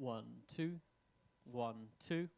1, 2, 1, 2.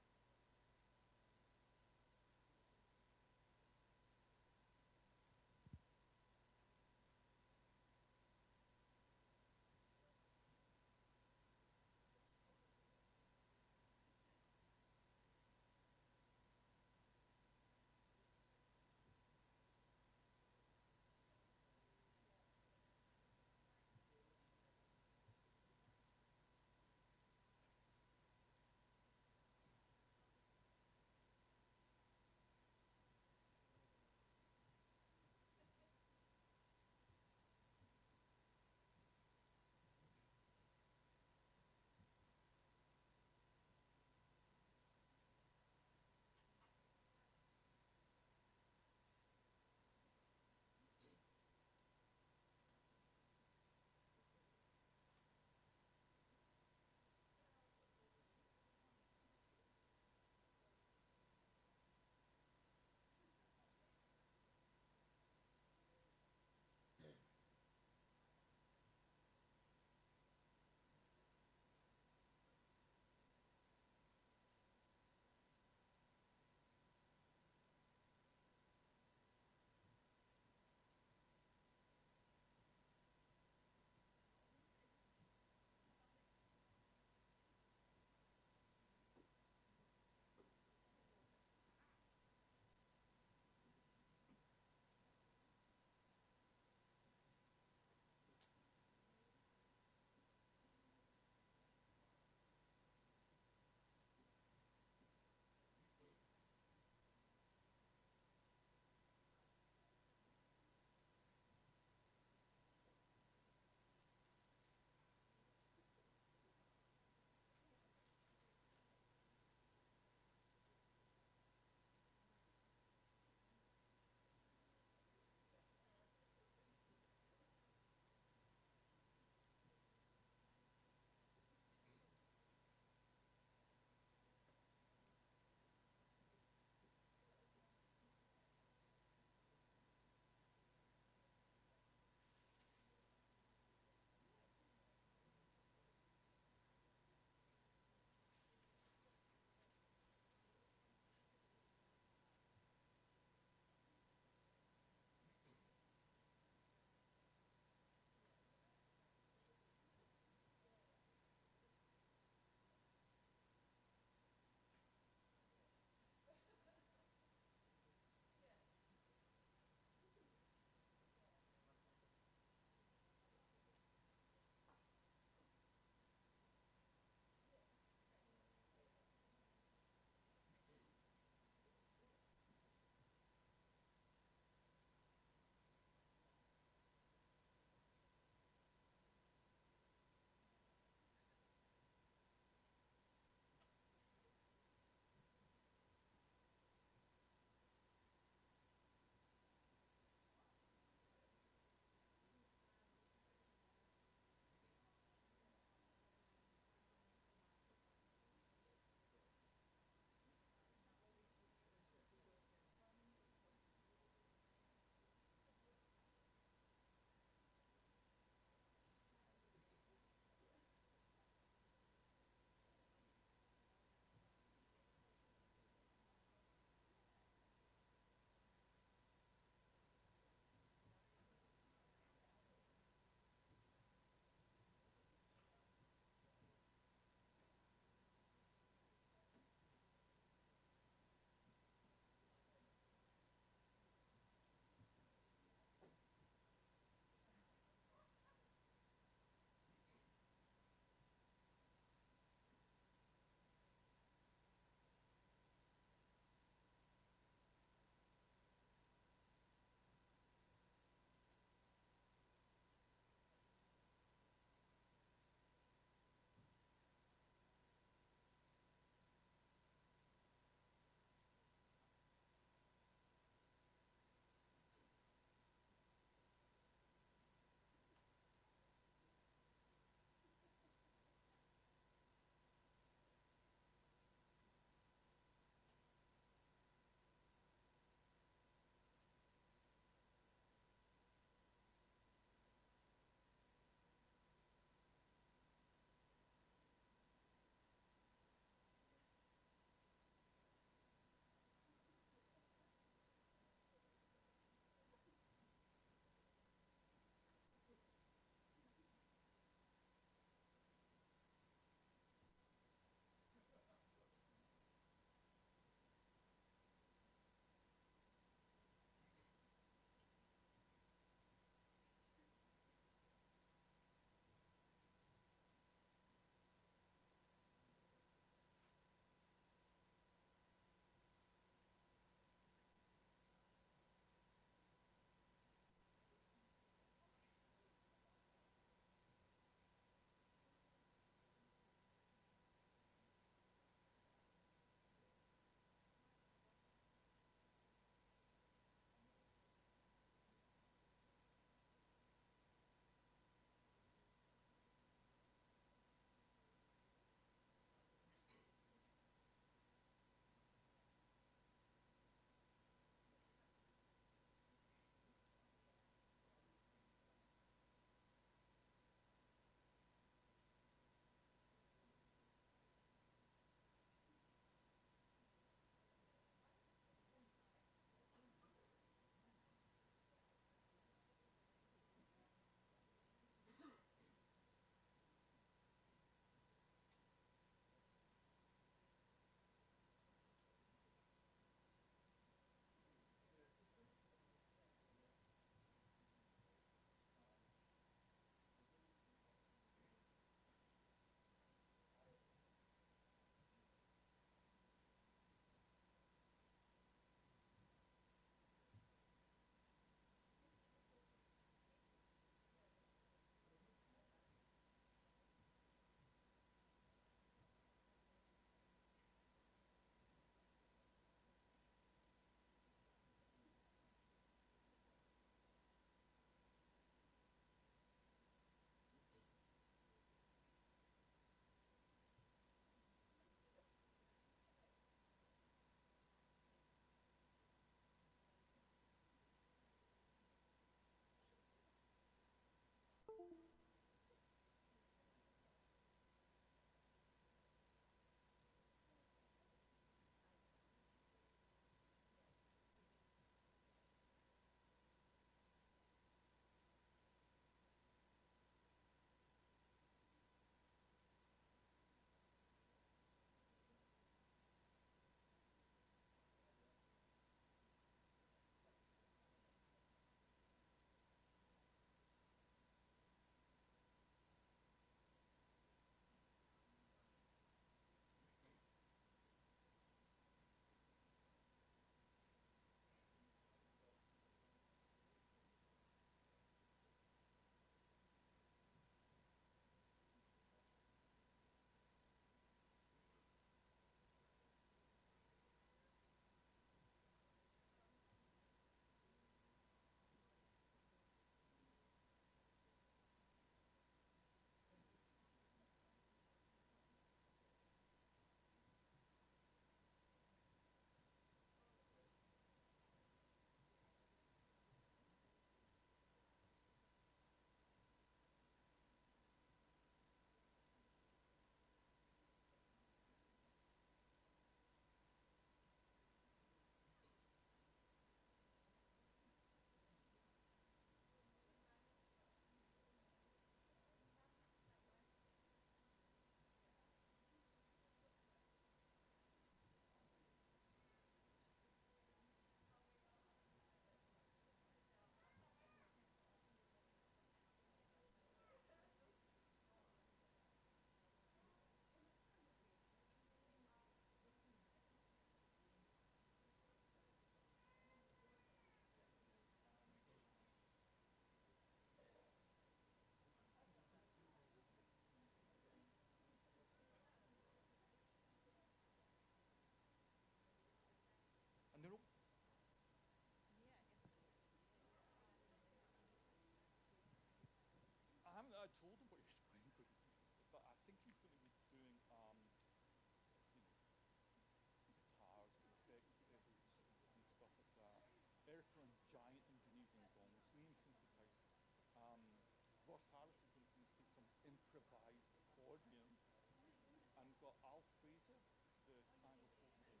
got Alf Fraser, the angle portrait.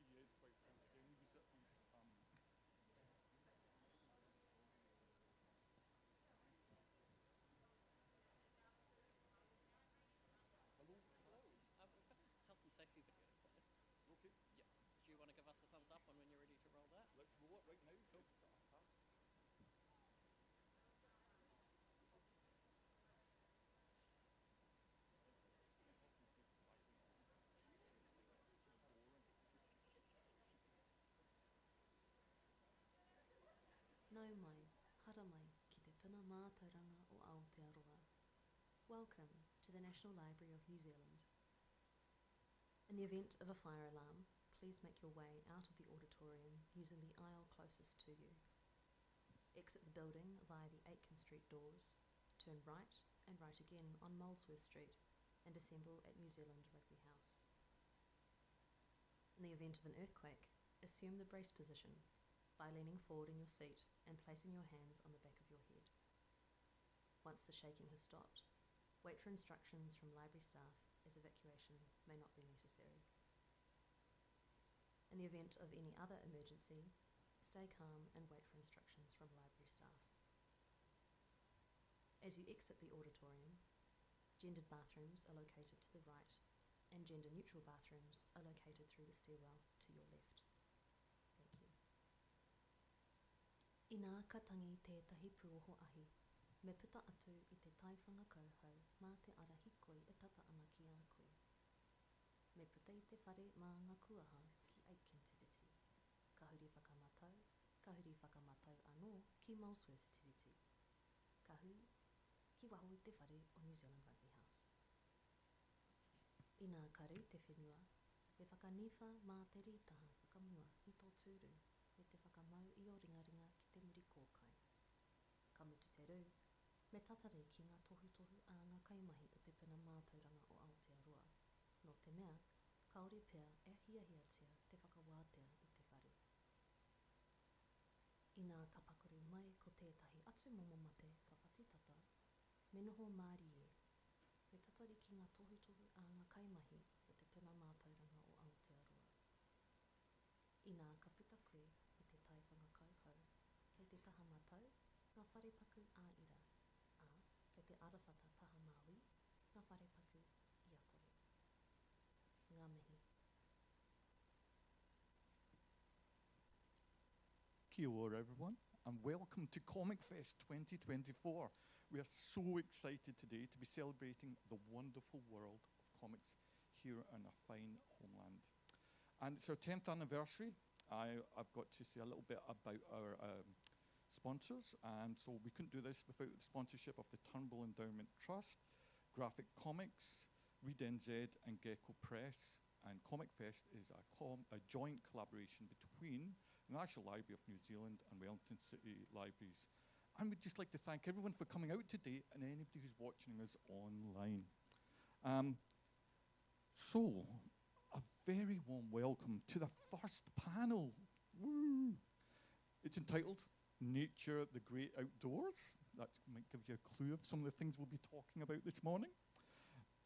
He is quite photogenic. Hello, hello. We've got a health and safety video to play. Okay, Yeah. Do you want to give us the thumbs up on when you're ready to roll that? let's roll it right now. Cool. It's past. Health and safety 5.0. Boring. Nau mai, hara mai, ki te puna mātauranga o Aotearoa. Welcome to the National Library of New Zealand. In the event of a fire alarm, please make your way out of the auditorium using the aisle closest to you. Exit the building via the Aitken Street doors, turn right and right again on Molesworth Street, and assemble at New Zealand Rugby House. In the event of an earthquake, assume the brace position by leaning forward in your seat and placing your hands on the back of your head. Once the shaking has stopped, wait for instructions from library staff as evacuation may not be necessary. In the event of any other emergency, stay calm and wait for instructions from library staff. As you exit the auditorium, gendered bathrooms are located to the right and gender-neutral bathrooms are located through the stairwell to your left. Thank you. I nā katangi tētahi pūoho ahi, me puta atu i te taiwhanga kauhau mā te ara hikoi e tata ana ki a koe. Me puta i te whare mā ngā kuaha ki Aitken Tiriti. Ka huri whakamatau anō ki Molesworth Tiriti. Ka hu, ki waho i te whare o New Zealand Rugby House. I nā karu te whenua, me whakaniwha mā te rītaha whakamua i tō tūru, me te whakamau i o ringaringa ki te muri kōkai. Ka mutu te rū, me tatare ki ngā tohu a ngā kaimahi o te puna mātauranga o Aotearoa. No te mea, kaore pea e hiahiatia te whakawātea i te whare. I nā ka pakuru mai ko tētahi atu momo mate whawhatitata, me noho māri e, me tatari ki ngā tohu a ngā kaimahi o te puna mātauranga o Aotearoa. I nā ka puta koe i te taiwhanga kauhau, kei te taha matau, ngā whare paku āira, ā, kei te arawhata taha Māui, ngā whare paku i a kore. Ngā mihi. Kia ora, everyone, and welcome to ComicFest 2024. We are so excited today to be celebrating the wonderful world of comics here in our fine homeland. And it's our 10th anniversary. I've got to say a little bit about our sponsors, and so we couldn't do this without the sponsorship of the Turnbull Endowment Trust, Graphic Comics, Read NZ and Gecko Press, and ComicFest is a joint collaboration between the National Library of New Zealand and Wellington City Libraries. And we'd just like to thank everyone for coming out today and anybody who's watching us online. So, a very warm welcome to the first panel. Woo! It's entitled Nature, the Great Outdoors. That might give you a clue of some of the things we'll be talking about this morning.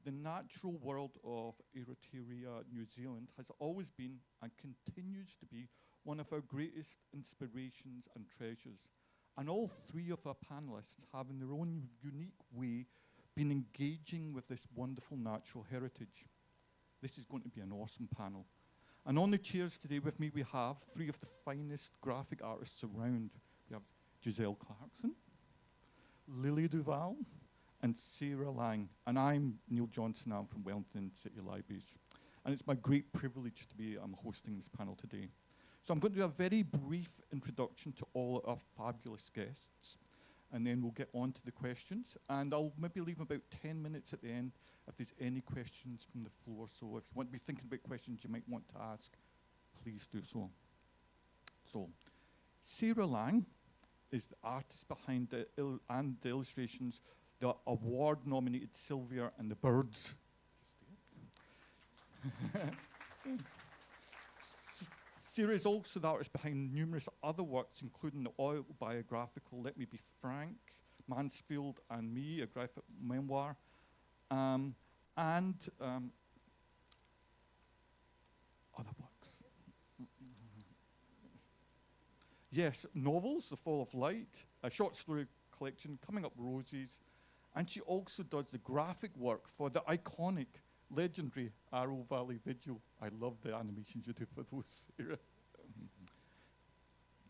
The natural world of Aotearoa, New Zealand has always been and continues to be one of our greatest inspirations and treasures. And all three of our panelists have, in their own unique way, been engaging with this wonderful natural heritage. This is going to be an awesome panel. And on the chairs today with me, we have three of the finest graphic artists around. We have Giselle Clarkson, Lily Duval, and Sarah Lang. And I'm Neil Johnson. I'm from Wellington City Libraries. And it's my great privilege to be hosting this panel today. So I'm going to do a very brief introduction to all our fabulous guests, and then we'll get on to the questions. And I'll maybe leave about 10 minutes at the end if there's any questions from the floor. So if you want to be thinking about questions you might want to ask, please do so. So, Sarah Lang is the artist behind the illustrations, the award-nominated Sylvia and the Birds. Sarah is also the artist behind numerous other works, including the autobiographical Let Me Be Frank, Mansfield and Me, a graphic memoir, and other works. Yes, novels, The Fall of Light, a short story collection, Coming Up Roses, and she also does the graphic work for the iconic, legendary Arrow Valley video. I love the animations you do for those, Sarah.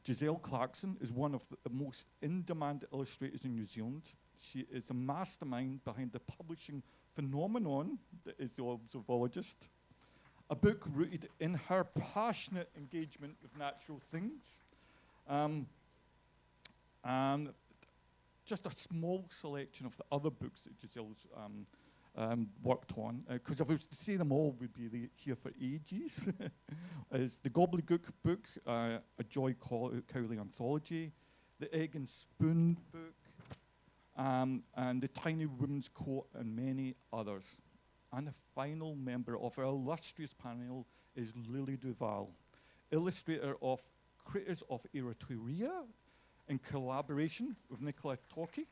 Giselle Clarkson is one of the most in-demand illustrators in New Zealand. She is a mastermind behind the publishing phenomenon that is The Observologist, a book rooted in her passionate engagement with natural things. And just a small selection of the other books that Giselle's worked on, because if I was to say them all, we'd be here for ages. Is the Gobbledygook book, a Joy Cowley anthology, the Egg and Spoon book, and the Tiny Woman's Coat, and many others. And the final member of our illustrious panel is Lily Duval, illustrator of Critters of Eritrea, in collaboration with Nicola Toki,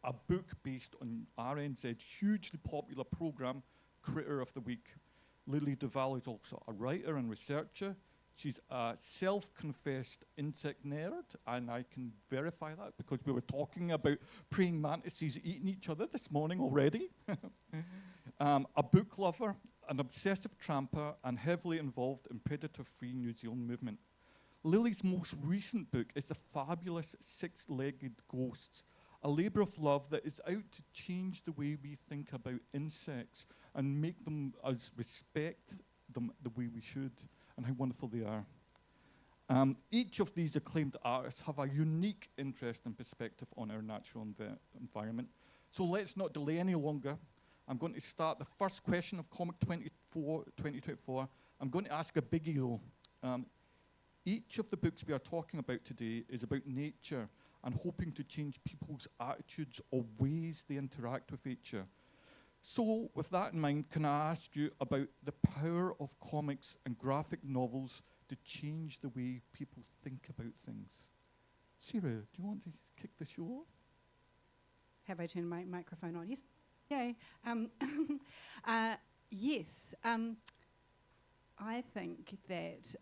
a book based on RNZ's hugely popular program, Critter of the Week. Lily Duval is also a writer and researcher. She's a self-confessed insect nerd, and I can verify that because we were talking about praying mantises eating each other this morning already. A book lover, an obsessive tramper, and heavily involved in predator-free New Zealand movement. Lily's most recent book is The Fabulous Six-Legged Ghosts, a labour of love that is out to change the way we think about insects and make them us respect them the way we should, and how wonderful they are. Each of these acclaimed artists have a unique interest and perspective on our natural environment. So let's not delay any longer. I'm going to start the first question of Comic 2024. I'm going to ask a biggie though. Each of the books we are talking about today is about nature and hoping to change people's attitudes or ways they interact with nature. So, with that in mind, can I ask you about the power of comics and graphic novels to change the way people think about things? Sarah, do you want to kick the show off? Have I turned my microphone on? Yes. Yay. Yes. I think that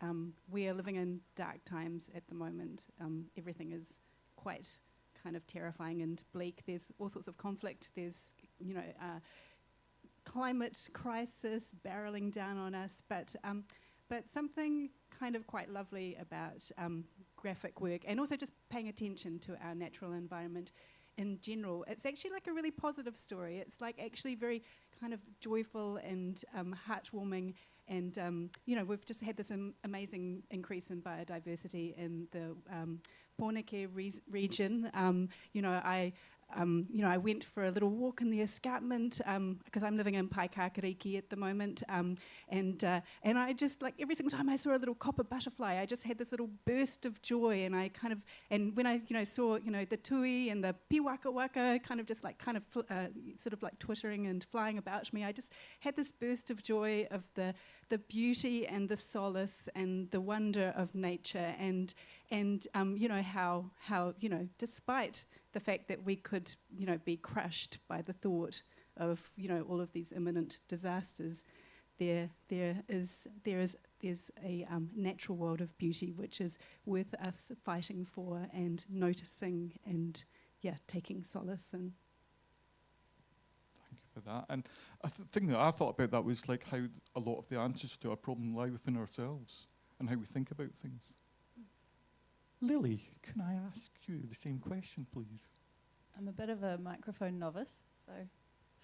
we are living in dark times at the moment. Everything is quite kind of terrifying and bleak. There's all sorts of conflict. There's, climate crisis barreling down on us. But something kind of quite lovely about graphic work, and also just paying attention to our natural environment in general. It's actually like a really positive story. It's like actually very kind of joyful and heartwarming. And we've just had this amazing increase in biodiversity in the Pōneke region. I went for a little walk in the escarpment because I'm living in Paikakariki at the moment, and I just, like, every single time I saw a little copper butterfly, I just had this little burst of joy, and when I saw the tui and the piwaka kind of just like sort of like twittering and flying about me, I just had this burst of joy of the beauty and the solace and the wonder of nature, and how despite the fact that we could, be crushed by the thought of, all of these imminent disasters, there's a natural world of beauty which is worth us fighting for and noticing and, taking solace in. Thank you for that. And a thing that I thought about that was like how a lot of the answers to our problem lie within ourselves and how we think about things. Lily, can I ask you the same question, please? I'm a bit of a microphone novice, so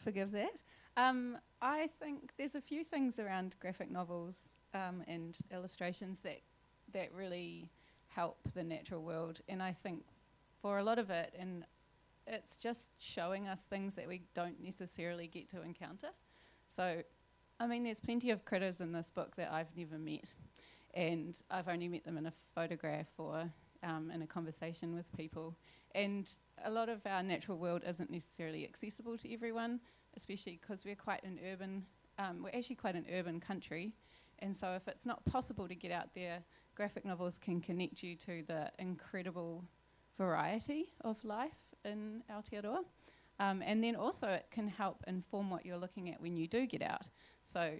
forgive that. I think there's a few things around graphic novels and illustrations that really help the natural world, and I think for a lot of it, and it's just showing us things that we don't necessarily get to encounter. So, I mean, there's plenty of critters in this book that I've never met, and I've only met them in a photograph or in a conversation with people. And a lot of our natural world isn't necessarily accessible to everyone, especially because we're actually quite an urban country, And so if it's not possible to get out there, graphic novels can connect you to the incredible variety of life in Aotearoa. And then also it can help inform what you're looking at when you do get out. So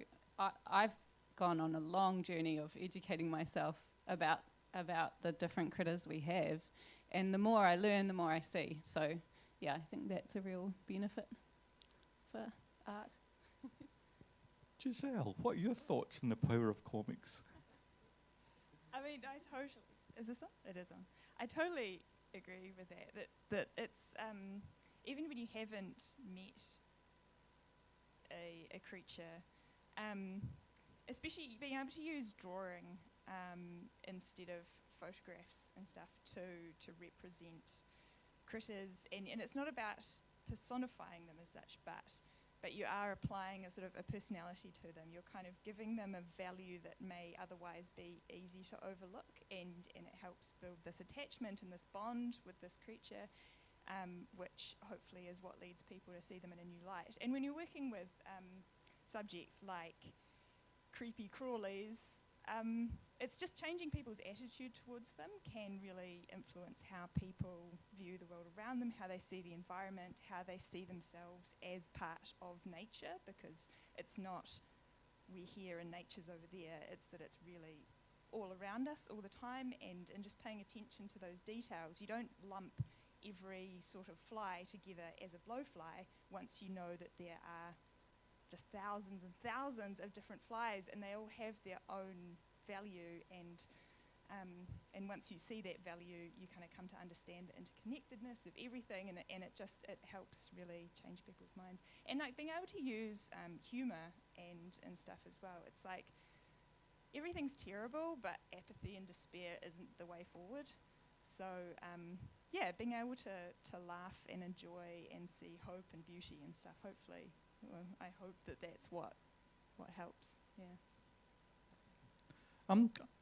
I've gone on a long journey of educating myself about the different critters we have. And the more I learn, the more I see. So yeah, I think that's a real benefit for art. Giselle, what are your thoughts on the power of comics? I mean, I totally. Is this on? It is on. I totally agree with that. That it's even when you haven't met a creature, especially being able to use drawing instead of photographs and stuff to represent critters, and it's not about personifying them as such, but you are applying a sort of a personality to them. You're kind of giving them a value that may otherwise be easy to overlook, and it helps build this attachment and this bond with this creature, which hopefully is what leads people to see them in a new light. And when you're working with subjects like creepy crawlies, it's just changing people's attitude towards them can really influence how people view the world around them, how they see the environment, how they see themselves as part of nature, because it's not we're here and nature's over there, it's that it's really all around us all the time, and just paying attention to those details. You don't lump every sort of fly together as a blowfly once you know that there are just thousands and thousands of different flies, and they all have their own value, and once you see that value, you kind of come to understand the interconnectedness of everything, and it helps really change people's minds. And like being able to use humour and stuff as well. It's like everything's terrible, but apathy and despair isn't the way forward. So yeah, being able to laugh and enjoy and see hope and beauty and stuff, hopefully. Well, I hope that's what helps. Yeah.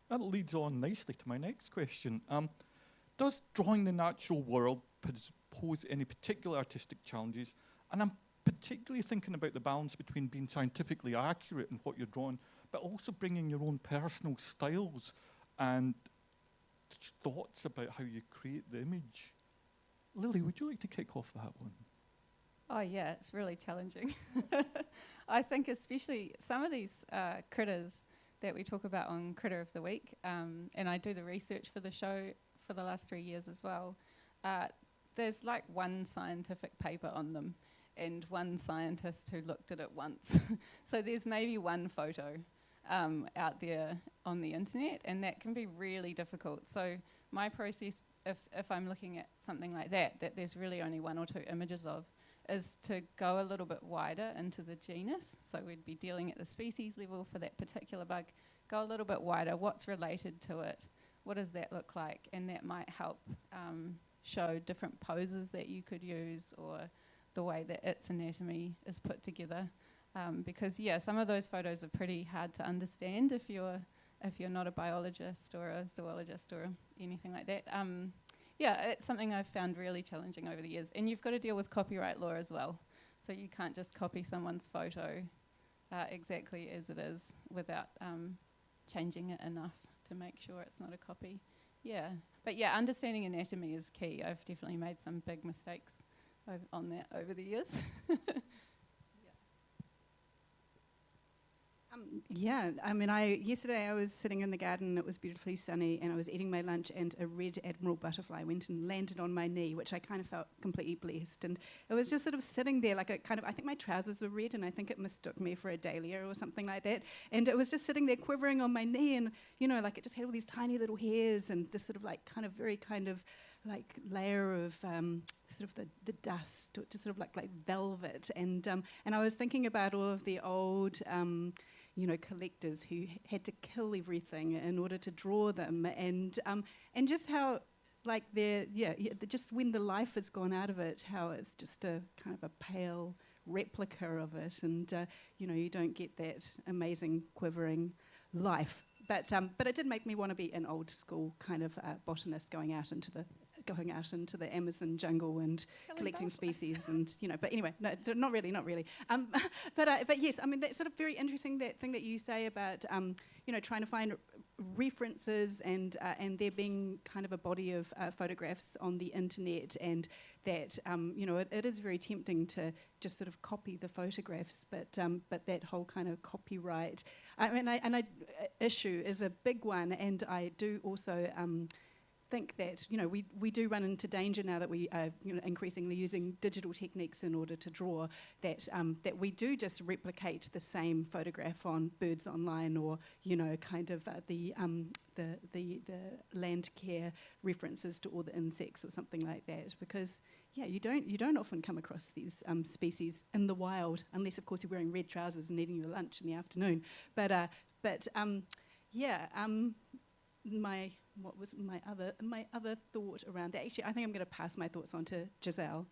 That leads on nicely to my next question. Does drawing the natural world pose any particular artistic challenges? And I'm particularly thinking about the balance between being scientifically accurate in what you're drawing, but also bringing your own personal styles and thoughts about how you create the image. Lily, would you like to kick off that one? Oh yeah, it's really challenging. I think especially some of these critters that we talk about on Critter of the Week, and I do the research for the show for the last 3 years as well, there's like one scientific paper on them and one scientist who looked at it once. So there's maybe one photo out there on the internet, and that can be really difficult. So my process, if I'm looking at something like that there's really only 1 or 2 images of, is to go a little bit wider into the genus. So we'd be dealing at the species level for that particular bug. Go a little bit wider. What's related to it? What does that look like? And that might help show different poses that you could use, or the way that its anatomy is put together. Because yeah, some of those photos are pretty hard to understand if you're not a biologist or a zoologist or anything like that. Yeah, it's something I've found really challenging over the years. And you've got to deal with copyright law as well. So you can't just copy someone's photo exactly as it is without changing it enough to make sure it's not a copy. Yeah, but yeah, understanding anatomy is key. I've definitely made some big mistakes on that over the years. Yeah, I mean, yesterday I was sitting in the garden, it was beautifully sunny, and I was eating my lunch, and a red admiral butterfly went and landed on my knee, which I kind of felt completely blessed. And it was just sort of sitting there, like I think my trousers were red, and I think it mistook me for a dahlia or something like that. And it was just sitting there quivering on my knee, and, you know, like it just had all these tiny little hairs and this sort of like kind of very kind of like layer of sort of the dust, or just sort of like velvet. And I was thinking about all of the old collectors who had to kill everything in order to draw them, and just how like just when the life has gone out of it, how it's just a kind of a pale replica of it, and you don't get that amazing quivering life. But it did make me want to be an old school kind of botanist going out into going out into the Amazon jungle and Killing collecting butterflies. species, and but anyway, no, not really. But yes, I mean that's sort of very interesting, that thing that you say about trying to find references and there being kind of a body of photographs on the internet, and that it is very tempting to just sort of copy the photographs, but that whole kind of copyright issue is a big one, and I do also think that we do run into danger now that we are increasingly using digital techniques in order to draw, that we do just replicate the same photograph on Birds Online, or kind of the land care references to all the insects or something like that, because you don't often come across these species in the wild, unless of course you're wearing red trousers and eating your lunch in the afternoon. What was my other thought around that? Actually, I think I'm going to pass my thoughts on to Giselle.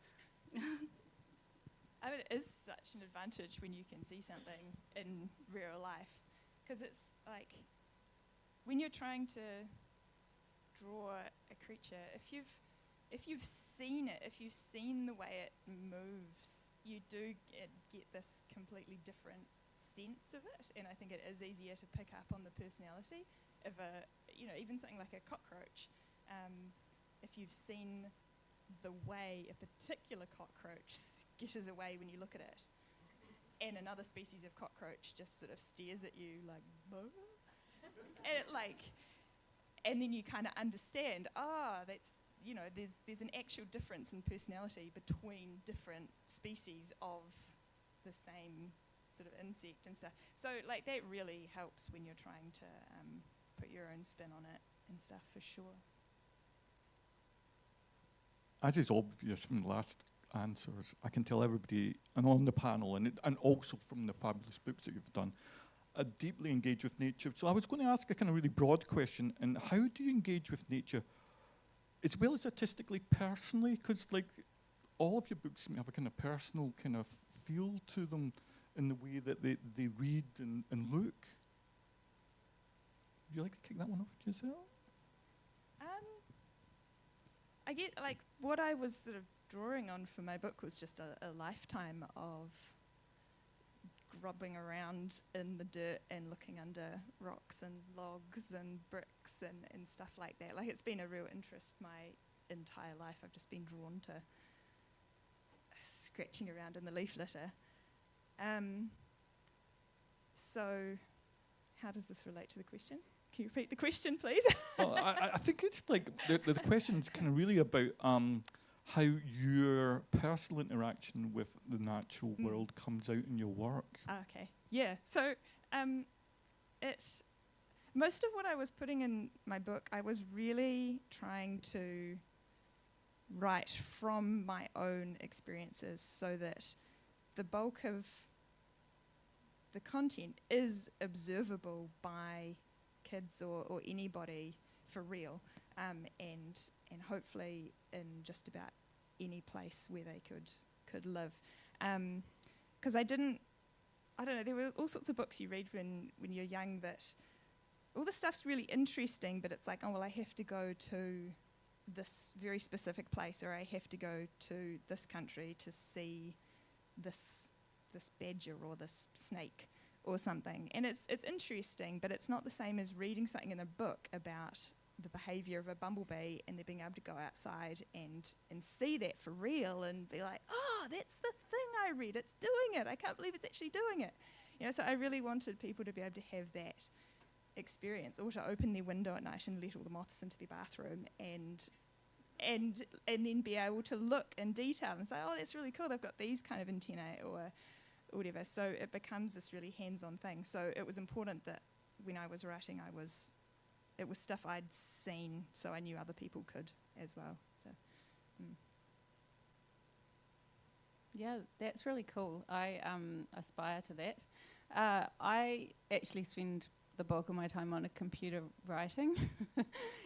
I mean, it is such an advantage when you can see something in real life, because it's like when you're trying to draw a creature, if you've seen it, if you've seen the way it moves, you do get this completely different sense of it, and I think it is easier to pick up on the personality of even something like a cockroach. If you've seen the way a particular cockroach skitters away when you look at it, and another species of cockroach just sort of stares at you like, "Bah?" and then you kind of understand, that's there's an actual difference in personality between different species of the same sort of insect and stuff. So that really helps when you're trying to put your own spin on it and stuff, for sure. As is obvious from the last answers, I can tell everybody, and on the panel, and also from the fabulous books that you've done, deeply engage with nature. So I was going to ask a kind of really broad question, and how do you engage with nature, as well as artistically, personally? Because all of your books have a kind of personal kind of feel to them in the way that they read and look. Would you like to kick that one off, Giselle? I get what I was sort of drawing on for my book was just a lifetime of grubbing around in the dirt and looking under rocks and logs and bricks and stuff like that. It's been a real interest my entire life. I've just been drawn to scratching around in the leaf litter. So how does this relate to the question? Can you repeat the question, please? Well, I think it's the question's kind of really about how your personal interaction with the natural world comes out in your work. Okay, yeah. So it's most of what I was putting in my book, I was really trying to write from my own experiences, so that the bulk of the content is observable by kids or anybody for real, and hopefully in just about any place where they could live. Because I don't know, there were all sorts of books you read when you're young that all the stuff's really interesting, but it's like, oh well, I have to go to this very specific place, or I have to go to this country to see this badger or this snake or something. And it's interesting, but it's not the same as reading something in a book about the behaviour of a bumblebee, and then being able to go outside and see that for real and be like, oh, that's the thing I read, it's doing it, I can't believe it's actually doing it. So I really wanted people to be able to have that experience, or to open their window at night and let all the moths into their bathroom, and then be able to look in detail and say, oh, that's really cool, they've got these kind of antennae or whatever. So it becomes this really hands-on thing. So it was important that when I was writing, it was stuff I'd seen, so I knew other people could as well. So, Yeah, that's really cool. I aspire to that. I actually spend the bulk of my time on a computer writing,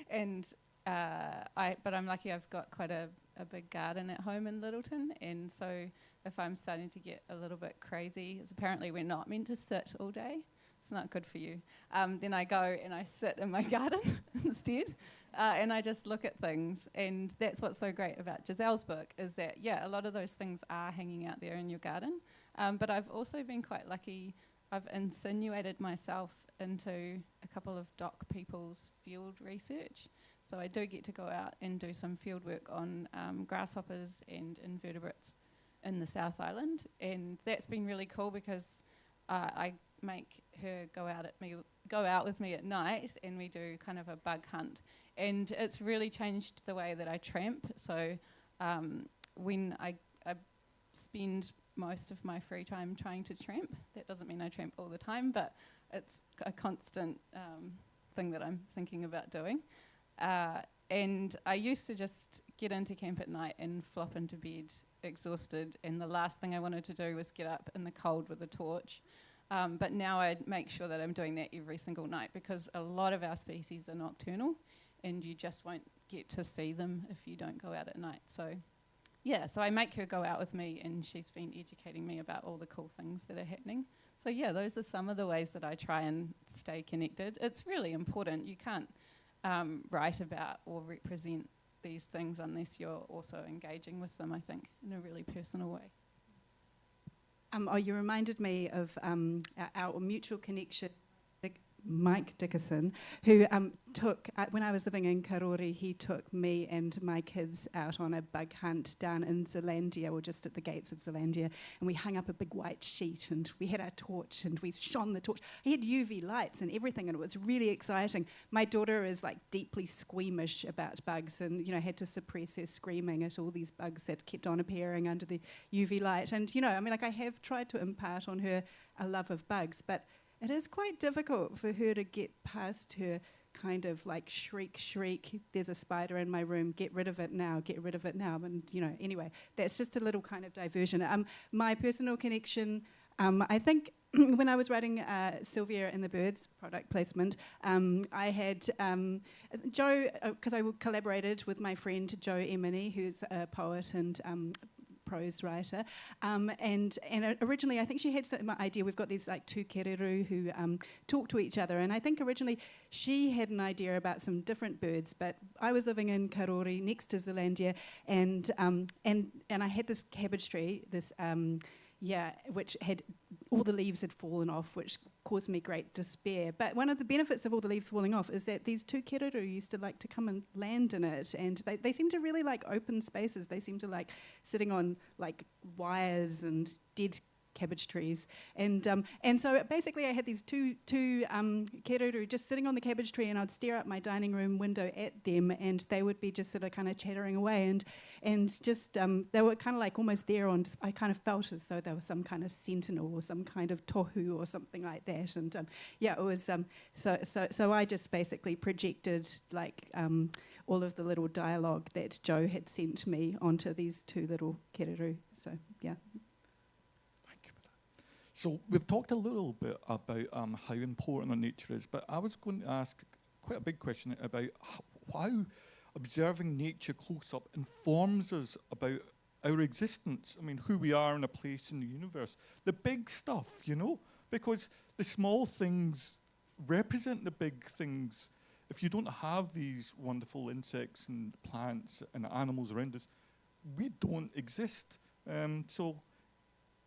but I'm lucky I've got quite a big garden at home in Littleton, and so if I'm starting to get a little bit crazy, it's apparently we're not meant to sit all day, It's not good for you. Then I go and I sit in my garden instead, and I just look at things. And that's what's so great about Giselle's book, is that, yeah, a lot of those things are hanging out there in your garden. But I've also been quite lucky. I've insinuated myself into a couple of doc people's field research. So I do get to go out and do some field work on grasshoppers and invertebrates in the South Island. And that's been really cool because I make her go out with me at night, and we do kind of a bug hunt. And it's really changed the way that I tramp. So when I spend most of my free time trying to tramp, that doesn't mean I tramp all the time, but it's a constant thing that I'm thinking about doing. And I used to just get into camp at night and flop into bed exhausted, and the last thing I wanted to do was get up in the cold with a torch. But now I make sure that I'm doing that every single night, because a lot of our species are nocturnal and you just won't get to see them if you don't go out at night. So yeah, so I make her go out with me, and she's been educating me about all the cool things that are happening. So yeah, those are some of the ways that I try and stay connected. It's really important. You can't write about or represent these things unless you're also engaging with them, I think, in a really personal way. You reminded me of our mutual connection, Mike Dickerson, who took, when I was living in Karori, he took me and my kids out on a bug hunt down in Zealandia, or just at the gates of Zealandia, and we hung up a big white sheet, and we had our torch, and we shone the torch. He had UV lights and everything, and it was really exciting. My daughter is like deeply squeamish about bugs, and had to suppress her screaming at all these bugs that kept on appearing under the UV light. And I have tried to impart on her a love of bugs, but it is quite difficult for her to get past her kind of like shriek, there's a spider in my room, get rid of it now. And, anyway, that's just a little kind of diversion. My personal connection, I think when I was writing Sylvia and the Birds product placement, I had Joe, because I collaborated with my friend Joe Emini, who's a poet and prose writer, and originally I think she had some idea. We've got these like two kereru who talk to each other, and I think originally she had an idea about some different birds, but I was living in Karori next to Zealandia, and I had this cabbage tree, which had all the leaves had fallen off, which caused me great despair. But one of the benefits of all the leaves falling off is that these two kereru used to like to come and land in it, and they seem to really like open spaces. They seem to like sitting on like wires and dead cabbage trees, and so basically I had these two kereru just sitting on the cabbage tree, and I'd stare out my dining room window at them, and they would be just sort of kind of chattering away, and just they were kind of like almost there on. I kind of felt as though they were some kind of sentinel or some kind of tohu or something like that, and it was so I just basically projected like all of the little dialogue that Joe had sent me onto these two little kereru. So yeah. So we've talked a little bit about how important nature is, but I was going to ask quite a big question about how observing nature close up informs us about our existence. I mean, who we are in a place in the universe. The big stuff, because the small things represent the big things. If you don't have these wonderful insects and plants and animals around us, we don't exist. So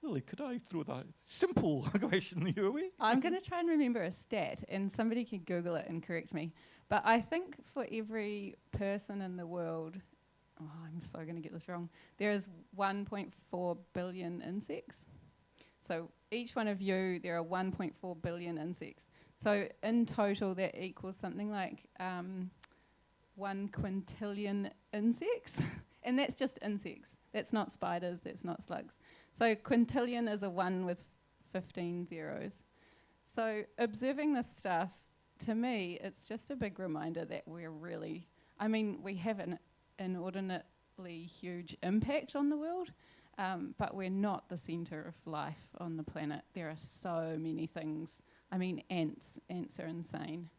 Lily, could I throw that simple question your way? I'm going to try and remember a stat, and somebody can Google it and correct me. But I think for every person in the world, I'm so going to get this wrong, there is 1.4 billion insects. So each one of you, there are 1.4 billion insects. So in total, that equals something like 1 quintillion insects. And that's just insects. That's not spiders, that's not slugs. So quintillion is a 1 with 15 zeros. So observing this stuff, to me, it's just a big reminder that we have an inordinately huge impact on the world, but we're not the centre of life on the planet. There are so many things. I mean, ants are insane.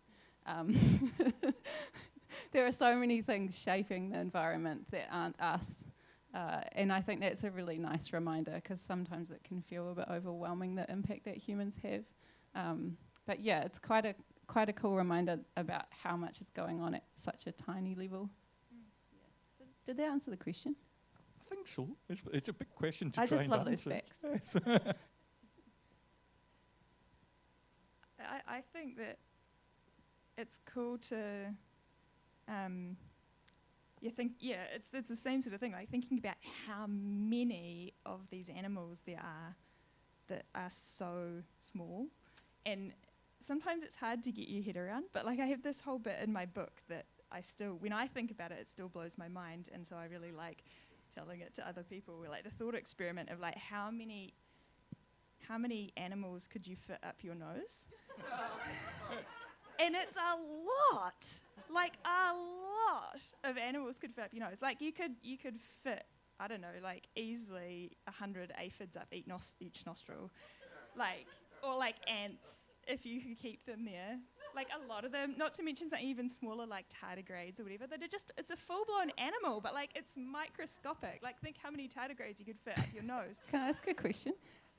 There are so many things shaping the environment that aren't us. And I think that's a really nice reminder, because sometimes it can feel a bit overwhelming, the impact that humans have. But yeah, it's quite a cool reminder about how much is going on at such a tiny level. Yeah. Did that answer the question? I think so. It's a big question to I try just and love those answer. facts. Yes. I think that it's cool to, it's the same sort of thing, like thinking about how many of these animals there are that are so small. And sometimes it's hard to get your head around, but like I have this whole bit in my book that when I think about it, it still blows my mind. And so I really like telling it to other people. We're like the thought experiment of like how many animals could you fit up your nose? And it's a lot, like a lot of animals could fit up your nose. Like you could fit, I don't know, like easily 100 aphids up each nostril, like, or like ants if you could keep them there. Like a lot of them, not to mention something even smaller like tardigrades or whatever, that are just, it's a full-blown animal, but like it's microscopic. Like think how many tardigrades you could fit up your nose. Can I ask a question?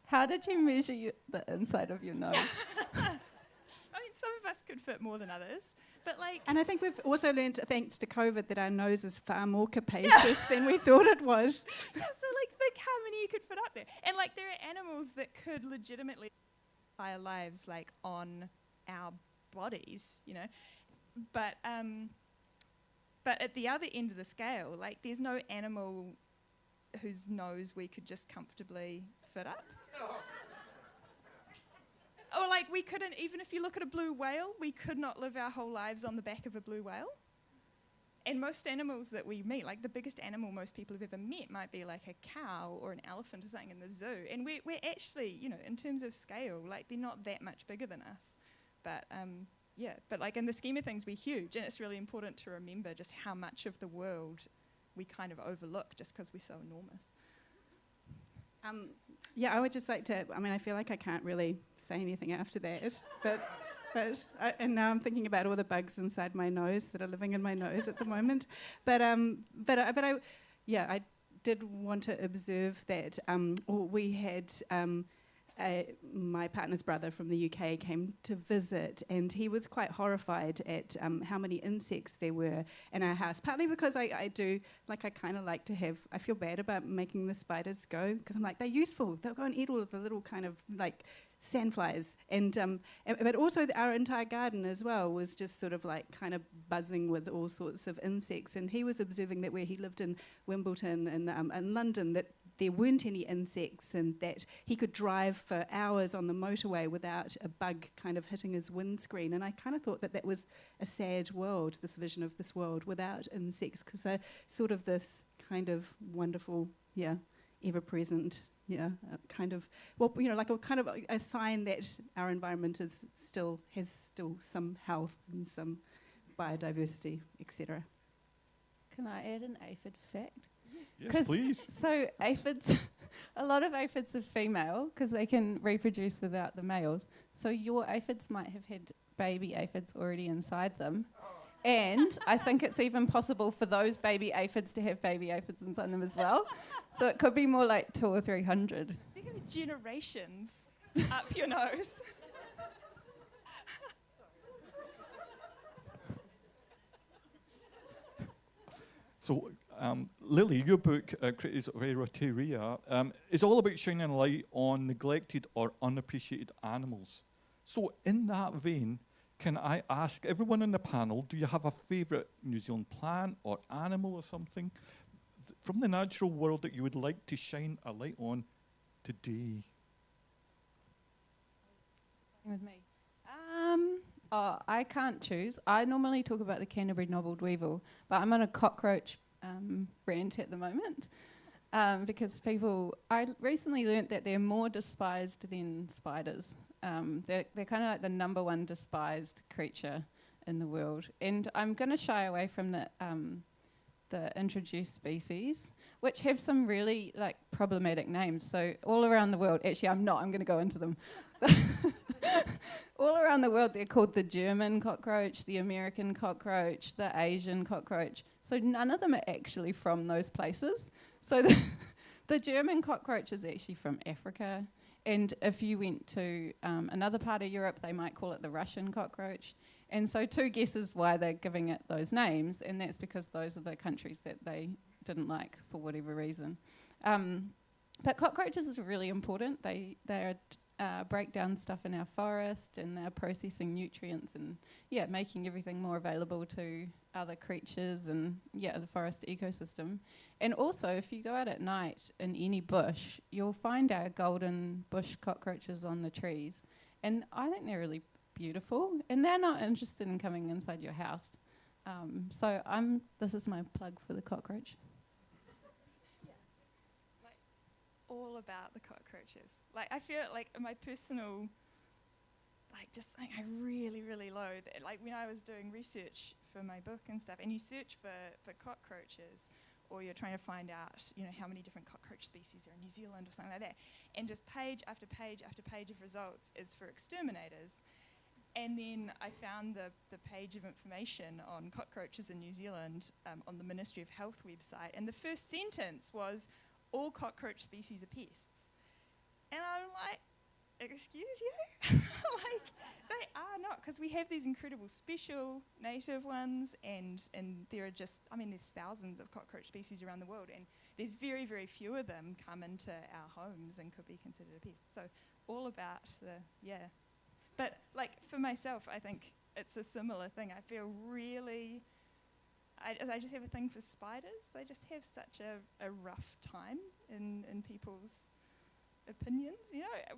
How did you measure the inside of your nose? I mean, some of us could fit more than others, but like... And I think we've also learned, thanks to COVID, that our nose is far more capacious than we thought it was. Yeah, so like think how many you could fit up there. And like there are animals that could legitimately live their lives like on our bodies, you know. But at the other end of the scale, like there's no animal whose nose we could just comfortably fit up. Or like we couldn't, even if you look at a blue whale, we could not live our whole lives on the back of a blue whale. And most animals that we meet, like the biggest animal most people have ever met might be like a cow or an elephant or something in the zoo. And we're actually, you know, in terms of scale, like they're not that much bigger than us. But but like in the scheme of things, we're huge. And it's really important to remember just how much of the world we kind of overlook just because we're so enormous. I would just like to, I feel like I can't really say anything after that, and now I'm thinking about all the bugs inside my nose that are living in my nose at the moment. I did want to observe that we had my partner's brother from the UK came to visit, and he was quite horrified at how many insects there were in our house, partly because I kind of like to have, I feel bad about making the spiders go, because I'm like, they're useful, they'll go and eat all of the little kind of like sandflies, but also our entire garden as well was just sort of like kind of buzzing with all sorts of insects. And he was observing that where he lived in Wimbledon and London, that there weren't any insects, and that he could drive for hours on the motorway without a bug kind of hitting his windscreen. And I kind of thought that was a sad world, this vision of this world without insects, because they're sort of this kind of wonderful, ever-present, kind of, like a kind of a sign that our environment has still some health and some biodiversity, etc. Can I add an aphid fact? Yes, please. So aphids, a lot of aphids are female because they can reproduce without the males. So your aphids might have had baby aphids already inside them. And I think it's even possible for those baby aphids to have baby aphids inside them as well. So it could be more like 200 or 300. Think of generations up your nose. So, Lily, your book, Critters of Eroteria, is all about shining a light on neglected or unappreciated animals. So, in that vein, can I ask everyone on the panel, do you have a favourite New Zealand plant or animal or something from the natural world that you would like to shine a light on today? With me. I can't choose. I normally talk about the Canterbury knobbled weevil, but I'm on a cockroach rant at the moment because I recently learnt that they're more despised than spiders. They're kind of like the number one despised creature in the world. And I'm going to shy away from the introduced species, which have some really like problematic names. So all around the world, actually I'm going to go into them. All around the world they're called the German cockroach, the American cockroach, the Asian cockroach. So none of them are actually from those places. So the German cockroach is actually from Africa, And if you went to another part of Europe, they might call it the Russian cockroach. And so 2 guesses why they're giving it those names, and that's because those are the countries that they didn't like for whatever reason. But cockroaches is really important. They break down stuff in our forest, and they're processing nutrients and making everything more available to other creatures and the forest ecosystem. And also, if you go out at night in any bush, you'll find our golden bush cockroaches on the trees, and I think they're really beautiful, and they're not interested in coming inside your house. So this is my plug for the cockroach. All about the cockroaches. Like, I feel like my personal, I really, really loathe it. Like, when I was doing research for my book and stuff, and you search for cockroaches, or you're trying to find out, how many different cockroach species are in New Zealand or something like that, and just page after page after page of results is for exterminators. And then I found the page of information on cockroaches in New Zealand on the Ministry of Health website, and the first sentence was, all cockroach species are pests. And I'm like, excuse you? Like, they are not, because we have these incredible special native ones, and there are just, there's thousands of cockroach species around the world, and there's very, very few of them come into our homes and could be considered a pest. So all about But, for myself, I think it's a similar thing. I feel really... I just have a thing for spiders. They just have such a rough time in people's opinions.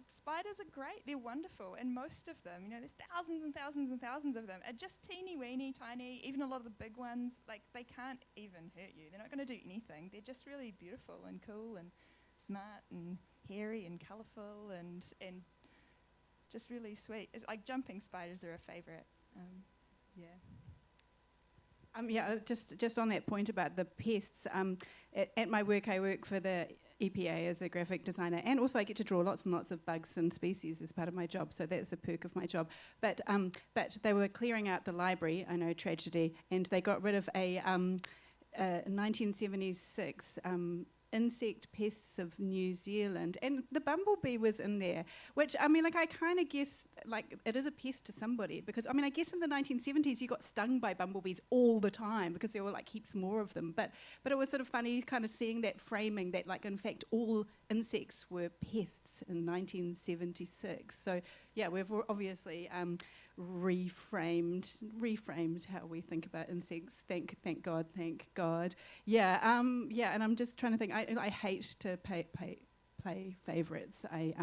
Spiders are great. They're wonderful. And most of them, there's thousands and thousands and thousands of them, are just teeny weeny, tiny. Even a lot of the big ones, they can't even hurt you. They're not going to do anything. They're just really beautiful and cool and smart and hairy and colourful and just really sweet. It's like jumping spiders are a favourite. Just on that point about the pests, at my work I work for the EPA as a graphic designer, and also I get to draw lots and lots of bugs and species as part of my job, so that's a perk of my job. But they were clearing out the library, I know, tragedy, and they got rid of a 1976 insect pests of New Zealand, and the bumblebee was in there, which I kind of guess it is a pest to somebody, because I guess in the 1970s you got stung by bumblebees all the time because there were heaps more of them, but it was sort of funny kind of seeing that framing that in fact all insects were pests in 1976. So we've obviously reframed how we think about insects. Thank God. And I'm just trying to think. I hate to play favourites. I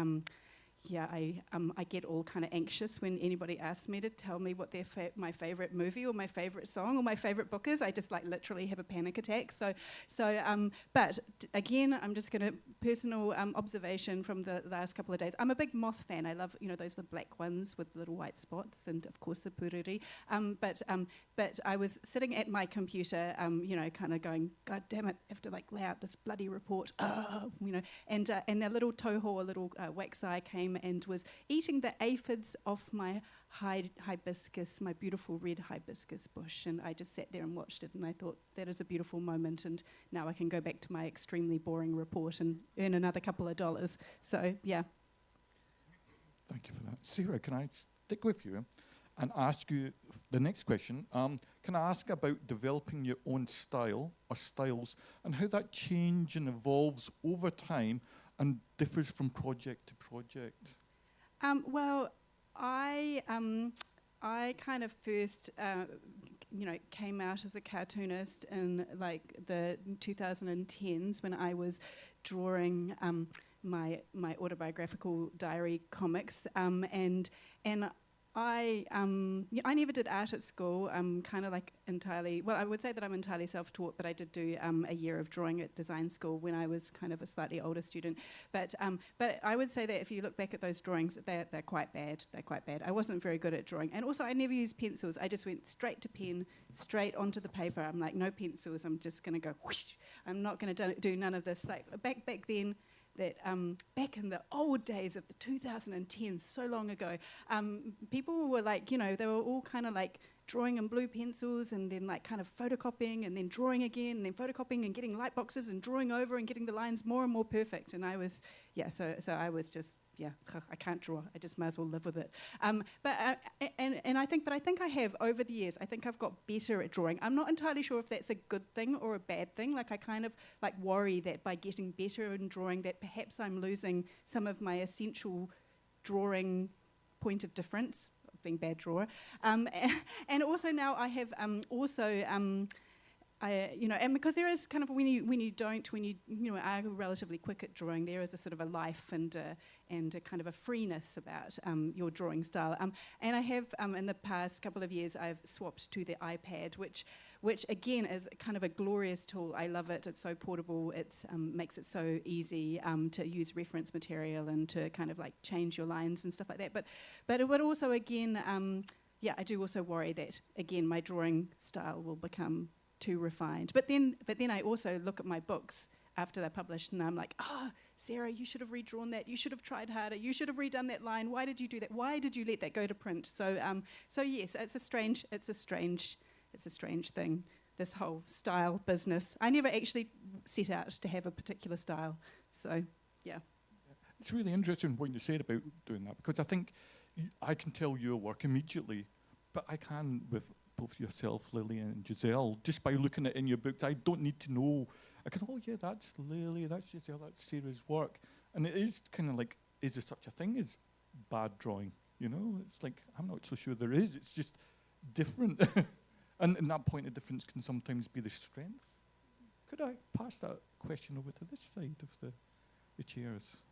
get all kind of anxious when anybody asks me to tell me what my favourite movie or my favourite song or my favourite book is. I just literally have a panic attack. But again, I'm just going to personal observation from the last couple of days. I'm a big moth fan. I love those the black ones with little white spots, and of course the puriri. But I was sitting at my computer, kind of going, God damn it, I have to lay out this bloody report, and that little toho, a little wax eye came and was eating the aphids off my hibiscus, my beautiful red hibiscus bush, and I just sat there and watched it, and I thought, that is a beautiful moment, and now I can go back to my extremely boring report and earn another couple of dollars. So, yeah. Thank you for that. Sarah, can I stick with you and ask you the next question? Can I ask about developing your own style or styles, and how that changes and evolves over time and differs from project to project? Well, I kind of first, came out as a cartoonist in the 2010s when I was drawing my autobiographical diary comics, and I never did art at school. I'm kind of entirely, well, I would say that I'm entirely self-taught, but I did do a year of drawing at design school when I was kind of a slightly older student. But I would say that if you look back at those drawings, they're quite bad. They're quite bad. I wasn't very good at drawing. And also I never used pencils. I just went straight to pen, straight onto the paper. I'm like, no pencils. I'm just going to go whoosh. I'm not going to do none of this. Back then, that back in the old days of the 2010s, so long ago, people were they were all kind of drawing in blue pencils and then kind of photocopying and then drawing again and then photocopying and getting light boxes and drawing over and getting the lines more and more perfect. And I was, so I was just yeah, I can't draw. I just might as well live with it. But I think I have over the years. I think I've got better at drawing. I'm not entirely sure if that's a good thing or a bad thing. Like I kind of like worry that by getting better in drawing, that perhaps I'm losing some of my essential drawing point of difference of being a bad drawer. And also now I have and because there is kind of when you are relatively quick at drawing, there is a sort of a life and a kind of a freeness about your drawing style. And I have in the past couple of years I've swapped to the iPad, which again is kind of a glorious tool. I love it. It's so portable. It's makes it so easy to use reference material and to kind of like change your lines and stuff like that. But it would also again, I do also worry that again my drawing style will become too refined. But then I also look at my books after they're published and I'm like, Sarah, you should have redrawn that. You should have tried harder. You should have redone that line. Why did you do that? Why did you let that go to print? So yes, it's a strange thing, this whole style business. I never actually set out to have a particular style. So, yeah. It's really interesting what you said about doing that, because I think I can tell your work immediately, but I can with both yourself, Lillian, and Giselle, just by looking at it in your books. I don't need to know. I can, that's Lily, that's Giselle, that's Sarah's work. And it is kind of like, is there such a thing as bad drawing? You know, it's like, I'm not so sure there is. It's just different. And that point of difference can sometimes be the strength. Could I pass that question over to this side of the chairs?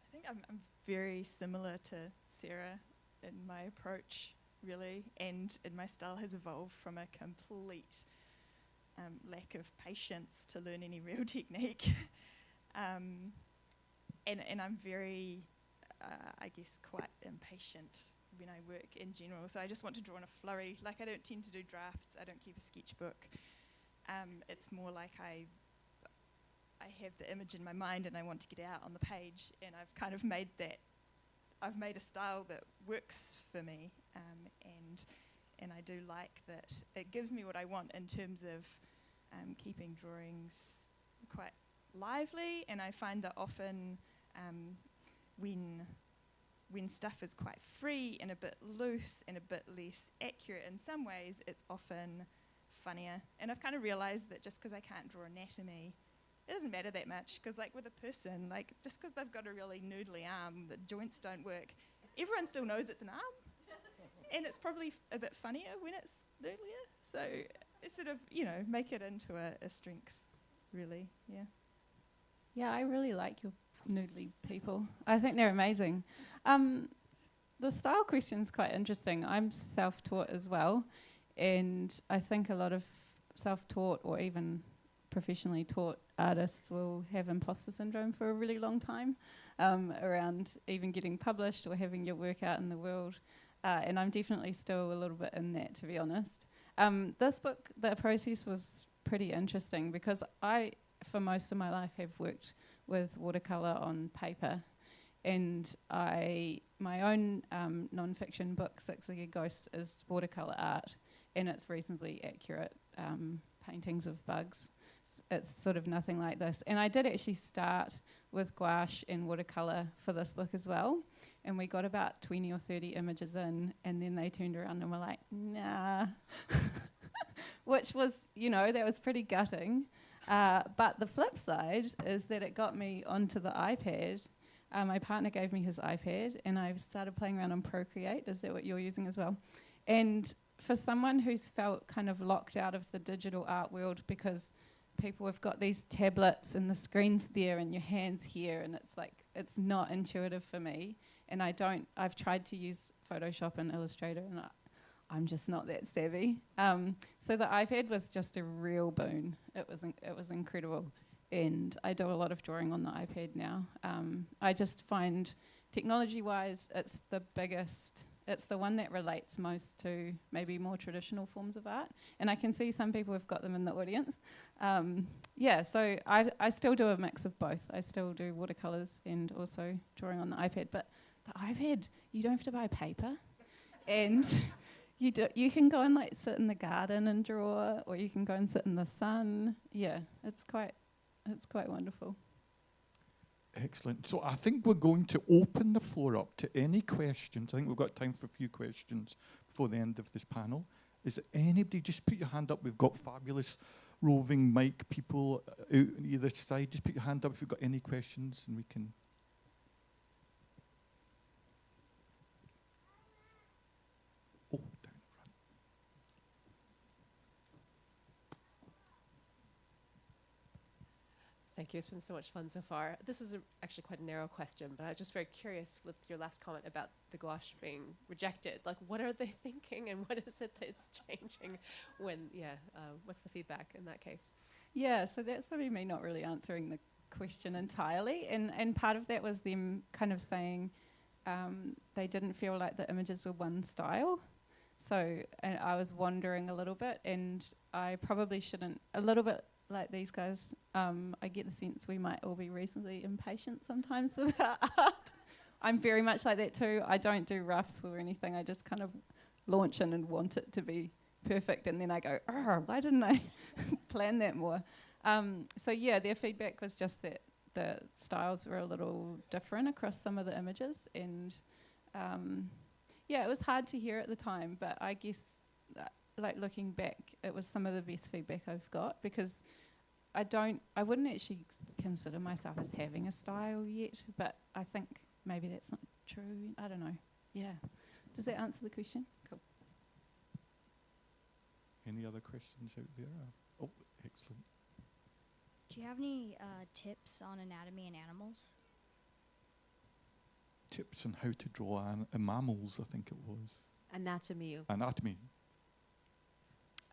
I think I'm very similar to Sarah in my approach, really, and my style has evolved from a complete lack of patience to learn any real technique. And I'm very, I guess, quite impatient when I work in general. So I just want to draw in a flurry. Like I don't tend to do drafts. I don't keep a sketchbook. It's more like I have the image in my mind and I want to get it out on the page. And I've kind of made that. I've made a style that works for me, and I do like that it gives me what I want in terms of keeping drawings quite lively. And I find that often when stuff is quite free and a bit loose and a bit less accurate in some ways, it's often funnier. And I've kind of realised that just because I can't draw anatomy, it doesn't matter that much, because like with a person, like just because they've got a really noodly arm, the joints don't work, everyone still knows it's an arm. And it's probably a bit funnier when it's noodlier. So it's sort of, make it into a strength, really, yeah. Yeah, I really like your noodly people. I think they're amazing. The style question's quite interesting. I'm self-taught as well, and I think a lot of self-taught or even professionally taught artists will have imposter syndrome for a really long time around even getting published or having your work out in the world. And I'm definitely still a little bit in that, to be honest. This book, the process was pretty interesting because I, for most of my life, have worked with watercolour on paper. And my own non-fiction book, Six-Legged Ghosts, is watercolour art, and it's reasonably accurate paintings of bugs. It's sort of nothing like this. And I did actually start with gouache and watercolour for this book as well. And we got about 20 or 30 images in, and then they turned around and were like, nah. Which was, that was pretty gutting. But the flip side is that it got me onto the iPad. My partner gave me his iPad, and I started playing around on Procreate. Is that what you're using as well? And for someone who's felt kind of locked out of the digital art world because people have got these tablets and the screen's there and your hand's here, and it's like, it's not intuitive for me. And I've tried to use Photoshop and Illustrator, and I'm just not that savvy. So the iPad was just a real boon. It was incredible. And I do a lot of drawing on the iPad now. I just find technology-wise, it's the biggest, it's the one that relates most to maybe more traditional forms of art. And I can see some people have got them in the audience. So I still do a mix of both. I still do watercolours and also drawing on the iPad. But the iPad, you don't have to buy paper. And you can go and like sit in the garden and draw, or you can go and sit in the sun. Yeah, it's quite wonderful. Excellent. So I think we're going to open the floor up to any questions. I think we've got time for a few questions before the end of this panel. Is there anybody? Just put your hand up. We've got fabulous roving mic people out on either side. Just put your hand up if you've got any questions, and we can. Oh, down front. Thank you. It's been so much fun so far. This is actually quite a narrow question, but I'm just very curious with your last comment about the gouache being rejected. Like, what are they thinking, and what is it that's changing when, what's the feedback in that case? Yeah, so that's probably me not really answering the question entirely. And part of that was them kind of saying they didn't feel like the images were one style. So and I was wandering a little bit, and I probably shouldn't, a little bit like these guys, I get the sense we might all be reasonably impatient sometimes with our art. I'm very much like that too. I don't do roughs or anything. I just kind of launch in and want it to be perfect, and then I go, oh, why didn't I plan that more? So yeah, their feedback was just that the styles were a little different across some of the images, and yeah, it was hard to hear at the time, but I guess like looking back, it was some of the best feedback I've got, because I wouldn't actually consider myself as having a style yet, but I think maybe that's not true. I don't know. Yeah. Does that answer the question? Cool. Any other questions out there? Oh, excellent. Do you have any tips on anatomy in animals? Tips on how to draw mammals, I think it was. Anatomy. Anatomy.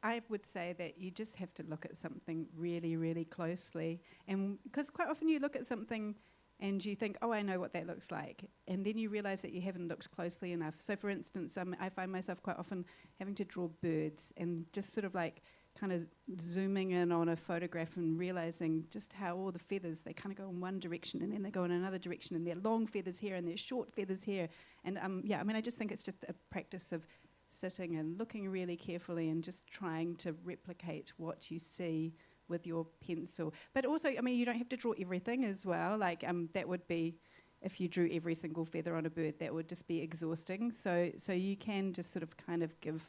I would say that you just have to look at something really, really closely. And because quite often you look at something and you think, oh, I know what that looks like. And then you realize that you haven't looked closely enough. So for instance, I find myself quite often having to draw birds and just sort of like kind of zooming in on a photograph and realizing just how all the feathers, they kind of go in one direction and then they go in another direction, and they're long feathers here and they're short feathers here. And yeah, I mean, I just think it's just a practice of sitting and looking really carefully and just trying to replicate what you see with your pencil. But also, I mean, you don't have to draw everything as well. Like that would be, if you drew every single feather on a bird, that would just be exhausting. So you can just sort of kind of give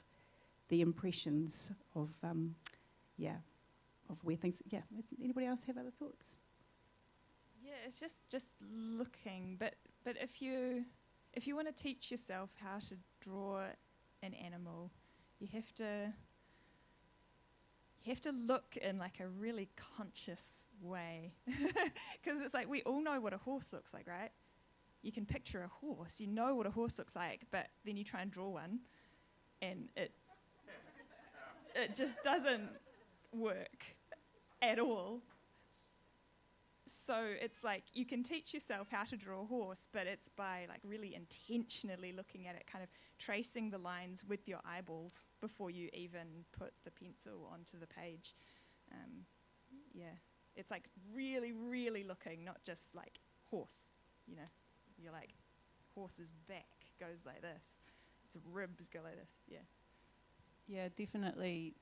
the impressions of, of where things, yeah. Anybody else have other thoughts? Yeah, it's just looking. But if you want to teach yourself how to draw an animal, you have to look in like a really conscious way, because it's like we all know what a horse looks like, right? You can picture a horse, you know what a horse looks like, but then you try and draw one, and it just doesn't work at all. So it's like you can teach yourself how to draw a horse, but it's by like really intentionally looking at it, kind of tracing the lines with your eyeballs before you even put the pencil onto the page. Yeah, it's like really, really looking, not just like horse, you know. You're like, horse's back goes like this, its ribs go like this, yeah. Yeah, definitely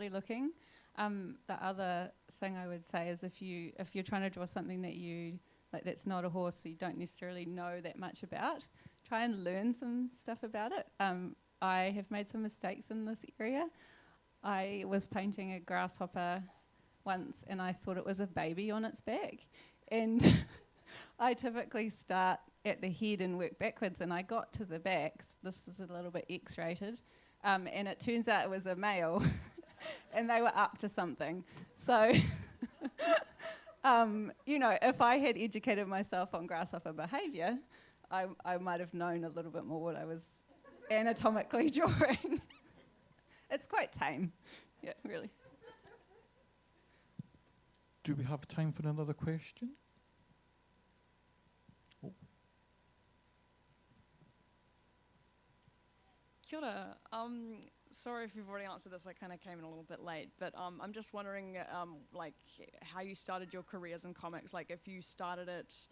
looking. The other thing I would say is if you're trying to draw something that you like that's not a horse, so you don't necessarily know that much about, try and learn some stuff about it. I have made some mistakes in this area. I was painting a grasshopper once, and I thought it was a baby on its back, and I typically start at the head and work backwards, and I got to the back. This is a little bit X-rated. And it turns out it was a male, and they were up to something. So, you know, if I had educated myself on grasshopper behaviour, I might have known a little bit more what I was anatomically drawing. It's quite tame, yeah, really. Do we have time for another question? Oh. Kia ora. Sorry if you've already answered this, I kind of came in a little bit late, but I'm just wondering like how you started your careers in comics, like if you started it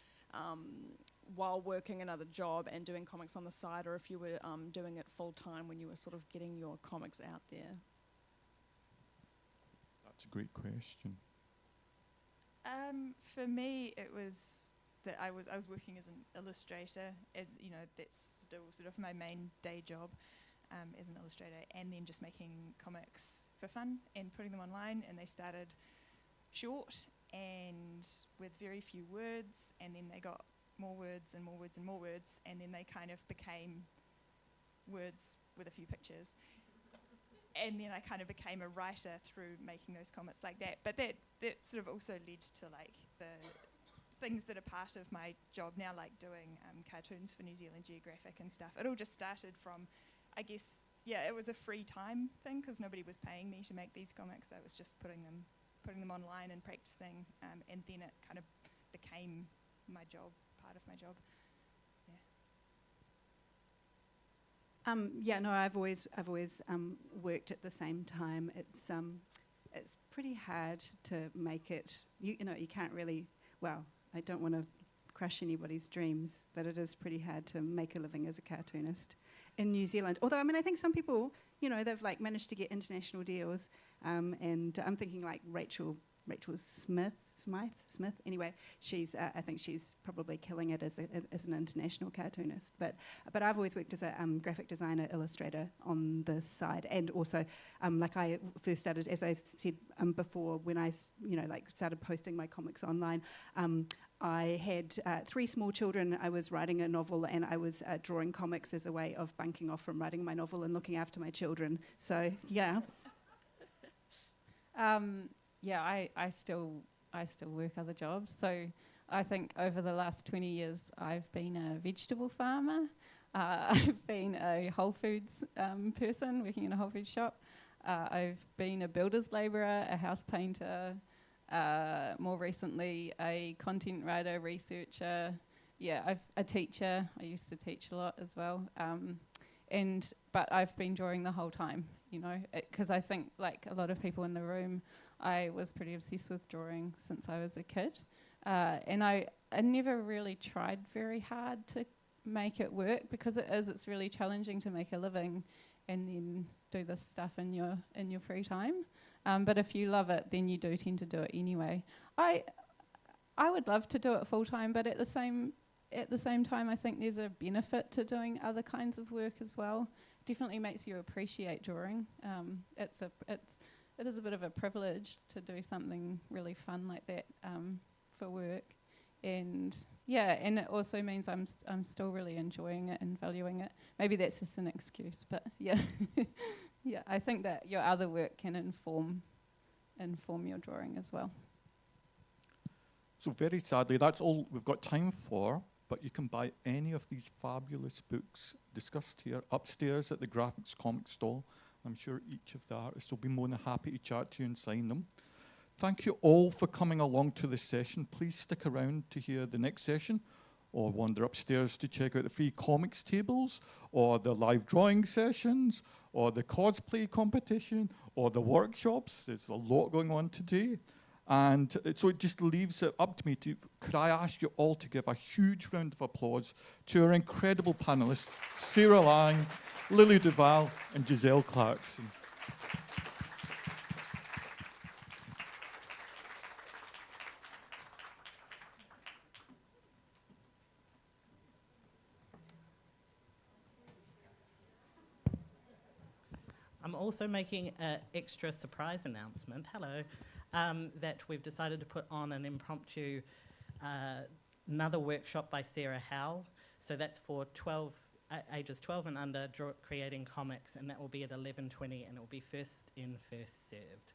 while working another job and doing comics on the side, or if you were doing it full time when you were sort of getting your comics out there. That's a great question. For me, it was that I was working as an illustrator. You know, that's still sort of my main day job as an illustrator, and then just making comics for fun and putting them online. And they started short and with very few words, and then they got more words and more words and more words, and then they kind of became words with a few pictures. And then I kind of became a writer through making those comics like that. But that sort of also led to like the things that are part of my job now, like doing cartoons for New Zealand Geographic and stuff. It all just started from, I guess, it was a free time thing because nobody was paying me to make these comics. I was just putting them online and practicing, and then it kind of became my job, part of my job. I've always worked at the same time. It's pretty hard to make it. You can't really. Well, I don't want to crush anybody's dreams, but it is pretty hard to make a living as a cartoonist in New Zealand. Although, I mean, I think some people, they've like managed to get international deals, and I'm thinking like Rachel Smith. Anyway, I think she's probably killing it as an international cartoonist. But I've always worked as a graphic designer, illustrator on the side, and also like I first started, as I said before, when I started posting my comics online. I had 3 small children. I was writing a novel, and I was drawing comics as a way of bunking off from writing my novel and looking after my children. So yeah. I still work other jobs. So I think over the last 20 years, I've been a vegetable farmer. I've been a Whole Foods person working in a Whole Foods shop. I've been a builder's labourer, a house painter, more recently a content writer, researcher. I've a teacher. I used to teach a lot as well. But I've been drawing the whole time, because I think like a lot of people in the room, I was pretty obsessed with drawing since I was a kid. And I never really tried very hard to make it work, because it's really challenging to make a living and then do this stuff in your free time. But if you love it, then you do tend to do it anyway. I would love to do it full time, but at the same time, I think there's a benefit to doing other kinds of work as well. Definitely makes you appreciate drawing. It is a bit of a privilege to do something really fun like that for work, and it also means I'm still really enjoying it and valuing it. Maybe that's just an excuse, but I think that your other work can inform your drawing as well. So very sadly, that's all we've got time for, but you can buy any of these fabulous books discussed here upstairs at the Graphics Comic Stall. I'm sure each of the artists will be more than happy to chat to you and sign them. Thank you all for coming along to this session. Please stick around to hear the next session, or wander upstairs to check out the free comics tables, or the live drawing sessions, or the cosplay competition, or the workshops. There's a lot going on today. And so it just leaves it up to me could I ask you all to give a huge round of applause to our incredible panelists, Sarah Lang, Lily Duval, and Giselle Clarkson. I'm also making an extra surprise announcement, that we've decided to put on an impromptu another workshop by Sarah Howell. So that's for ages 12 and under, creating comics, and that will be at 11:20, and it will be first in, first served.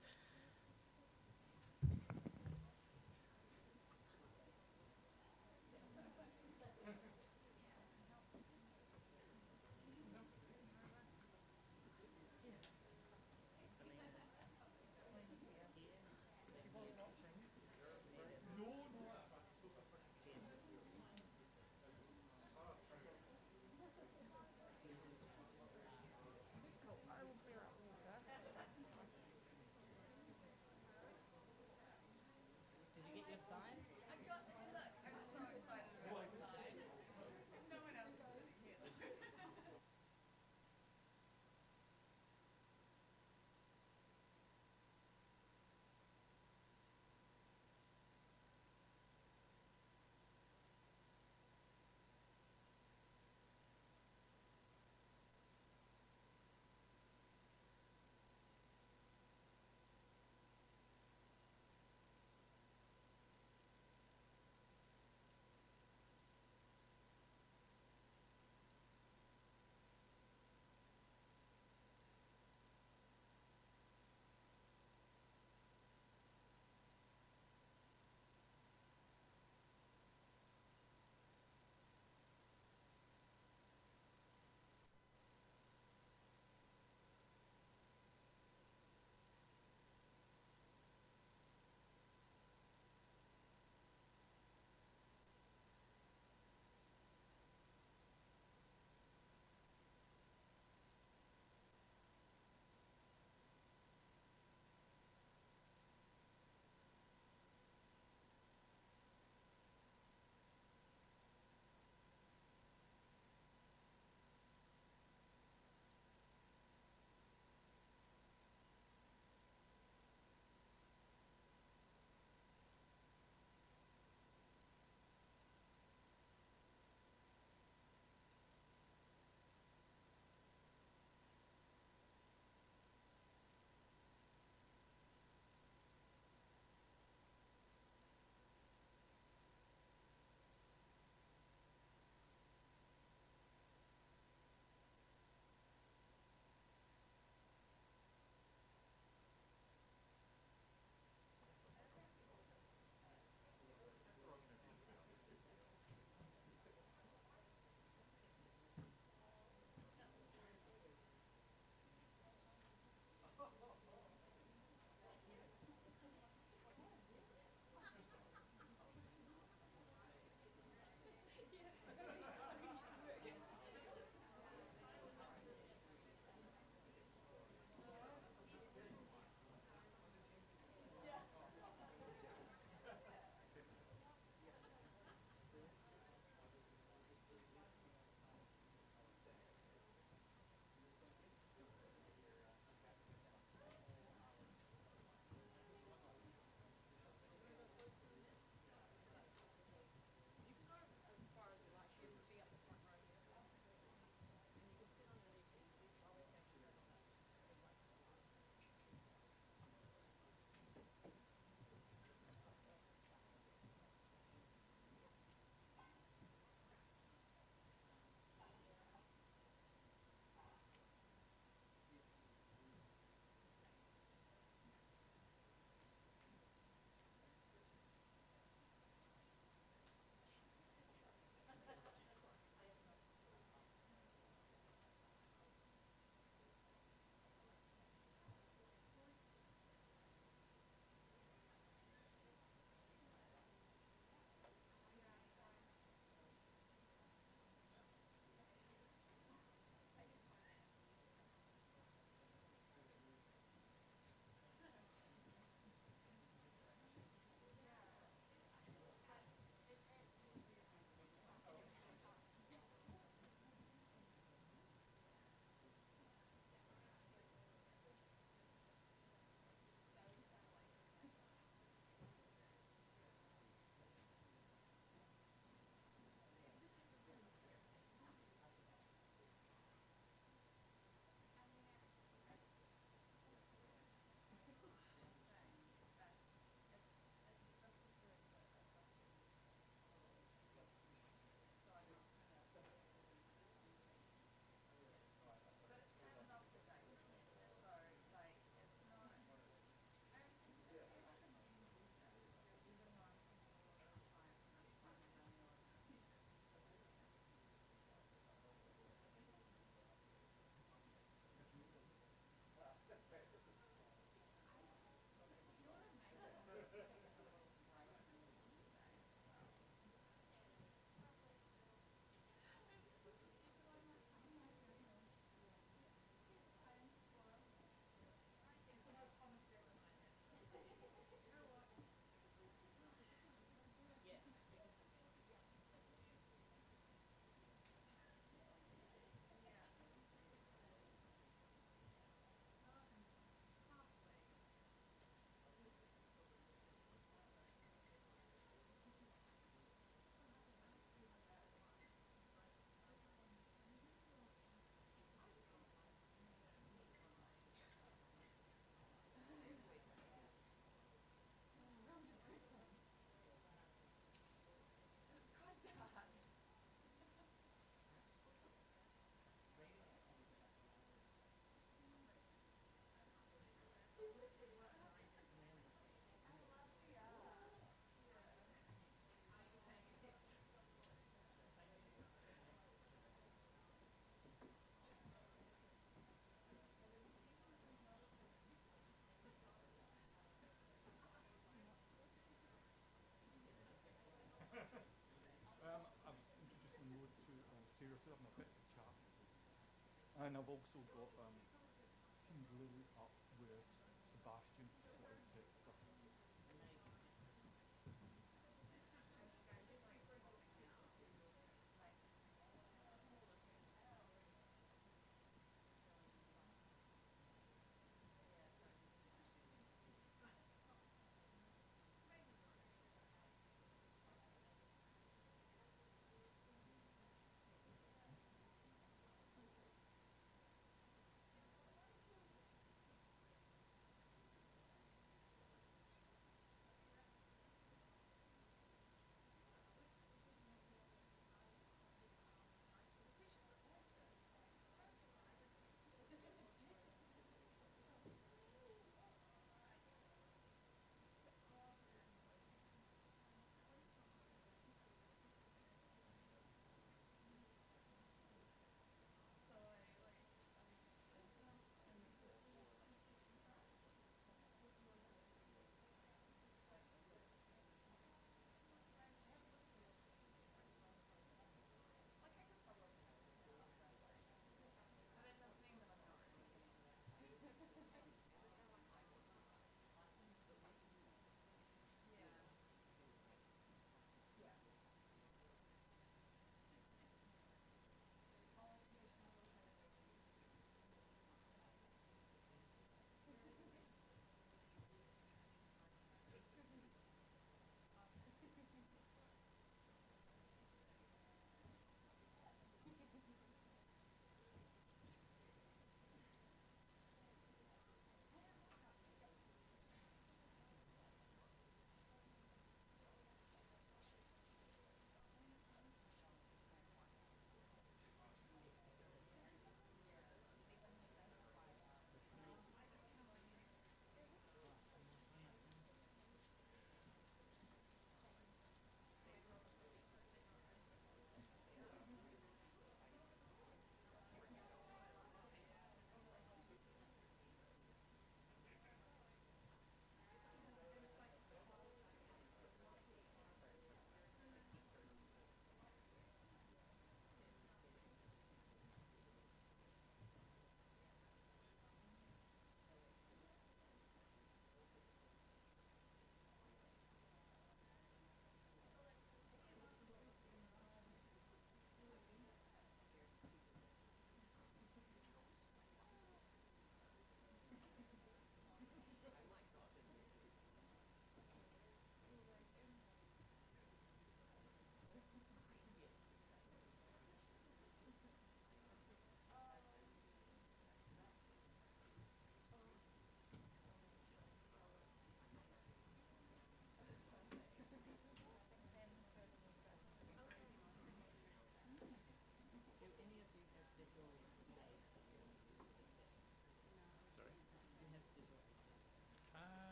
just having a bit of a chat. And I've also got Team Blue up with Sebastian.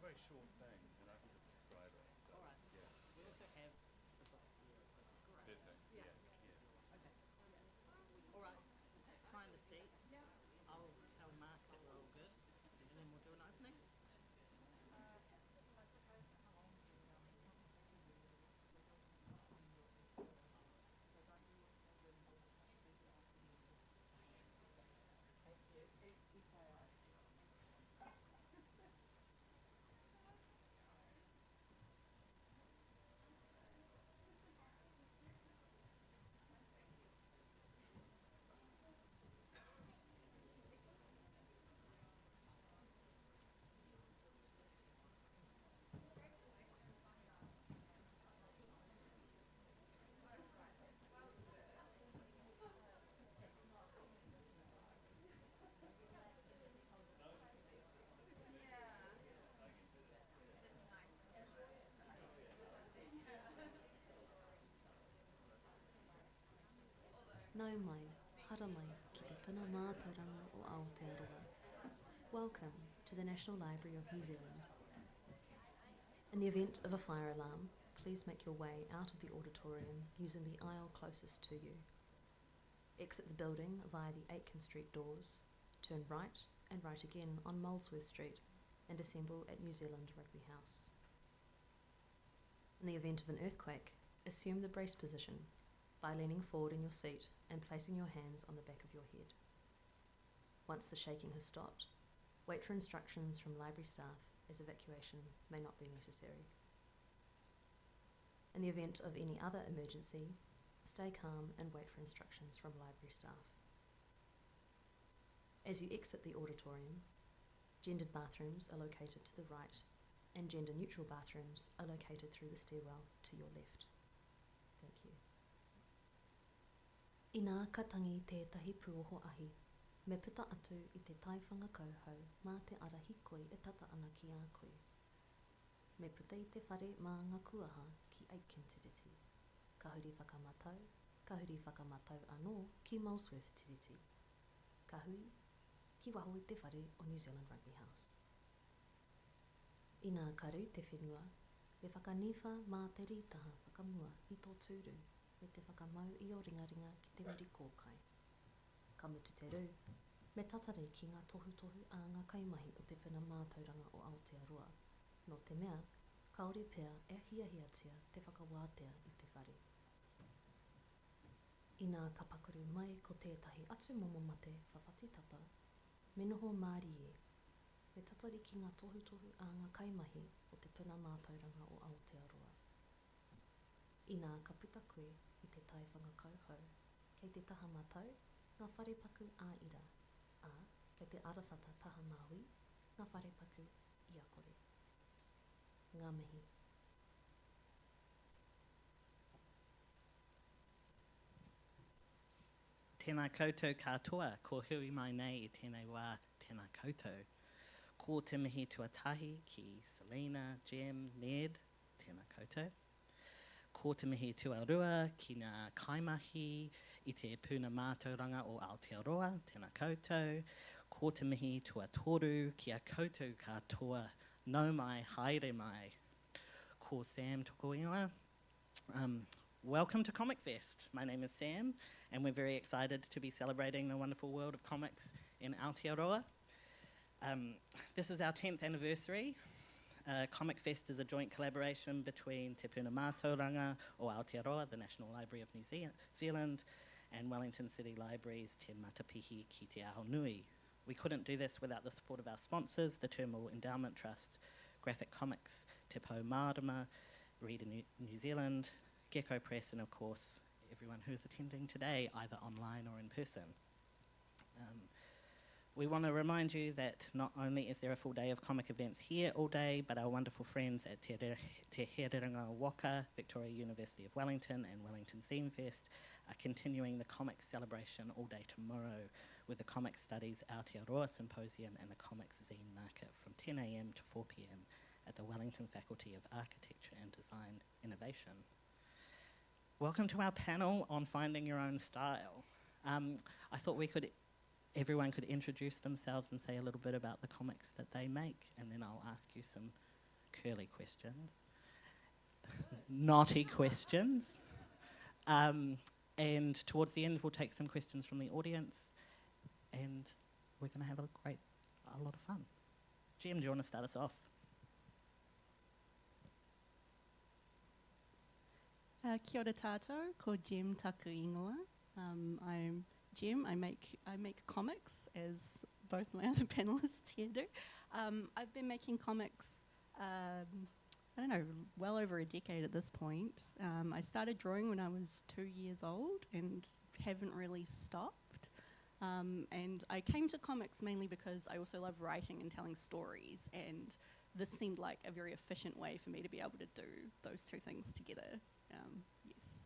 Very short thing, and I can just describe it. So, All right. Yeah. We also have the box here. Perfect. Yeah. Yeah. Okay. All right. Find a seat. I'll tell Mark that we're all good, and then we'll do an opening. Nau mai, hara mai, ki te puna mātauranga o Aotearoa. Welcome to the National Library of New Zealand. In the event of a fire alarm, please make your way out of the auditorium using the aisle closest to you. Exit the building via the Aitken Street doors, turn right and right again on Molesworth Street, and assemble at New Zealand Rugby House. In the event of an earthquake, assume the brace position by leaning forward in your seat and placing your hands on the back of your head. Once the shaking has stopped, wait for instructions from library staff, as evacuation may not be necessary. In the event of any other emergency, stay calm and wait for instructions from library staff. As you exit the auditorium, gendered bathrooms are located to the right and gender-neutral bathrooms are located through the stairwell to your left. Thank you. I nā katangi tētahi pūoho ahi, me puta atu i te taiwhanga kauhau mā te ara hikoi e tata ana ki a koe. Me puta i te whare mā ngā kuaha ki Aitken Tiriti. Ka huri whakamatau anō ki Molesworth Tiriti. Ka hui, ki waho i te whare o New Zealand Rugby House. I nā karu te whenua, me whakaniwha mā te rītaha whakamua i tō tūru, me te whakamau i o ringaringa ki te muri kōkai. Ka mutu te rū, me tatare ki ngā tohu a ngā kaimahi o te puna mātauranga o Aotearoa. No te mea, kaore pea e hiahiatia te whakawātea i te whare. I nā ka pakuru mai ko tētahi atu momo mate whawhatitapa, me noho māri e, me tatari ki ngā tohu a ngā kaimahi o te puna mātauranga o Aotearoa. I nā ka puta koe i te taiwhanga kauhau, kei te taha matau, ngā whare paku āira, ā, kei te arawhata taha māui, ngā whare paku ia kore. Ngā mihi. Tēnā koutou katoa, ko hui mai nei i tēnei wā tēnā koutou. Ko te mihi tuatahi ki Selena, Jem, Ned, tēnā koutou. Ko te mihi tuarua ki ngā kaimahi i te puna mātauranga o Aotearoa, tēnā koutou. Ko te mihi tuatoru ki a koutou katoa, nau mai, haere mai. Ko Sam toko ingoa. Welcome to ComicFest. My name is Sam, and we're very excited to be celebrating the wonderful world of comics in Aotearoa. This is our 10th anniversary. ComicFest is a joint collaboration between Te Puna Mātauranga o Aotearoa, the National Library of New Zealand, and Wellington City Libraries, Te Matapihi ki te Ao Nui. We couldn't do this without the support of our sponsors, the Turnbull Endowment Trust, Graphic Comics, Te Pou Marama, Reader New Zealand, Gecko Press, and of course, everyone who's attending today, either online or in person. We want to remind you that not only is there a full day of comic events here all day, but our wonderful friends at Te Hereranga Waka, Victoria University of Wellington, and Wellington Zine Fest are continuing the comics celebration all day tomorrow with the Comic Studies Aotearoa Symposium and the Comics Zine Market from 10 a.m. to 4 p.m. at the Wellington Faculty of Architecture and Design Innovation. Welcome to our panel on finding your own style. I thought everyone could introduce themselves and say a little bit about the comics that they make, and then I'll ask you some curly questions, naughty questions. And towards the end, we'll take some questions from the audience, and we're going to have a lot of fun. Jim, do you want to start us off? Kia ora tātou, ko Jem taku ingoa. I'm Jem. I make comics, as both my other panelists here do. I've been making comics, well over a decade at this point. I started drawing when I was 2 years old and haven't really stopped. And I came to comics mainly because I also love writing and telling stories, and this seemed like a very efficient way for me to be able to do those two things together. Yes.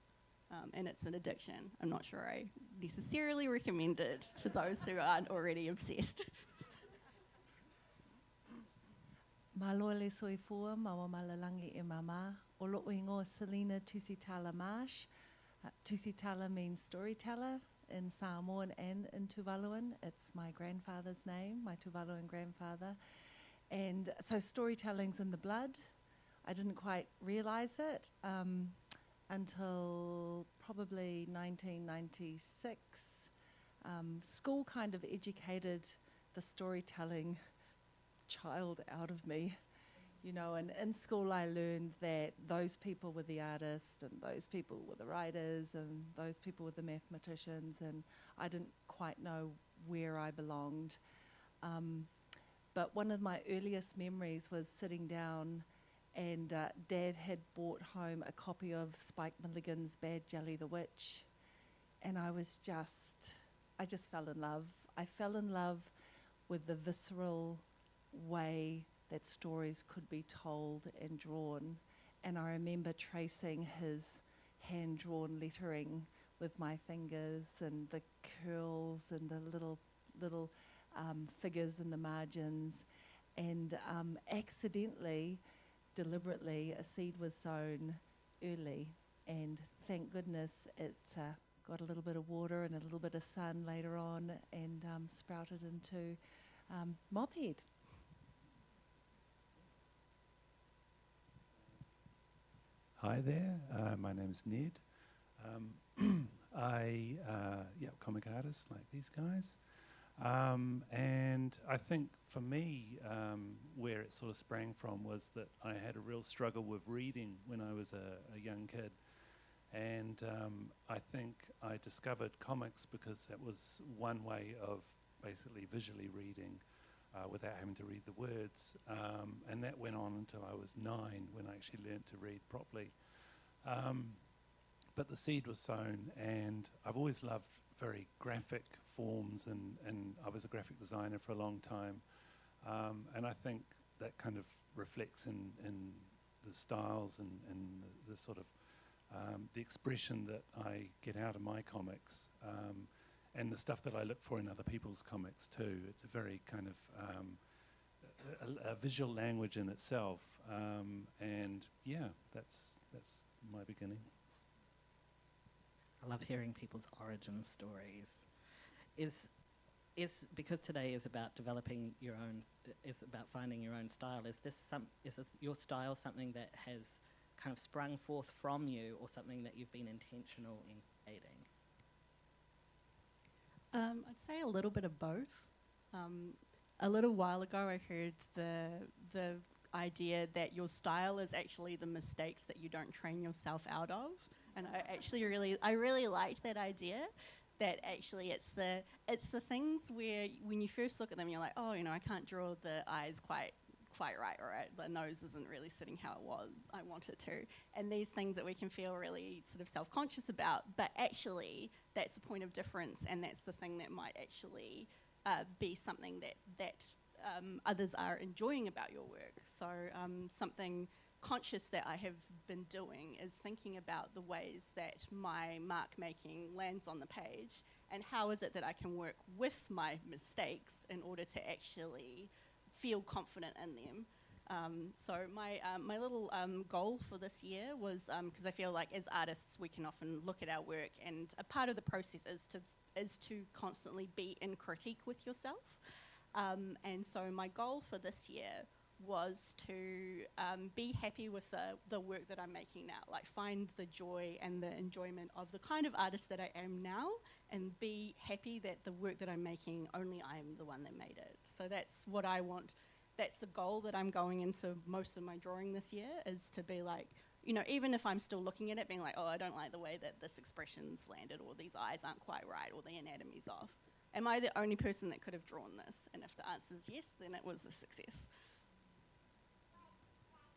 And it's an addiction. I'm not sure I necessarily recommend it to those who aren't already obsessed. Maloa le soifua, mawa malalangi e mama. O loo ingoa Selena Tusitala Marsh. Tusitala means storyteller in Samoan and in Tuvaluan. It's my grandfather's name, my Tuvaluan grandfather. And so storytelling's in the blood. I didn't quite realise it until probably 1996. School kind of educated the storytelling child out of me, you know, and in school I learned that those people were the artists and those people were the writers and those people were the mathematicians, and I didn't quite know where I belonged. But one of my earliest memories was sitting down and Dad had brought home a copy of Spike Milligan's Bad Jelly the Witch, and I just fell in love. I fell in love with the visceral way that stories could be told and drawn, and I remember tracing his hand-drawn lettering with my fingers and the curls and the little figures in the margins, and accidentally, deliberately, a seed was sown early, and thank goodness it got a little bit of water and a little bit of sun later on and sprouted into Mophead. Hi there, my name's Ned. Comic artist like these guys. And I think for me, where it sort of sprang from was that I had a real struggle with reading when I was a young kid. And I think I discovered comics because that was one way of basically visually reading without having to read the words. And that went on until I was 9 when I actually learned to read properly. But the seed was sown, and I've always loved very graphic forms, and I was a graphic designer for a long time. And I think that kind of reflects in the styles and the sort of the expression that I get out of my comics, and the stuff that I look for in other people's comics too. It's a very kind of a visual language in itself, and yeah, that's my beginning. I love hearing people's origin stories. Is because today is about developing your own, is about finding your own style. Is this your style something that has kind of sprung forth from you, or something that you've been intentional in creating? I'd say a little bit of both. A little while ago, I heard the idea that your style is actually the mistakes that you don't train yourself out of, and I really liked that idea. That actually it's the things where when you first look at them, you're like, oh, I can't draw the eyes quite right, all right, the nose isn't really sitting how I want it to, and these things that we can feel really sort of self-conscious about, but actually that's the point of difference, and that's the thing that might actually be something that others are enjoying about your work. So something conscious that I have been doing is thinking about the ways that my mark making lands on the page, and how is it that I can work with my mistakes in order to actually feel confident in them. So my little goal for this year was, because I feel like as artists we can often look at our work, and a part of the process is to constantly be in critique with yourself. And so my goal for this year was to be happy with the work that I'm making now, like find the joy and the enjoyment of the kind of artist that I am now, and be happy that the work that I'm making, only I'm the one that made it. So that's what I want. That's the goal that I'm going into most of my drawing this year, is to be like, even if I'm still looking at it, being like, oh, I don't like the way that this expression's landed, or these eyes aren't quite right, or the anatomy's off. Am I the only person that could have drawn this? And if the answer is yes, then it was a success.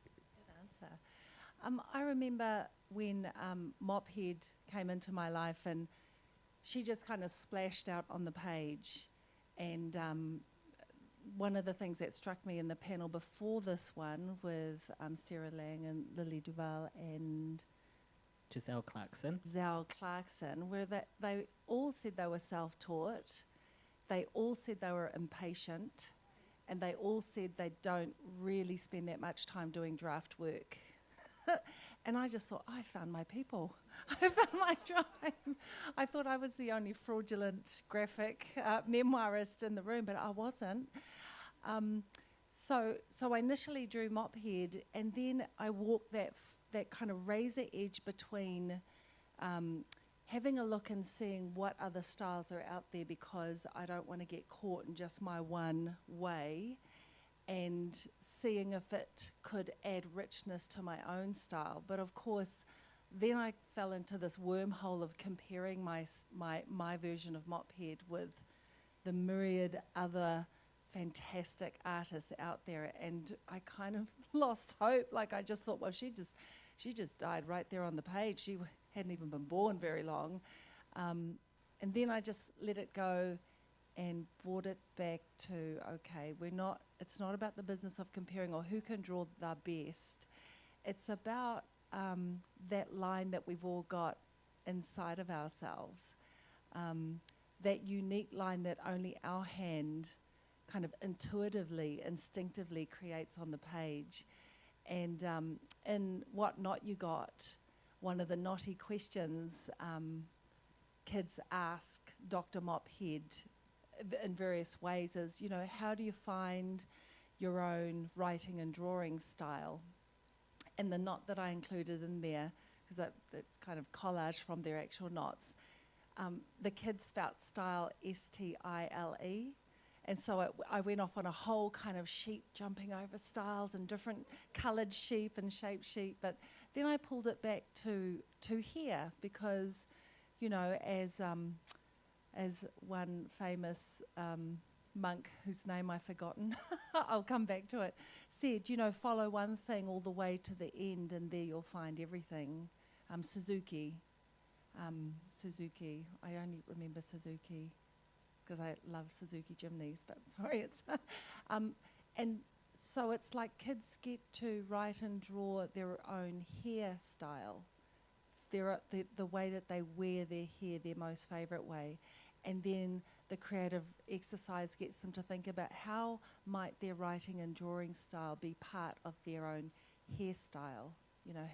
Good answer. I remember when Mophead came into my life, and she just kind of splashed out on the page, and one of the things that struck me in the panel before this one with Sarah Lang and Lily Duval and Giselle Clarkson. Where they all said they were self-taught, they all said they were impatient, and they all said they don't really spend that much time doing draft work. And I just thought, I found my people. I found my tribe. I thought I was the only fraudulent graphic memoirist in the room, but I wasn't. So I initially drew Mophead, and then I walked that kind of razor edge between having a look and seeing what other styles are out there, because I don't want to get caught in just my one way, and seeing if it could add richness to my own style. But of course, then I fell into this wormhole of comparing my version of Mophead with the myriad other fantastic artists out there, and I kind of lost hope. Like, I just thought, well, she just died right there on the page. She hadn't even been born very long. And then I just let it go and brought it back to, okay, it's not about the business of comparing or who can draw the best. It's about that line that we've all got inside of ourselves, that unique line that only our hand kind of intuitively, instinctively creates on the page. And in What Not You Got, one of the naughty questions kids ask Dr. Mophead in various ways is, how do you find your own writing and drawing style? And the knot that I included in there, because that's kind of collage from their actual knots, the kids spelt style S-T-I-L-E. And so I went off on a whole kind of sheep jumping over styles and different coloured sheep and shaped sheep. But then I pulled it back to here, because, as one famous monk whose name I've forgotten, I'll come back to it, said, follow one thing all the way to the end and there you'll find everything. Suzuki. I only remember Suzuki because I love Suzuki Jimneys, but sorry, it's... and so it's like kids get to write and draw their own hairstyle, the way that they wear their hair, their most favourite way. And then the creative exercise gets them to think about how might their writing and drawing style be part of their own hairstyle,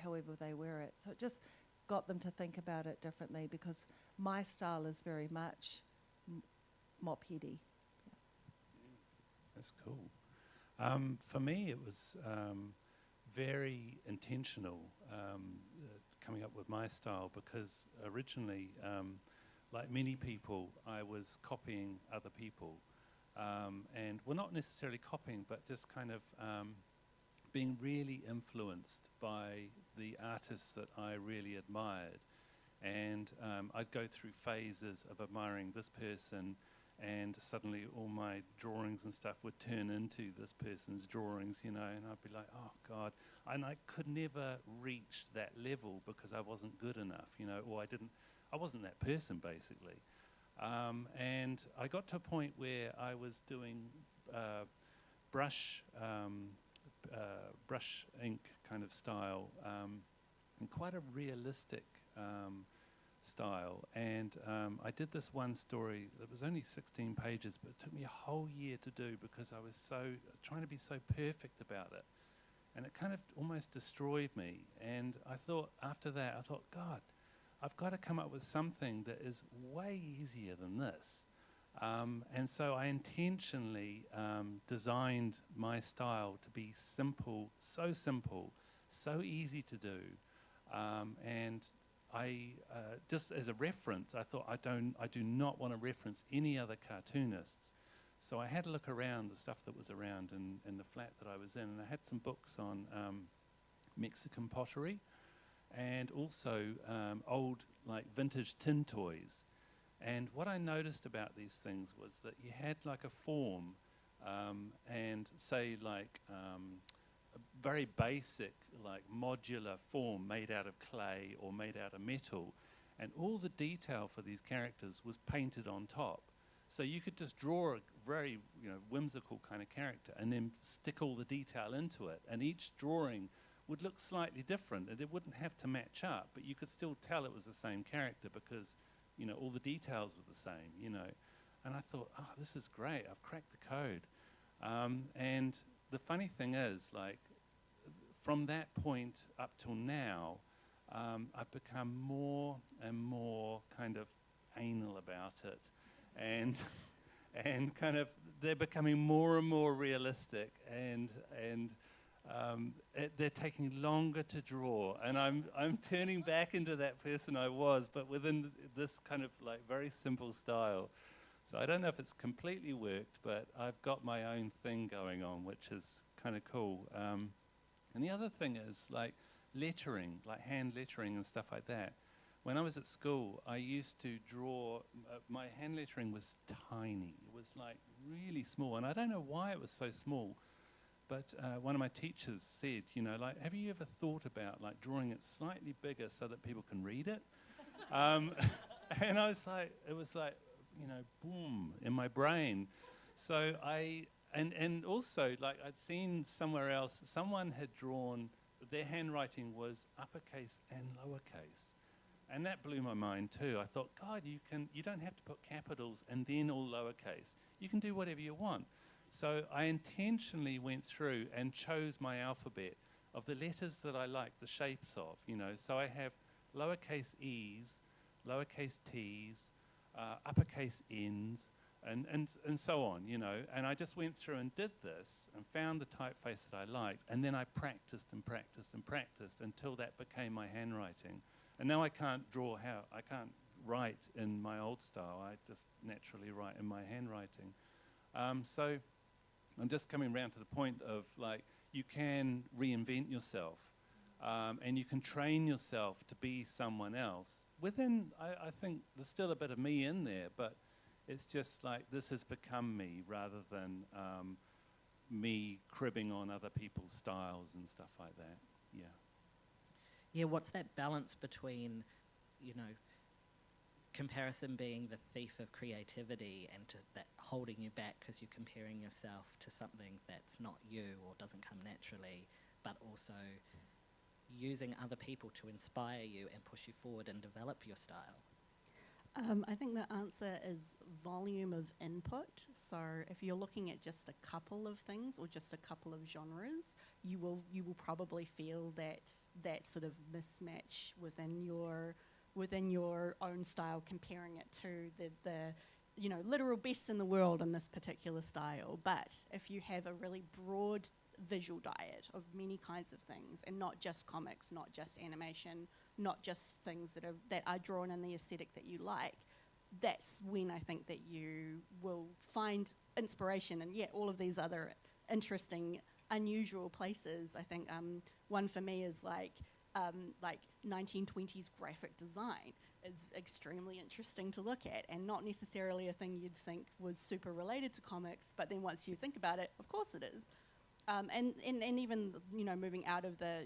however they wear it. So it just got them to think about it differently, because my style is very much Mopheady. That's cool. For me, it was very intentional coming up with my style, because originally, like many people, I was copying other people. And well, not necessarily copying, but just kind of being really influenced by the artists that I really admired. And I'd go through phases of admiring this person, and suddenly all my drawings and stuff would turn into this person's drawings, and I'd be like, oh God. And I could never reach that level because I wasn't good enough, or I wasn't that person, basically. And I got to a point where I was doing brush ink kind of style, and quite a realistic style. And I did this one story that was only 16 pages, but it took me a whole year to do because I was trying to be so perfect about it. And it kind of almost destroyed me. And I thought, after that, God, I've got to come up with something that is way easier than this. And so I intentionally designed my style to be simple, so easy to do. And I, just as a reference, I thought I do not want to reference any other cartoonists. So I had a look around the stuff that was around in the flat that I was in, and I had some books on Mexican pottery, and also old, like, vintage tin toys. And what I noticed about these things was that you had like a form, and say like a very basic, like modular form made out of clay or made out of metal, and all the detail for these characters was painted on top. So you could just draw a very whimsical kind of character and then stick all the detail into it, and each drawing would look slightly different, and it wouldn't have to match up, but you could still tell it was the same character because all the details were the same, And I thought, oh, this is great, I've cracked the code. And the funny thing is, like, from that point up till now, I've become more and more kind of anal about it. And and kind of they're becoming more and more realistic, and they're taking longer to draw, and I'm turning back into that person I was, but within this kind of like very simple style. So I don't know if it's completely worked, but I've got my own thing going on, which is kind of cool. And the other thing is like lettering, like hand lettering and stuff like that. When I was at school, I used to draw, my hand lettering was tiny. It was like really small, and I don't know why it was so small, but one of my teachers said, you know, like, have you ever thought about like drawing it slightly bigger so that people can read it? And I was like, it was like, you know, boom, in my brain. So and also, like, I'd seen somewhere else, someone had drawn, their handwriting was uppercase and lowercase. And that blew my mind too. I thought, God, you don't have to put capitals and then all lowercase. You can do whatever you want. So I intentionally went through and chose my alphabet of the letters that I like, the shapes of, you know. So I have lowercase e's, lowercase t's, uppercase n's, and so on, you know. And I just went through and did this and found the typeface that I liked, and then I practiced and practiced and practiced until that became my handwriting. And now I can't I can't write in my old style. I just naturally write in my handwriting. So I'm just coming around to the point of, like, you can reinvent yourself, and you can train yourself to be someone else. Within, I think there's still a bit of me in there, but it's just like this has become me rather than me cribbing on other people's styles and stuff like that. Yeah. Yeah, what's that balance between, you know, comparison being the thief of creativity and that holding you back because you're comparing yourself to something that's not you or doesn't come naturally, but also using other people to inspire you and push you forward and develop your style? I think the answer is volume of input. So if you're looking at just a couple of things or just a couple of genres, you will probably feel that sort of mismatch within your own style, comparing it to the you know, literal best in the world in this particular style. But if you have a really broad visual diet of many kinds of things, and not just comics, not just animation, not just things that are drawn in the aesthetic that you like, that's when I think that you will find inspiration in, all of these other interesting, unusual places. I think one for me is like 1920s graphic design is extremely interesting to look at, and not necessarily a thing you'd think was super related to comics, but then once you think about it, of course it is. And even, you know, moving out of the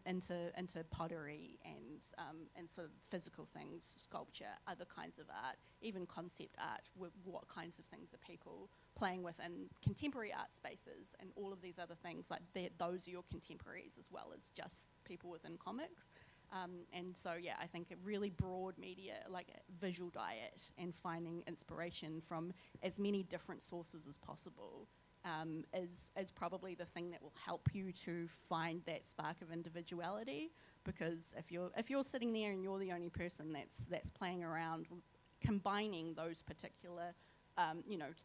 into pottery and sort of physical things, sculpture, other kinds of art, even concept art. What kinds of things are people playing with in contemporary art spaces, and all of these other things, like those are your contemporaries as well as just people within comics. And so I think a really broad media, like a visual diet, and finding inspiration from as many different sources as possible. Is probably the thing that will help you to find that spark of individuality. Because if you're sitting there and you're the only person that's playing around, combining those particular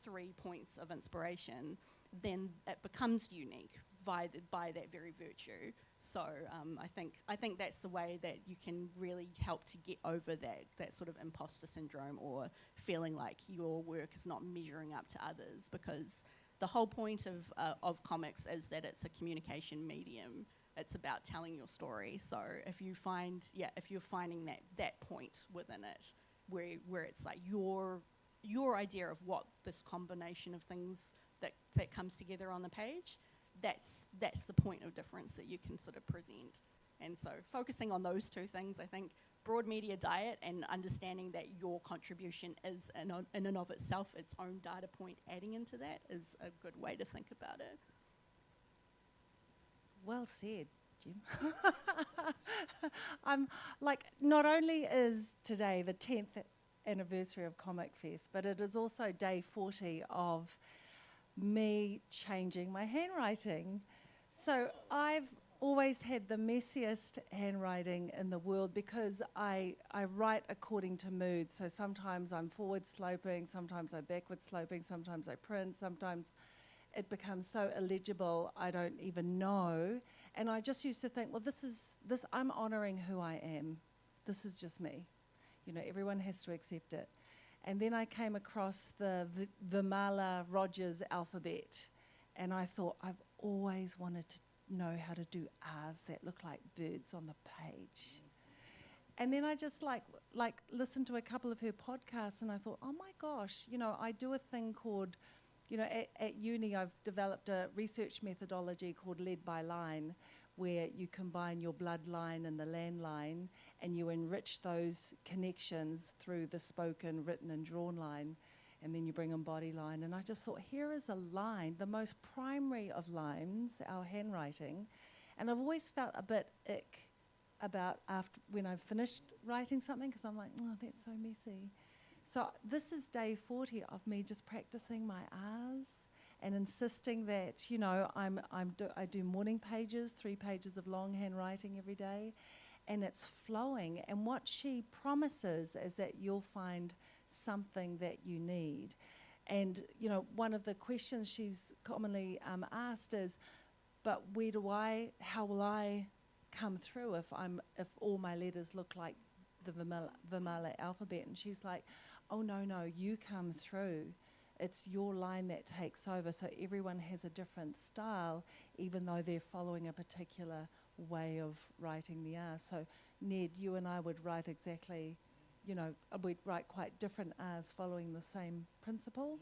3 points of inspiration, then it becomes unique by that very virtue. So I think that's the way that you can really help to get over that sort of imposter syndrome, or feeling like your work is not measuring up to others, because the whole point of comics is that it's a communication medium. It's about telling your story. So if you're finding that point within it, where it's like your idea of what this combination of things that comes together on the page, that's the point of difference that you can sort of present. And so focusing on those two things, I think, broad media diet and understanding that your contribution is in and of itself its own data point, adding into that is a good way to think about it. Well said, Jim. I'm like, not only is today the 10th anniversary of ComicFest, but it is also day 40 of me changing my handwriting. So I've always had the messiest handwriting in the world because I write according to mood. So sometimes I'm forward sloping, sometimes I'm backward sloping, sometimes I print, sometimes it becomes so illegible I don't even know. And I just used to think, well, I'm honouring who I am. This is just me. You know, everyone has to accept it. And then I came across the Vimala Rogers alphabet, and I thought, I've always wanted to know how to do R's that look like birds on the page. And then I just like listened to a couple of her podcasts, and I thought, oh my gosh, you know, I do a thing called, you know, at uni I've developed a research methodology called Led by Line, where you combine your bloodline and the landline, and you enrich those connections through the spoken, written and drawn line, and then you bring in body line. And I just thought, here is a line, the most primary of lines, our handwriting, and I've always felt a bit ick about after when I've finished writing something, because I'm like, oh, that's so messy. So this is day 40 of me just practicing my R's and insisting that, you know, I do morning pages, 3 pages of longhand writing every day, and it's flowing. And what she promises is that you'll find something that you need. And, you know, one of the questions she's commonly asked is, but how will I come through if all my letters look like the Vimala alphabet? And she's like, oh, no, you come through. It's your line that takes over. So everyone has a different style, even though they're following a particular way of writing the R. So Ned, you and I would write exactly, you know, we'd write quite different R's following the same principle.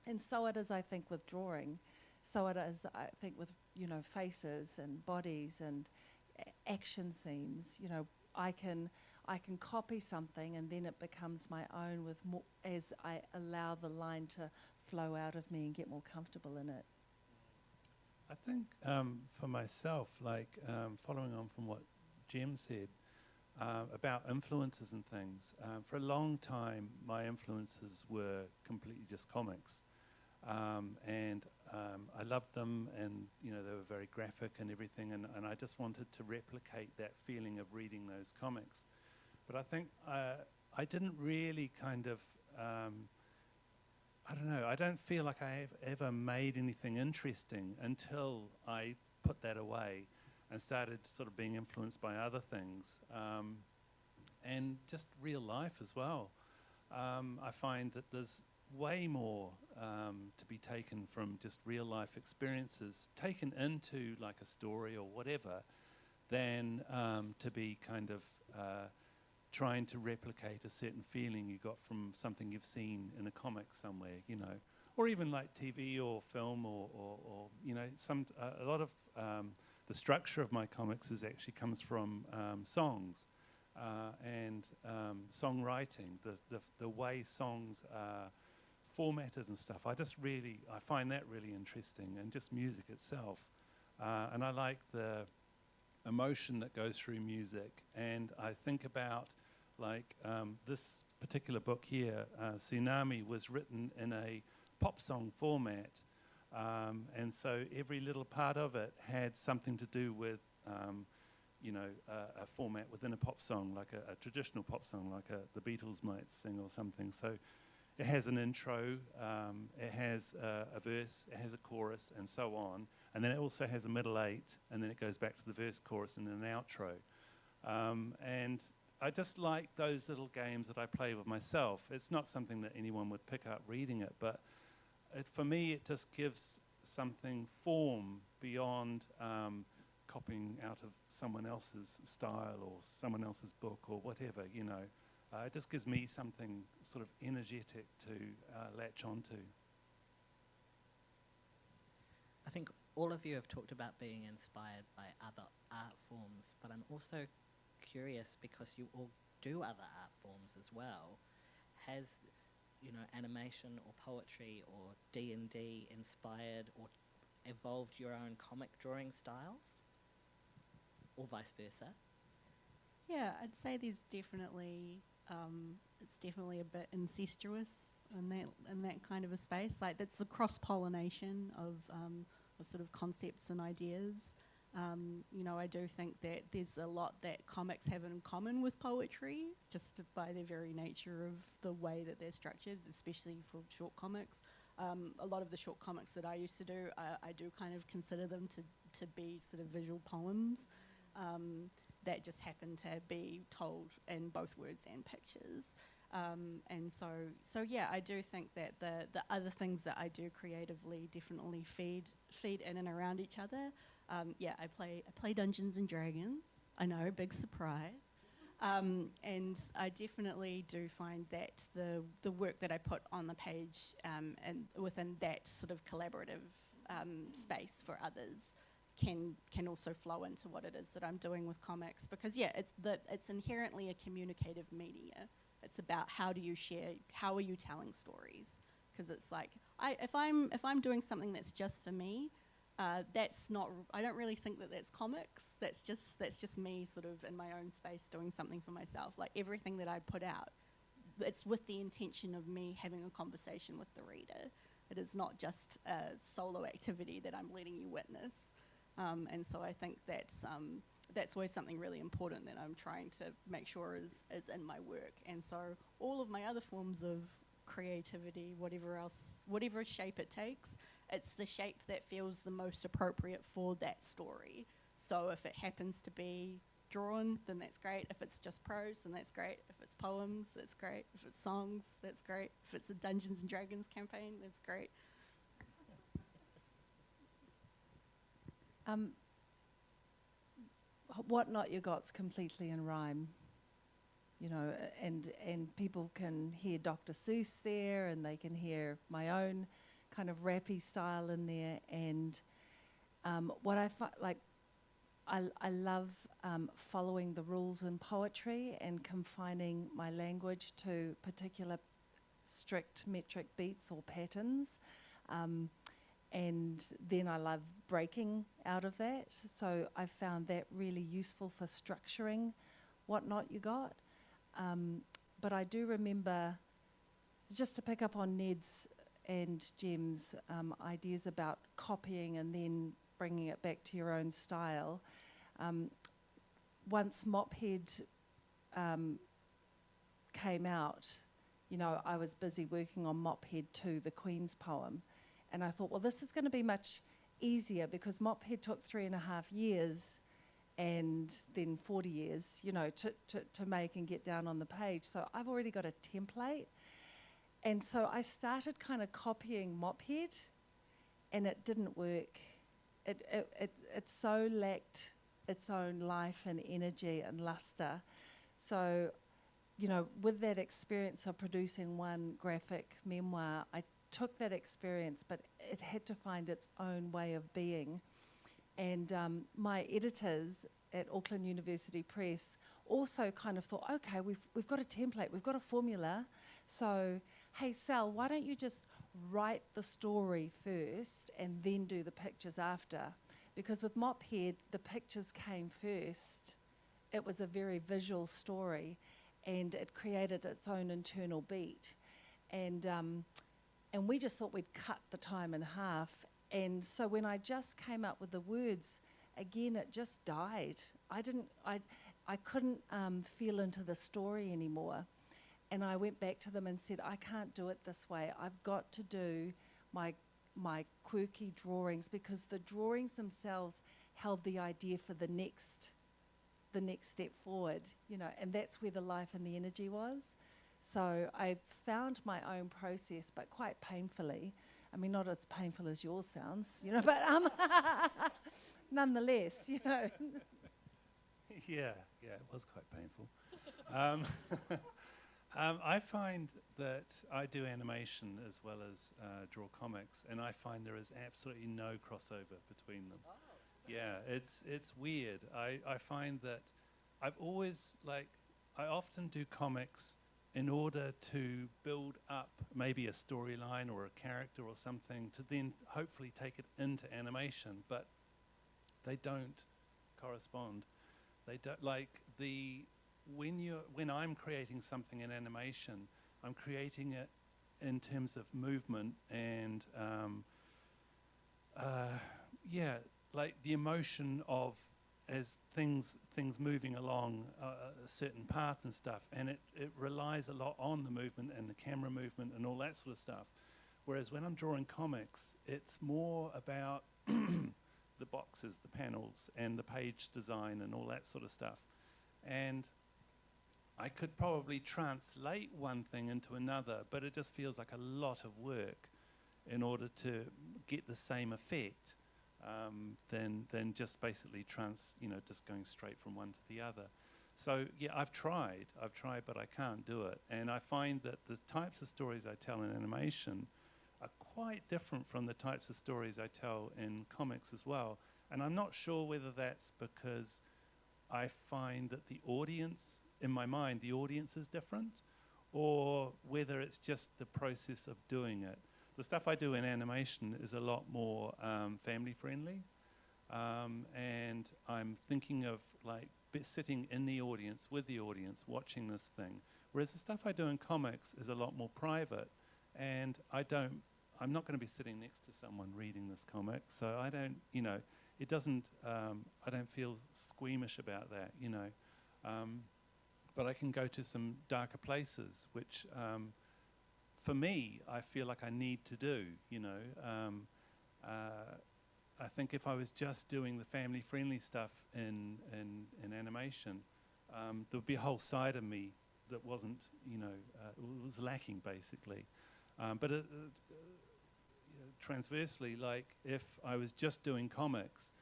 And so it is, I think, with drawing. So it is, I think, with, you know, faces and bodies and action scenes. You know, I can copy something and then it becomes my own with more as I allow the line to flow out of me and get more comfortable in it. I think for myself, like following on from what Jem said about influences and things, for a long time my influences were completely just comics. And I loved them, and you know, they were very graphic and everything, and I just wanted to replicate that feeling of reading those comics. But I think I didn't really kind of, I don't know, I don't feel like I have ever made anything interesting until I put that away and started sort of being influenced by other things, and just real life as well. I find that there's way more to be taken from just real life experiences, taken into like a story or whatever, than to be kind of trying to replicate a certain feeling you got from something you've seen in a comic somewhere, you know, or even like TV or film or you know, a lot of the structure of my comics comes from songs and songwriting, the way songs are formatted and stuff. I find that really interesting, and just music itself. And I like the emotion that goes through music, and I think about like this particular book here, Tsunami, was written in a pop song format, and so every little part of it had something to do with you know, a format within a pop song, like a traditional pop song, like the Beatles might sing or something. So it has an intro, it has a verse, it has a chorus, and so on. And then it also has a middle 8, and then it goes back to the verse, chorus, and an outro. And I just like those little games that I play with myself. It's not something that anyone would pick up reading it, but for me it just gives something form beyond copying out of someone else's style or someone else's book or whatever, you know. It just gives me something sort of energetic to latch onto. I think all of you have talked about being inspired by other art forms, but I'm also curious, because you all do other art forms as well. Has, you know, animation or poetry or D&D inspired or evolved your own comic drawing styles? Or vice versa? Yeah, I'd say there's definitely it's definitely a bit incestuous in that kind of a space. Like, that's a cross pollination of sort of concepts and ideas. You know, I do think that there's a lot that comics have in common with poetry, just by their very nature of the way that they're structured, especially for short comics. A lot of the short comics that I used to do, I do kind of consider them to be sort of visual poems that just happen to be told in both words and pictures. And so yeah, I do think that the other things that I do creatively definitely feed in and around each other. Yeah, I play Dungeons and Dragons. I know, big surprise. And I definitely do find that the work that I put on the page and within that sort of collaborative space for others can also flow into what it is that I'm doing with comics, because yeah, it's inherently a communicative media. It's about how do you share, how are you telling stories? Because it's like if I'm doing something that's just for me, that's not. I don't really think that that's comics. That's just me sort of in my own space doing something for myself. Like everything that I put out, it's with the intention of me having a conversation with the reader. It is not just a solo activity that I'm letting you witness. And so I think that's always something really important that I'm trying to make sure is in my work. And so all of my other forms of creativity, whatever shape it takes, it's the shape that feels the most appropriate for that story. So if it happens to be drawn, then that's great. If it's just prose, then that's great. If it's poems, that's great. If it's songs, that's great. If it's a Dungeons and Dragons campaign, that's great. What Not You Got's completely in rhyme, you know, and people can hear Dr. Seuss there, and they can hear my own kind of rappy style in there. And what I find, like, I love following the rules in poetry and confining my language to particular strict metric beats or patterns. And then I love breaking out of that. So I found that really useful for structuring What Not You Got. But I do remember, just to pick up on Ned's and Jem's ideas about copying and then bringing it back to your own style. Once Mophead came out, you know, I was busy working on Mophead 2, the Queen's poem. And I thought, well, this is going to be much easier because Mophead took 3.5 years and then 40 years, you know, to make and get down on the page. So I've already got a template. And so I started kind of copying Mophead, and it didn't work. It so lacked its own life and energy and luster. So, you know, with that experience of producing one graphic memoir, I took that experience, but it had to find its own way of being. And my editors at Auckland University Press also kind of thought, okay, we've got a template, we've got a formula. So, hey, Sal, why don't you just write the story first and then do the pictures after? Because with Mophead, the pictures came first. It was a very visual story, and it created its own internal beat. And we just thought we'd cut the time in half. And so when I just came up with the words, again, it just died. I couldn't feel into the story anymore. And I went back to them and said, I can't do it this way. I've got to do my quirky drawings, because the drawings themselves held the idea for the next step forward, you know, and that's where the life and the energy was. So I found my own process, but quite painfully. I mean, not as painful as yours sounds, you know, but nonetheless, you know. Yeah, it was quite painful. I find that I do animation as well as draw comics, and I find there is absolutely no crossover between them. Oh, yeah, it's weird. I find that I've always, I often do comics in order to build up maybe a storyline or a character or something to then hopefully take it into animation, but they don't correspond. They don't, when I'm creating something in animation, I'm creating it in terms of movement and like the emotion of as things moving along a certain path and stuff, and it relies a lot on the movement and the camera movement and all that sort of stuff. Whereas when I'm drawing comics, it's more about the boxes, the panels, and the page design and all that sort of stuff. And I could probably translate one thing into another, but it just feels like a lot of work in order to get the same effect than just basically just going straight from one to the other. So yeah, I've tried, but I can't do it. And I find that the types of stories I tell in animation are quite different from the types of stories I tell in comics as well. And I'm not sure whether that's because I find that the audience, in my mind, the audience is different, or whether it's just the process of doing it. The stuff I do in animation is a lot more family friendly, and I'm thinking of like sitting in the audience, with the audience, watching this thing. Whereas the stuff I do in comics is a lot more private, and I'm not going to be sitting next to someone reading this comic, so I don't, it doesn't, I don't feel squeamish about that, but I can go to some darker places, which for me, I feel like I need to do, I think if I was just doing the family-friendly stuff in animation, there would be a whole side of me that wasn't, was lacking, basically. But transversely, like if I was just doing comics,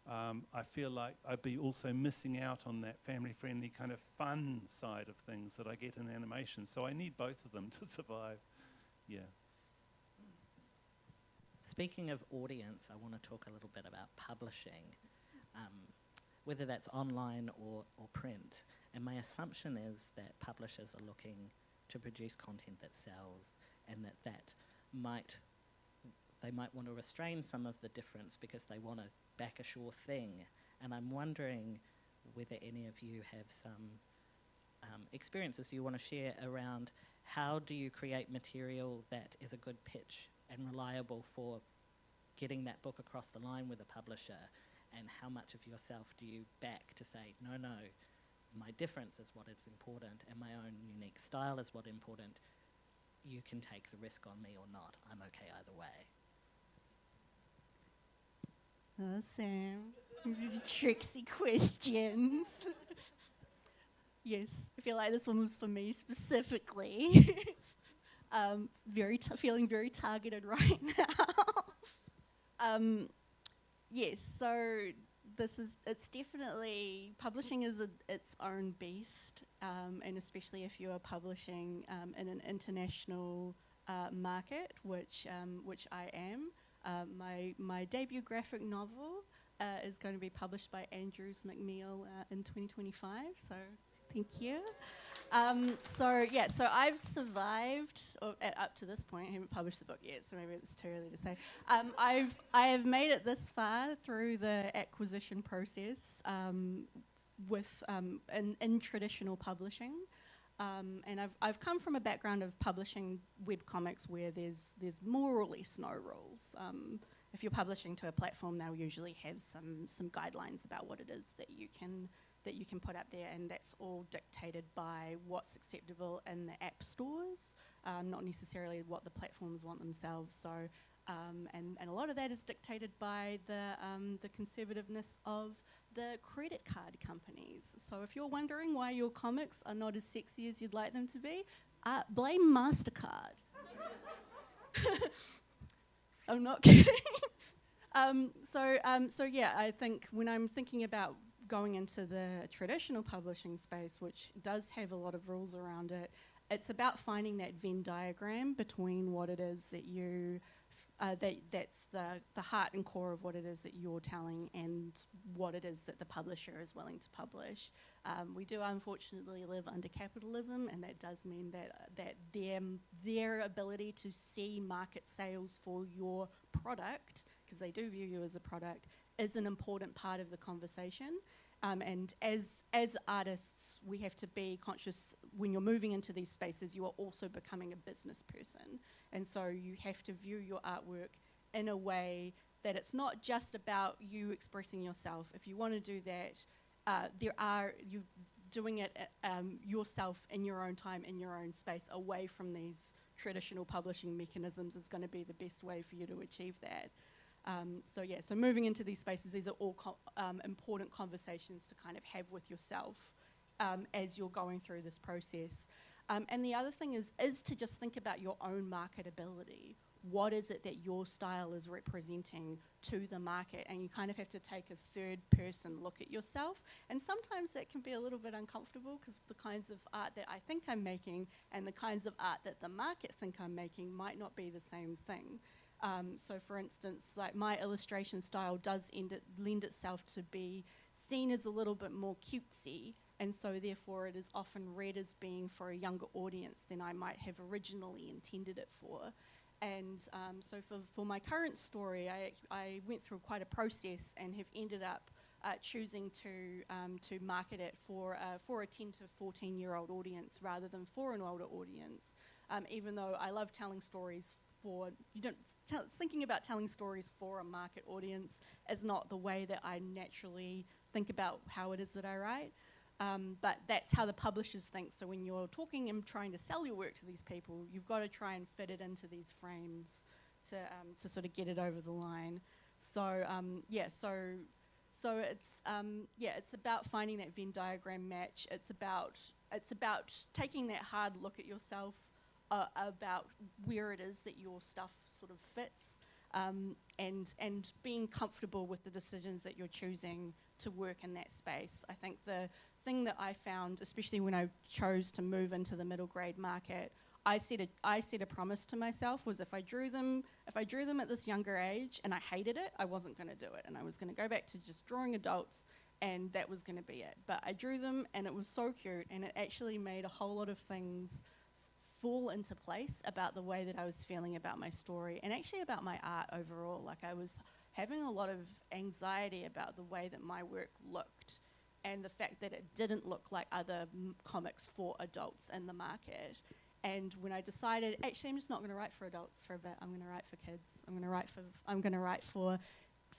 I feel like I'd be also missing out on that family-friendly kind of fun side of things that I get in animation. So I need both of them to survive. Yeah. Speaking of audience, I want to talk a little bit about publishing, whether that's online or print. And my assumption is that publishers are looking to produce content that sells, and that they might want to restrain some of the difference because they want to back a sure thing. And I'm wondering whether any of you have some experiences you want to share around how do you create material that is a good pitch and reliable for getting that book across the line with a publisher, and how much of yourself do you back to say, no, my difference is what is important and my own unique style is what important. You can take the risk on me or not. I'm okay either way. Awesome. Tricksy questions. Yes, I feel like this one was for me specifically. Feeling very targeted right now. Yes, so it's definitely, publishing is its own beast, and especially if you are publishing in an international market, which I am. My debut graphic novel is going to be published by Andrews McNeill in 2025, so thank you. So I've survived up to this point. I haven't published the book yet, so maybe it's too early to say. I have made it this far through the acquisition process in traditional publishing, and I've come from a background of publishing webcomics where there's more or less no rules. If you're publishing to a platform, they'll usually have some guidelines about what it is that you can put up there, and that's all dictated by what's acceptable in the app stores, not necessarily what the platforms want themselves. So, and a lot of that is dictated by the conservativeness of the credit card companies. So if you're wondering why your comics are not as sexy as you'd like them to be, blame MasterCard. I'm not kidding. So yeah, I think when I'm thinking about going into the traditional publishing space, which does have a lot of rules around it, it's about finding that Venn diagram between what it is that you, that's the heart and core of what it is that you're telling and what it is that the publisher is willing to publish. We do unfortunately live under capitalism, and that does mean that their ability to see market sales for your product, because they do view you as a product, is an important part of the conversation. And as artists, we have to be conscious when you're moving into these spaces, you are also becoming a business person. And so you have to view your artwork in a way that it's not just about you expressing yourself. If you want to do that, you doing it yourself in your own time, in your own space, away from these traditional publishing mechanisms is going to be the best way for you to achieve that. So moving into these spaces, these are all important conversations to kind of have with yourself as you're going through this process. And the other thing is to just think about your own marketability. What is it that your style is representing to the market? And you kind of have to take a third person look at yourself. And sometimes that can be a little bit uncomfortable because the kinds of art that I think I'm making and the kinds of art that the market think I'm making might not be the same thing. So for instance, like my illustration style does lend itself to be seen as a little bit more cutesy, and so therefore it is often read as being for a younger audience than I might have originally intended it for. And so for my current story, I went through quite a process and have ended up choosing to market it for a 10 to 14-year-old audience rather than for an older audience. Even though I love telling stories thinking about telling stories for a market audience is not the way that I naturally think about how it is that I write. But that's how the publishers think. So when you're talking and trying to sell your work to these people, you've got to try and fit it into these frames to sort of get it over the line. So it's about finding that Venn diagram match. It's about taking that hard look at yourself about where it is that your stuff sort of fits, and being comfortable with the decisions that you're choosing to work in that space. I think the thing that I found, especially when I chose to move into the middle grade market, I set a promise to myself was if I drew them at this younger age and I hated it, I wasn't going to do it, and I was going to go back to just drawing adults, and that was going to be it. But I drew them, and it was so cute, and it actually made a whole lot of things fall into place about the way that I was feeling about my story and actually about my art overall. Like I was having a lot of anxiety about the way that my work looked and the fact that it didn't look like other comics for adults in the market. And when I decided, actually, I'm just not going to write for adults for a bit. I'm going to write for kids. I'm going to write for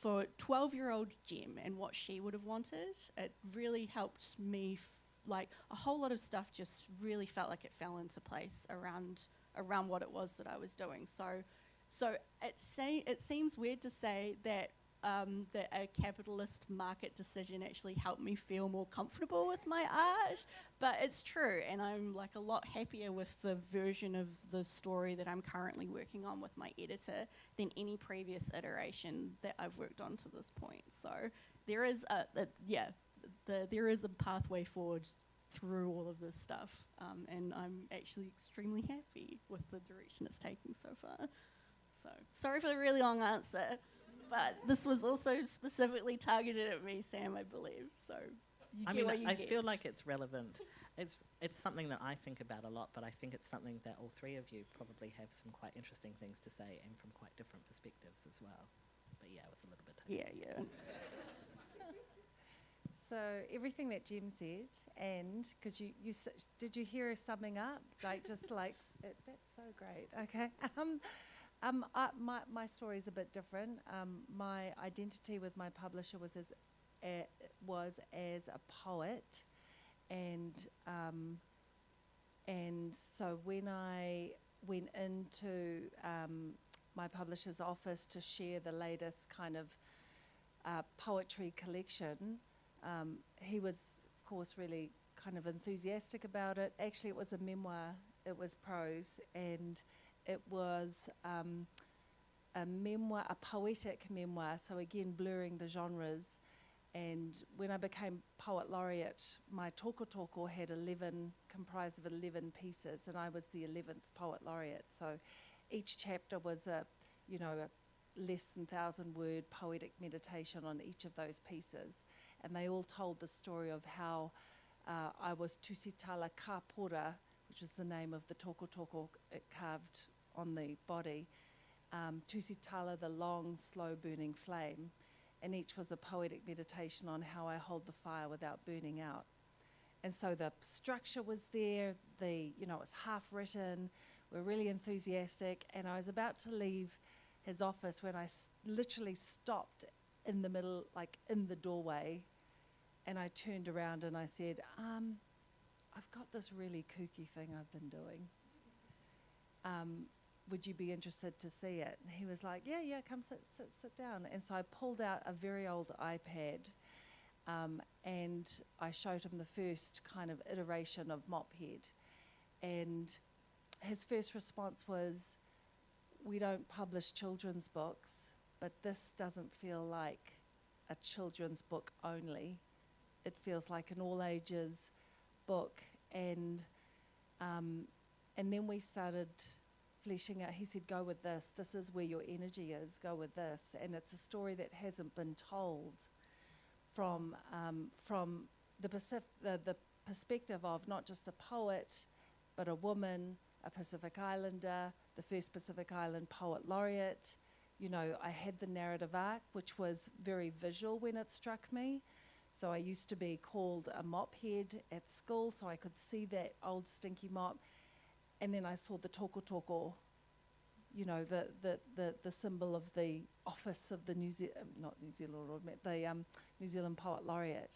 12-year-old Jem and what she would have wanted. It really helped me. Like a whole lot of stuff just really felt like it fell into place around what it was that I was doing. So it seems weird to say that that a capitalist market decision actually helped me feel more comfortable with my art, but it's true, and I'm like a lot happier with the version of the story that I'm currently working on with my editor than any previous iteration that I've worked on to this point. So there is there is a pathway forward through all of this stuff, and I'm actually extremely happy with the direction it's taking so far. So sorry for the really long answer, but this was also specifically targeted at me, Sam, I believe. So I feel like it's relevant. It's something that I think about a lot, but I think it's something that all three of you probably have some quite interesting things to say and from quite different perspectives as well. But yeah, it was a little bit. Yeah. So everything that Jem said, and because did you hear her summing up? Like just like that's so great. Okay. My story is a bit different. My identity with my publisher was as a poet, and so when I went into my publisher's office to share the latest kind of poetry collection, he was, of course, really kind of enthusiastic about it. Actually, it was a memoir. It was prose, and it was a memoir, a poetic memoir, so again, blurring the genres. And when I became poet laureate, my toko had comprised of 11 pieces, and I was the 11th poet laureate. So each chapter was a less than 1,000-word poetic meditation on each of those pieces. And they all told the story of how I was Tusitala Kapora, which was the name of the toko carved on the body, Tusitala, the long, slow-burning flame, and each was a poetic meditation on how I hold the fire without burning out. And so the structure was there, it was half written, we're really enthusiastic, and I was about to leave his office when I literally stopped in the middle, like in the doorway, and I turned around and I said, I've got this really kooky thing I've been doing. Would you be interested to see it? And he was like, yeah, come sit down. And so I pulled out a very old iPad, and I showed him the first kind of iteration of Mophead. And his first response was, we don't publish children's books, but this doesn't feel like a children's book only. It feels like an all ages book. And then we started fleshing out. He said, go with this. This is where your energy is. Go with this. And it's a story that hasn't been told from the perspective of not just a poet, but a woman, a Pacific Islander, the first Pacific Island poet laureate. You know, I had the narrative arc, which was very visual when it struck me. So I used to be called a mop head at school, so I could see that old stinky mop. And then I saw the toko, you know, the symbol of the office of the New Zealand Poet Laureate.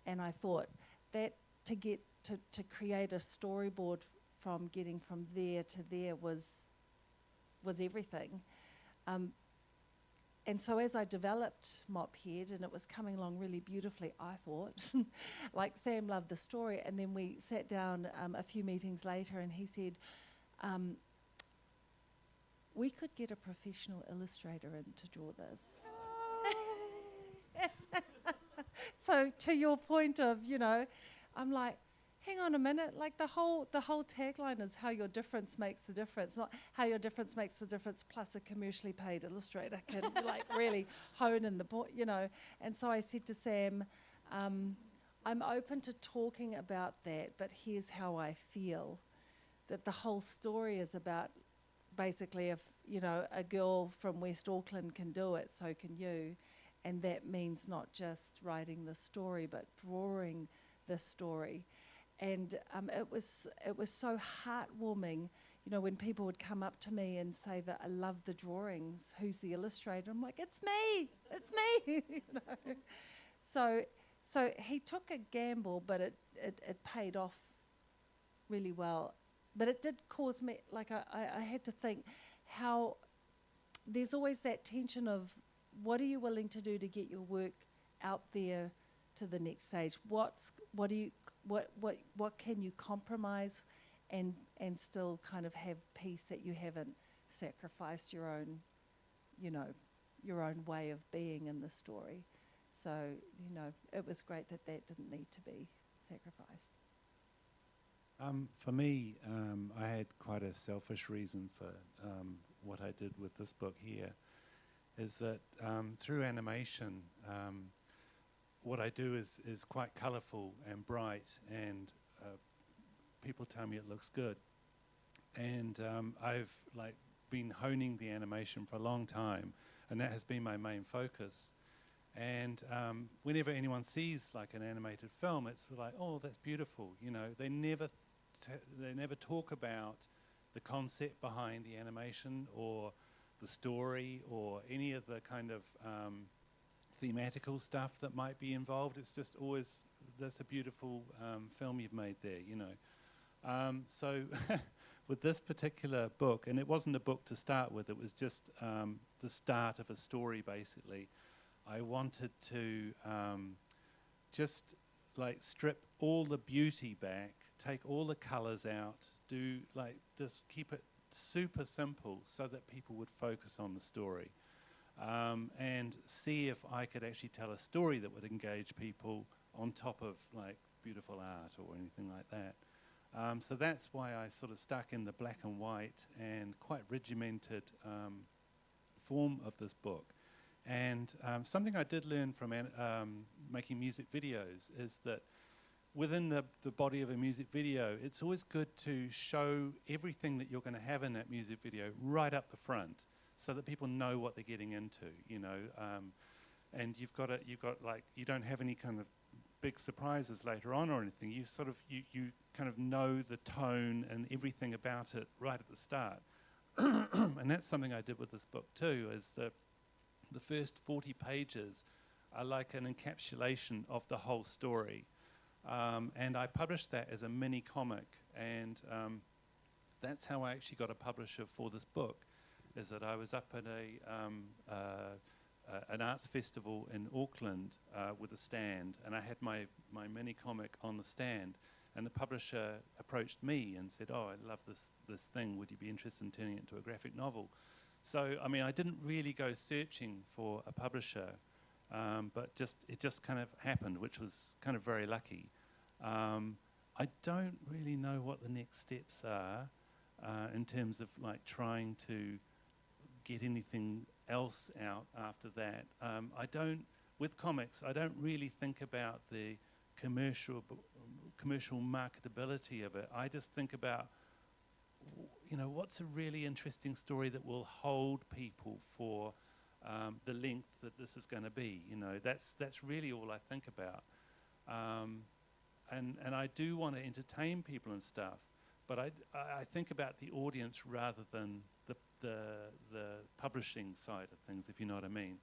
And I thought that to create a storyboard from getting from there to there was everything. And so as I developed Mophead, and it was coming along really beautifully, I thought, like Sam loved the story, and then we sat down a few meetings later and he said, we could get a professional illustrator in to draw this. So to your point of, you know, I'm like, hang on a minute, like the whole tagline is how your difference makes the difference, not how your difference makes the difference plus a commercially paid illustrator can like really hone in the point, you know. And so I said to Sam, I'm open to talking about that, but here's how I feel. That the whole story is about basically if, you know, a girl from West Auckland can do it, so can you. And that means not just writing the story, but drawing the story. And it was so heartwarming, you know, when people would come up to me and say that I love the drawings, who's the illustrator? I'm like, it's me, you know. So he took a gamble, but it paid off really well. But it did cause me, like I had to think how there's always that tension of what are you willing to do to get your work out there to the next stage? What can you compromise and still kind of have peace that you haven't sacrificed your own, you know, your own way of being in the story. So, you know, it was great that didn't need to be sacrificed. For me, I had quite a selfish reason for what I did with this book here, is that through animation, what I do is quite colourful and bright, and people tell me it looks good. And I've like been honing the animation for a long time, and that has been my main focus. And whenever anyone sees like an animated film, it's like, oh, that's beautiful. You know, they never talk about the concept behind the animation or the story or any of the kind of thematical stuff that might be involved. It's just always, that's a beautiful film you've made there, you know. So with this particular book, and it wasn't a book to start with, it was just the start of a story basically. I wanted to just like strip all the beauty back, take all the colours out, do like just keep it super simple so that people would focus on the story. And see if I could actually tell a story that would engage people on top of like beautiful art or anything like that. So that's why I sort of stuck in the black and white and quite regimented form of this book. And something I did learn from making music videos is that within the body of a music video, it's always good to show everything that you're going to have in that music video right up the front, so that people know what they're getting into, you know. And you've got like, you don't have any kind of big surprises later on or anything. You kind of know the tone and everything about it right at the start. and that's something I did with this book too, is that the first 40 pages are like an encapsulation of the whole story. And I published that as a mini comic, and that's how I actually got a publisher for this book, is that I was up at an arts festival in Auckland with a stand, and I had my mini comic on the stand, and the publisher approached me and said, "Oh, I love this thing, would you be interested in turning it into a graphic novel?" So, I mean, I didn't really go searching for a publisher, but it just kind of happened, which was kind of very lucky. I don't really know what the next steps are in terms of like trying to get anything else out after that. With comics, I don't really think about the commercial marketability of it. I just think about, what's a really interesting story that will hold people for the length that this is going to be. That's really all I think about. And I do want to entertain people and stuff, but I think about the audience rather than the publishing side of things, if you know what I mean.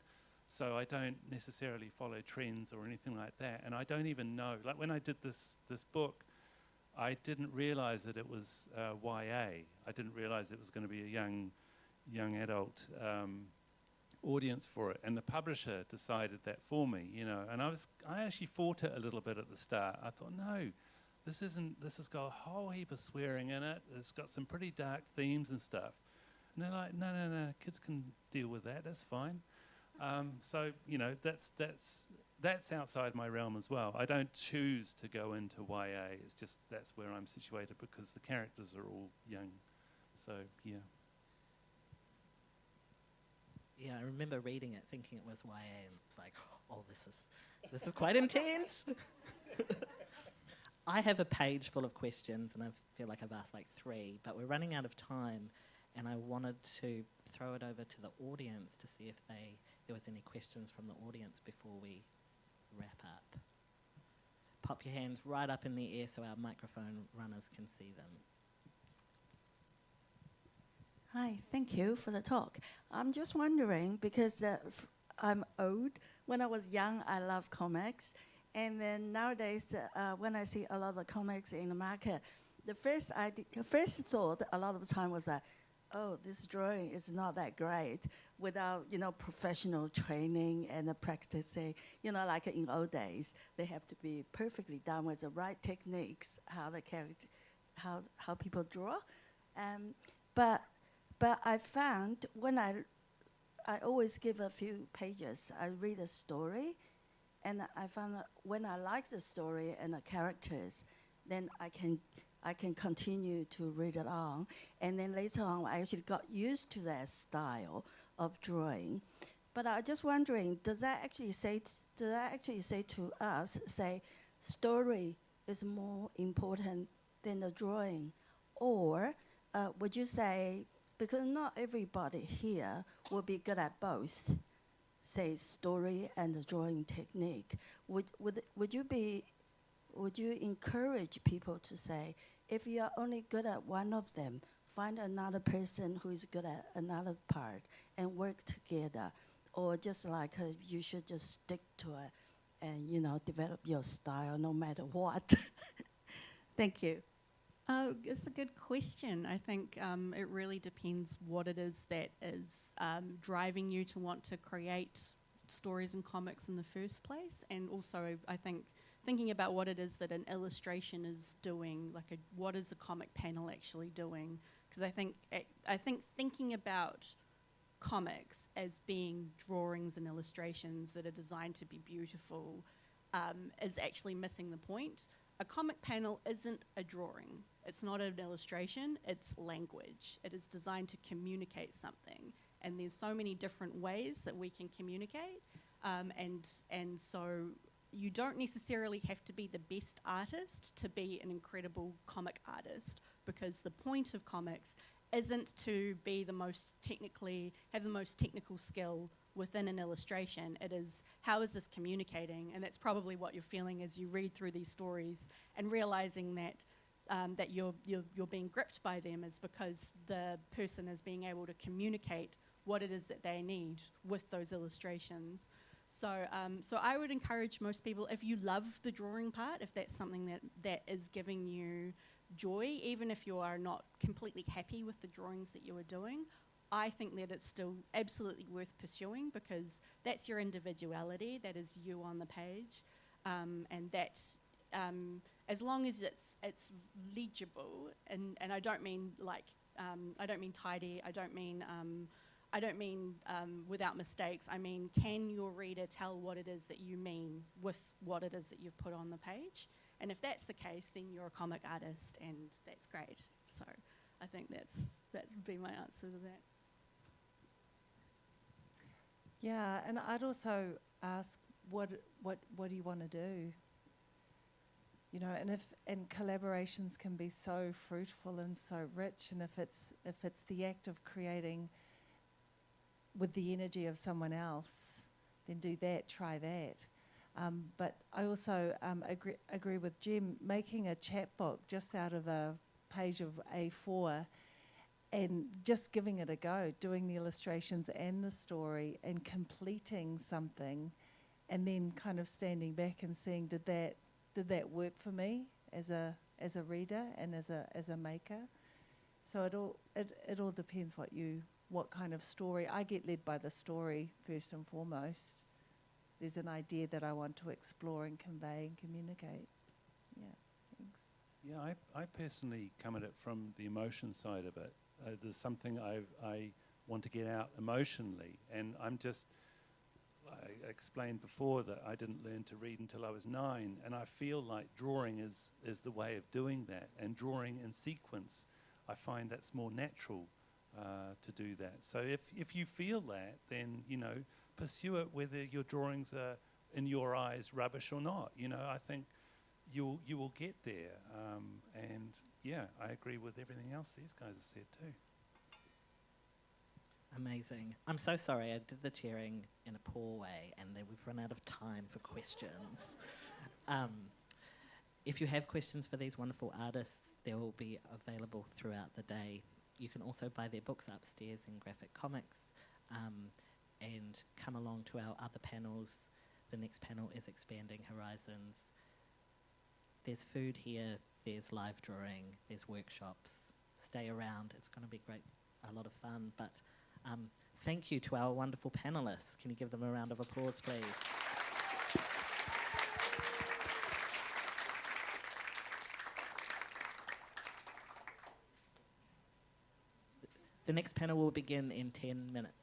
So I don't necessarily follow trends or anything like that, and I don't even know. Like when I did this book, I didn't realize that it was YA. I didn't realize it was going to be a young adult audience for it, and the publisher decided that for me, And I actually fought it a little bit at the start. I thought, no, this has got a whole heap of swearing in it. It's got some pretty dark themes and stuff. And they're like, no, kids can deal with that. That's fine. So that's outside my realm as well. I don't choose to go into YA. It's just that's where I'm situated because the characters are all young. So yeah. Yeah, I remember reading it, thinking it was YA, and it's like, oh, this is quite intense. I have a page full of questions, and I feel like I've asked like 3, but we're running out of time, and I wanted to throw it over to the audience to see if there was any questions from the audience before we wrap up. Pop your hands right up in the air so our microphone runners can see them. Hi, thank you for the talk. I'm just wondering, because I'm old. When I was young, I loved comics. And then nowadays, when I see a lot of comics in the market, the first thought a lot of the time was that, oh, this drawing is not that great without, professional training and practicing. Like in old days, they have to be perfectly done with the right techniques, how people draw. But I found when I always give a few pages, I read a story, and I found that when I like the story and the characters, then I can continue to read it on. And then later on, I actually got used to that style of drawing. But I'm just wondering, does that actually say to us, story is more important than the drawing? Or would you say, because not everybody here will be good at both, say story and the drawing technique, would you encourage people to say, if you are only good at one of them, find another person who is good at another part and work together, or just like you should just stick to it and develop your style no matter what? Thank you. It's a good question. I think it really depends what it is that is driving you to want to create stories and comics in the first place, and also I think thinking about what it is that an illustration is doing, what is the comic panel actually doing? Because I think thinking about comics as being drawings and illustrations that are designed to be beautiful is actually missing the point. A comic panel isn't a drawing. It's not an illustration, it's language. It is designed to communicate something. And there's so many different ways that we can communicate. And so you don't necessarily have to be the best artist to be an incredible comic artist, because the point of comics isn't to be have the most technical skill within an illustration. It is, how is this communicating? And that's probably what you're feeling as you read through these stories and realizing that that you're being gripped by them is because the person is being able to communicate what it is that they need with those illustrations. So I would encourage most people, if you love the drawing part, if that's something that is giving you joy, even if you are not completely happy with the drawings that you are doing, I think that it's still absolutely worth pursuing, because that's your individuality, that is you on the page, and that as long as it's legible, and I don't mean like I don't mean tidy, I don't mean without mistakes. I mean, can your reader tell what it is that you mean with what it is that you've put on the page? And if that's the case, then you're a comic artist, and that's great. So I think that would be my answer to that. Yeah, and I'd also ask, what do you want to do? You know, and collaborations can be so fruitful and so rich, and if it's the act of creating with the energy of someone else, then do that, try that. But I also agree with Jim, making a chapbook just out of a page of A4 and just giving it a go, doing the illustrations and the story and completing something, and then kind of standing back and seeing, did that work for me as a reader and as a maker? So it all depends what kind of story. I get led by the story first and foremost. There's an idea that I want to explore and convey and communicate. Yeah, thanks. Yeah, I personally come at it from the emotion side of it. There's something I want to get out emotionally, and I explained before that I didn't learn to read until I was 9, and I feel like drawing is the way of doing that, and drawing in sequence, I find that's more natural to do that. So if you feel that, then, you know, pursue it, whether your drawings are, in your eyes, rubbish or not. You know, I think you will get there. And yeah, I agree with everything else these guys have said too. Amazing. I'm so sorry, I did the cheering in a poor way, and then we've run out of time for questions. If you have questions for these wonderful artists, they will be available throughout the day. You can also buy their books upstairs in Graphic Comics, and come along to our other panels. The next panel is Expanding Horizons. There's food here, there's live drawing, there's workshops. Stay around, it's going to be great, a lot of fun. But thank you to our wonderful panelists. Can you give them a round of applause, please? The next panel will begin in 10 minutes.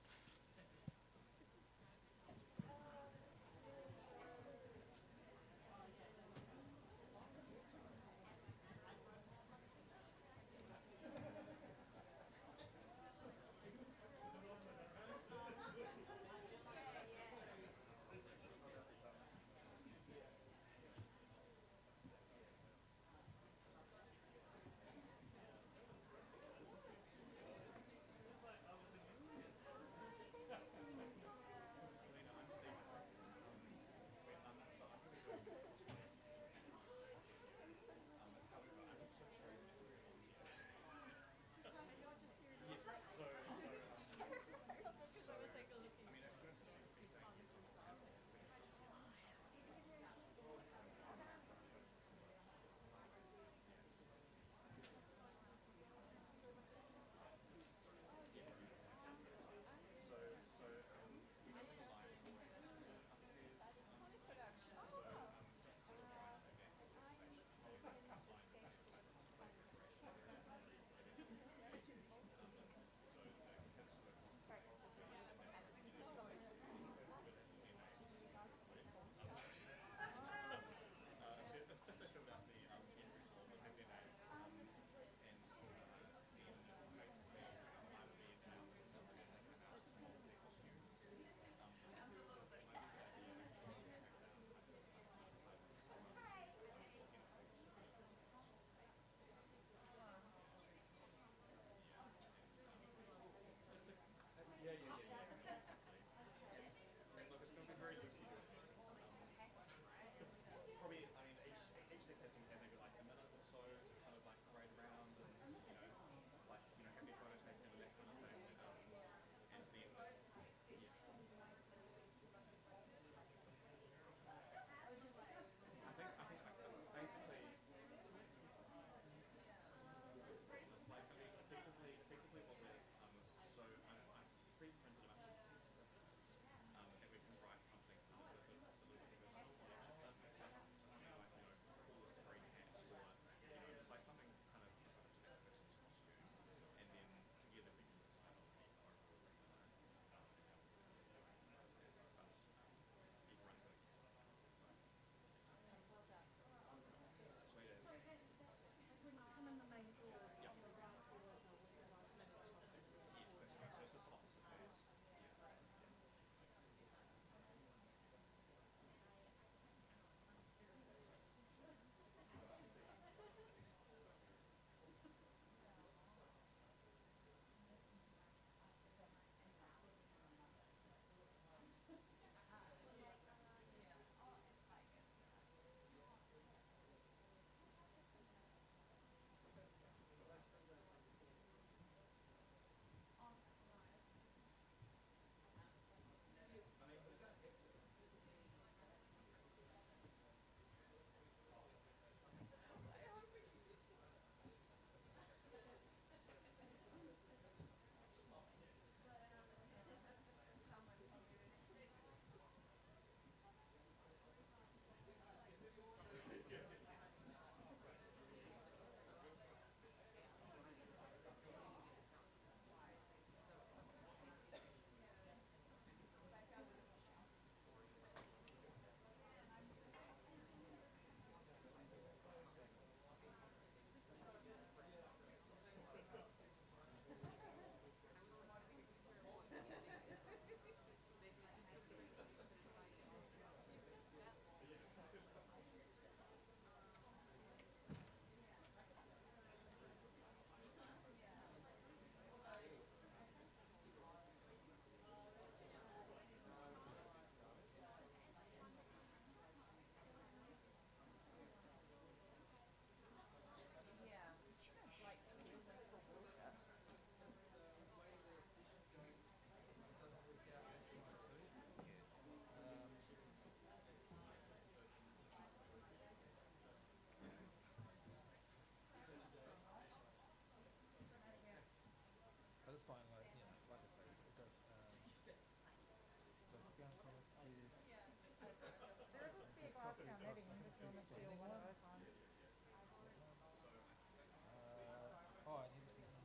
filming one. And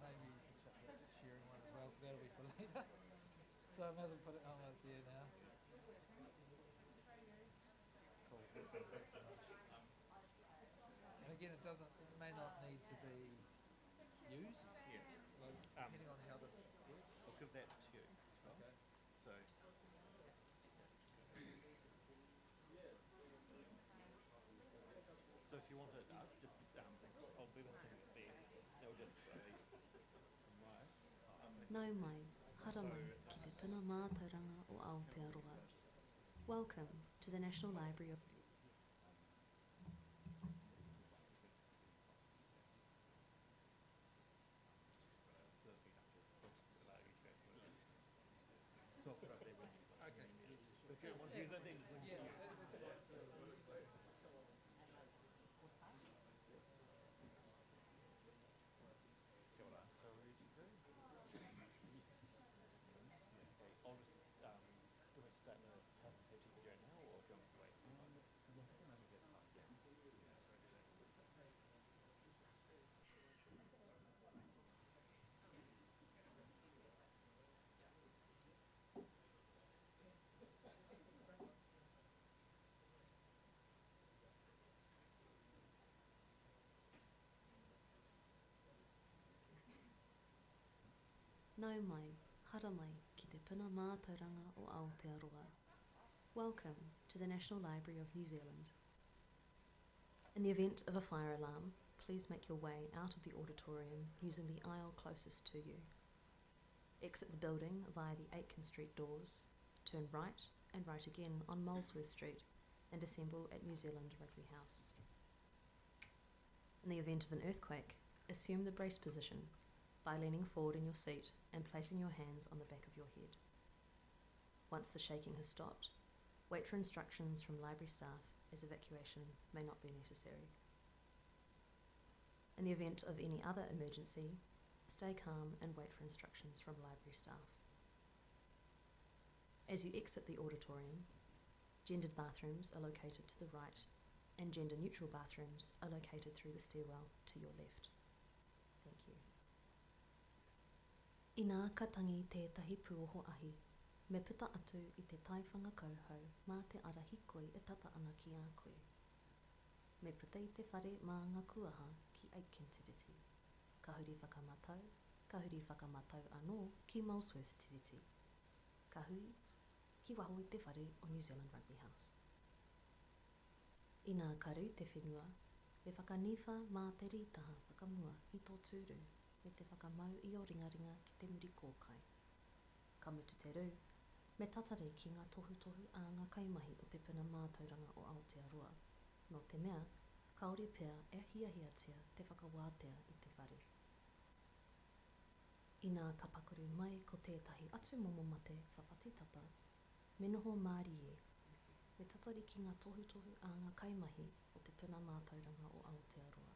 maybe you can check the sharing one as well. That'll be for later. So I hasn't put it on. It's there now. Cool. Thanks so much. And again, it may not need to be used. Yeah. Like, depending on how this works. I'll give that to you. Okay. So. So if you want it up, just I'll be listing there. They'll just Nau mai, hara mai, ki te puna mātauranga o Aotearoa. Welcome to the National Library of... Okay. If you want to use it, then Nau mai, hara mai, ki te puna mātauranga o Aotearoa. Welcome to the National Library of New Zealand. In the event of a fire alarm, please make your way out of the auditorium using the aisle closest to you. Exit the building via the Aitken Street doors, turn right and right again on Molesworth Street, and assemble at New Zealand Rugby House. In the event of an earthquake, assume the brace position by leaning forward in your seat and placing your hands on the back of your head. Once the shaking has stopped, wait for instructions from library staff as evacuation may not be necessary. In the event of any other emergency, stay calm and wait for instructions from library staff. As you exit the auditorium, gendered bathrooms are located to the right and gender-neutral bathrooms are located through the stairwell to your left. Thank you. I nā katangi tētahi pūoho ahi, me puta atu i te taiwhanga kauhau mā te ara hikoi e tata ana ki a koe. Me puta i te whare mā ngā kuaha ki Aitken Tiriti. Ka huri whakamatau, ka huri whakamatau anō ki Molesworth Tiriti. Ka hui, ki waho i te whare o New Zealand Rugby House. I nā karu te whenua, me whakaniwha mā te rītaha whakamua i tō tūru, me te whakamau i o ringaringa ki te muri kōkai. Ka mutu te ru, me tatare ki ngā tohu a ngā kaimahi o te puna mātauranga o Aotearoa. Nō te mea, kaore pea e hiahiatia te whakawātea i te whare. I nā ka pakuru mai ko tētahi atu momo mate whawhatitapa, me noho māri e, me tatari ki ngā tohu a ngā kaimahi o te puna mātauranga o Aotearoa.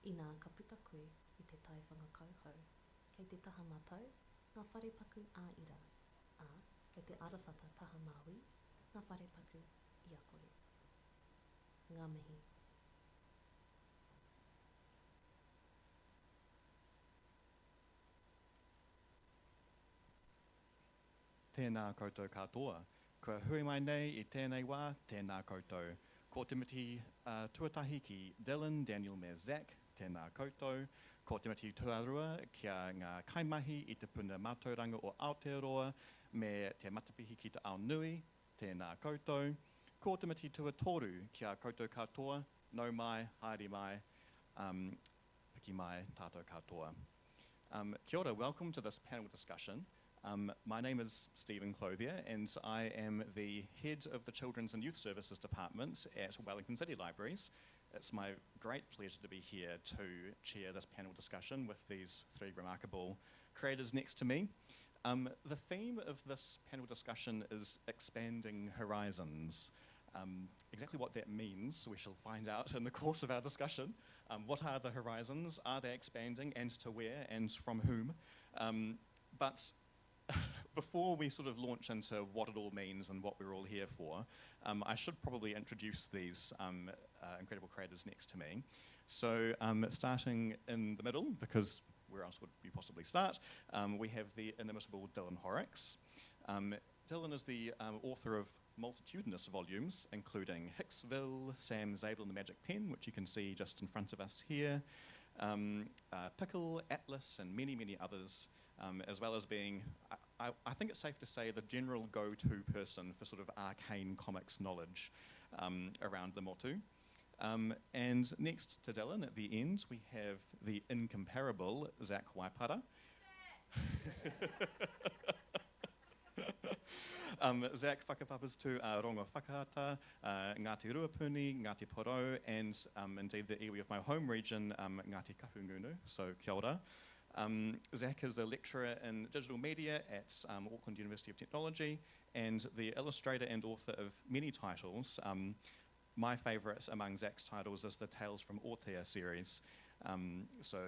I nā ka puta koe i te taiwhanga kauhau, kei te taha matau, ngā wharepaku a ira, a kei te arawhata taha maui, ngā wharepaku i a koe. Ngā mihi. Tēnā koutou katoa. Kua hui mai nei I tēnei wā, tēnā koutou. Ko te miti tuatahi ki Dylan, Daniel me Zach, tēnā koutou. Ko te miti tuarua kia ngā kaimahi I te puna mātauranga o Aotearoa, me te matapihi ki te ao nui, tēnā koutou. Ko te miti tuatoru kia koutou katoa, nau mai, haere mai, piki mai, tātou katoa. Kia ora, welcome to this panel discussion. My name is Stephen Clothier and I am the head of the Children's and Youth Services Department at Wellington City Libraries. It's my great pleasure to be here to chair this panel discussion with these three remarkable creators next to me. The theme of this panel discussion is expanding horizons. Exactly what that means we shall find out in the course of our discussion. What are the horizons? Are they expanding and to where and from whom? But before we sort of launch into what it all means and what we're all here for, I should probably introduce these incredible creators next to me. So starting in the middle, because where else would we possibly start, we have the inimitable Dylan Horrocks. Dylan is the author of multitudinous volumes, including Hicksville, Sam Zabel and the Magic Pen, which you can see just in front of us here, Pickle, Atlas, and many, many others, as well as being, I think it's safe to say, the general go-to person for sort of arcane comics knowledge around the motu. And next to Dylan, at the end, we have the incomparable Zach Waipara. Zach whakapapas to Rongo Whakahata, Ngāti Ruapuni, Ngāti Porou, and indeed the iwi of my home region, Ngāti Kahungunu, so kia ora. Zach is a lecturer in digital media at Auckland University of Technology and the illustrator and author of many titles. My favourite among Zach's titles is the Tales from Aotea series, so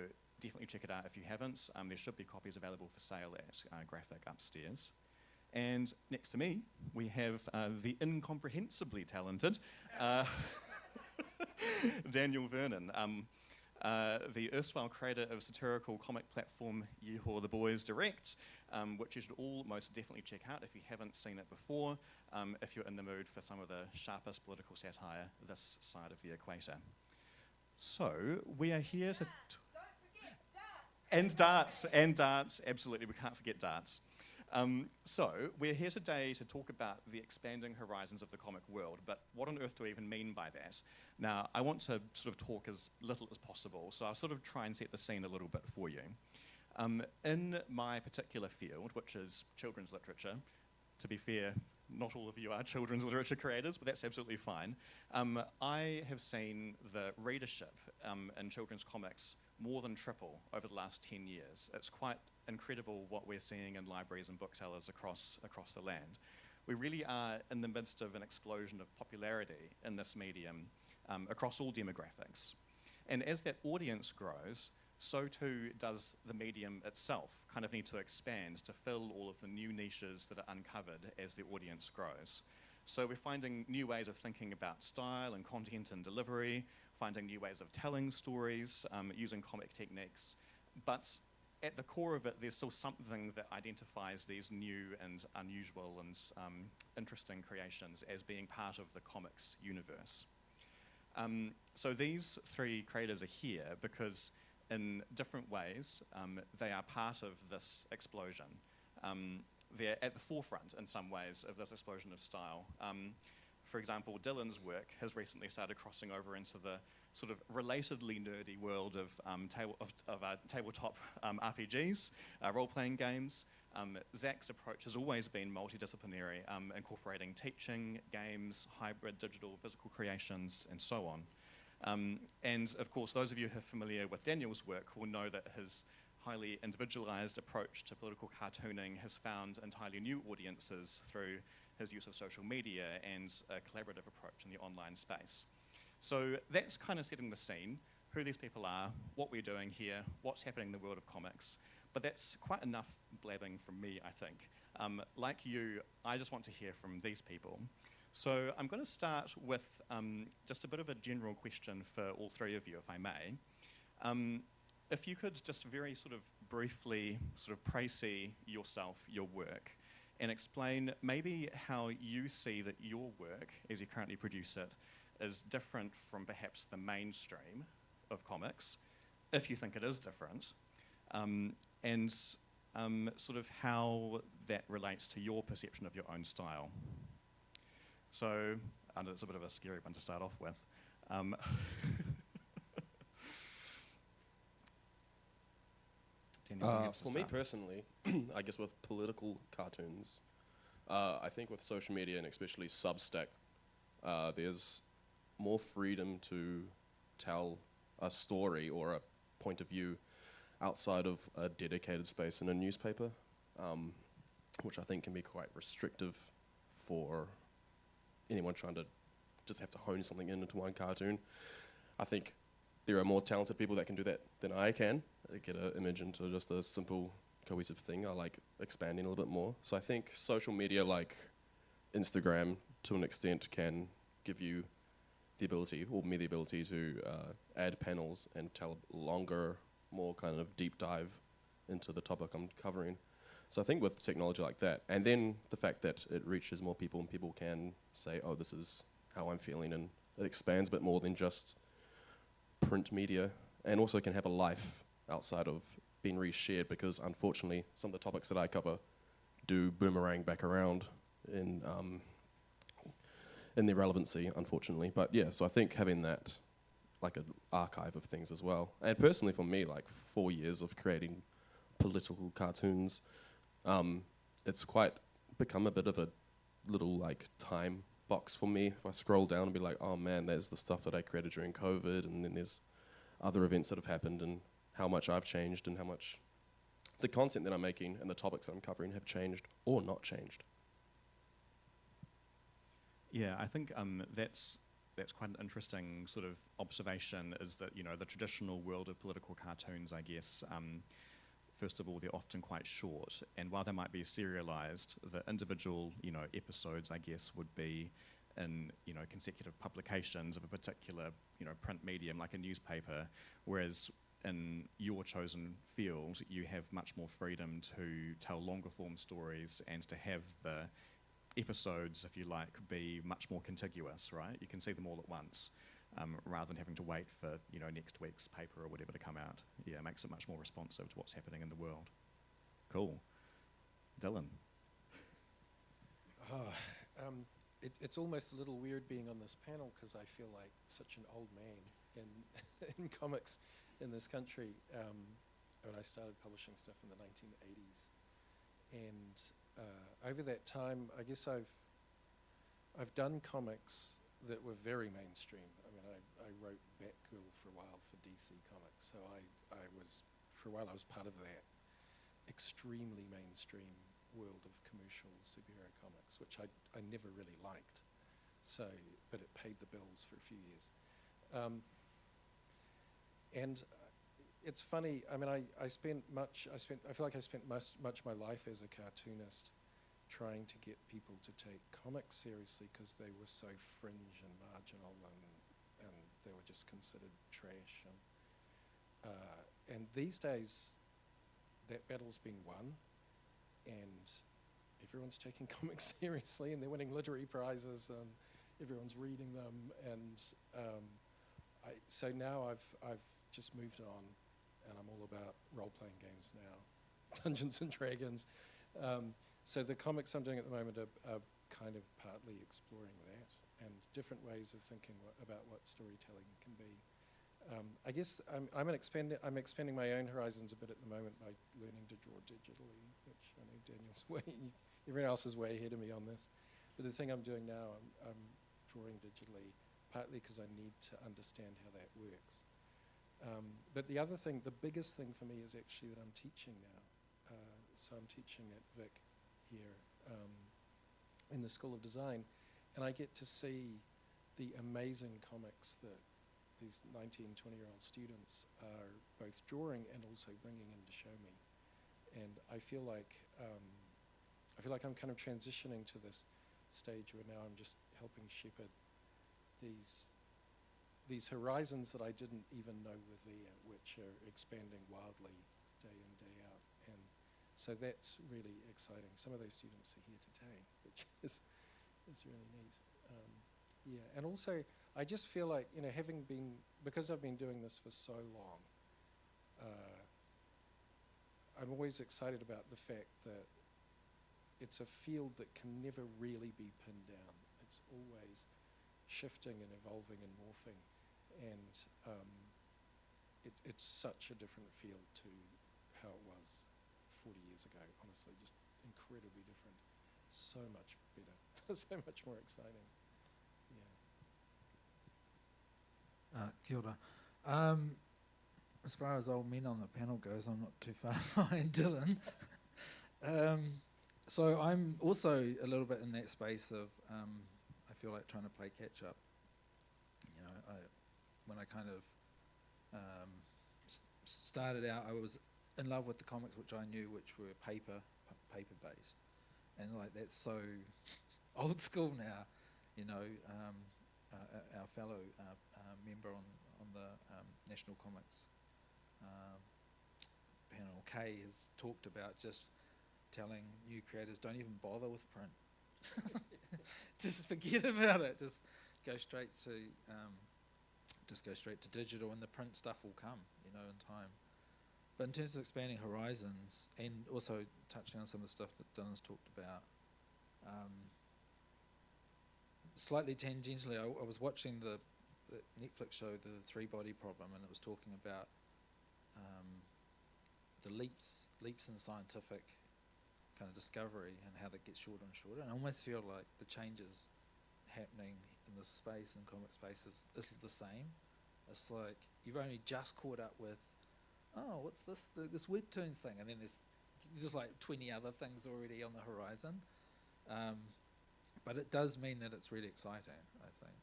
definitely check it out if you haven't. There should be copies available for sale at Graphic upstairs. And next to me, we have the incomprehensibly talented Daniel Vernon, the erstwhile creator of satirical comic platform Yeehaw the Boys Direct, which you should all most definitely check out if you haven't seen it before, if you're in the mood for some of the sharpest political satire this side of the equator. So, we are here to... And darts, absolutely, we can't forget darts. So, we're here today to talk about the expanding horizons of the comic world, but what on earth do we even mean by that? Now, I want to sort of talk as little as possible, so I'll sort of try and set the scene a little bit for you. In my particular field, which is children's literature, to be fair, not all of you are children's literature creators, but that's absolutely fine. I have seen the readership in children's comics more than triple over the last 10 years. It's quite incredible what we're seeing in libraries and booksellers across the land. We really are in the midst of an explosion of popularity in this medium across all demographics. And as that audience grows, so too does the medium itself kind of need to expand to fill all of the new niches that are uncovered as the audience grows. So we're finding new ways of thinking about style and content and delivery, finding new ways of telling stories, using comic techniques, but at the core of it, there's still something that identifies these new and unusual and interesting creations as being part of the comics universe. So these three creators are here because in different ways, they are part of this explosion. They're at the forefront in some ways of this explosion of style. For example, Dylan's work has recently started crossing over into the sort of relatedly nerdy world of tabletop RPGs, role-playing games. Zach's approach has always been multidisciplinary, incorporating teaching, games, hybrid digital physical creations, and so on. And of course, those of you who are familiar with Daniel's work will know that his highly individualized approach to political cartooning has found entirely new audiences through his use of social media and a collaborative approach in the online space. So that's kind of setting the scene, who these people are, what we're doing here, what's happening in the world of comics. But that's quite enough blabbing from me, I think. Like you, I just want to hear from these people. So I'm going to start with just a bit of a general question for all three of you, if I may. If you could just very sort of briefly sort of précis yourself, your work, and explain maybe how you see that your work, as you currently produce it, is different from perhaps the mainstream of comics, if you think it is different, and sort of how that relates to your perception of your own style. So, I know it's a bit of a scary one to start off with. Daniel, for me personally, I guess with political cartoons, I think with social media and especially Substack, there's more freedom to tell a story or a point of view outside of a dedicated space in a newspaper, which I think can be quite restrictive for anyone trying to just have to hone something into one cartoon. I think there are more talented people that can do that than I can. Get an image into just a simple cohesive thing are like expanding a little bit more. So I think social media like Instagram to an extent can give you the ability, or me the ability, to add panels and tell a longer, more kind of deep dive into the topic I'm covering. So I think with technology like that, and then the fact that it reaches more people and people can say, oh, this is how I'm feeling, and it expands a bit more than just print media, and also can have a life outside of being reshared, because unfortunately some of the topics that I cover do boomerang back around in their relevancy, unfortunately. But yeah, so I think having that, like an archive of things as well. And personally for me, like 4 years of creating political cartoons, it's quite become a bit of a little like time box for me. If I scroll down and be like, oh man, there's the stuff that I created during COVID, and then there's other events that have happened, and how much I've changed, and how much the content that I'm making and the topics I'm covering have changed or not changed. Yeah, I think that's quite an interesting sort of observation, is that, you know, the traditional world of political cartoons, I guess, first of all, they're often quite short, and while they might be serialized, the individual, you know, episodes, I guess, would be in, you know, consecutive publications of a particular, you know, print medium like a newspaper, whereas in your chosen field, you have much more freedom to tell longer form stories and to have the episodes, if you like, be much more contiguous, right? You can see them all at once, rather than having to wait for, you know, next week's paper or whatever to come out. Yeah, it makes it much more responsive to what's happening in the world. Cool. Dylan. It's almost a little weird being on this panel, because I feel like such an old man in comics in this country. When I started publishing stuff in the 1980s, and over that time, I guess I've done comics that were very mainstream. I mean, I wrote Batgirl for a while for DC Comics, so for a while I was part of that extremely mainstream world of commercial superhero comics, which I never really liked. So, but it paid the bills for a few years. And it's funny, I mean, I feel like I spent much of my life as a cartoonist trying to get people to take comics seriously, because they were so fringe and marginal, and they were just considered trash. And these days, that battle's been won, and everyone's taking comics seriously, and they're winning literary prizes, and everyone's reading them. And so now I've just moved on, and I'm all about role-playing games now, Dungeons and Dragons. So the comics I'm doing at the moment are kind of partly exploring that, and different ways of thinking about what storytelling can be. I guess I'm expanding my own horizons a bit at the moment by learning to draw digitally, which I know Daniel's everyone else is way ahead of me on this. But the thing I'm doing now, I'm drawing digitally, partly because I need to understand how that works. But the other thing, the biggest thing for me, is actually that I'm teaching now. So I'm teaching at Vic here in the School of Design, and I get to see the amazing comics that these 19, 20-year-old students are both drawing and also bringing in to show me. And I feel like I'm kind of transitioning to this stage where now I'm just helping shepherd these horizons that I didn't even know were there, which are expanding wildly day in, day out. And so that's really exciting. Some of those students are here today, which is really neat. Yeah, and also I just feel like, you know, because I've been doing this for so long, I'm always excited about the fact that it's a field that can never really be pinned down. It's always shifting and evolving and morphing, and it's such a different field to how it was 40 years ago, honestly, just incredibly different. So much better, so much more exciting. Yeah. Kia ora. As far as old men on the panel goes, I'm not too far behind Dylan. So I'm also a little bit in that space of I feel like trying to play catch up. You know, when I kind of started out, I was in love with the comics which I knew, which were paper based, and like that's so old school now. You know, our fellow member on the National Comics panel, Kay, has talked about just telling new creators, don't even bother with print. Just forget about it. Just go straight to digital, and the print stuff will come, you know, in time. But in terms of expanding horizons, and also touching on some of the stuff that Dylan's talked about, slightly tangentially, I was watching the Netflix show, The Three-Body Problem, and it was talking about the leaps in scientific kind of discovery and how that gets shorter and shorter. And I almost feel like the changes happening in this space, in comic space, is the same. It's like you've only just caught up with, oh, what's this webtoons thing, and then there's like 20 other things already on the horizon. But it does mean that it's really exciting, I think,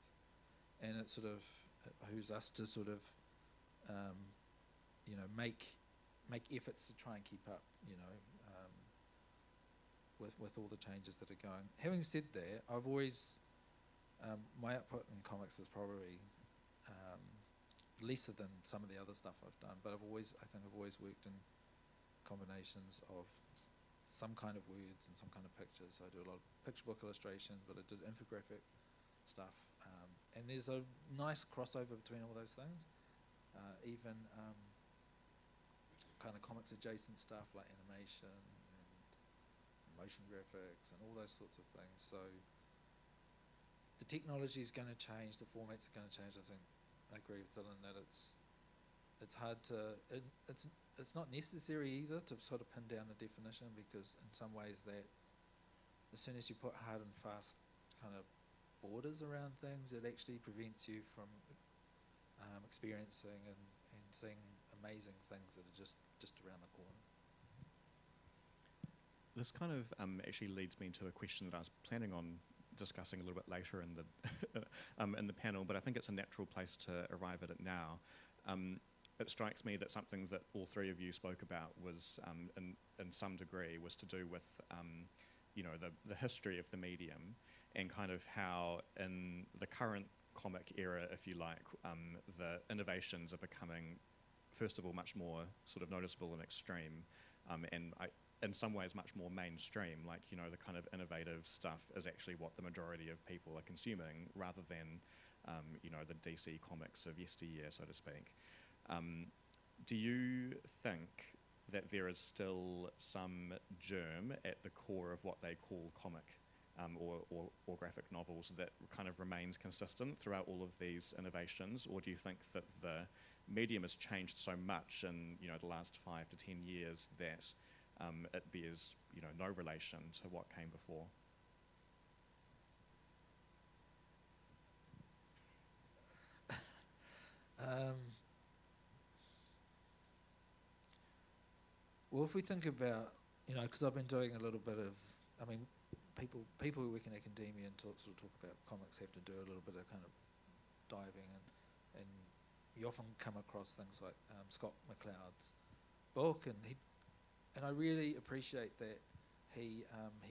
and it behooves us to sort of, you know, make efforts to try and keep up, you know, with all the changes that are going. Having said that, I've always my output in comics is probably lesser than some of the other stuff I've done, but I think I've always worked in combinations of some kind of words and some kind of pictures. So I do a lot of picture book illustrations, but I did infographic stuff, and there's a nice crossover between all those things. Even kind of comics adjacent stuff like animation and motion graphics and all those sorts of things. So the technology is going to change, the formats are going to change. I think I agree with Dylan that it's hard to, it's not necessary either to sort of pin down a definition, because in some ways that as soon as you put hard and fast kind of borders around things, it actually prevents you from experiencing and seeing amazing things that are just around the corner. This kind of actually leads me to a question that I was planning on discussing a little bit later in the panel, but I think it's a natural place to arrive at it now. It strikes me that something that all three of you spoke about was, in some degree, was to do with, you know, the history of the medium, and kind of how in the current comic era, if you like, the innovations are becoming, first of all, much more sort of noticeable and extreme, and in some ways much more mainstream. Like, you know, the kind of innovative stuff is actually what the majority of people are consuming, rather than, you know, the DC comics of yesteryear, so to speak. Do you think that there is still some germ at the core of what they call comic or graphic novels that kind of remains consistent throughout all of these innovations? Or do you think that the medium has changed so much in, you know, the last 5 to 10 years that it bears, you know, no relation to what came before? Well, if we think about, you know, because I've been doing a little bit of, I mean, people who work in academia and talk about comics have to do a little bit of kind of diving, and you often come across things like Scott McCloud's book, and I really appreciate that he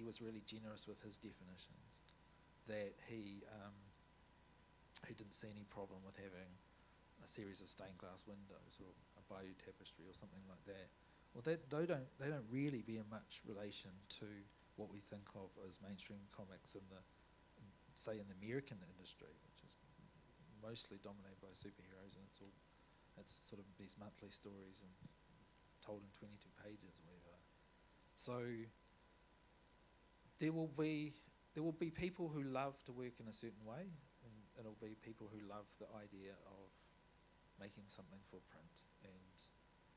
was really generous with his definitions, that he didn't see any problem with having a series of stained glass windows or a bayou tapestry or something like that. Well, they don't really bear much relation to what we think of as mainstream comics in the American industry, which is mostly dominated by superheroes, and it's sort of these monthly stories and told in 22 pages or whatever. So there will be people who love to work in a certain way, and it'll be people who love the idea of making something for print and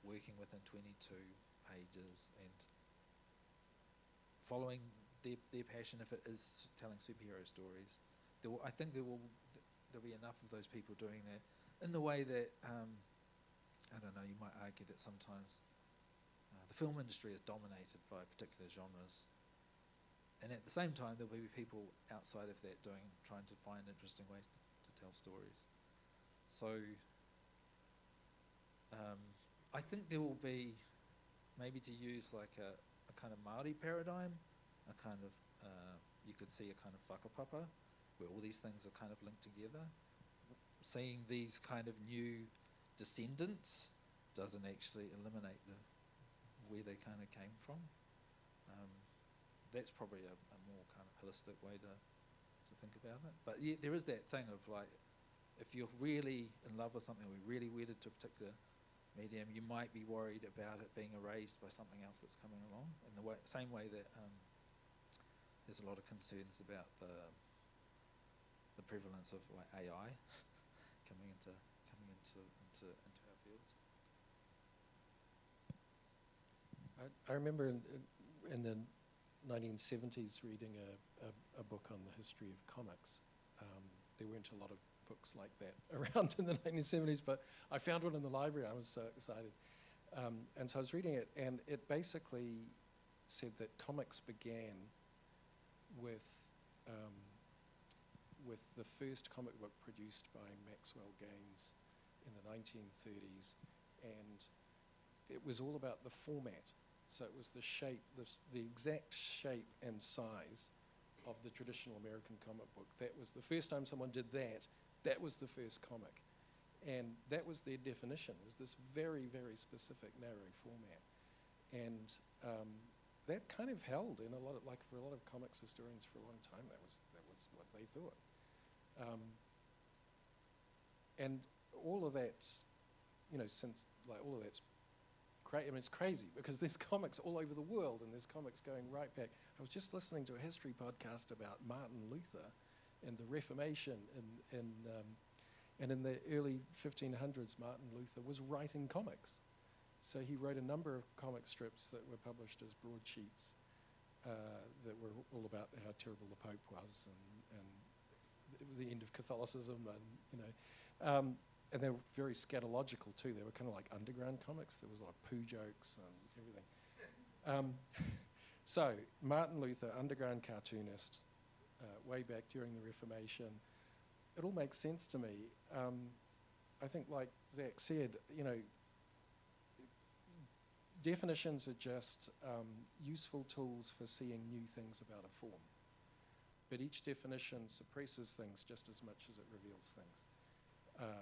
working within 22 pages and following their passion. If it is telling superhero stories, I think there'll be enough of those people doing that, in the way that I don't know, you might argue that sometimes the film industry is dominated by particular genres, and at the same time there'll be people outside of that trying to find interesting ways to tell stories. So I think there will be maybe to use like a kind of Māori paradigm, a kind of, you could see a kind of whakapapa, where all these things are kind of linked together. Seeing these kind of new descendants doesn't actually eliminate where they kind of came from. That's probably a more kind of holistic way to think about it. But yeah, there is that thing of like, if you're really in love with something, or really wedded to a particular medium, you might be worried about it being erased by something else that's coming along. In the same way that there's a lot of concerns about the prevalence of like AI coming into our fields. I remember in the 1970s reading a book on the history of comics. There weren't a lot of books like that around in the 1970s, but I found one in the library. I was so excited. And so I was reading it, and it basically said that comics began with the first comic book produced by Maxwell Gaines in the 1930s, and it was all about the format. So it was the shape, the exact shape and size of the traditional American comic book. That was the first time someone did that. That was the first comic. And that was their definition, was this very, very specific, narrow format. And that kind of held in a lot of, like for a lot of comics historians for a long time, that was what they thought. And all of that's, since, like, all of that's it's crazy because there's comics all over the world, and there's comics going right back. I was just listening to a history podcast about Martin Luther and the Reformation, and in the early 1500s, Martin Luther was writing comics. So he wrote a number of comic strips that were published as broadsheets that were all about how terrible the Pope was, and it was the end of Catholicism, and and they were very scatological too. They were kind of like underground comics. There was like poo jokes and everything. So Martin Luther, underground cartoonist, way back during the Reformation. It all makes sense to me. I think, like Zach said, definitions are just useful tools for seeing new things about a form. But each definition suppresses things just as much as it reveals things.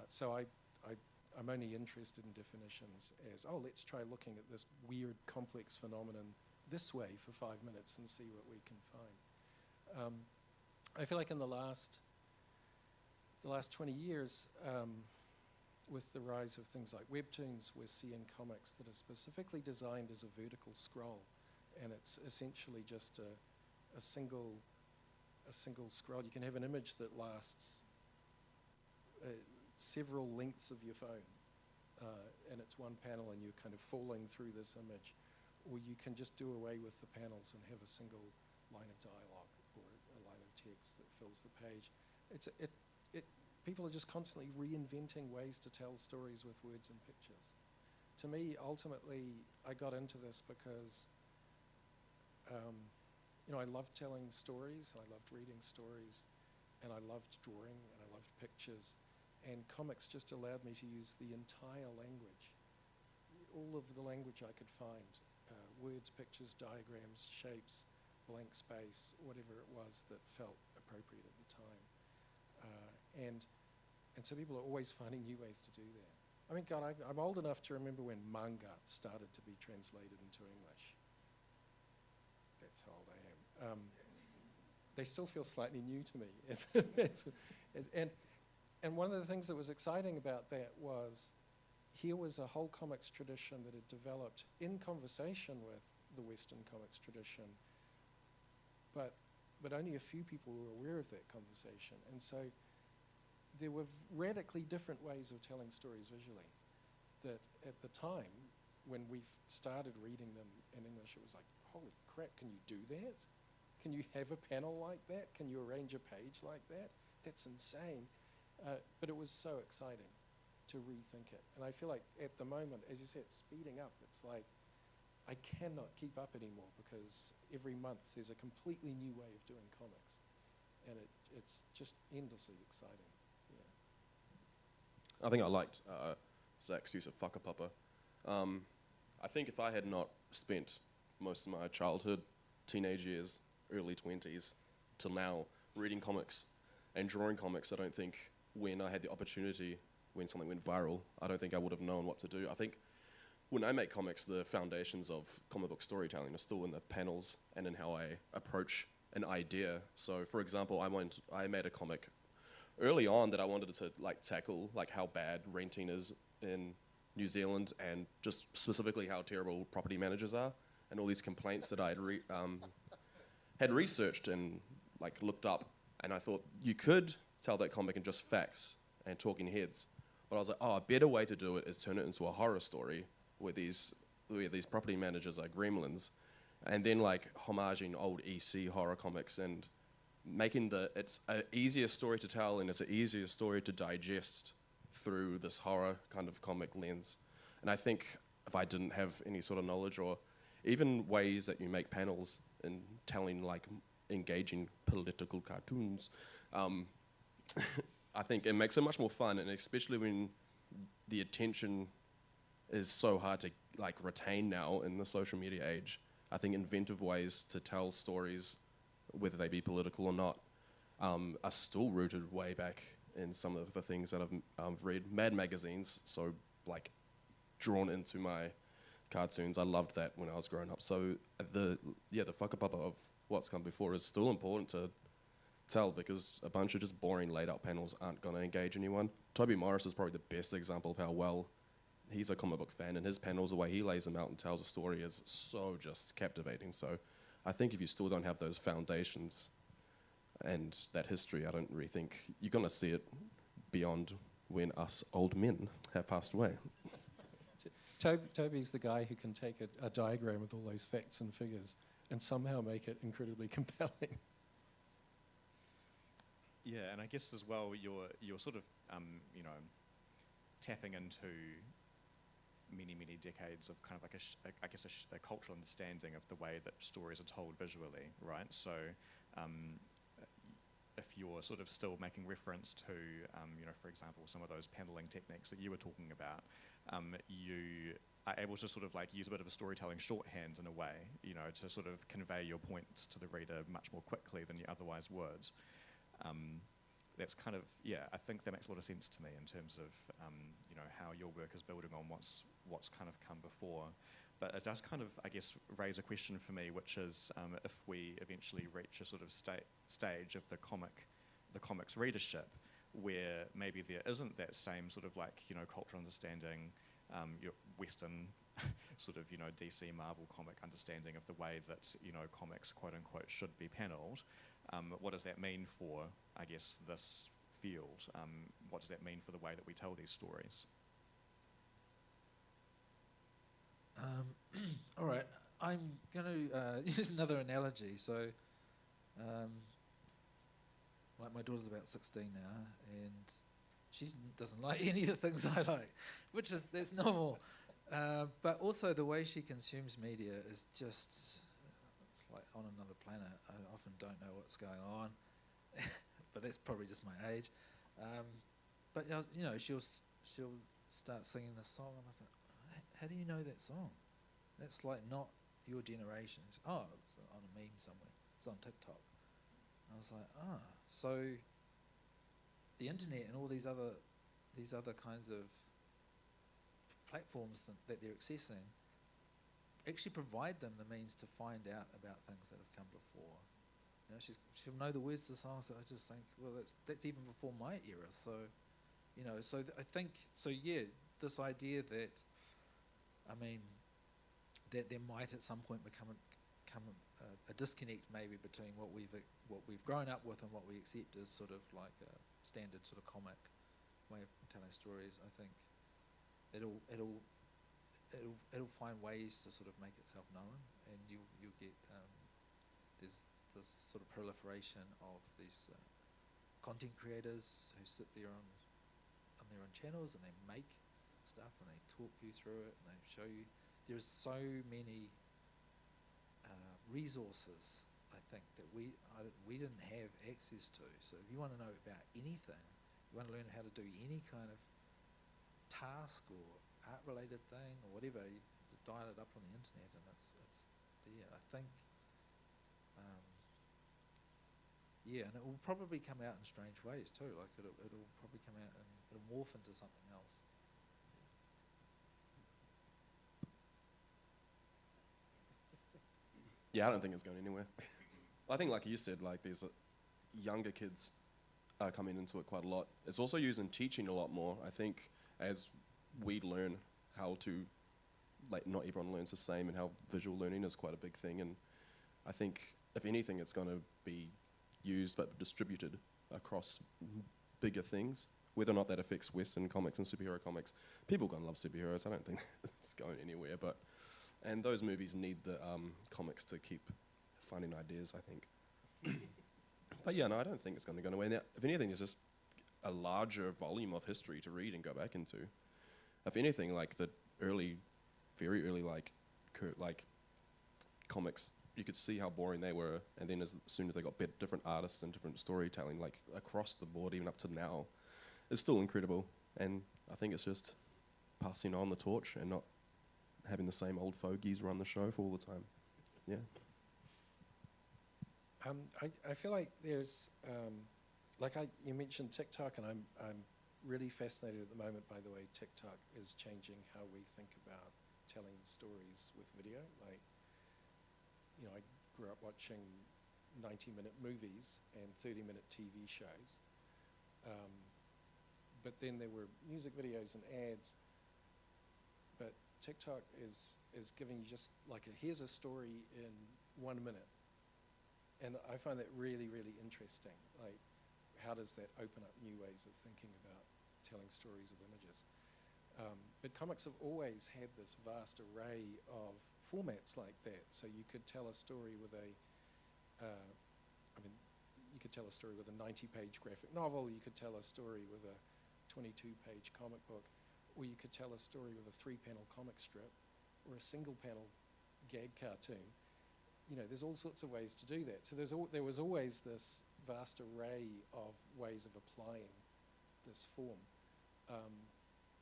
So I'm only interested in definitions as, let's try looking at this weird, complex phenomenon this way for 5 minutes and see what we can find. I feel like in the last 20 years, with the rise of things like webtoons, we're seeing comics that are specifically designed as a vertical scroll, and it's essentially just a single scroll. You can have an image that lasts several lengths of your phone, and it's one panel and you're kind of falling through this image, or you can just do away with the panels and have a single line of dialogue or a line of text that fills the page. People are just constantly reinventing ways to tell stories with words and pictures. To me, ultimately, I got into this because I loved telling stories, I loved reading stories, and I loved drawing, and I loved pictures. And comics just allowed me to use the entire language, all of the language I could find, words, pictures, diagrams, shapes, blank space, whatever it was that felt appropriate at the time. And so people are always finding new ways to do that. I mean, God, I'm old enough to remember when manga started to be translated into English. That's how old I am. They still feel slightly new to me. And one of the things that was exciting about that was here was a whole comics tradition that had developed in conversation with the Western comics tradition, but only a few people were aware of that conversation. And so there were radically different ways of telling stories visually that at the time, when we started reading them in English, it was like, holy crap, can you do that? Can you have a panel like that? Can you arrange a page like that? That's insane. But it was so exciting to rethink it. And I feel like at the moment, as you said, speeding up. It's like I cannot keep up anymore because every month there's a completely new way of doing comics. And it's just endlessly exciting. Yeah. I think I liked Zach's use of whakapapa. I think if I had not spent most of my childhood, teenage years, early 20s, till now, reading comics and drawing comics. I don't think when I had the opportunity, when something went viral, I don't think I would have known what to do. I think when I make comics, the foundations of comic book storytelling are still in the panels and in how I approach an idea. So, for example, I made a comic early on that I wanted to tackle how bad renting is in New Zealand, and just specifically how terrible property managers are, and all these complaints that I had researched and looked up. And I thought you could tell that comic in just facts and talking heads, but I was like, a better way to do it is turn it into a horror story where these property managers are gremlins, and then homaging old EC horror comics and making it's an easier story to tell, and it's an easier story to digest through this horror kind of comic lens. And I think if I didn't have any sort of knowledge, or even ways that you make panels and telling engaging political cartoons, I think it makes it much more fun, and especially when the attention is so hard to retain now in the social media age. I think inventive ways to tell stories, whether they be political or not, are still rooted way back in some of the things that I've read. Mad magazines, so drawn into my cartoons. I loved that when I was growing up. So the whakapapa of what's come before is still important to tell, because a bunch of just boring laid out panels aren't going to engage anyone. Toby Morris is probably the best example of how well he's a comic book fan, and his panels, the way he lays them out and tells a story, is so just captivating. So I think if you still don't have those foundations and that history, I don't really think you're going to see it beyond when us old men have passed away. Toby's the guy who can take a diagram with all those facts and figures and somehow make it incredibly compelling. Yeah, and I guess as well, you're sort of, tapping into many decades of kind of a cultural understanding of the way that stories are told visually, right? So if you're sort of still making reference to, for example, some of those paneling techniques that you were talking about, you are able to sort of use a bit of a storytelling shorthand in a way, to sort of convey your points to the reader much more quickly than you otherwise would. That's kind of, I think that makes a lot of sense to me in terms of, how your work is building on what's kind of come before. But it does kind of, I guess, raise a question for me, which is if we eventually reach a sort of stage of the comics readership where maybe there isn't that same sort of cultural understanding, your Western sort of, DC Marvel comic understanding of the way that, comics, quote unquote, should be panelled. What does that mean for, I guess, this field? What does that mean for the way that we tell these stories? All right, I'm going to use another analogy. So, my daughter's about 16 now, and she doesn't like any of the things I like, that's normal. But also the way she consumes media is just, it's like on another planet. I often don't know what's going on, but that's probably just my age. But she'll start singing this song, and I thought, how do you know that song? That's not your generation. It's on a meme somewhere. It's on TikTok. I was like, so the internet and all these other kinds of platforms that they're accessing actually provide them the means to find out about things that have come before. She'll know the words to the songs that I just think, well, that's even before my era. So, I think, this idea that, that there might at some point become a disconnect maybe between what we've grown up with and what we accept as sort of like a standard sort of comic way of telling stories. I think it'll find ways to sort of make itself known, and you'll get there's this sort of proliferation of these content creators who sit there on their own channels, and they make stuff and they talk you through it and they show you. There's so many resources, I think, that we didn't have access to. So if you want to know about anything, you want to learn how to do any kind of task or art-related thing or whatever, dial it up on the internet, and it's there. I think, yeah, and it will probably come out in strange ways too. Like it'll probably come out and it'll morph into something else. Yeah, I don't think it's going anywhere. I think, like you said, like there's younger kids coming into it quite a lot. It's also used in teaching a lot more. I think as we learn how to, like, not everyone learns the same, and how visual learning is quite a big thing. And I think, if anything, it's going to be used but distributed across bigger things. Whether or not that affects Western comics and superhero comics, people are going to love superheroes. I don't think it's going anywhere. And those movies need the comics to keep finding ideas, I think. But yeah, no, I don't think it's going to go away. Now, if anything, it's just a larger volume of history to read and go back into. If anything, like the very early, like comics, you could see how boring they were, and then as soon as they got different artists and different storytelling, like across the board, even up to now, it's still incredible. And I think it's just passing on the torch and not having the same old fogies run the show for all the time. Yeah. I feel like there's, you mentioned TikTok, and I'm really fascinated at the moment by the way TikTok is changing how we think about telling stories with video. Like, you know, I grew up watching 90-minute movies and 30-minute TV shows. But then there were music videos and ads. But TikTok is giving you just like here's a story in 1 minute. And I find that really, really interesting. Like, how does that open up new ways of thinking about telling stories with images? But comics have always had this vast array of formats like that. So you could tell a story with you could tell a story with a 90-page graphic novel, you could tell a story with a 22-page comic book, or you could tell a story with a 3-panel comic strip, or a single-panel gag cartoon. You know, there's all sorts of ways to do that. So there was always this vast array of ways of applying this form.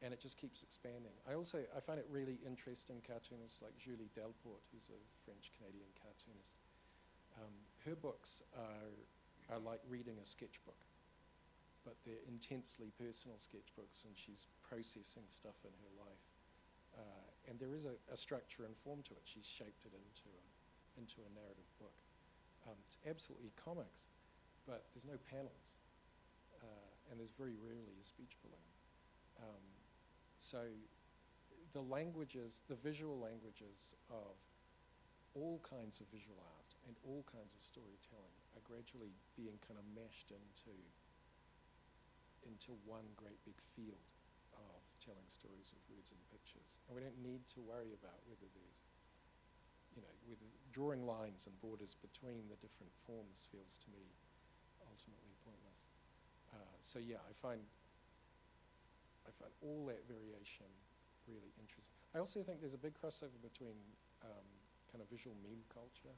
And it just keeps expanding. I find it really interesting, cartoonists like Julie Delport, who's a French-Canadian cartoonist. Her books are like reading a sketchbook, but they're intensely personal sketchbooks, and she's processing stuff in her life. And there is a structure and form to it. She's shaped it into a narrative book. It's absolutely comics, but there's no panels, and there's very rarely a speech balloon. So the languages, the visual languages of all kinds of visual art and all kinds of storytelling are gradually being kind of meshed into one great big field of telling stories with words and pictures. And we don't need to worry about whether there's, you know, whether drawing lines and borders between the different forms feels to me ultimately pointless. So yeah, I find all that variation really interesting. I also think there's a big crossover between kind of visual meme culture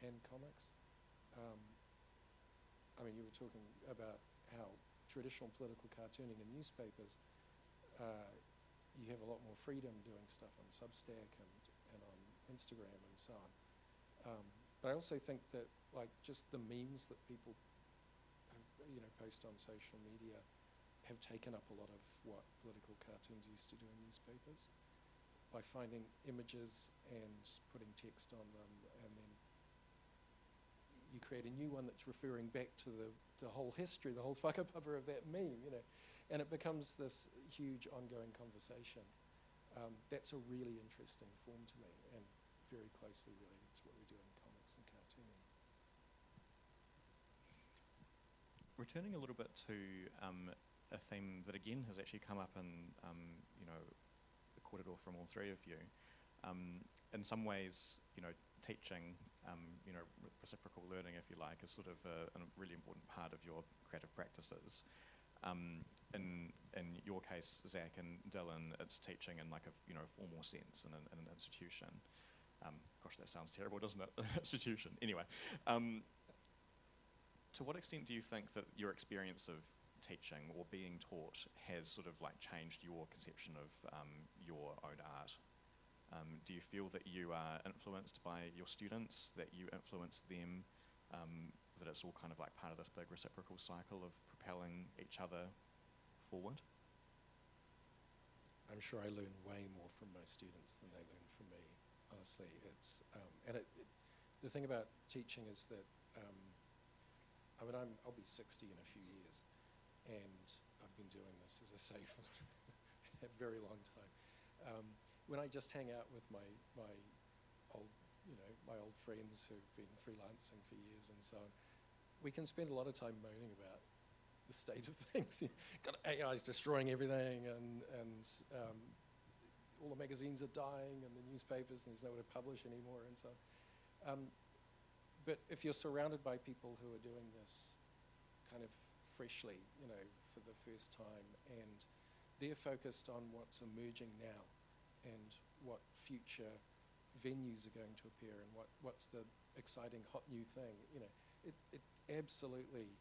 and comics. I mean, you were talking about how traditional political cartooning in newspapers, you have a lot more freedom doing stuff on Substack and on Instagram and so on. But I also think that, like, just the memes that people have, you know, post on social media have taken up a lot of what political cartoons used to do in newspapers by finding images and putting text on them, and then you create a new one that's referring back to the whole history, the whole whakapapa of that meme, you know, and it becomes this huge ongoing conversation. That's a really interesting form to me, and very closely related to what we do in comics and cartooning. Returning a little bit to a theme that again has actually come up in, you know, the korero from all three of you. In some ways, you know, teaching, you know, reciprocal learning, if you like, is sort of a really important part of your creative practices. In your case, Zach and Dylan, it's teaching in like a formal sense in an institution. Gosh, that sounds terrible, doesn't it? Institution. Anyway, to what extent do you think that your experience of teaching or being taught has sort of like changed your conception of your own art? Do you feel that you are influenced by your students, that you influence them, that it's all kind of like part of this big reciprocal cycle of propelling each other forward? I'm sure I learn way more from my students than they learn from me. Honestly, it's the thing about teaching is that I mean I'll be 60 in a few years, and I've been doing this, as I say, for a very long time. When I just hang out with my old friends who've been freelancing for years and so on, we can spend a lot of time moaning about the state of things. Got AI's destroying everything, and all the magazines are dying, and the newspapers, and there's nowhere to publish anymore, and so on. But if you're surrounded by people who are doing this kind of freshly, for the first time, and they're focused on what's emerging now, and what future venues are going to appear, and what's the exciting hot new thing, it absolutely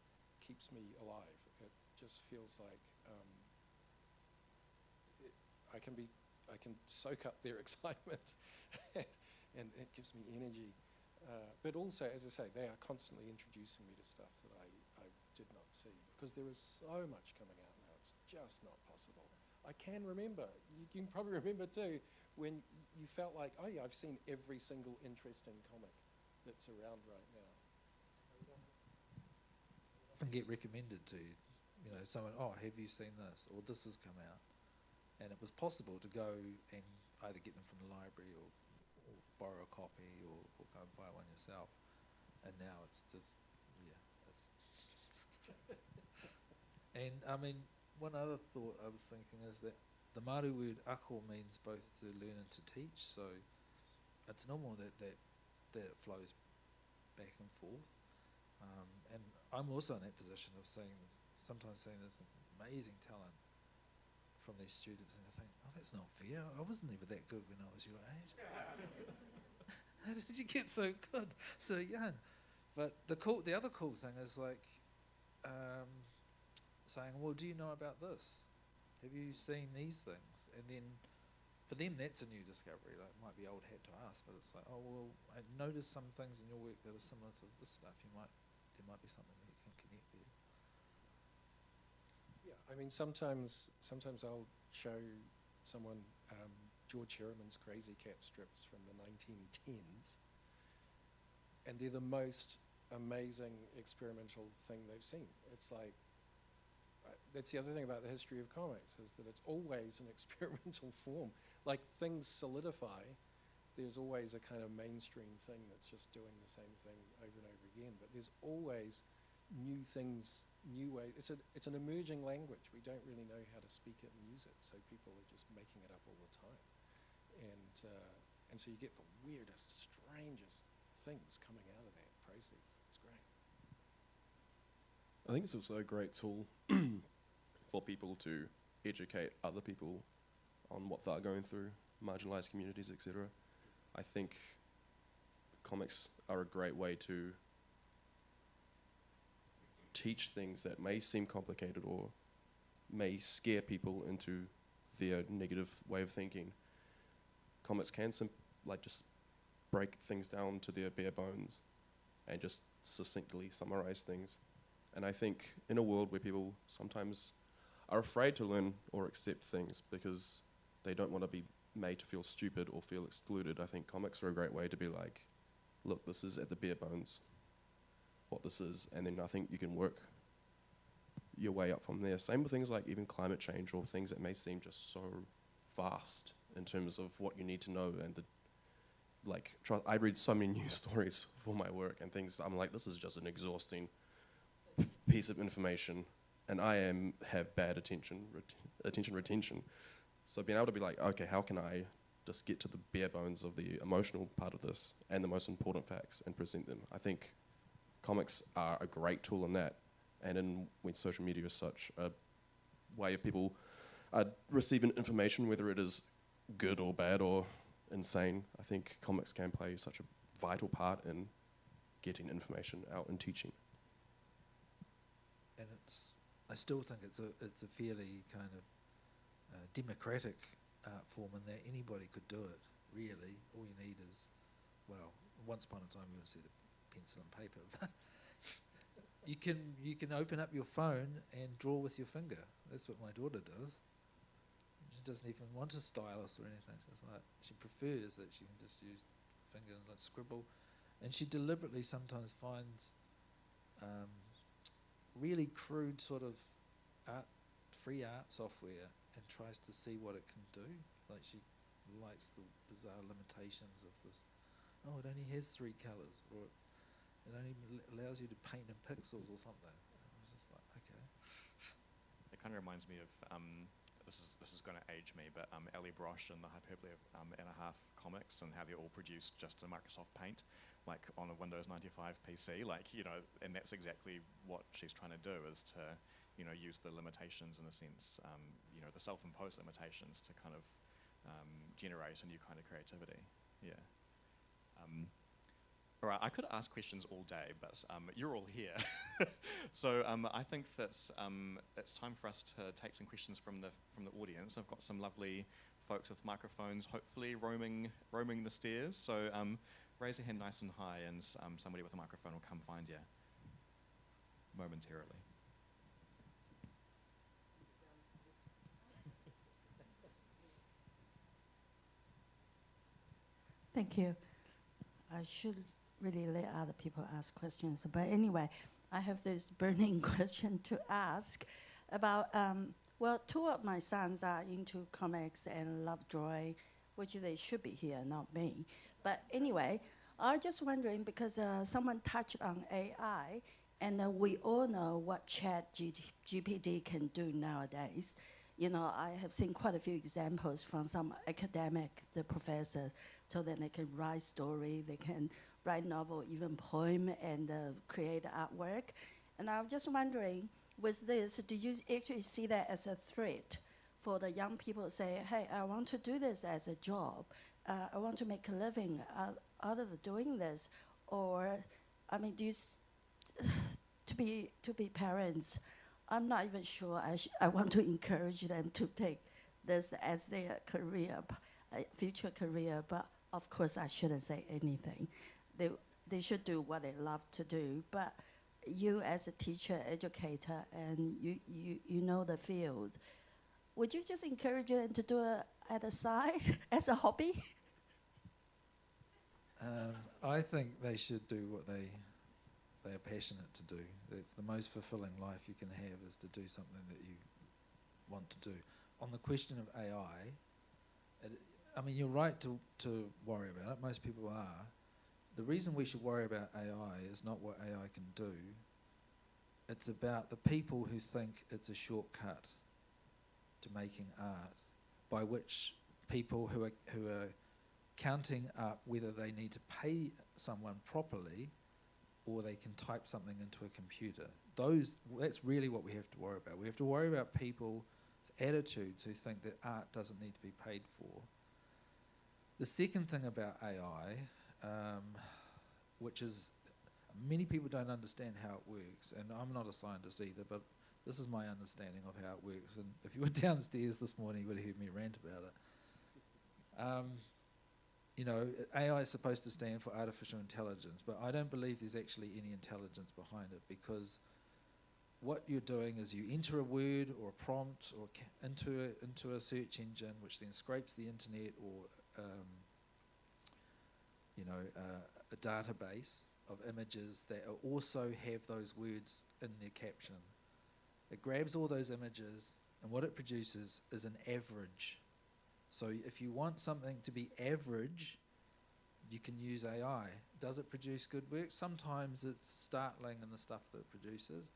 keeps me alive. It just feels like I can soak up their excitement, and it gives me energy. But also, as I say, they are constantly introducing me to stuff that I did not see, because there is so much coming out now. It's just not possible. I can remember, you can probably remember too, when you felt like, oh yeah, I've seen every single interesting comic that's around right now. Often get recommended to, someone, oh, have you seen this? Or this has come out. And it was possible to go and either get them from the library or borrow a copy or go and buy one yourself. And now it's just, it's... And I mean, one other thought I was thinking is that the Māori word ako means both to learn and to teach, so it's normal that it flows back and forth. And I'm also in that position of sometimes seeing this amazing talent from these students, and I think, oh, that's not fair. I wasn't even that good when I was your age. How did you get so good so young? But the other cool thing is saying, well, do you know about this? Have you seen these things? And then for them, that's a new discovery. Like, it might be old hat to us, but it's like, oh, well, I noticed some things in your work that are similar to this stuff. There might be something that you can connect there. Yeah, I mean, sometimes I'll show someone George Herriman's Crazy Cat strips from the 1910s, and they're the most amazing experimental thing they've seen. It's like, that's the other thing about the history of comics, is that it's always an experimental form. Like, things solidify, there's always a kind of mainstream thing that's just doing the same thing over and over again, but there's always new things, new ways. It's an emerging language. We don't really know how to speak it and use it, so people are just making it up all the time. And so you get the weirdest, strangest things coming out of that process. It's great. I think it's also a great tool for people to educate other people on what they're going through, marginalized communities, etc. I think comics are a great way to teach things that may seem complicated or may scare people into their negative way of thinking. Comics can just break things down to their bare bones and just succinctly summarize things. And I think in a world where people sometimes are afraid to learn or accept things because they don't want to be made to feel stupid or feel excluded, I think comics are a great way to be like, look, this is at the bare bones what this is, and then I think you can work your way up from there. Same with things like even climate change or things that may seem just so vast in terms of what you need to know, and I read so many news stories for my work and things. I'm like, this is just an exhausting piece of information, and I have bad attention retention. So being able to be like, okay, how can I just get to the bare bones of the emotional part of this and the most important facts and present them? I think comics are a great tool in that, and when social media is such a way of people receiving information, whether it is good or bad or insane, I think comics can play such a vital part in getting information out and teaching. And I still think it's a fairly kind of democratic art form in that anybody could do it, really. All you need is, well, once upon a time you would see the pencil and paper, but you can open up your phone and draw with your finger. That's what my daughter does. She doesn't even want a stylus or anything. She's like, she prefers that she can just use finger and like scribble, and she deliberately sometimes finds really crude sort of free art software and tries to see what it can do. Like she likes the bizarre limitations of this. Oh, it only has 3 colours, or it only allows you to paint in pixels or something. And I was just like, okay. It kind of reminds me of this is going to age me, but Ellie Brosh and the Hyperbole of and a Half comics, and how they're all produced just in Microsoft Paint, like on a Windows 95 PC, like, you know, and that's exactly what she's trying to do, is to, you know, use the limitations in a sense, you know, the self-imposed limitations to kind of generate a new kind of creativity. Yeah. All right, I could ask questions all day, but you're all here. So I think that it's time for us to take some questions from the audience. I've got some lovely folks with microphones, hopefully roaming the stairs. So raise your hand nice and high, and somebody with a microphone will come find you momentarily. Thank you. I should really let other people ask questions. But anyway, I have this burning question to ask about, well, 2 of my sons are into comics and love drawing, which they should be here, not me. But anyway, I was just wondering, because someone touched on AI, and we all know what GPT can do nowadays. You know, I have seen quite a few examples from some academic, the professors, so that they can write story, they can write novel, even poem, and create artwork. And I was just wondering, with this, do you actually see that as a threat for the young people to say, hey, I want to do this as a job, I want to make a living out of doing this? Or, I mean, do you, to be parents, I'm not even sure I want to encourage them to take this as their career, future career, but of course I shouldn't say anything. They should do what they love to do, but you as a teacher, educator, and you know the field, would you just encourage them to do it at the side as a hobby? I think they should do what they are passionate to do. It's the most fulfilling life you can have, is to do something that you want to do. On the question of AI, I mean, you're right to worry about it. Most people are. The reason we should worry about AI is not what AI can do. It's about the people who think it's a shortcut to making art, by which people who are counting up whether they need to pay someone properly or they can type something into a computer. That's really what we have to worry about. We have to worry about people's attitudes who think that art doesn't need to be paid for. The second thing about AI, which is many people don't understand how it works, and I'm not a scientist either, but this is my understanding of how it works. And if you were downstairs this morning, you would have heard me rant about it. You know, AI is supposed to stand for artificial intelligence, but I don't believe there's actually any intelligence behind it, because what you're doing is you enter a word or a prompt or into a search engine, which then scrapes the internet or a database of images that also have those words in their caption. It grabs all those images, and what it produces is an average. So if you want something to be average, you can use AI. Does it produce good work? Sometimes it's startling in the stuff that it produces.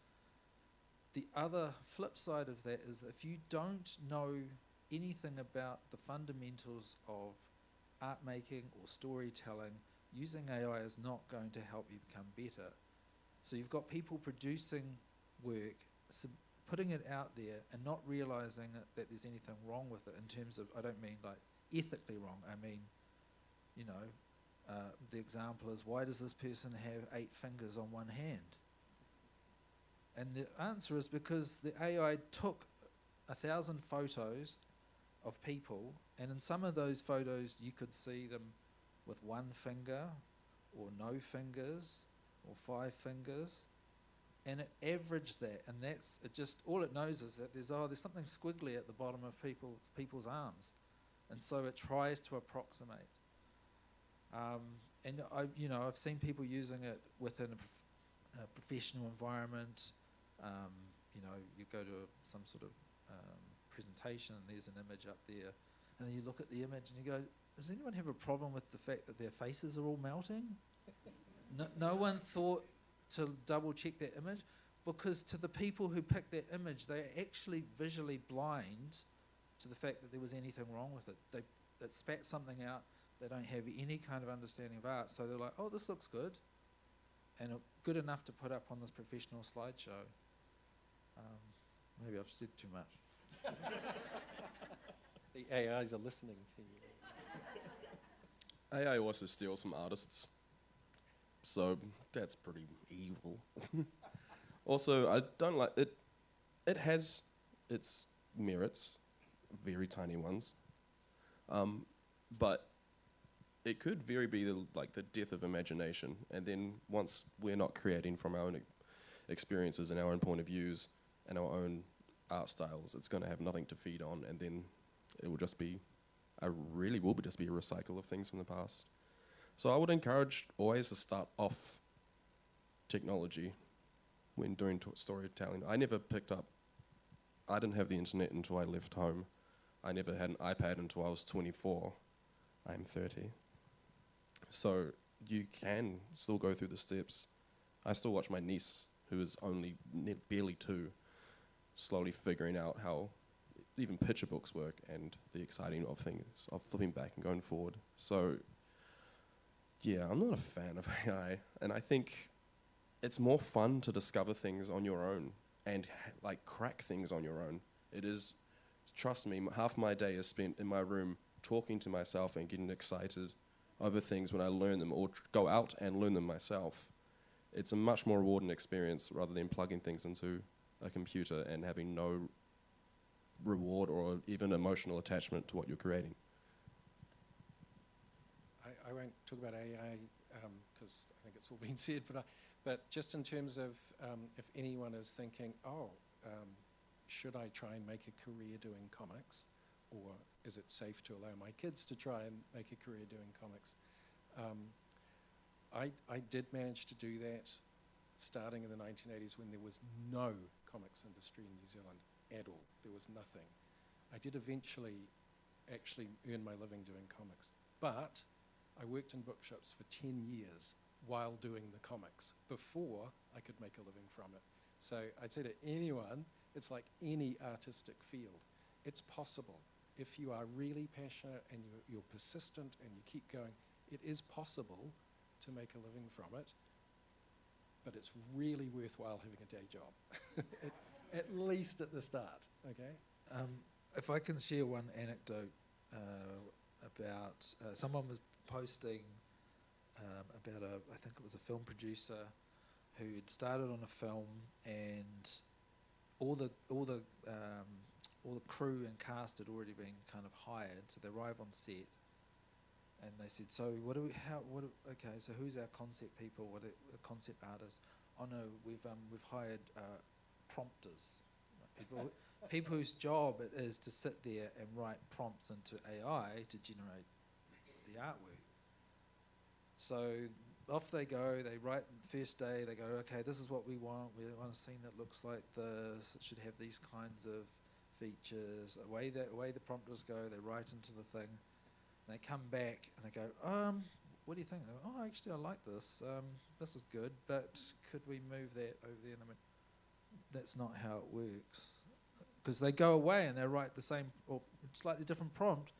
The other flip side of that is, if you don't know anything about the fundamentals of art making or storytelling, using AI is not going to help you become better. So you've got people producing work, putting it out there and not realizing that there's anything wrong with it in terms of, I don't mean like ethically wrong, I mean, you know, the example is, why does this person have 8 fingers on one hand? And the answer is because the AI took 1,000 photos of people, and in some of those photos you could see them with one finger or no fingers or 5 fingers, and it averaged that, and that's it. Just all it knows is that there's something squiggly at the bottom of people's arms, and so it tries to approximate. And I've seen people using it within a professional environment. You go to some sort of presentation and there's an image up there, and then you look at the image and you go, does anyone have a problem with the fact that their faces are all melting? No one thought to double check that image, because to the people who picked that image, they're actually visually blind to the fact that there was anything wrong with it. It spat something out. They don't have any kind of understanding of art, so they're like, oh, this looks good, and good enough to put up on this professional slideshow. Maybe I've said too much. The AIs are listening to you. AI also steals from artists, so that's pretty evil. Also, I don't like it. It has its merits, very tiny ones, but it could very be the death of imagination. And then once we're not creating from our own experiences and our own point of views and our own art styles, it's going to have nothing to feed on, and then it will just be a recycle of things from the past. So I would encourage always to start off technology when doing storytelling. I didn't have the internet until I left home. I never had an iPad until I was 24. I'm 30. So you can still go through the steps. I still watch my niece, who is only barely 2, slowly figuring out how even picture books work and the exciting of things, of flipping back and going forward. So yeah, I'm not a fan of AI, and I think it's more fun to discover things on your own and crack things on your own. It is, trust me, half my day is spent in my room talking to myself and getting excited over things when I learn them, or go out and learn them myself. It's a much more rewarding experience rather than plugging things into a computer and having no reward or even emotional attachment to what you're creating. I won't talk about AI because I think it's all been said, but just in terms of if anyone is thinking, should I try and make a career doing comics, or is it safe to allow my kids to try and make a career doing comics? I did manage to do that starting in the 1980s when there was no comics industry in New Zealand at all. There was nothing. I did eventually actually earn my living doing comics, but I worked in bookshops for 10 years while doing the comics before I could make a living from it. So I'd say to anyone, it's like any artistic field. It's possible. If you are really passionate and you're persistent and you keep going, it is possible to make a living from it, but it's really worthwhile having a day job, at least at the start, okay? If I can share one anecdote about someone was posting about I think it was a film producer who'd started on a film, and all the crew and cast had already been kind of hired. So they arrive on set, and they said, "So okay, so who's our concept people? What are concept artists? Oh no, we've hired prompters, people whose job it is to sit there and write prompts into AI to generate the artwork." So off they go, they write the first day, they go, okay, this is what we want a scene that looks like this, it should have these kinds of features, the way the prompters go, they write into the thing, and they come back and they go, what do you think? They go, oh, actually I like this, this is good, but could we move that over there? And I mean, that's not how it works. Because they go away and they write the same or slightly different prompt.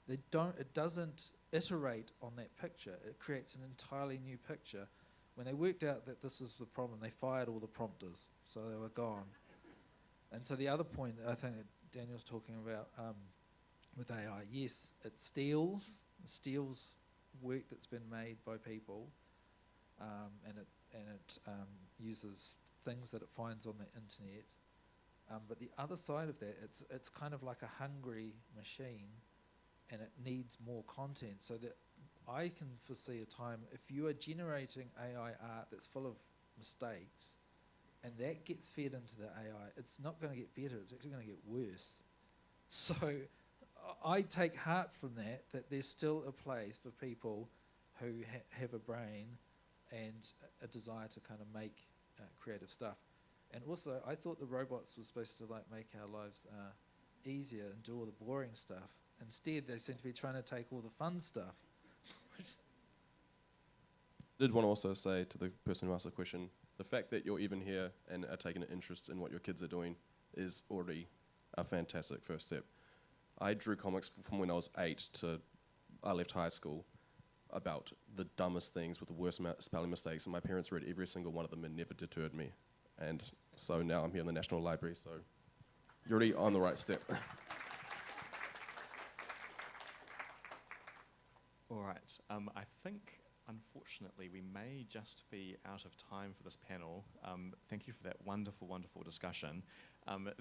It doesn't iterate on that picture. It creates an entirely new picture. When they worked out that this was the problem, they fired all the prompters, so they were gone. And so the other point I think that Daniel's talking about with AI, yes, it steals work that's been made by people, and it uses things that it finds on the internet. But the other side of that, it's kind of like a hungry machine, and it needs more content. So that I can foresee a time if you are generating AI art that's full of mistakes, and that gets fed into the AI, it's not going to get better. It's actually going to get worse. So I take heart from that there's still a place for people who have a brain and a desire to kind of make creative stuff. And also, I thought the robots were supposed to like make our lives easier and do all the boring stuff. Instead, they seem to be trying to take all the fun stuff. Did want to also say to the person who asked the question, the fact that you're even here and are taking an interest in what your kids are doing is already a fantastic first step. I drew comics from when I was 8 to I left high school about the dumbest things with the worst spelling mistakes, and my parents read every single one of them and never deterred me. And so now I'm here in the National Library, so you're already on the right step. All right. I think, unfortunately, we may just be out of time for this panel. Thank you for that wonderful, wonderful discussion.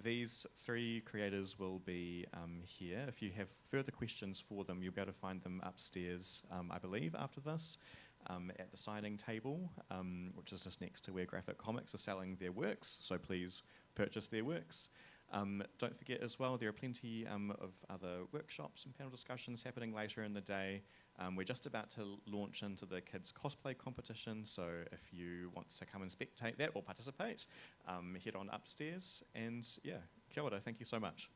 These three creators will be here. If you have further questions for them, you'll be able to find them upstairs, I believe, after this, at the signing table, which is just next to where Graphic Comics are selling their works, so please purchase their works. Don't forget as well, there are plenty of other workshops and panel discussions happening later in the day. We're just about to launch into the kids cosplay competition, so if you want to come and spectate that or participate, head on upstairs. And yeah, kia ora, thank you so much.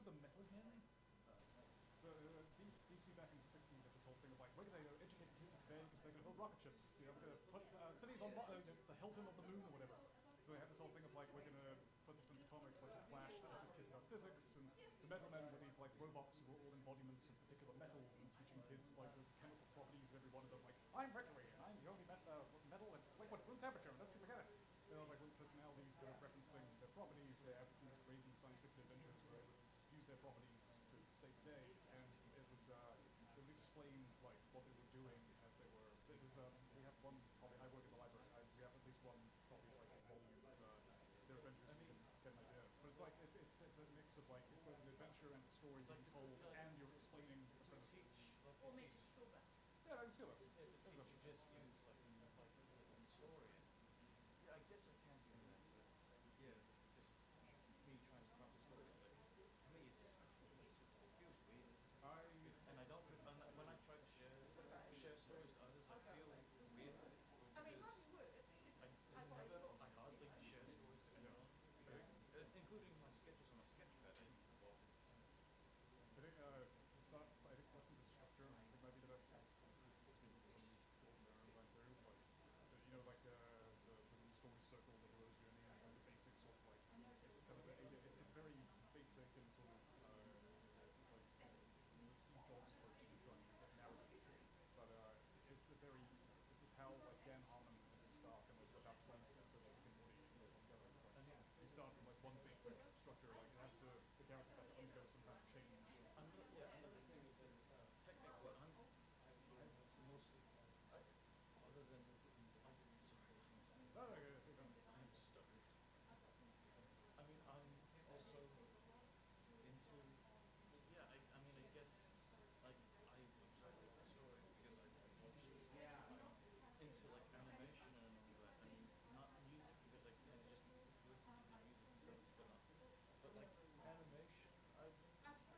the metal men? So DC back in the 60s had this whole thing of like, we're going to educate the kids of today because we're going to build rocket ships. You know, we're going to put cities on the Hilton of the moon or whatever. So they had this whole thing of like, we're going to put this into comics, like the Flash teaches kids about physics, and the metal men were these like robots who were all embodiments of particular metals and teaching kids like the chemical properties of every one of them. Like, I'm mercury, and I'm the only metal that's liquid room temperature, don't you forget it. You know, like with personalities that are referencing their properties, they have these crazy science fiction adventures where they would use their properties to save the day, and it was they would explain like what they were doing as they were. It was we have one copy. I work in the library. We have at least one copy of like a volume of their adventures. I mean, get an idea. But it's like it's a mix of like it's both an adventure and a story being told, and you're explaining the premise. Or make a school bus. Yeah, like a school bus. Yeah, to teach you just use like in stories. Yeah, I guess it can be that. Yeah, it's just me trying to craft a story. Like, to me, it's just it feels weird. And I don't. When I try to share stories to others, I feel weird. I mean, I hardly share stories to anyone, including my sketches on my sketchpad. I think lessons in structure. I think might be the best. You know, like the story circle, the hero's journey, and the basics of like it's kind of it's very basic and sort of like Steve Jobs approach to trying to get narrative, but it's a very it's how like Dan Harmon and his staff and like about 20 episodes of Rick and Morty one go. You start from like one basic structure, like it has to the characters have to undergo some kind of change. Another thing is that technically, I'm mostly other than I'm stuck. I mean, I'm also into I mean, I guess like I observe the story because I watch it. I'm into like animation and all that. I mean, not music because I tend to just listen to the music itself, but like animation. I've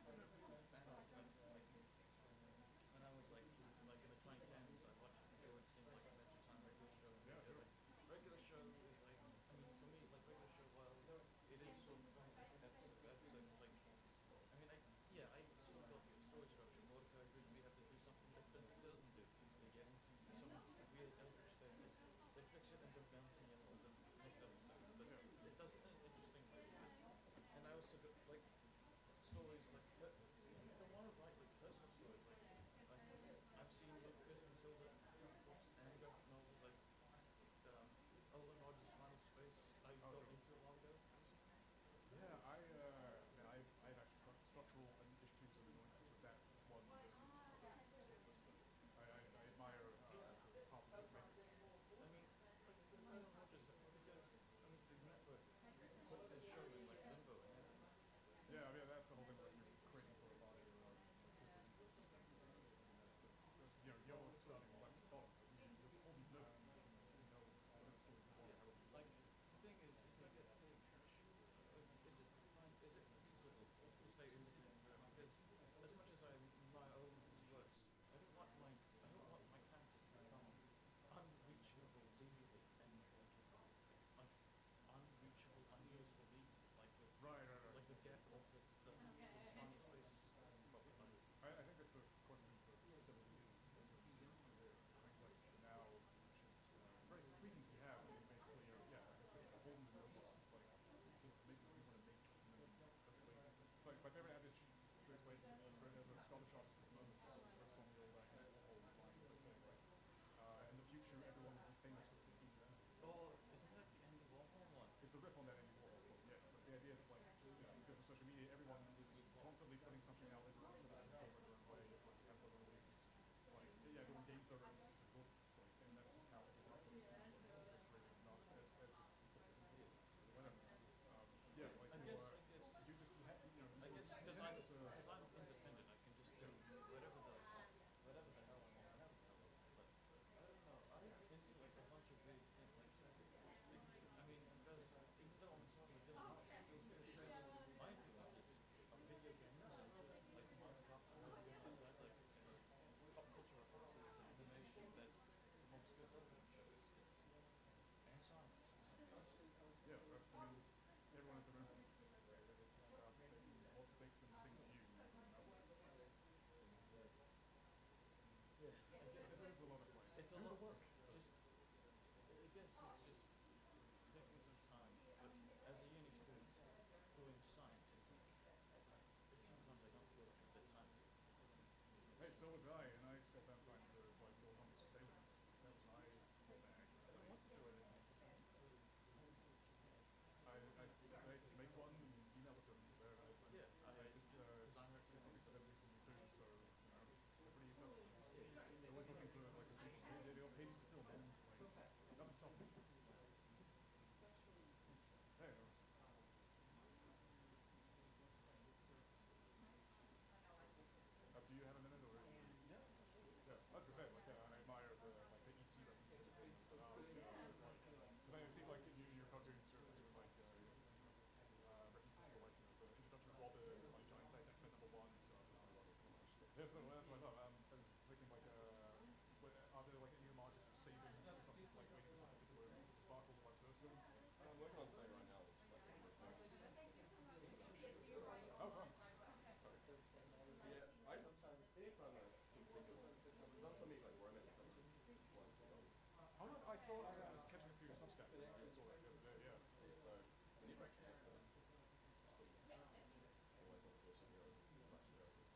been a fan of like when I was like in the 2010s, I watched George things like Adventure Time regular show. Like regular show is like I mean for me like regular show while it is sort of episode it's like I mean I sort of got the story structure. Mordecai we have to do something that Benson doesn't do. They get into some weird eldritch thing. They fix it and they're bouncing it into the next episode. But it does it in an interesting way. And I also got like stories like I want to write like personal stories like I've seen Lucas and Silver books and graphic novels like Owen Rogers' Final Space. I got into a while ago. Yeah, I've actually got structural issues and annoyances with that one versus I admire the path that they make. I mean, like Rogers because I mean the network put their show in like limbo and everything. Yeah, I mean that's the whole thing where you're creating for a body or that's you're turning left to bottom. You're holding no whatever story you want, however you Like want. the thing is if I get paid cash, is it feasible to stay independent? Because as much as I admire Owens' works, I don't want my characters to become unreachable legally and like unreachable, unusable legally, like with like with Gap or with the Final Space. I think that's a question for several years. I think like now we should right the freedoms we have basically are like I said, holding the robots like just make what we want to make and then hopefully it's like my favorite adage to explain this is where there's a scholarship artist with moments for some of the old whole line that's saying like in the future everyone will be famous for 15 minutes. Oh, isn't that the Andy Warhol one? It's a riff on that Andy Warhol quote, yeah. But the idea that like because of social media everyone is constantly putting something out into sort of inform their own way, like has their own links. Like everyone gains their own specific audience, like and that's just how everyone operates and it's creating not as just whatever. Yeah, like I guess you just have I guess because I'm independent, I can just do whatever the hell I want. But I don't know. I'm into like a bunch of weird things. Like I mean, because even though I'm talking with Dylan Marks, it feels weird because my influences are video games and like Minecraft and everything like that, like pop culture references, animation, so was I, and I spent time trying to like draw comics for sailors. That was my bag. I wanted to do anything interesting. I decided to make one and email it to them. I just design it for comics for season 2, so you know they're pretty accessible. They're always looking for like they got pages to fill, man. Like nothing stopping me. Hey, do you have a minute or? Yeah. Yeah, I was gonna say like I admire the like the EC references and things to ask because I see like your cartoons are doing like references to like the introduction of Robin and like Giant Size X-Men #1 and stuff. Yeah, so that's what I thought. I was thinking like are there like any homages you're saving for something like waiting for some particular sparkle or vice versa? I'm working on something right now, which is like a reverse. Oh, fun. Yeah, I sometimes anytime I keep thinking, I've done so many like romance things once ago. Oh no, I saw it. I was catching up to your Substack. I saw that the other day. Yeah. So whenever I can, so always want to draw superheroes and black superheroes.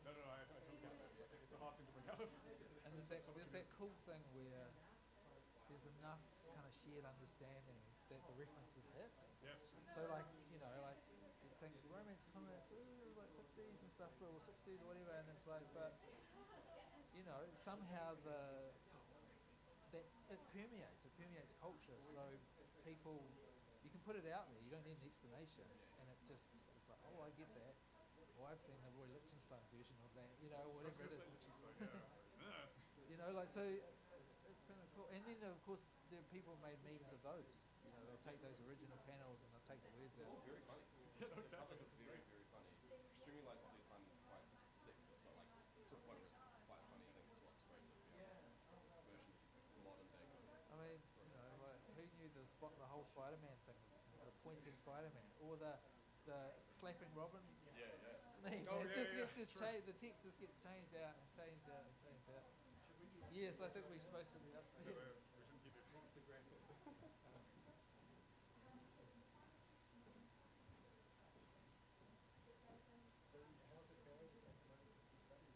No, I totally get that. Like, it's a hard thing to bring out of. And there's that cool thing where there's enough kind of shared understanding that the references hit. Yes. So like, you know, like you think romance comics, like 50s and stuff, or 60s or whatever, and it's like, but you know, somehow that it permeates culture. So people, you can put it out there. You don't need an explanation, and it's like, oh, I get that. Or I've seen the Roy Lichtenstein version of that, you know, whatever it is. You know, like, so it's kind of cool. And then, of course, there are people who made memes of those. You know, they'll take those original panels and they'll take the words out. Oh, very funny. Yeah, no, exactly. It's very, very funny. Extremely, like, of the time, quite sexist, but, like, to a point where it's quite funny. I think it's what's great that we have a version of modern day comic. I mean, you know, like, who knew the whole Spider-Man thing, the pointing Spider-Man, or the slapping Robin? Yeah. It just gets changed. The text just gets changed out and changed out and changed out. Yes, I think we're supposed to be upstairs. We shouldn't keep it next to graphic. So how's it going at the moment with the study?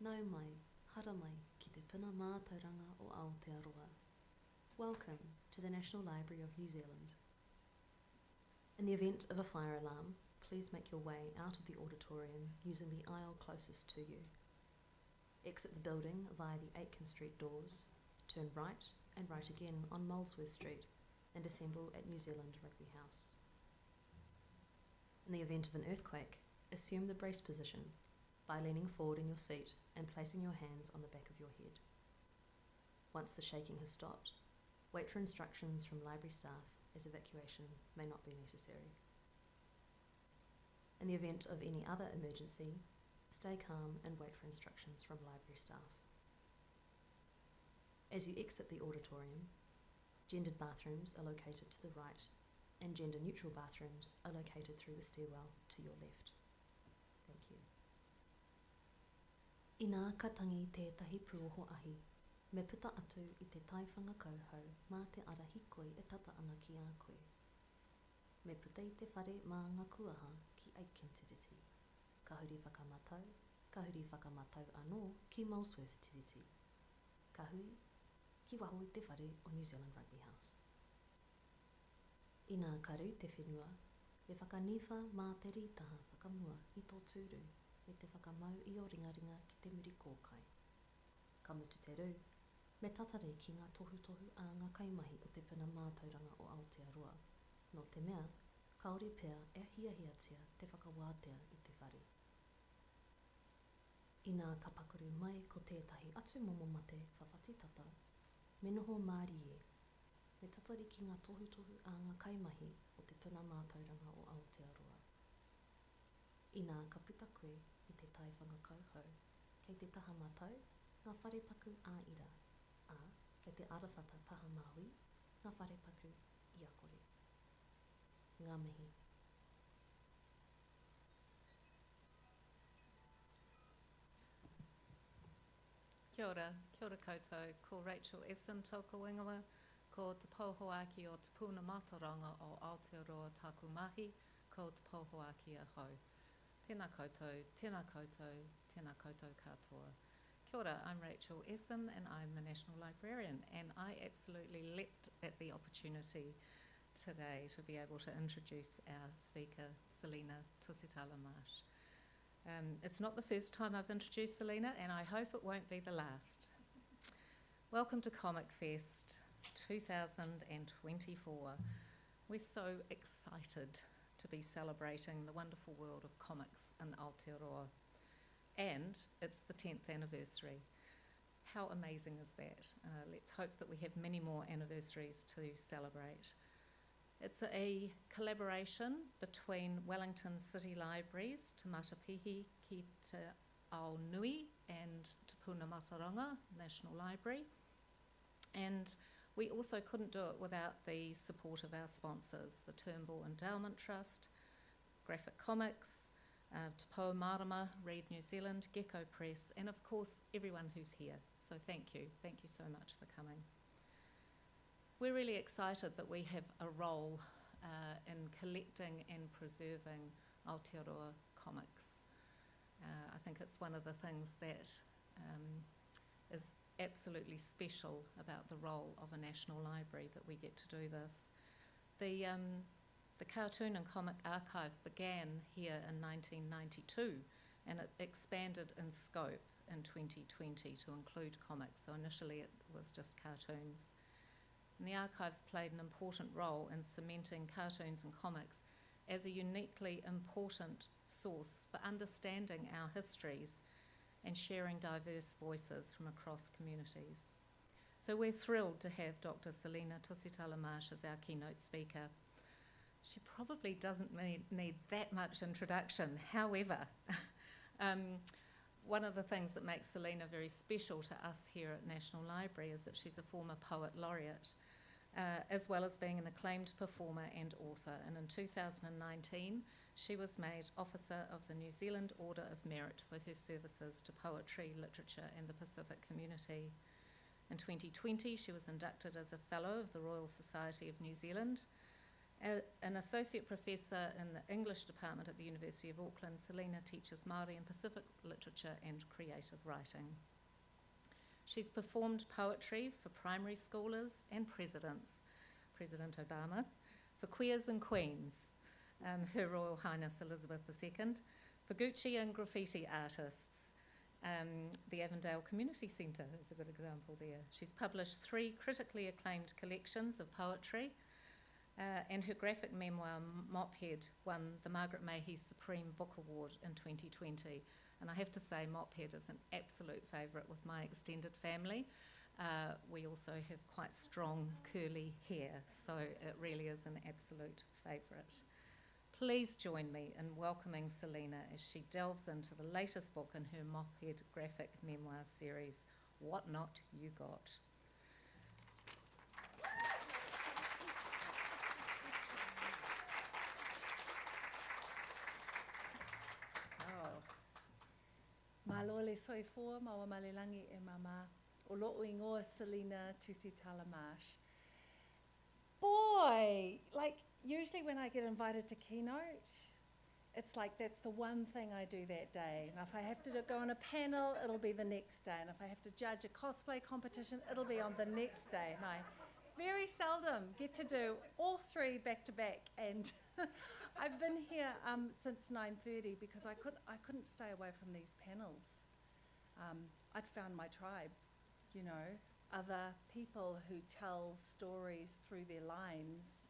nau mai, hara mai ki te puna mātauranga o Aotearoa. Welcome to the National Library of New Zealand. In the event of a fire alarm, please make your way out of the auditorium using the aisle closest to you. Exit the building via the Aitken Street doors, turn right and right again on Molesworth Street, and assemble at New Zealand Rugby House. In the event of an earthquake, assume the brace position by leaning forward in your seat and placing your hands on the back of your head. Once the shaking has stopped, wait for instructions from library staff, as evacuation may not be necessary. In the event of any other emergency, stay calm and wait for instructions from library staff. As you exit the auditorium, gendered bathrooms are located to the right, and gender-neutral bathrooms are located through the stairwell to your left. Thank you. I nā katangi tētahi pūoho ahi, me puta atu i te taiwhanga kauhau mā te ara hikoi e tata ana ki a koe. Me puta i te whare mā ngā kuaha ki Aitken Tiriti. Ka huri whakamatau anō ki Molesworth Tiriti. Ka hui, ki waho i te whare o New Zealand Rugby House. I nā karu te whenua, e whakaniwha mā te rītaha whakamua i tō tūru, me te whakamau i o ringaringa ki te muri kōkai. Ka mutu te rū, me tatare ki ngā tohu a ngā kaimahi o te puna mātauranga o Aotearoa. No te mea, kaore pea e hiahiatia te whakawātea i te whare. I nā ka pakuru mai ko tētahi atu momo mate whawhati tata, me noho māri e, me tatari ki ngā tohu a ngā kaimahi o te puna mātauranga o Aotearoa. I nā ka puta koe i te taiwhanga kauhau, kei te taha matau, ngā wharepaku āira, ā, kei te arawhata taha maui, ngā wharepaku i a kore. Ngā mihi. Kia ora koutou, ko Rachel Essen tauka wingawa, ko te pauhoaki o te puna mātauranga o Aotearoa taku mahi, ko te pauhoaki a hau. Tēnā koutou, tēnā koutou, tēnā koutou katoa. Kia ora, I'm Rachel Essen and I'm the National Librarian, and I absolutely leapt at the opportunity today to be able to introduce our speaker, Selina Tusitala-Marsh. It's not the first time I've introduced Selina, and I hope it won't be the last. Welcome to ComicFest 2024. We're so excited to be celebrating the wonderful world of comics in Aotearoa. And it's the 10th anniversary. How amazing is that? Let's hope that we have many more anniversaries to celebrate. It's a collaboration between Wellington City Libraries, Te Matapihi ki Te Ao Nui, and Te Puna Mātauranga National Library. And we also couldn't do it without the support of our sponsors, the Turnbull Endowment Trust, Graphic Comics, Te Pou Marama, Read New Zealand, Gecko Press, and of course everyone who's here. So thank you so much for coming. We're really excited that we have a role in collecting and preserving Aotearoa comics. I think it's one of the things that is absolutely special about the role of a national library, that we get to do this. The Cartoon and Comic Archive began here in 1992, and it expanded in scope in 2020 to include comics. So initially it was just cartoons. And the archives played an important role in cementing cartoons and comics as a uniquely important source for understanding our histories and sharing diverse voices from across communities. So we're thrilled to have Dr. Selina Tusitala-Marsh as our keynote speaker. She probably doesn't need that much introduction. However, one of the things that makes Selina very special to us here at National Library is that she's a former poet laureate, as well as being an acclaimed performer and author. And in 2019, she was made Officer of the New Zealand Order of Merit for her services to poetry, literature, and the Pacific community. In 2020, she was inducted as a Fellow of the Royal Society of New Zealand, An associate professor in the English department at the University of Auckland, Selina teaches Māori and Pacific literature and creative writing. She's performed poetry for primary schoolers and presidents, President Obama, for queers and queens, Her Royal Highness Elizabeth II, for Gucci and graffiti artists. The Avondale Community Centre is a good example there. She's published 3 critically acclaimed collections of poetry, and her graphic memoir, Mophead, won the Margaret Mayhew Supreme Book Award in 2020. And I have to say, Mophead is an absolute favourite with my extended family. We also have quite strong curly hair, so it really is an absolute favourite. Please join me in welcoming Selina as she delves into the latest book in her Mophead graphic memoir series, What Not You Got. Malo le soifua, maua malelangi e mama, o loo ingoa Selina tusi talamash. Boy, like usually when I get invited to keynote, it's like that's the one thing I do that day. And if I have to go on a panel, it'll be the next day. And if I have to judge a cosplay competition, it'll be on the next day. And I very seldom get to do all 3 back to back. And I've been here since 9:30 because I couldn't stay away from these panels. I'd found my tribe, you know, other people who tell stories through their lines.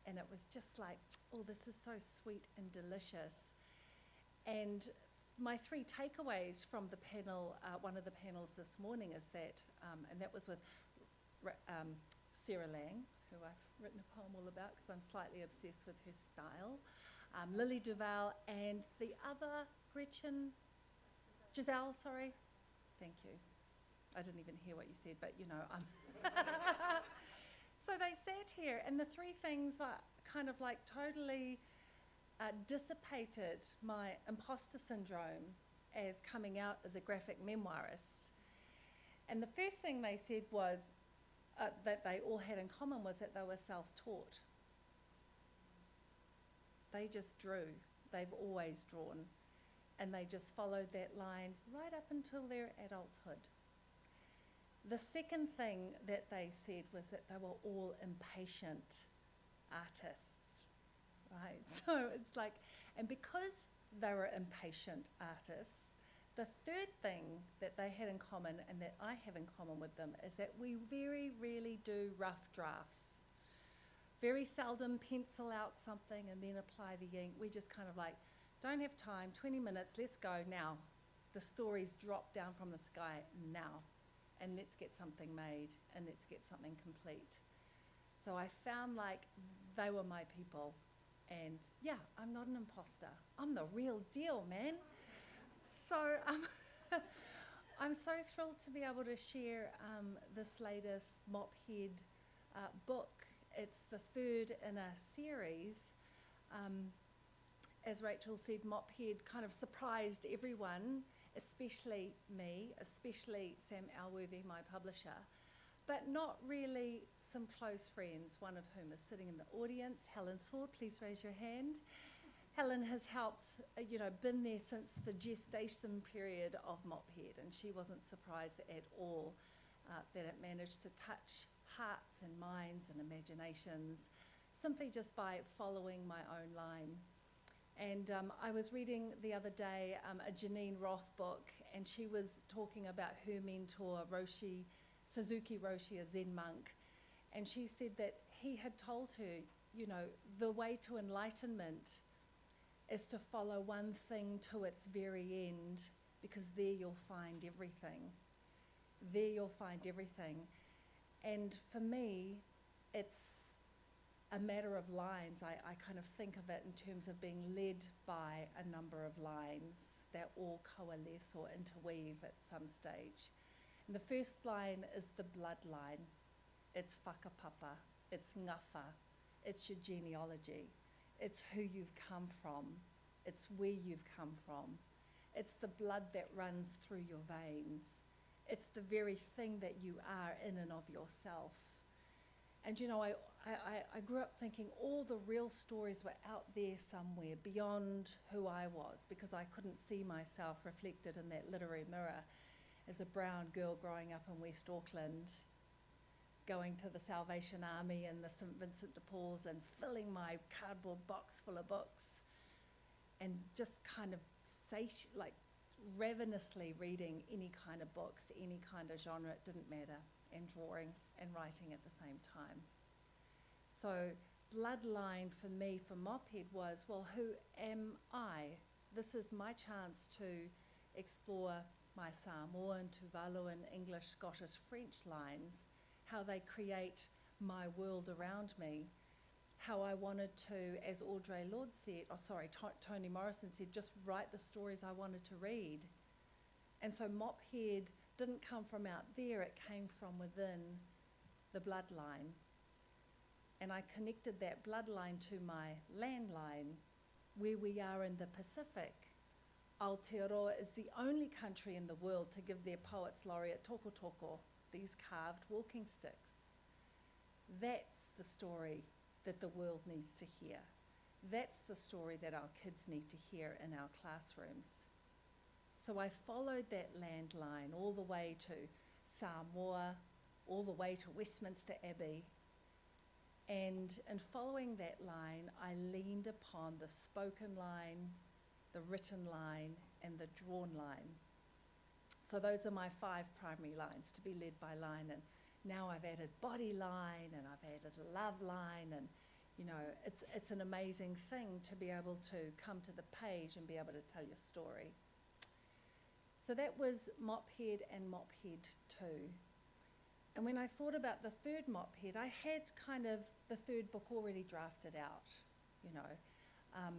And it was just like, oh, this is so sweet and delicious. And my 3 takeaways from the panel, one of the panels this morning is that, and that was with Sarah Lang, who I've written a poem all about because I'm slightly obsessed with her style, Lily Duval, and the other Giselle, sorry. Thank you. I didn't even hear what you said, but you know, so they sat here, and the 3 things kind of like totally dissipated my imposter syndrome as coming out as a graphic memoirist. And the first thing they said was, that they all had in common was that they were self-taught. They just drew. They've always drawn. And they just followed that line right up until their adulthood. The second thing that they said was that they were all impatient artists, right? So it's like, and because they were impatient artists, the third thing that they had in common and that I have in common with them is that we very rarely do rough drafts. Very seldom pencil out something and then apply the ink. We just kind of like, don't have time, 20 minutes, let's go now. The stories drop down from the sky now. And let's get something made and let's get something complete. So I found like they were my people. And yeah, I'm not an imposter. I'm the real deal, man. So I'm so thrilled to be able to share this latest Mophead book. It's the 3rd in a series. As Rachel said, Mophead kind of surprised everyone, especially me, especially Sam Alworthy, my publisher, but not really some close friends, one of whom is sitting in the audience. Helen Sword, please raise your hand. Helen has helped, been there since the gestation period of Mophead, and she wasn't surprised at all that it managed to touch hearts and minds and imaginations simply just by following my own line. And I was reading the other day a Janine Roth book, and she was talking about her mentor, Suzuki Roshi, a Zen monk, and she said that he had told her, the way to enlightenment is to follow one thing to its very end, because there you'll find everything. There you'll find everything. And for me, it's a matter of lines. I kind of think of it in terms of being led by a number of lines that all coalesce or interweave at some stage. And the first line is the bloodline. It's whakapapa, it's ngafa, it's your genealogy, it's who you've come from, it's where you've come from, it's the blood that runs through your veins, it's the very thing that you are in and of yourself. And you know, I grew up thinking all the real stories were out there somewhere beyond who I was, because I couldn't see myself reflected in that literary mirror as a brown girl growing up in West Auckland, going to the Salvation Army and the St Vincent de Paul's and filling my cardboard box full of books and just kind of ravenously reading any kind of books, any kind of genre, it didn't matter, and drawing and writing at the same time. So bloodline for me, for Mophead, was, well, who am I? This is my chance to explore my Samoan, Tuvaluan, English, Scottish, French lines, how they create my world around me, how I wanted to, as Audre Lorde said, Toni Morrison said, just write the stories I wanted to read. And so Mophead didn't come from out there, it came from within the bloodline. And I connected that bloodline to my landline, where we are in the Pacific. Aotearoa is the only country in the world to give their poets laureate toko toko, these carved walking sticks. That's the story that the world needs to hear. That's the story that our kids need to hear in our classrooms. So I followed that landline all the way to Samoa, all the way to Westminster Abbey. And in following that line, I leaned upon the spoken line, the written line, and the drawn line. So those are my 5 primary lines, to be led by line. And now I've added body line, and I've added love line, and you know, it's an amazing thing to be able to come to the page and be able to tell your story. So that was Mophead and Mophead 2. And when I thought about the third Mophead, I had kind of the third book already drafted out, you know.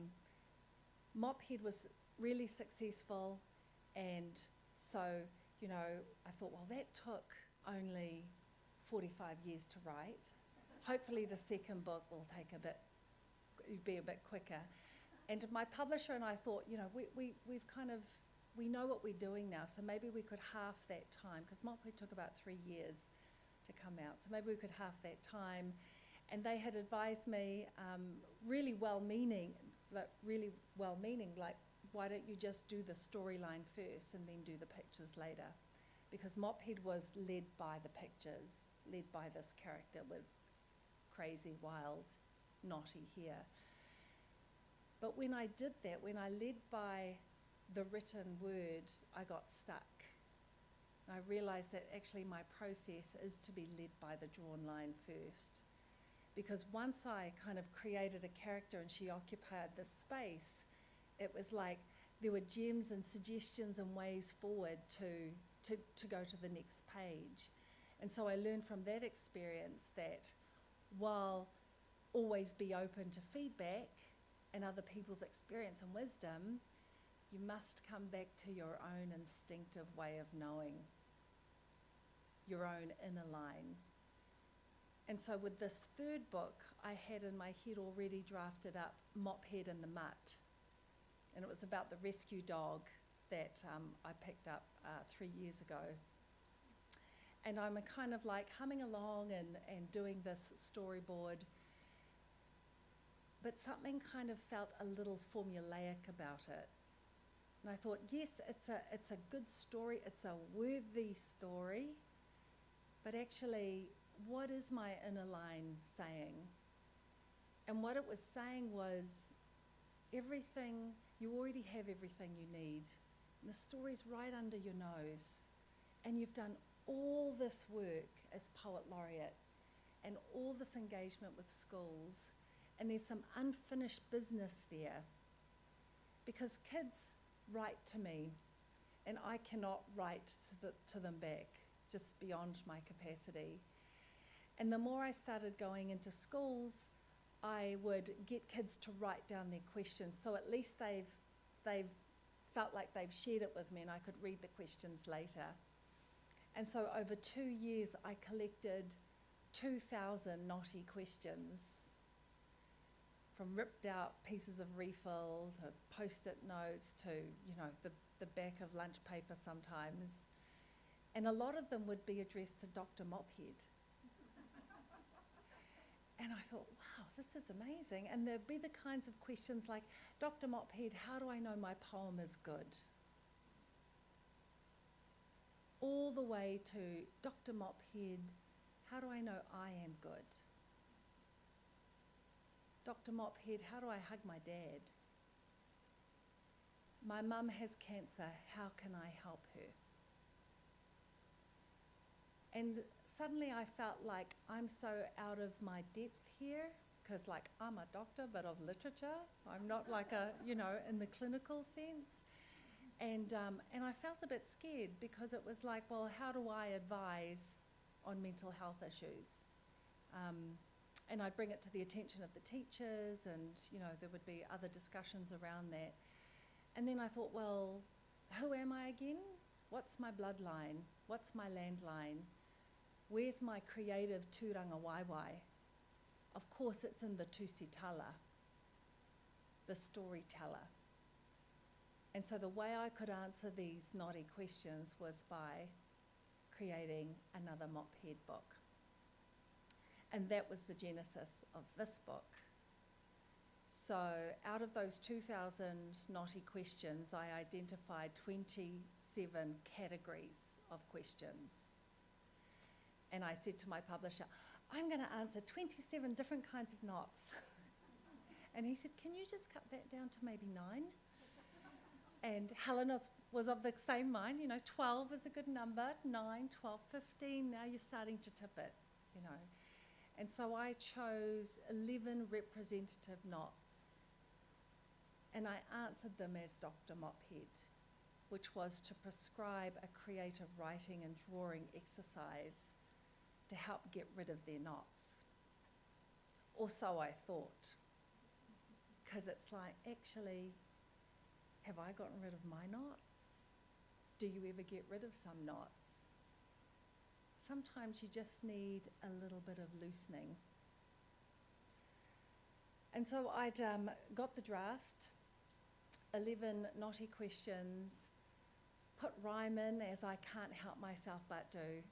Mophead was really successful, and so, you know, I thought, well, that took only 45 years to write. Hopefully the second book will be a bit quicker. And my publisher and I thought, you know, we know what we're doing now, so maybe we could half that time, because Mophead took about 3 years to come out, so maybe we could half that time. And they had advised me, really well-meaning, like, why don't you just do the storyline first and then do the pictures later? Because Mophead was led by the pictures, led by this character with crazy, wild, naughty hair. But when I did that, when I led by the written word, I got stuck. I realized that actually my process is to be led by the drawn line first. Because once I kind of created a character and she occupied this space, it was like there were gems and suggestions and ways forward to go to the next page. And so I learned from that experience that while always be open to feedback and other people's experience and wisdom, you must come back to your own instinctive way of knowing, your own inner line. And so with this third book, I had in my head already drafted up Mophead in the Mutt. And it was about the rescue dog that I picked up 3 years ago. And I'm kind of like humming along and doing this storyboard, but something kind of felt a little formulaic about it. And I thought, yes, it's a good story, it's a worthy story, but actually, what is my inner line saying? And what it was saying was, everything, you already have everything you need. And the story's right under your nose. And you've done all this work as Poet Laureate and all this engagement with schools, and there's some unfinished business there. Because kids write to me, and I cannot write to them back. It's just beyond my capacity. And the more I started going into schools, I would get kids to write down their questions, so at least they've felt like they've shared it with me and I could read the questions later. And so over 2 years, I collected 2,000 naughty questions, from ripped out pieces of refill to post-it notes to, you know, the back of lunch paper sometimes. And a lot of them would be addressed to Dr. Mophead. And I thought, wow, this is amazing. And there'd be the kinds of questions like, Dr. Mophead, how do I know my poem is good? All the way to, Dr. Mophead, how do I know I am good? Dr. Mophead, how do I hug my dad? My mum has cancer, how can I help her? And suddenly I felt like I'm so out of my depth here, because like I'm a doctor, but of literature. I'm not like a, you know, in the clinical sense. And I felt a bit scared because it was like, well, how do I advise on mental health issues? And I'd bring it to the attention of the teachers, and, you know, there would be other discussions around that. And then I thought, well, who am I again? What's my bloodline? What's my landline? Where's my creative tūranga waiwai? Of course, it's in the tusitala, the storyteller. And so the way I could answer these naughty questions was by creating another Mophead book. And that was the genesis of this book. So out of those 2,000 naughty questions, I identified 27 categories of questions. And I said to my publisher, I'm going to answer 27 different kinds of knots. And he said, can you just cut that down to maybe 9? And Helen was of the same mind, you know, 12 is a good number, 9, 12, 15, now you're starting to tip it, you know. And so I chose 11 representative knots, and I answered them as Dr. Mophead, which was to prescribe a creative writing and drawing exercise to help get rid of their knots. Or so I thought, because it's like, actually, have I gotten rid of my knots? Do you ever get rid of some knots? Sometimes you just need a little bit of loosening. And so I'd got the draft, 11 naughty questions, put rhyme in, as I can't help myself but do,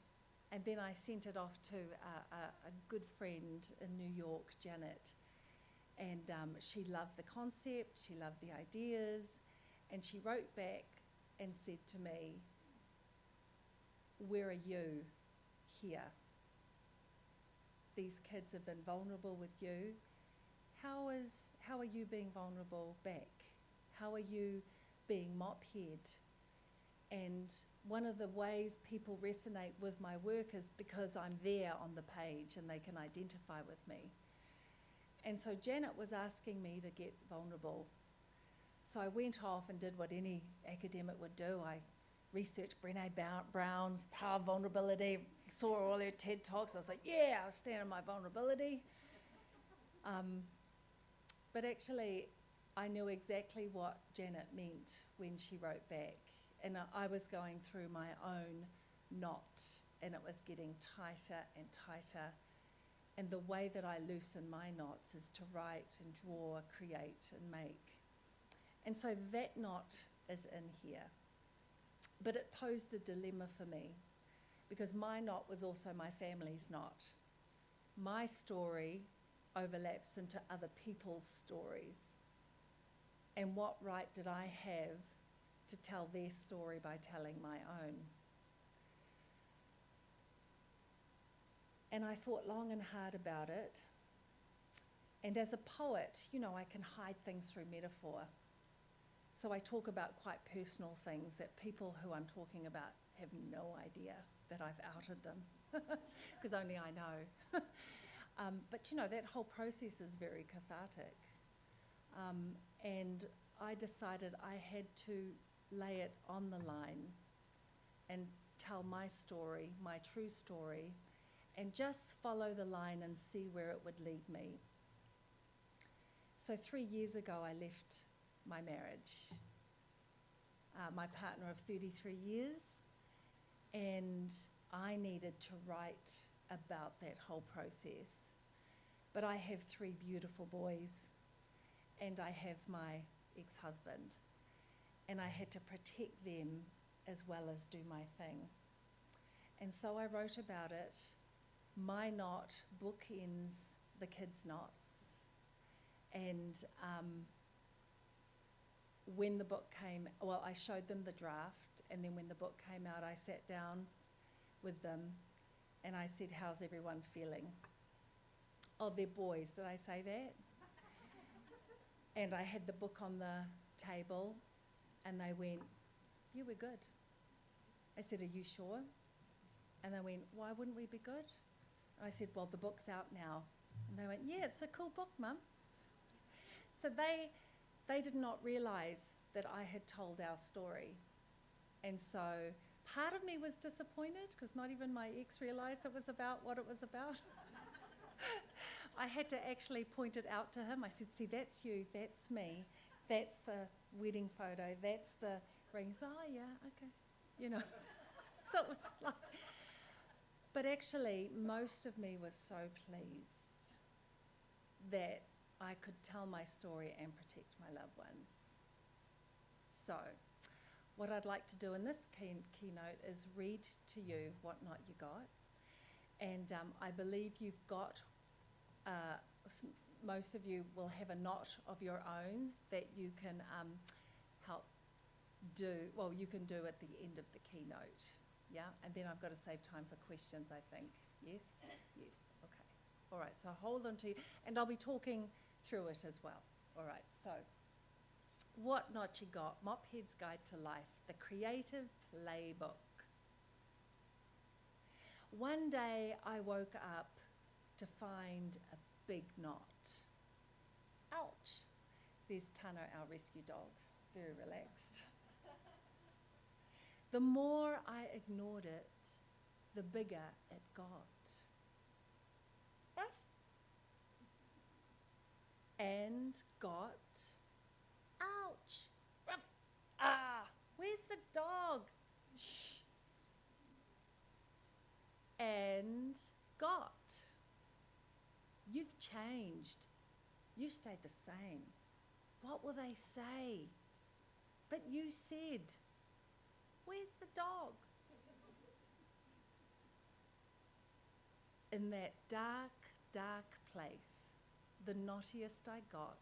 and then I sent it off to a good friend in New York, Janet, and she loved the concept, she loved the ideas, and she wrote back and said to me, where are you here? These kids have been vulnerable with you. How are you being vulnerable back? How are you being Mophead? And one of the ways people resonate with my work is because I'm there on the page and they can identify with me. And so Janet was asking me to get vulnerable. So I went off and did what any academic would do. I researched Brené Brown's Power of Vulnerability, saw all her TED Talks. I was like, yeah, I'll stand on my vulnerability. But actually, I knew exactly what Janet meant when she wrote back. And I was going through my own knot, and it was getting tighter and tighter. And the way that I loosen my knots is to write and draw, create and make. And so that knot is in here. But it posed a dilemma for me, because my knot was also my family's knot. My story overlaps into other people's stories. And what right did I have to tell their story by telling my own? And I thought long and hard about it. And as a poet, you know, I can hide things through metaphor. So I talk about quite personal things that people who I'm talking about have no idea that I've outed them, because only I know. But you know, that whole process is very cathartic. And I decided I had to lay it on the line and tell my story, my true story, and just follow the line and see where it would lead me. So 3 years ago, I left my marriage, my partner of 33 years, and I needed to write about that whole process. But I have 3 beautiful boys, and I have my ex-husband, and I had to protect them as well as do my thing. And so I wrote about it. My knot bookends the kids' knots. And when the book came, well, I showed them the draft, and then when the book came out, I sat down with them and I said, how's everyone feeling? Oh, they're boys, did I say that? And I had the book on the table and they went, yeah, we're good. I said, are you sure? And they went, why wouldn't we be good? And I said, well, the book's out now. And they went, yeah, it's a cool book, Mum. So they did not realise that I had told our story. And so part of me was disappointed because not even my ex realised it was about what it was about. I had to actually point it out to him. I said, see, that's you, that's me, that's the wedding photo, that's the rings. Oh, yeah, okay. You know, so it was like, but actually most of me was so pleased that I could tell my story and protect my loved ones. So what I'd like to do in this keynote is read to you what knot you got. And I believe you've got, most of you will have a knot of your own that you can help do, well, you can do at the end of the keynote, yeah? And then I've got to save time for questions, I think. Yes? Yes, okay. All right, so hold on to you, and I'll be talking through it as well. All right, so what knot you got? Mophead's Guide to Life, the creative playbook. One day I woke up to find a big knot. Ouch. There's Tano, our rescue dog, very relaxed. The more I ignored it, the bigger it got. And got, ouch. Ah, where's the dog? Shh. And got. You've changed. You've stayed the same. What will they say? But you said, where's the dog? In that dark, dark place, the knottiest I got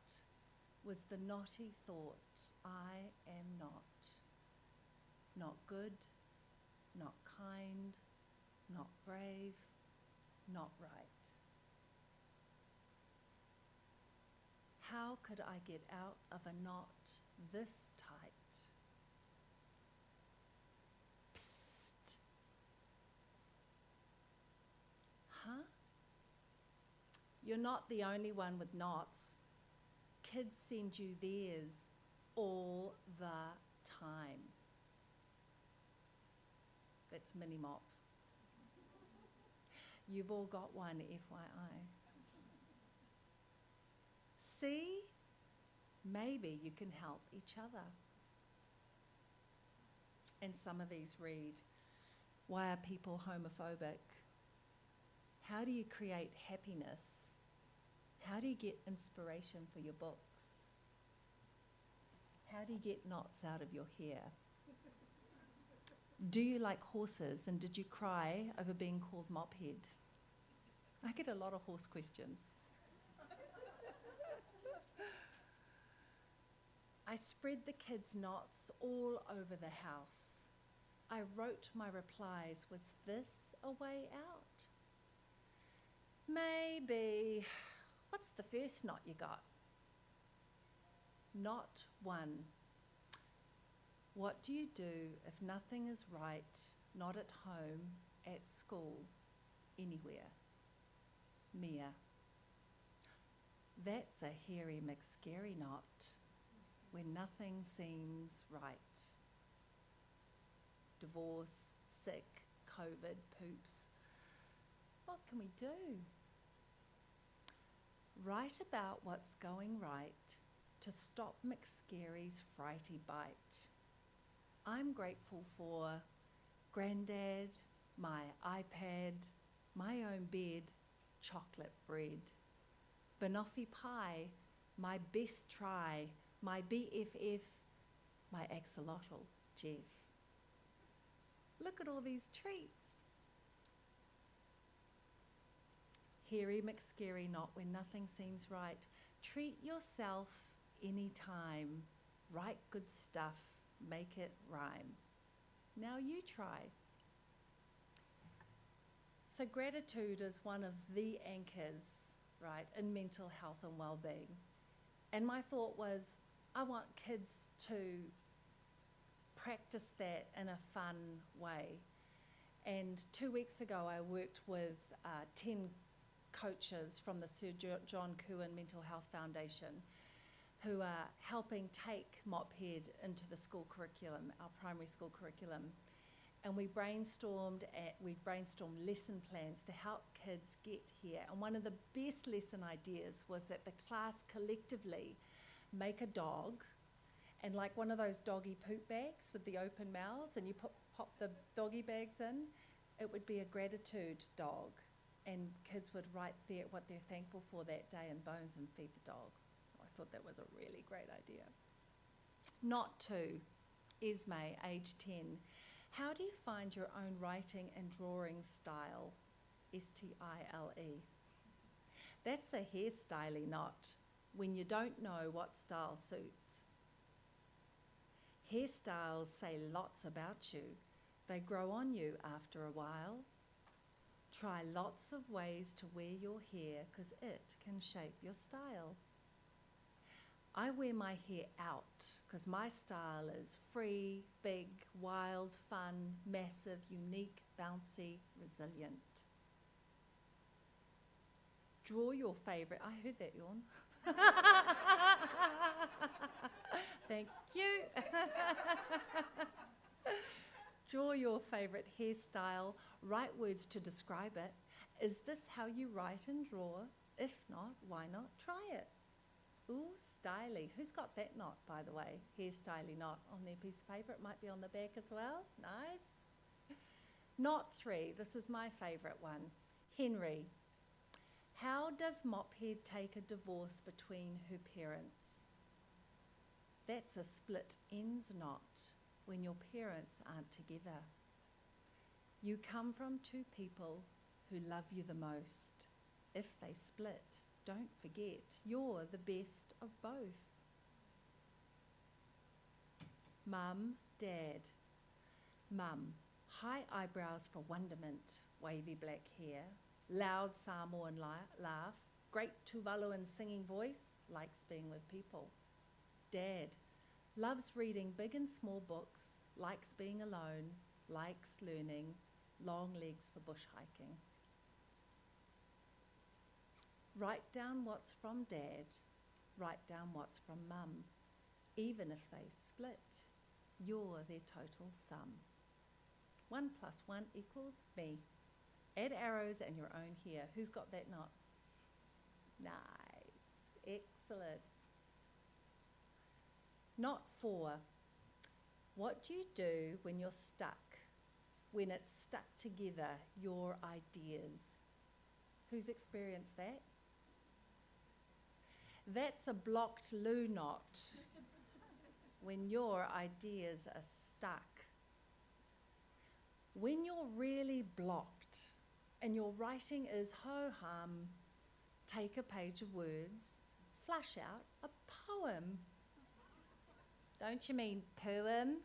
was the knotty thought, I am not. Not good, not kind, not brave, not right. How could I get out of a knot this tight? Psst. Huh? You're not the only one with knots. Kids send you theirs all the time. That's mini mop. You've all got one, FYI. See? Maybe you can help each other. And some of these read, why are people homophobic? How do you create happiness? How do you get inspiration for your books? How do you get knots out of your hair? Do you like horses, and did you cry over being called Mophead? I get a lot of horse questions. I spread the kids' knots all over the house. I wrote my replies. Was this a way out? Maybe. What's the first knot you got? Knot 1. What do you do if nothing is right, not at home, at school, anywhere? Mia. That's a hairy McScary knot when nothing seems right. Divorce, sick, COVID, poops. What can we do? Write about what's going right to stop McScary's frighty bite. I'm grateful for Grandad, my iPad, my own bed, chocolate bread, banoffee pie, my best try, my BFF, my axolotl, Jeff. Look at all these treats. Hairy McScary Not When Nothing Seems Right. Treat yourself anytime. Write good stuff. Make it rhyme. Now you try. So gratitude is one of the anchors, right, in mental health and well-being. And my thought was, I want kids to practice that in a fun way. And 2 weeks ago, I worked with 10 coaches from the Sir John Coohan Mental Health Foundation who are helping take MOPHEAD into the school curriculum, our primary school curriculum. And we brainstormed lesson plans to help kids get here. And one of the best lesson ideas was that the class collectively make a dog, and like one of those doggy poop bags with the open mouths, and you pop the doggy bags in, it would be a gratitude dog. And kids would write what they're thankful for that day in bones and feed the dog. So I thought that was a really great idea. Not to, Esme, age 10. How do you find your own writing and drawing style? S-T-I-L-E. That's a hairstyly knot when you don't know what style suits. Hairstyles say lots about you. They grow on you after a while. Try lots of ways to wear your hair because it can shape your style. I wear my hair out because my style is free, big, wild, fun, massive, unique, bouncy, resilient. Draw your favourite. I heard that yawn. Thank you. Draw your favourite hairstyle. Write words to describe it. Is this how you write and draw? If not, why not try it? Ooh, styly. Who's got that knot, by the way? Hairstyly knot on their piece of paper. It might be on the back as well. Nice. Knot 3. This is my favourite one. Henry. How does MOPHEAD take a divorce between her parents? That's a split ends knot when your parents aren't together. You come from two people who love you the most. If they split, don't forget, you're the best of both. Mum, Dad. Mum, high eyebrows for wonderment, wavy black hair, loud Samoan laugh, great Tuvaluan singing voice, likes being with people. Dad, loves reading big and small books, likes being alone, likes learning, long legs for bush hiking. Write down what's from Dad, write down what's from Mum. Even if they split, you're their total sum. 1 + 1 = me. Add arrows and your own here. Who's got that knot? Nice, excellent. Knot 4. What do you do when you're stuck? When it's stuck together, your ideas. Who's experienced that? That's a blocked loo knot. When your ideas are stuck. When you're really blocked and your writing is ho-hum, take a page of words, flush out a poem. Don't you mean poem?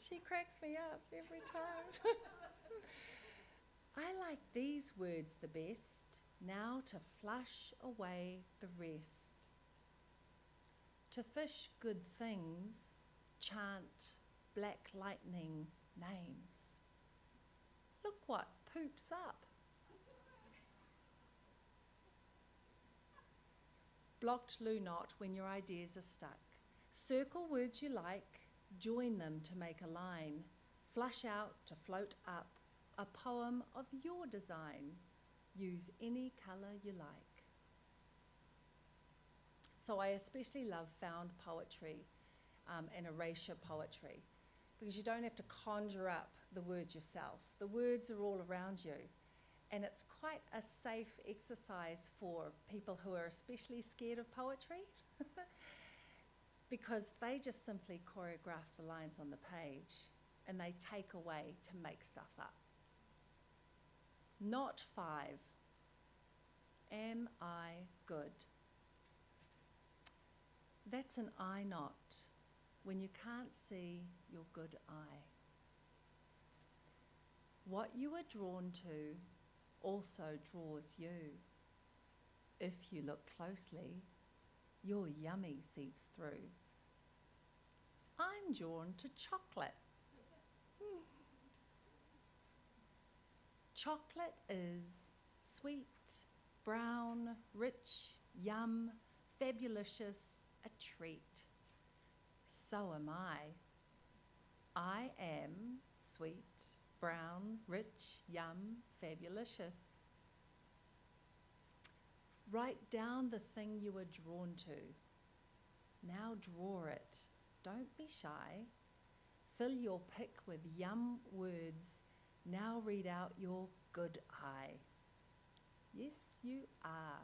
She cracks me up every time. I like these words the best. Now to flush away the rest. To fish good things, chant black lightning names. Look what poops up. Blocked loo knot when your ideas are stuck. Circle words you like, join them to make a line. Flush out to float up, a poem of your design. Use any colour you like. So I especially love found poetry and erasure poetry because you don't have to conjure up the words yourself. The words are all around you. And it's quite a safe exercise for people who are especially scared of poetry because they just simply choreograph the lines on the page. and they take away to make stuff up. Not 5. Am I good? That's an eye knot when you can't see your good eye. What you are drawn to also draws you. If you look closely, your yummy seeps through. I'm drawn to chocolate. Chocolate is sweet, brown, rich, yum, fabulicious, a treat. So am I. I am sweet, brown, rich, yum, fabulicious. Write down the thing you are drawn to. Now draw it. Don't be shy. Fill your pic with yum words. Now read out your good eye. Yes, you are.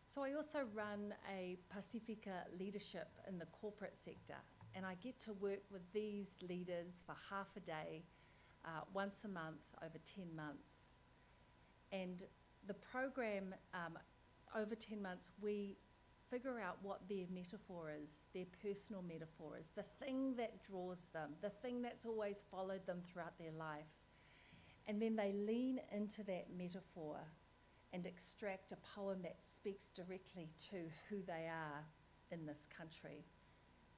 So I also run a Pacifica leadership in the corporate sector, and I get to work with these leaders for half a day, once a month, over 10 months. And the program, over 10 months, we figure out what their metaphor is, their personal metaphor is, the thing that draws them, the thing that's always followed them throughout their life. And then they lean into that metaphor and extract a poem that speaks directly to who they are in this country.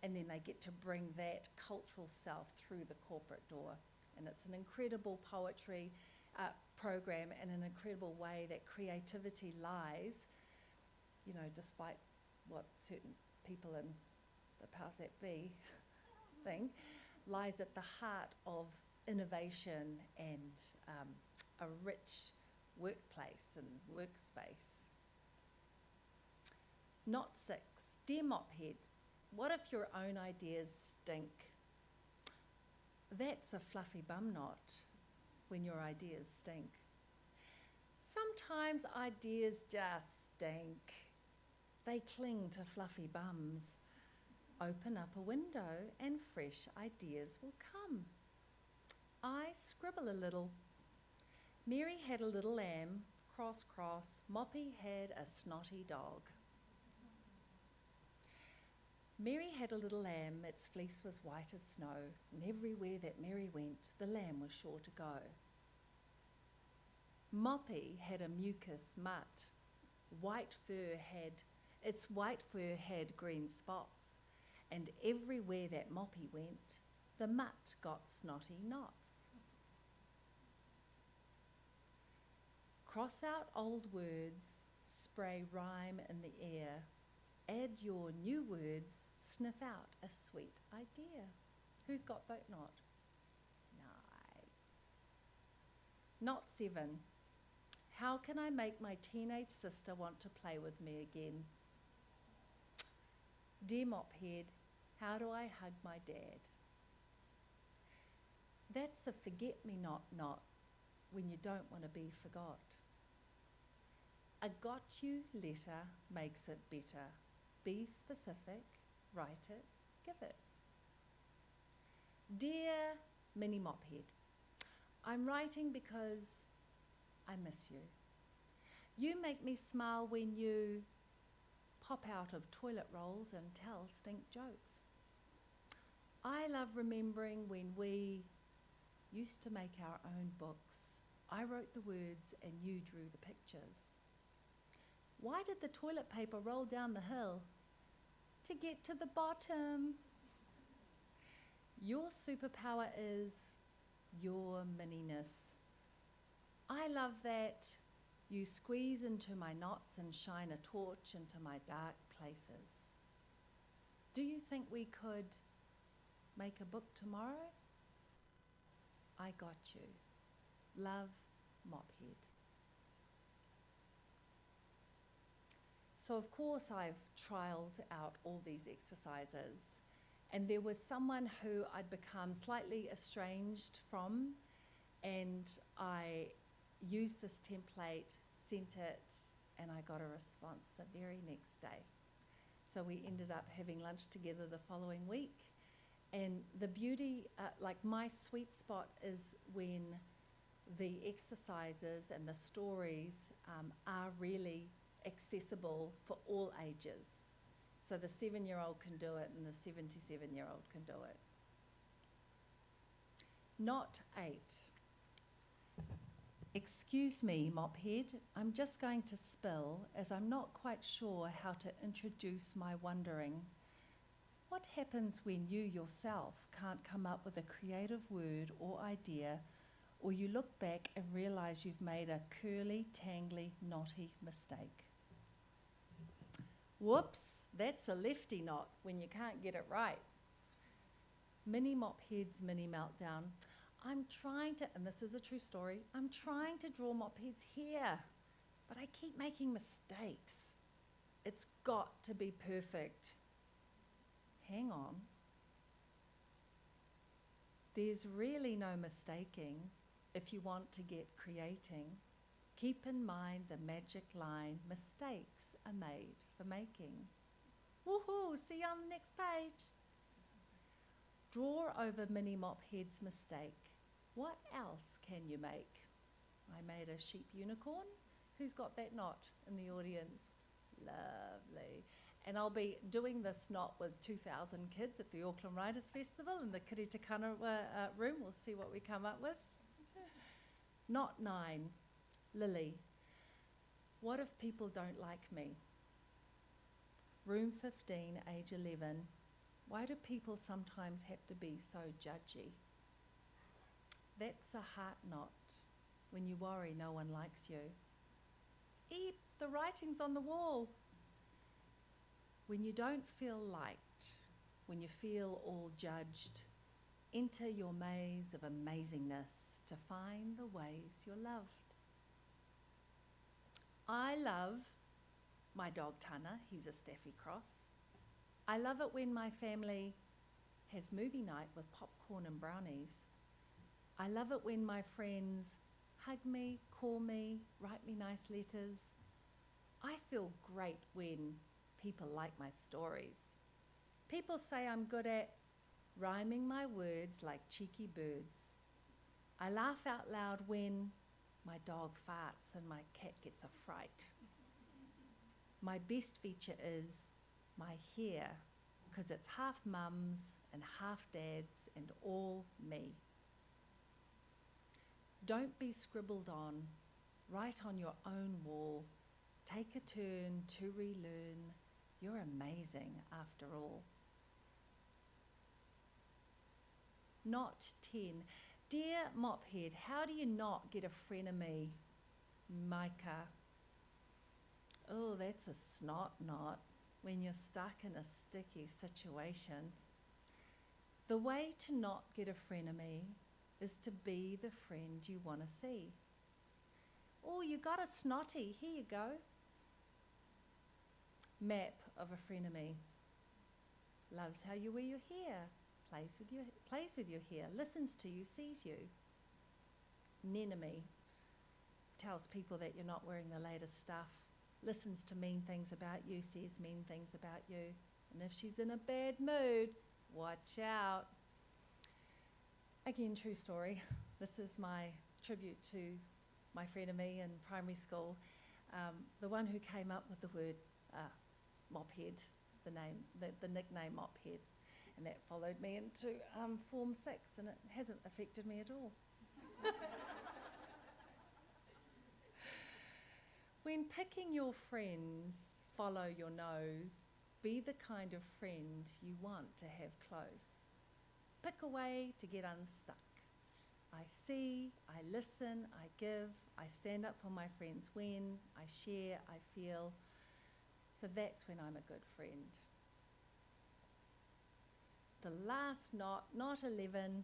And then they get to bring that cultural self through the corporate door. And it's an incredible poetry program and an incredible way that creativity lies, you know, despite what certain people in the powers that be think, lies at the heart of innovation and a rich workplace and workspace. Not 6. Dear Mophead, what if your own ideas stink? That's a fluffy bum knot when your ideas stink. Sometimes ideas just stink. They cling to fluffy bums. Open up a window and fresh ideas will come. I scribble a little. Mary had a little lamb, cross, cross. Moppy had a snotty dog. Mary had a little lamb, its fleece was white as snow, and everywhere that Mary went, the lamb was sure to go. Moppy had a mucus mutt. Its white fur had green spots, and everywhere that Moppy went, the mutt got snotty knots. Cross out old words, spray rhyme in the air. Add your new words, sniff out a sweet idea. Who's got that knot? Nice. Knot 7. How can I make my teenage sister want to play with me again? Dear Mophead, how do I hug my dad? That's a forget-me-not knot when you don't want to be forgot. A got you letter makes it better. Be specific, write it, give it. Dear Mini Mophead, I'm writing because I miss you. You make me smile when you pop out of toilet rolls and tell stink jokes. I love remembering when we used to make our own books. I wrote the words and you drew the pictures. Why did the toilet paper roll down the hill? To get to the bottom. Your superpower is your mininess. I love that you squeeze into my knots and shine a torch into my dark places. Do you think we could make a book tomorrow? I got you. Love, Mophead. So of course I've trialled out all these exercises, and there was someone who I'd become slightly estranged from, and I used this template, sent it, and I got a response the very next day. So we ended up having lunch together the following week, And the beauty, like my sweet spot is when the exercises and the stories are really accessible for all ages. So the 7-year-old can do it and the 77-year-old can do it. Not 8. Excuse me, Mophead, I'm just going to spill as I'm not quite sure how to introduce my wondering. What happens when you yourself can't come up with a creative word or idea, or you look back and realise you've made a curly, tangly, knotty mistake? Whoops, that's a lefty knot when you can't get it right. Mini Mophead's mini meltdown. I'm trying to, and this is a true story, I'm trying to draw Mophead's hair, but I keep making mistakes. It's got to be perfect. Hang on. There's really no mistaking if you want to get creating. Keep in mind the magic line, mistakes are made for making. Woohoo, see you on the next page. Draw over Mini Mophead's mistake. What else can you make? I made a sheep unicorn. Who's got that knot in the audience? Lovely. And I'll be doing this knot with 2,000 kids at the Auckland Writers Festival in the Kiritakana room. We'll see what we come up with. Knot 9, Lily. What if people don't like me? Room 15, age 11. Why do people sometimes have to be so judgy? That's a heart knot. When you worry no one likes you. Eep, the writing's on the wall. When you don't feel liked, when you feel all judged, enter your maze of amazingness to find the ways you're loved. I love my dog Tana, he's a Staffy Cross. I love it when my family has movie night with popcorn and brownies. I love it when my friends hug me, call me, write me nice letters. I feel great when people like my stories. People say I'm good at rhyming my words like cheeky birds. I laugh out loud when my dog farts and my cat gets a fright. My best feature is my hair, because it's half mums and half dads and all me. Don't be scribbled on. Write on your own wall. Take a turn to relearn. You're amazing after all. Knot 10. Dear Mophead, how do you not get a frenemy? Micah. Oh, that's a snot knot when you're stuck in a sticky situation. The way to not get a frenemy is to be the friend you want to see. Oh, you got a snotty. Here you go. Map of a frenemy. Loves how you wear your hair. Plays with your hair. Listens to you. Sees you. Nenemy. Tells people that you're not wearing the latest stuff. Listens to mean things about you. Says mean things about you. And if she's in a bad mood, watch out. Again, true story. This is my tribute to my frenemy in primary school. The one who came up with the word Mophead, the nickname Mophead. And that followed me into Form 6, and it hasn't affected me at all. When picking your friends, follow your nose. Be the kind of friend you want to have close. Pick a way to get unstuck. I see, I listen, I give, I stand up for my friends when, I share, I feel. So that's when I'm a good friend. The last knot, knot 11,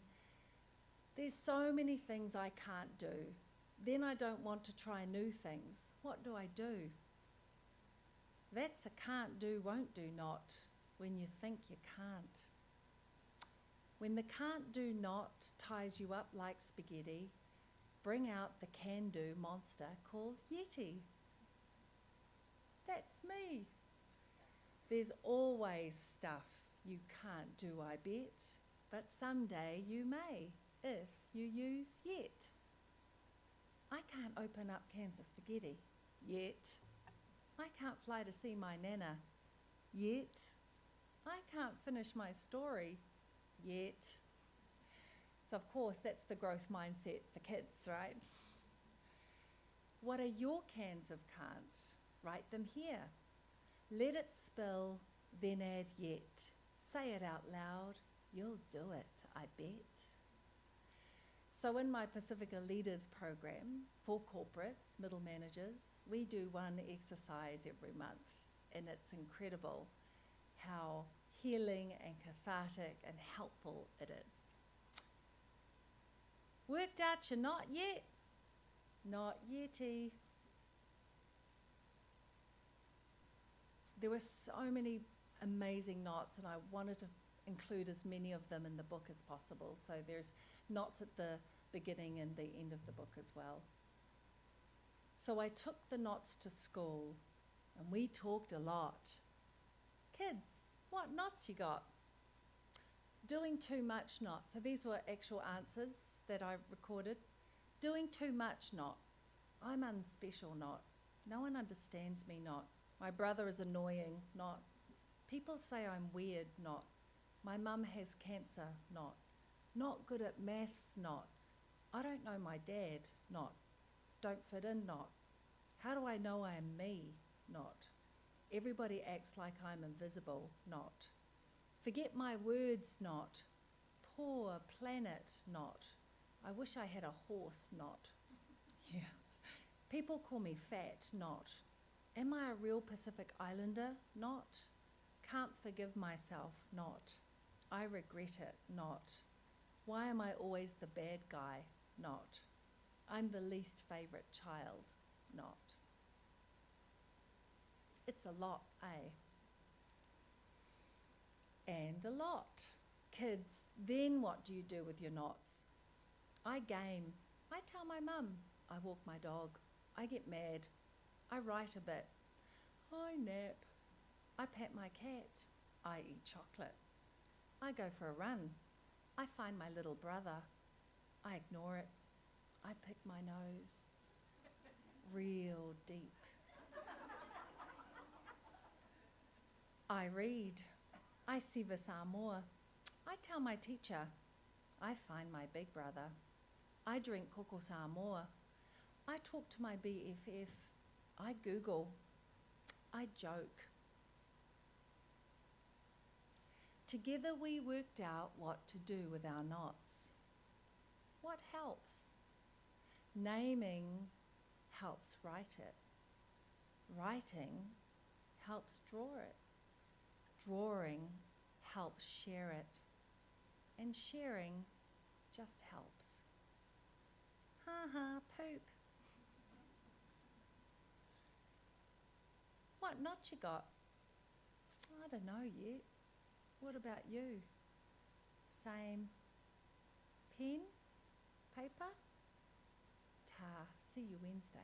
there's so many things I can't do. Then I don't want to try new things. What do I do? That's a can't do, won't do knot when you think you can't. When the can't do knot ties you up like spaghetti, bring out the can do monster called Yeti. That's me. There's always stuff you can't do, I bet. but someday you may, if you use yet. I can't open up cans of spaghetti, yet. I can't fly to see my nana, yet. I can't finish my story, yet. So of course, that's the growth mindset for kids, right? What are your cans of can't? Write them here. Let it spill, then add yet. Say it out loud, you'll do it, I bet. So in my Pacifica Leaders program for corporates, middle managers, we do one exercise every month, and it's incredible how healing and cathartic and helpful it is. Worked out you're not yet? Not yetty. There were so many amazing knots, and I wanted to include as many of them in the book as possible. So there's knots at the beginning and the end of the book as well. So I took the knots to school, and we talked a lot. Kids, what knots you got? Doing too much not. So these were actual answers that I recorded. Doing too much not. I'm unspecial not. No one understands me not. My brother is annoying not. People say I'm weird not. My mum has cancer not. Not good at maths not. I don't know my dad not. Don't fit in not. How do I know I am me not. Everybody acts like I'm invisible not. Forget my words not. Poor planet not. I wish I had a horse not. Yeah. People call me fat not. Am I a real Pacific Islander not? Can't forgive myself not. I regret it not. Why am I always the bad guy not? I'm the least favourite child not. It's a lot, eh? And a lot. Kids, then what do you do with your knots? I game. I tell my mum. I walk my dog. I get mad. I write a bit. I nap. I pat my cat. I eat chocolate. I go for a run. I find my little brother. I ignore it. I pick my nose. Real deep. I read. I siva Samoa. I tell my teacher. I find my big brother. I drink koko Samoa. I talk to my BFF. I Google. I joke. Together we worked out what to do with our knots. What helps? Naming helps write it. Writing helps draw it. Drawing helps share it. And sharing just helps. Ha ha, poop. What knot you got? I don't know yet. What about you? Same. Pen? Paper? Ta, see you Wednesday.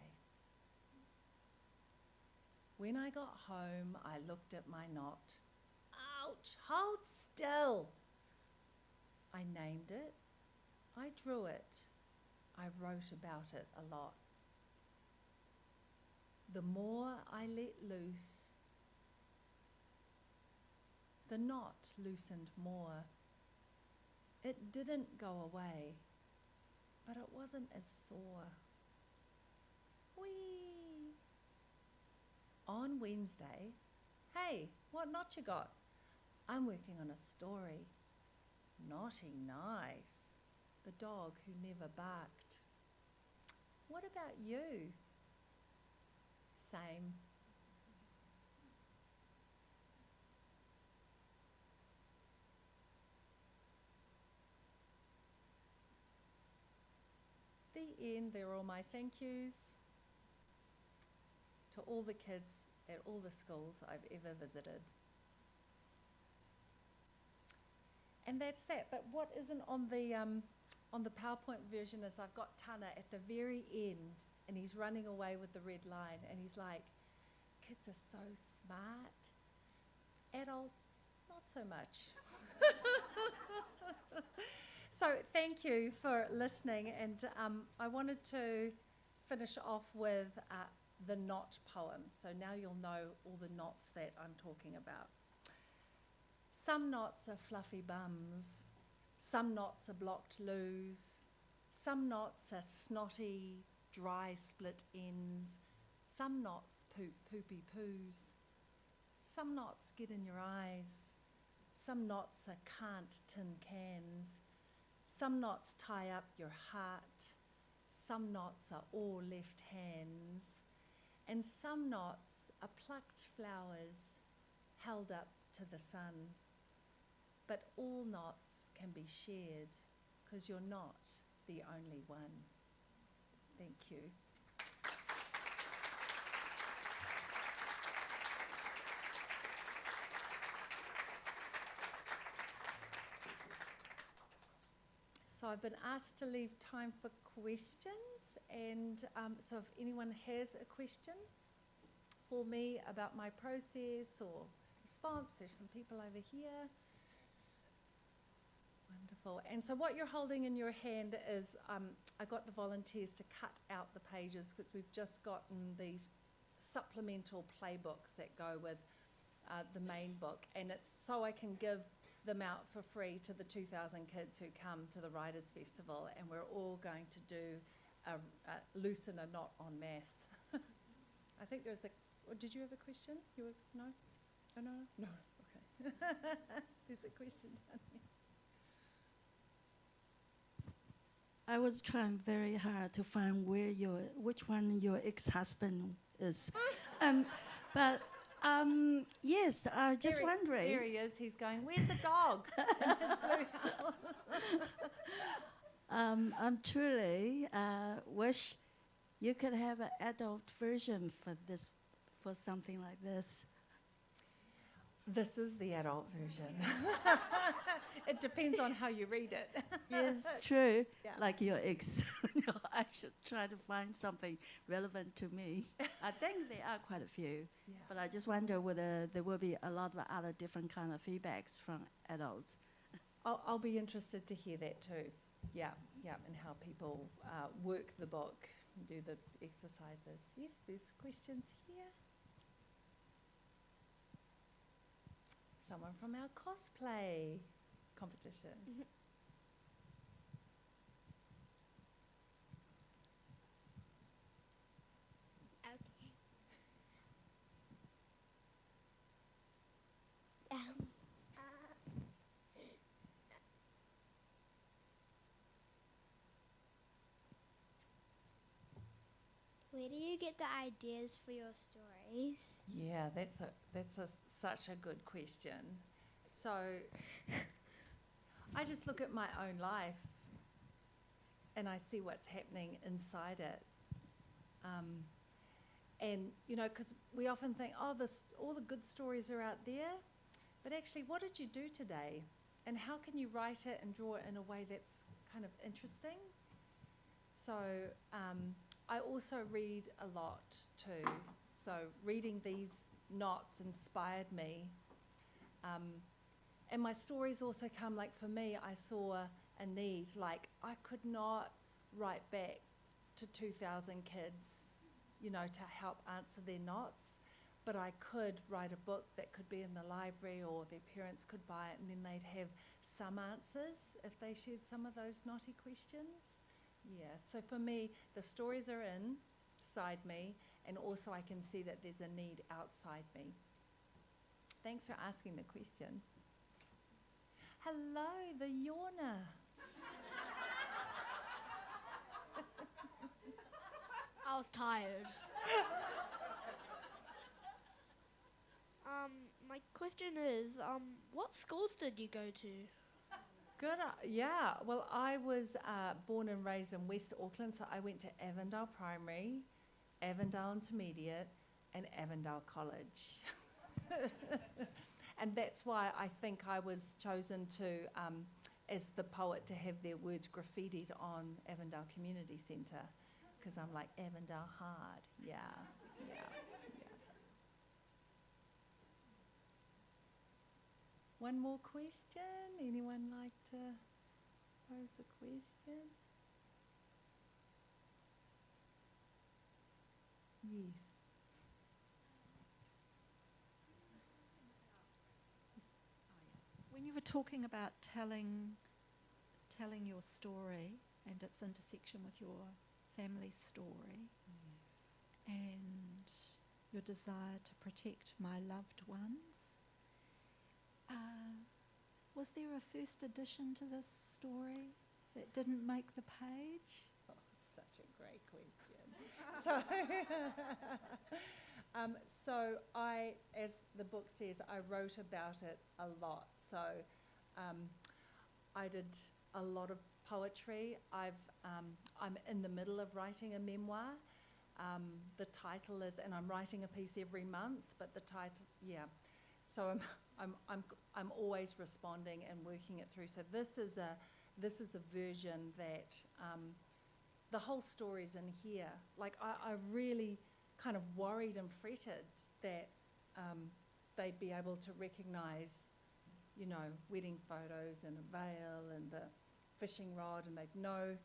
When I got home, I looked at my knot. Ouch, hold still. I named it. I drew it. I wrote about it a lot. The more I let loose, the knot loosened more. It didn't go away, but it wasn't as sore. Whee! On Wednesday, hey, what knot you got? I'm working on a story. Naughty nice. The dog who never barked. What about you? Same. The end, they're all my thank yous to all the kids at all the schools I've ever visited. And that's that. But what isn't on the PowerPoint version is I've got Tana at the very end, and he's running away with the red line, and he's like, kids are so smart. Adults, not so much. So thank you for listening, and I wanted to finish off with the knot poem. So now you'll know all the knots that I'm talking about. Some knots are fluffy bums, some knots are blocked loos, some knots are snotty, dry split ends, some knots poop poopy poos, some knots get in your eyes, some knots are can't tin cans, some knots tie up your heart, some knots are all left hands, and some knots are plucked flowers held up to the sun. But all knots can be shared, 'cause you're not the only one. Thank you. So I've been asked to leave time for questions, and so if anyone has a question for me about my process or response, there's some people over here. Wonderful. And so what you're holding in your hand is, I got the volunteers to cut out the pages because we've just gotten these supplemental playbooks that go with the main book, and it's so I can give them out for free to the 2,000 kids who come to the Writers' Festival, and we're all going to do a loosen a knot en masse. I think there's a, did you have a question? You were, no? Oh, no? No, okay. There's a question down here. I was trying very hard to find which one your ex-husband is. But yes, just wondering. There he is. He's going, where's the dog? I'm truly wish you could have an adult version for something like this. This is the adult version. It depends on how you read it. Yes, true. Yeah. Like your ex. I should try to find something relevant to me. I think there are quite a few, but I just wonder whether there will be a lot of other different kind of feedbacks from adults. I'll be interested to hear that too. Yeah, and how people work the book and do the exercises. Yes, there's questions here. Someone from our cosplay competition. Mm-hmm. Okay. Where do you get the ideas for your stories? Yeah, that's such a good question. So I just look at my own life and I see what's happening inside it. And, you know, because we often think, oh, all the good stories are out there. But actually, what did you do today? And how can you write it and draw it in a way that's kind of interesting? So I also read a lot too. So reading these knots inspired me. And my stories also come, like for me, I saw a need. Like I could not write back to 2,000 kids, you know, to help answer their knots. But I could write a book that could be in the library, or their parents could buy it, and then they'd have some answers if they shared some of those knotty questions. Yeah, so for me, the stories are inside me, and also I can see that there's a need outside me. Thanks for asking the question. Hello, the yawner. I was tired. My question is, what schools did you go to? Good, yeah. Well, I was born and raised in West Auckland, so I went to Avondale Primary, Avondale Intermediate, and Avondale College. And that's why I think I was chosen to, as the poet, to have their words graffitied on Avondale Community Centre, because I'm like, Avondale hard, yeah. One more question? Anyone like to pose a question? Yes. When you were talking about telling your story and its intersection with your family story and your desire to protect my loved ones, was there a first edition to this story that didn't make the page? Oh, such a great question. So I, as the book says, I wrote about it a lot. So I did a lot of poetry. I'm in the middle of writing a memoir. The title is, and I'm writing a piece every month, but the title, yeah. So I'm always responding and working it through. So this is a version that the whole story's in here. Like I really kind of worried and fretted that they'd be able to recognise, you know, wedding photos and a veil and the fishing rod, and they'd know.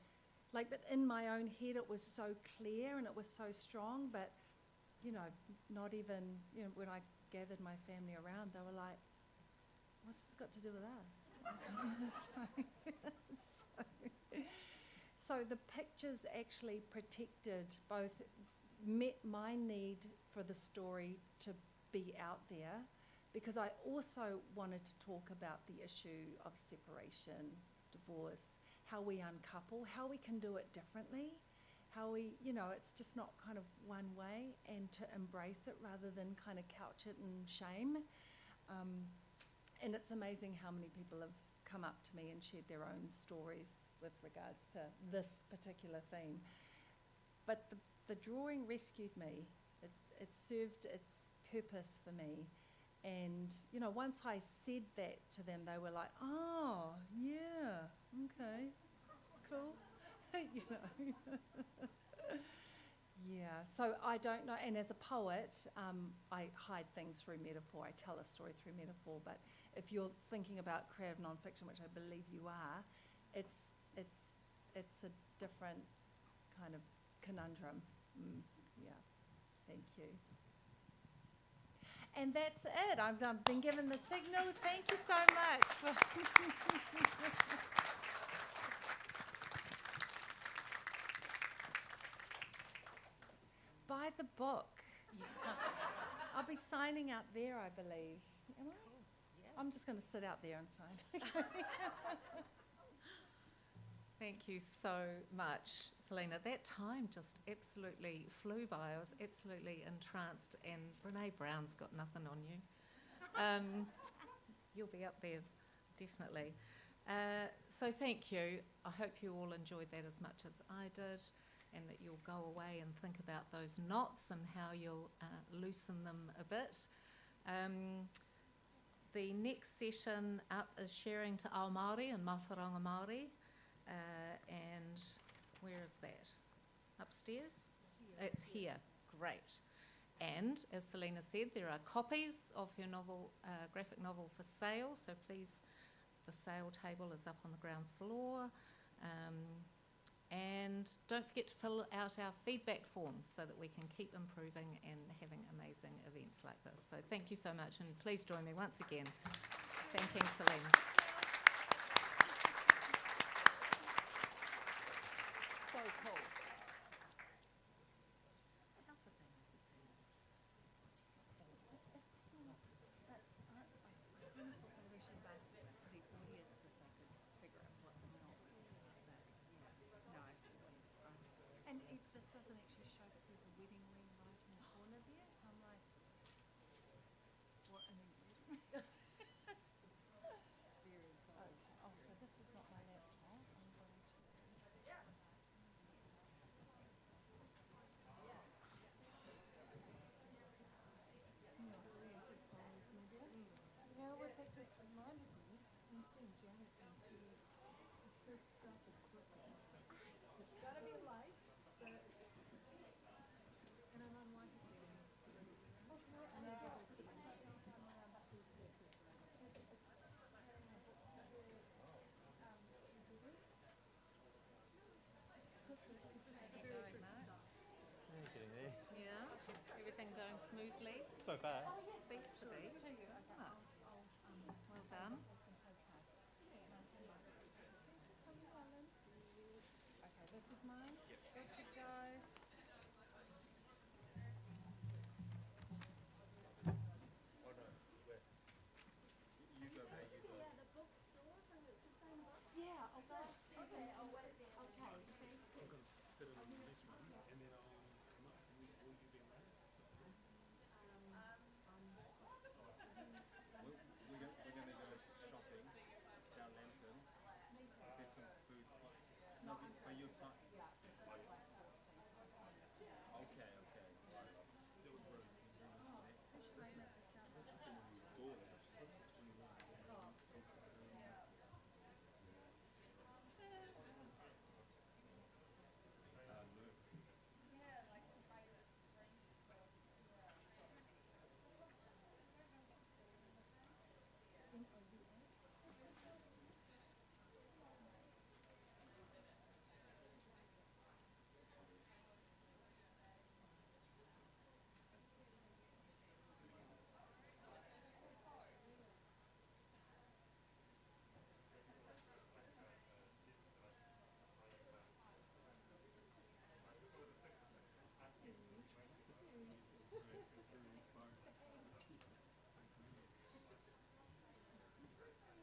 Like, but in my own head it was so clear and it was so strong, but, you know, not even, you know, when I gathered my family around, they were like, what's this got to do with us? So the pictures actually protected both, met my need for the story to be out there, because I also wanted to talk about the issue of separation, divorce, how we uncouple, how we can do it differently, how we, you know, it's just not kind of one way, and to embrace it rather than kind of couch it in shame. And it's amazing how many people have come up to me and shared their own stories with regards to this particular theme. But the drawing rescued me. It served its purpose for me. And, you know, once I said that to them, they were like, oh, yeah, okay, cool, you know. Yeah, so I don't know, and as a poet, I hide things through metaphor. I tell a story through metaphor, but if you're thinking about creative nonfiction, which I believe you are, it's a different kind of conundrum. Yeah, thank you. And that's it. I've been given the signal. Thank you so much. Buy the book. I'll be signing out there, I believe. Am I? Cool. Yeah. I'm just going to sit out there and sign. Thank you so much, Selena. That time just absolutely flew by. I was absolutely entranced, and Brene Brown's got nothing on you. You'll be up there, definitely. So thank you. I hope you all enjoyed that as much as I did, and that you'll go away and think about those knots and how you'll loosen them a bit. The next session up is sharing to Ao Māori and Mātauranga Māori. And where is that? Upstairs? Here. It's here. Great. And as Selena said, there are copies of her novel, graphic novel, for sale. So please, the sale table is up on the ground floor. And don't forget to fill out our feedback form so that we can keep improving and having amazing events like this. So thank you so much, and please join me once again thanking Selena. So cool. And this doesn't actually show that there's a wedding ring right in the corner there, so I'm like, what an engagement. Very smoothly. So far. Seems to be, doesn't it? Well done. Okay, this is mine. Good to go. You go there, you go. Yeah, I'll go upstairs. Okay, I'll wait. Okay, thank you. I'm going to sit in this one, and then I'll come up. Will you be around? We're going to go shopping down Lantern. There's some food. No, but you're sorry. Okay, okay. Right. That was really convenient. This is from your daughter. She's like 21.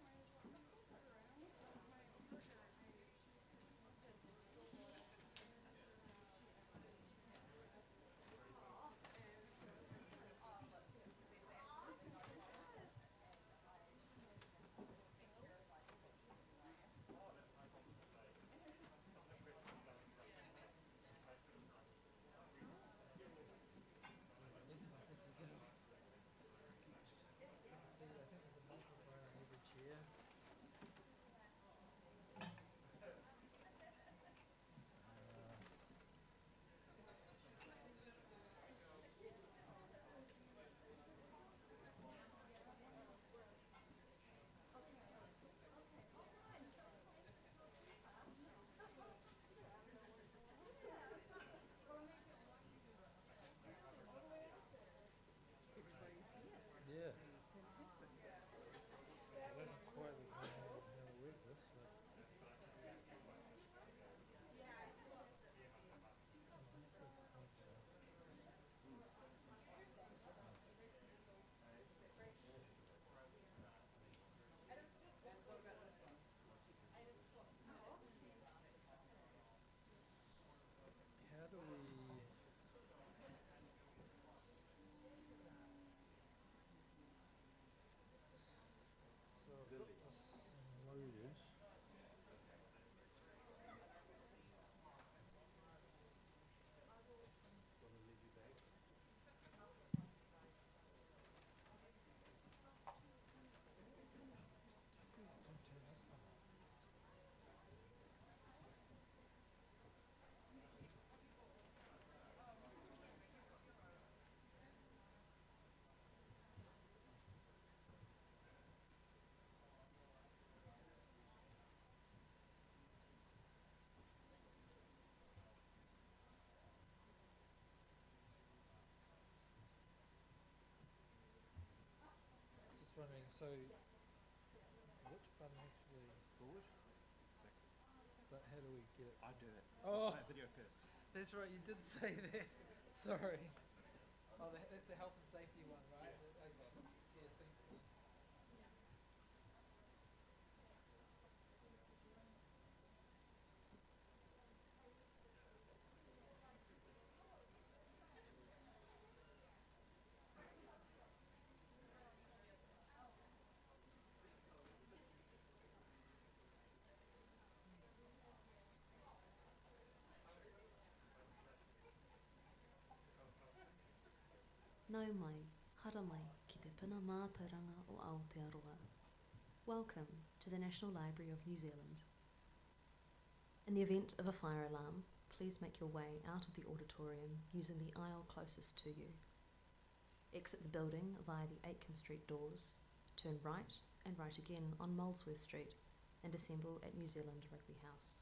Just wondering, so which button actually forward? But how do we get it? I do it. Oh, Play a video first. that's right. You did say that. Sorry. Oh, that's the health and safety one, right? Okay. Cheers. Thanks. Nau mai, hara mai ki te puna mātauranga o Aotearoa. Welcome to the National Library of New Zealand. In the event of a fire alarm, please make your way out of the auditorium using the aisle closest to you. Exit the building via the Aitken Street doors, turn right and right again on Molesworth Street, and assemble at New Zealand Rugby House.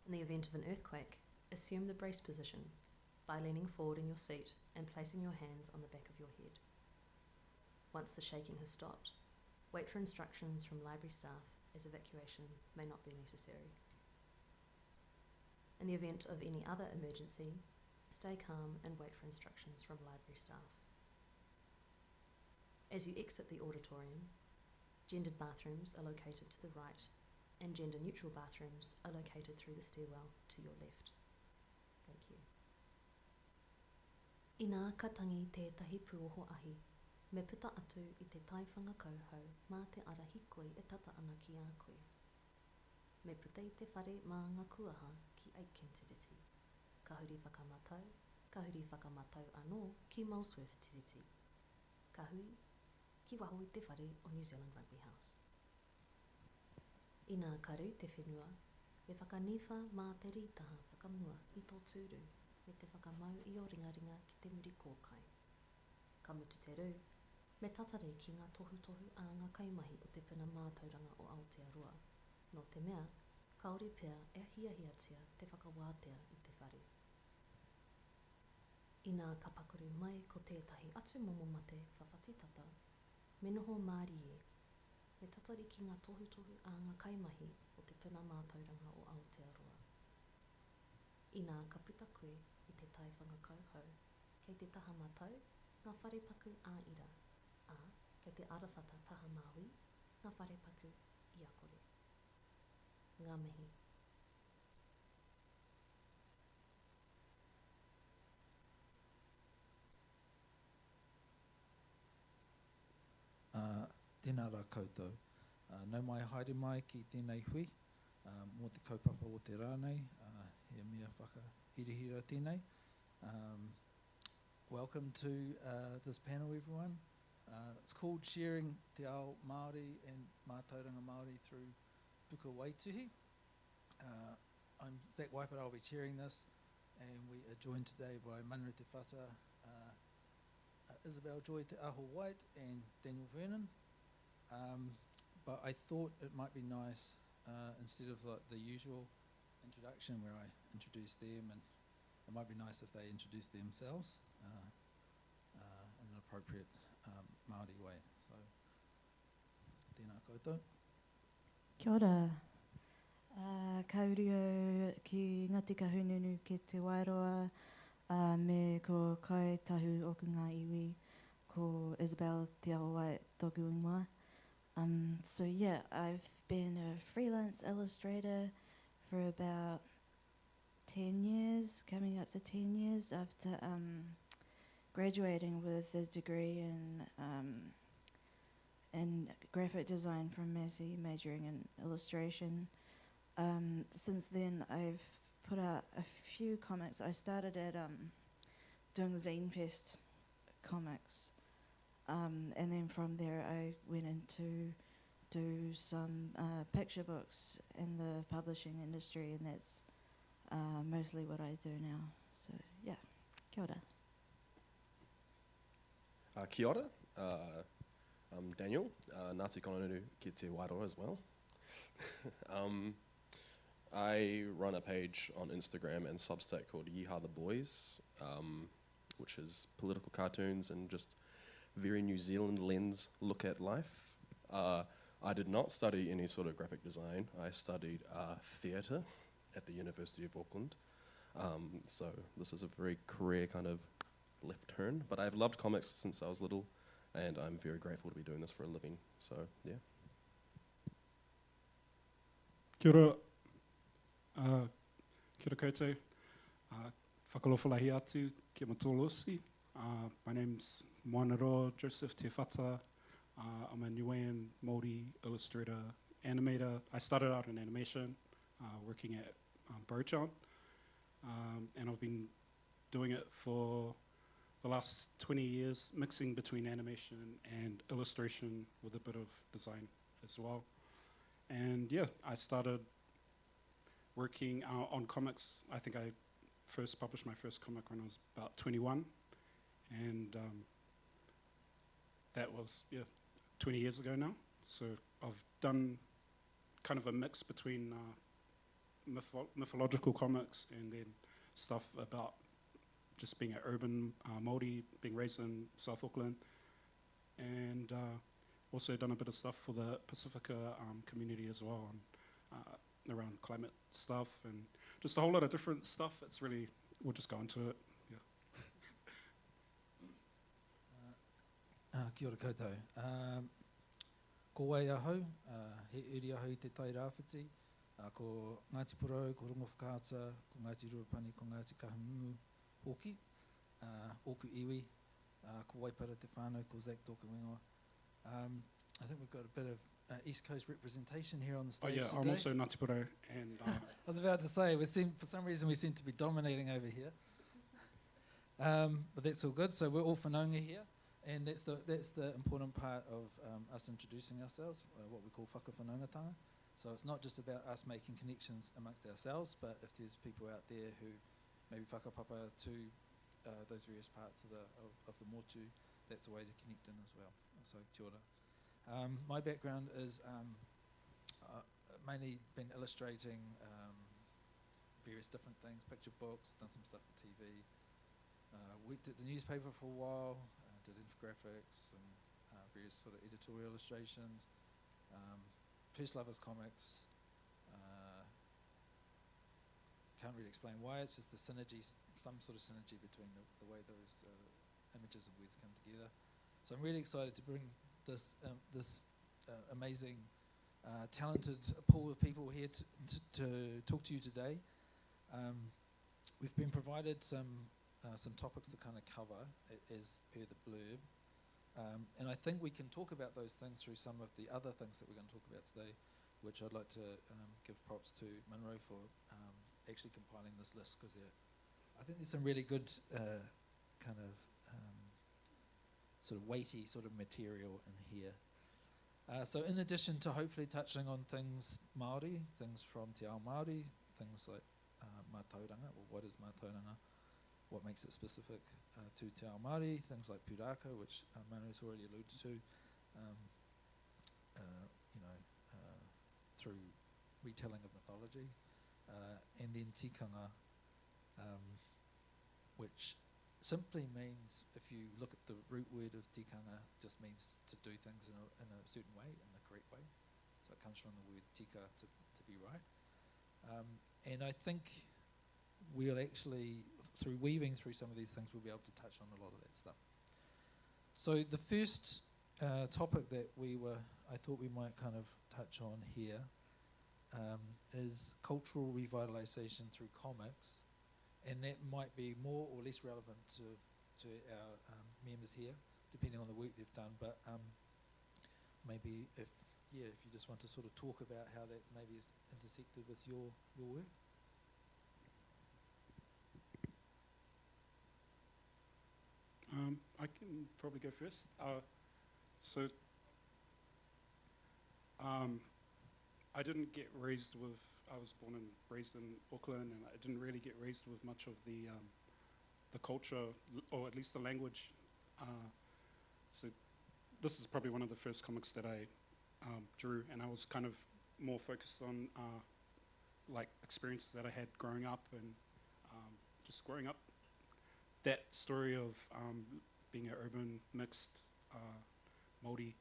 In the event of an earthquake, assume the brace position by leaning forward in your seat and placing your hands on the back of your head. Once the shaking has stopped, wait for instructions from library staff as evacuation may not be necessary. In the event of any other emergency, stay calm and wait for instructions from library staff. As you exit the auditorium, gendered bathrooms are located to the right and gender-neutral bathrooms are located through the stairwell to your left. Thank you. I nā katangi tētahi puoho ahi, me puta atu i te taiwhanga kauhau mā te ara hikoi e tata ana ki a koe. Me puta i te whare mā ngā kuaha ki Aitken Tiriti. Ka huri whakamatau anō ki Molesworth Tiriti. Ka hui, ki waho i te whare o New Zealand Rugby House. I nā karu te whenua, me whakaniwha mā te rītaha whakamua i tō tūru, me te whakamau i o ringaringa ki te muri kōkai. Ka mutu te rū, me tatare ki ngā tohu a ngā kaimahi o te puna mātauranga o Aotearoa. No te mea, kaore pea e hiahiatia te whakawātea i te whare. I nā ka pakuru mai ko tētahi atu momo mate whawhatitata, me noho Māori e, me tatari ki ngā tohu a ngā kaimahi o te puna mātauranga o Aotearoa. I nā ka puta koe i te taiwhanga kauhau, kei te taha matau, ngā whare paku āira, ā, kei te arawhata taha māui, ngā whare paku i a kore. Ngā mihi. Tēnā rā koutou. Nau mai haere mai ki tēnei hui, mō te kaupapa o te rānei, he mea whakahirihira tēnei. Welcome to this panel, everyone. It's called Sharing Te Ao Māori and Mātauranga Māori through Puka Waituhi. I'm Zach Waipara, I'll be chairing this, and we are joined today by Manre Te Whata, Isabel Joy Te Aho White and Daniel Vernon. But I thought it might be nice, instead of like the usual introduction where I introduce them, and it might be nice if they introduce themselves in an appropriate Māori way. So, tēnā koutou. Kia ora. Kaurio ki Ngāti Kahununu ki te Wairoa, me ko Kai Tahu o ku ngā iwi, ko Isabel Te Aho White tōku ingoa. So yeah, I've been a freelance illustrator for about 10 years, coming up to 10 years after graduating with a degree in graphic design from Massey, majoring in illustration. Since then, I've put out a few comics. I started at doing ZaneFest comics. And then from there I went into do some picture books in the publishing industry, and that's mostly what I do now. So yeah, kia ora. Kia ora. I'm Daniel, Ngāti Kahununu ki te Wairoa as well. I run a page on Instagram and Substack called Yeehaw the Boys, which is political cartoons and just very New Zealand lens look at life. I did not study any sort of graphic design. I studied theatre at the University of Auckland. So this is a very career kind of left turn, but I've loved comics since I was little, and I'm very grateful to be doing this for a living. So yeah. Kia ora. Kia ora koutou. Whakalofalahi atu ki matolosi. My name's Moanaroa Joseph Te Whata. I'm a Niuean Māori illustrator, animator. I started out in animation, working at Burchant, and I've been doing it for the last 20 years, mixing between animation and illustration with a bit of design as well. And yeah, I started working on comics. I think I first published my first comic when I was about 21. And that was, 20 years ago now. So I've done kind of a mix between mythological comics and then stuff about just being an urban Māori, being raised in South Auckland, and also done a bit of stuff for the Pacifica community as well, and around climate stuff and just a whole lot of different stuff. It's really, we'll just go into it. Kia ora koutou. Ko wai ahau, he uri ahau I te tai rāwhiti, ko Ngāti Porou, ko Rongo Whakaata, ko Ngāti Ruapani, ko Ngāti Kahamumu hoki, oku iwi, ko Waipara te whānau, ko Zach Toka Wingoa. I think we've got a bit of East Coast representation here on the stage today. I'm also Ngāti Porou, and I was about to say, for some reason we seem to be dominating over here. But that's all good, so we're all whanaunga here. And that's the important part of us introducing ourselves, what we call whakawhanaungatanga. So it's not just about us making connections amongst ourselves, but if there's people out there who maybe whakapapa to those various parts of the motu, that's a way to connect in as well. So kia ora. My background is mainly been illustrating various different things, picture books, done some stuff for TV, worked at the newspaper for a while, did infographics and various sort of editorial illustrations. First love is comics. Can't really explain why, it's just the synergy, some sort of synergy between the way those images and words come together. So I'm really excited to bring this amazing, talented pool of people here to talk to you today. We've been provided some topics to kind of cover as per the blurb. And I think we can talk about those things through some of the other things that we're going to talk about today, which I'd like to give props to Munro for actually compiling this list, because I think there's some really good kind of sort of weighty sort of material in here. So in addition to hopefully touching on things Māori, things from Te Ao Māori, things like mātauranga, or what is mātauranga, what makes it specific to Te Ao Māori, things like pūrākau, which Manu's already alluded to, through retelling of mythology, and then tikanga, which simply means, if you look at the root word of tikanga, just means to do things in a certain way, in the correct way. So it comes from the word tika, to be right. And I think we'll actually, through weaving through some of these things, we'll be able to touch on a lot of that stuff. So the first topic that I thought we might kind of touch on here is cultural revitalisation through comics, and that might be more or less relevant to our members here, depending on the work they've done. But maybe if you just want to sort of talk about how that maybe is intersected with your work. I can probably go first. I didn't get raised with, I was born and raised in Auckland, and I didn't really get raised with much of the culture, or at least the language. So this is probably one of the first comics that I drew, and I was kind of more focused on like experiences that I had growing up, and just growing up. That story of being an urban mixed Māori,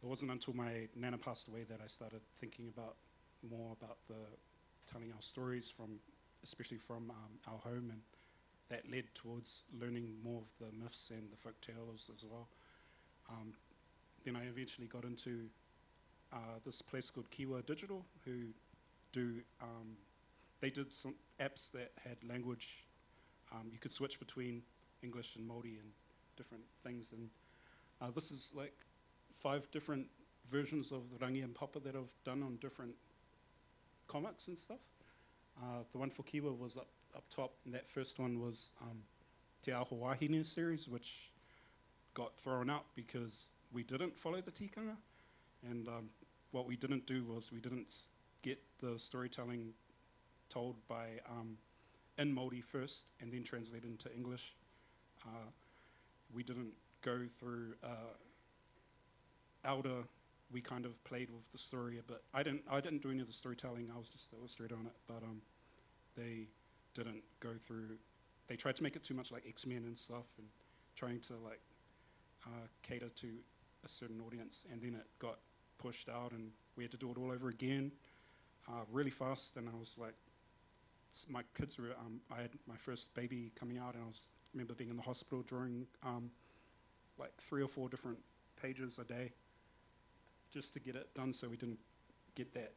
it wasn't until my nana passed away that I started thinking more about telling our stories especially from our home, and that led towards learning more of the myths and the folk tales as well. Then I eventually got into this place called Kiwa Digital, who they did some apps that had language. You could switch between English and Māori and different things, and this is like 5 different versions of the Rangi and Papa that I've done on different comics and stuff. The one for Kiwa was up top, and that first one was Te Aho Wahine series, which got thrown out because we didn't follow the tikanga, and what we didn't do was we didn't get the storytelling told by in Māori first and then translate into English. We didn't go through Elder. We kind of played with the story a bit. I didn't do any of the storytelling. I was just the illustrator on it. But they they tried to make it too much like X-Men and stuff, and trying to like cater to a certain audience, and then it got pushed out, and we had to do it all over again, really fast. And I was like, my kids were, I had my first baby coming out, and I remember being in the hospital drawing like 3 or 4 different pages a day just to get it done, so we didn't get that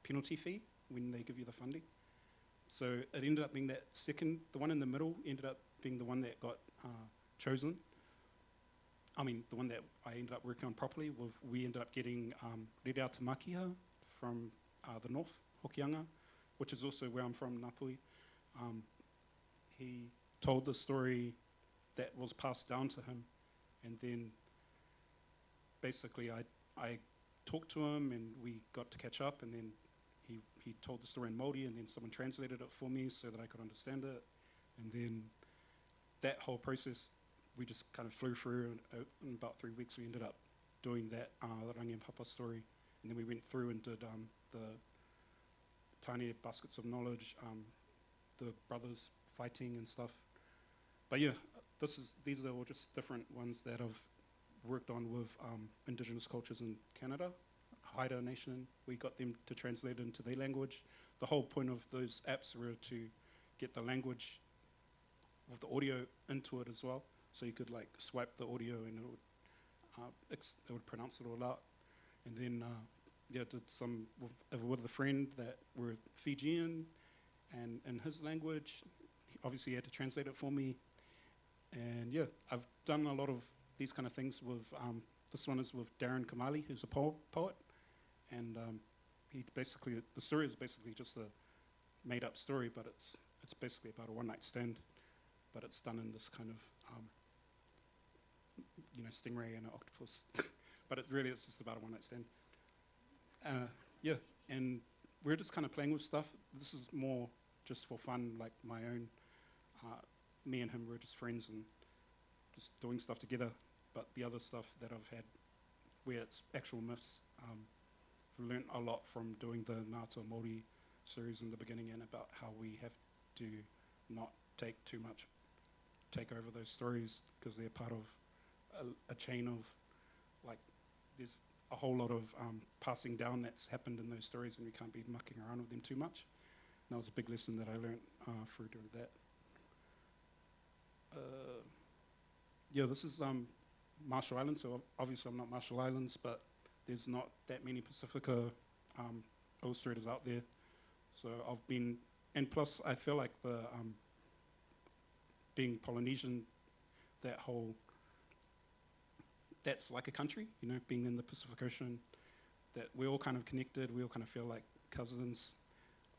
penalty fee when they give you the funding. So it ended up being that second, the one in the middle ended up being the one that got chosen. I mean, the one that I ended up working on properly. We ended up getting Rere Tamakia from the north, Hokianga, which is also where I'm from, Ngāpui. He told the story that was passed down to him, and then basically I talked to him and we got to catch up, and then he told the story in Māori, and then someone translated it for me so that I could understand it. And then that whole process, we just kind of flew through, and in about 3 weeks we ended up doing that Rangi and Papa story. And then we went through and did the Tiny Baskets of Knowledge, the brothers fighting and stuff. But yeah, these are all just different ones that I've worked on with Indigenous cultures in Canada. Haida Nation, we got them to translate it into their language. The whole point of those apps were to get the language with the audio into it as well. So you could like swipe the audio and it would pronounce it all out. And then did some with a friend that were Fijian, and in his language, obviously he had to translate it for me. And yeah, I've done a lot of these kind of things with, this one is with Darren Kamali, who's a poet. And he basically, the story is basically just a made up story, but it's basically about a one-night stand, but it's done in this kind of, stingray and an octopus. But it's just about a one-night stand. Yeah, and we're just kind of playing with stuff. This is more just for fun, like my own, me and him, we're just friends and just doing stuff together. But the other stuff that I've had, where it's actual myths, I've learned a lot from doing the Ngāta Māori series in the beginning, and about how we have to not take over those stories, because they're part of a chain of, like, there's a whole lot of passing down that's happened in those stories, and we can't be mucking around with them too much. And that was a big lesson that I learned through doing that. Yeah, this is Marshall Islands, so obviously I'm not Marshall Islands, but there's not that many Pacifica illustrators out there. So I've been, and plus I feel like the being Polynesian, that's like a country, being in the Pacific Ocean, that we're all kind of connected, we all kind of feel like cousins.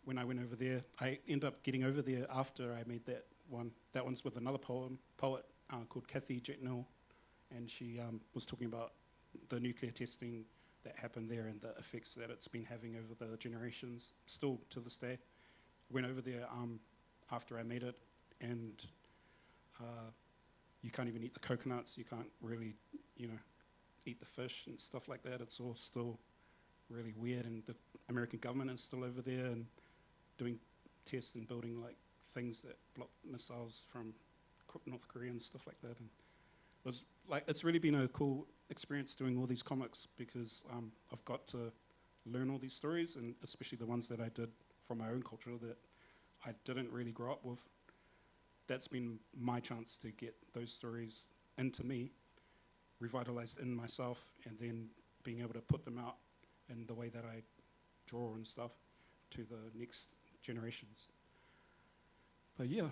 When I went over there, I ended up getting over there after I made that one. That one's with another poet called Kathy Jetnell, and she was talking about the nuclear testing that happened there and the effects that it's been having over the generations, still to this day. Went over there after I made it, and you can't even eat the coconuts, you can't really, eat the fish and stuff like that. It's all still really weird, and the American government is still over there and doing tests and building like things that block missiles from North Korea and stuff like that. And it was like, it's really been a cool experience doing all these comics, because I've got to learn all these stories, and especially the ones that I did from my own culture that I didn't really grow up with. That's been my chance to get those stories into me, revitalized in myself, and then being able to put them out in the way that I draw and stuff to the next generations. But yeah.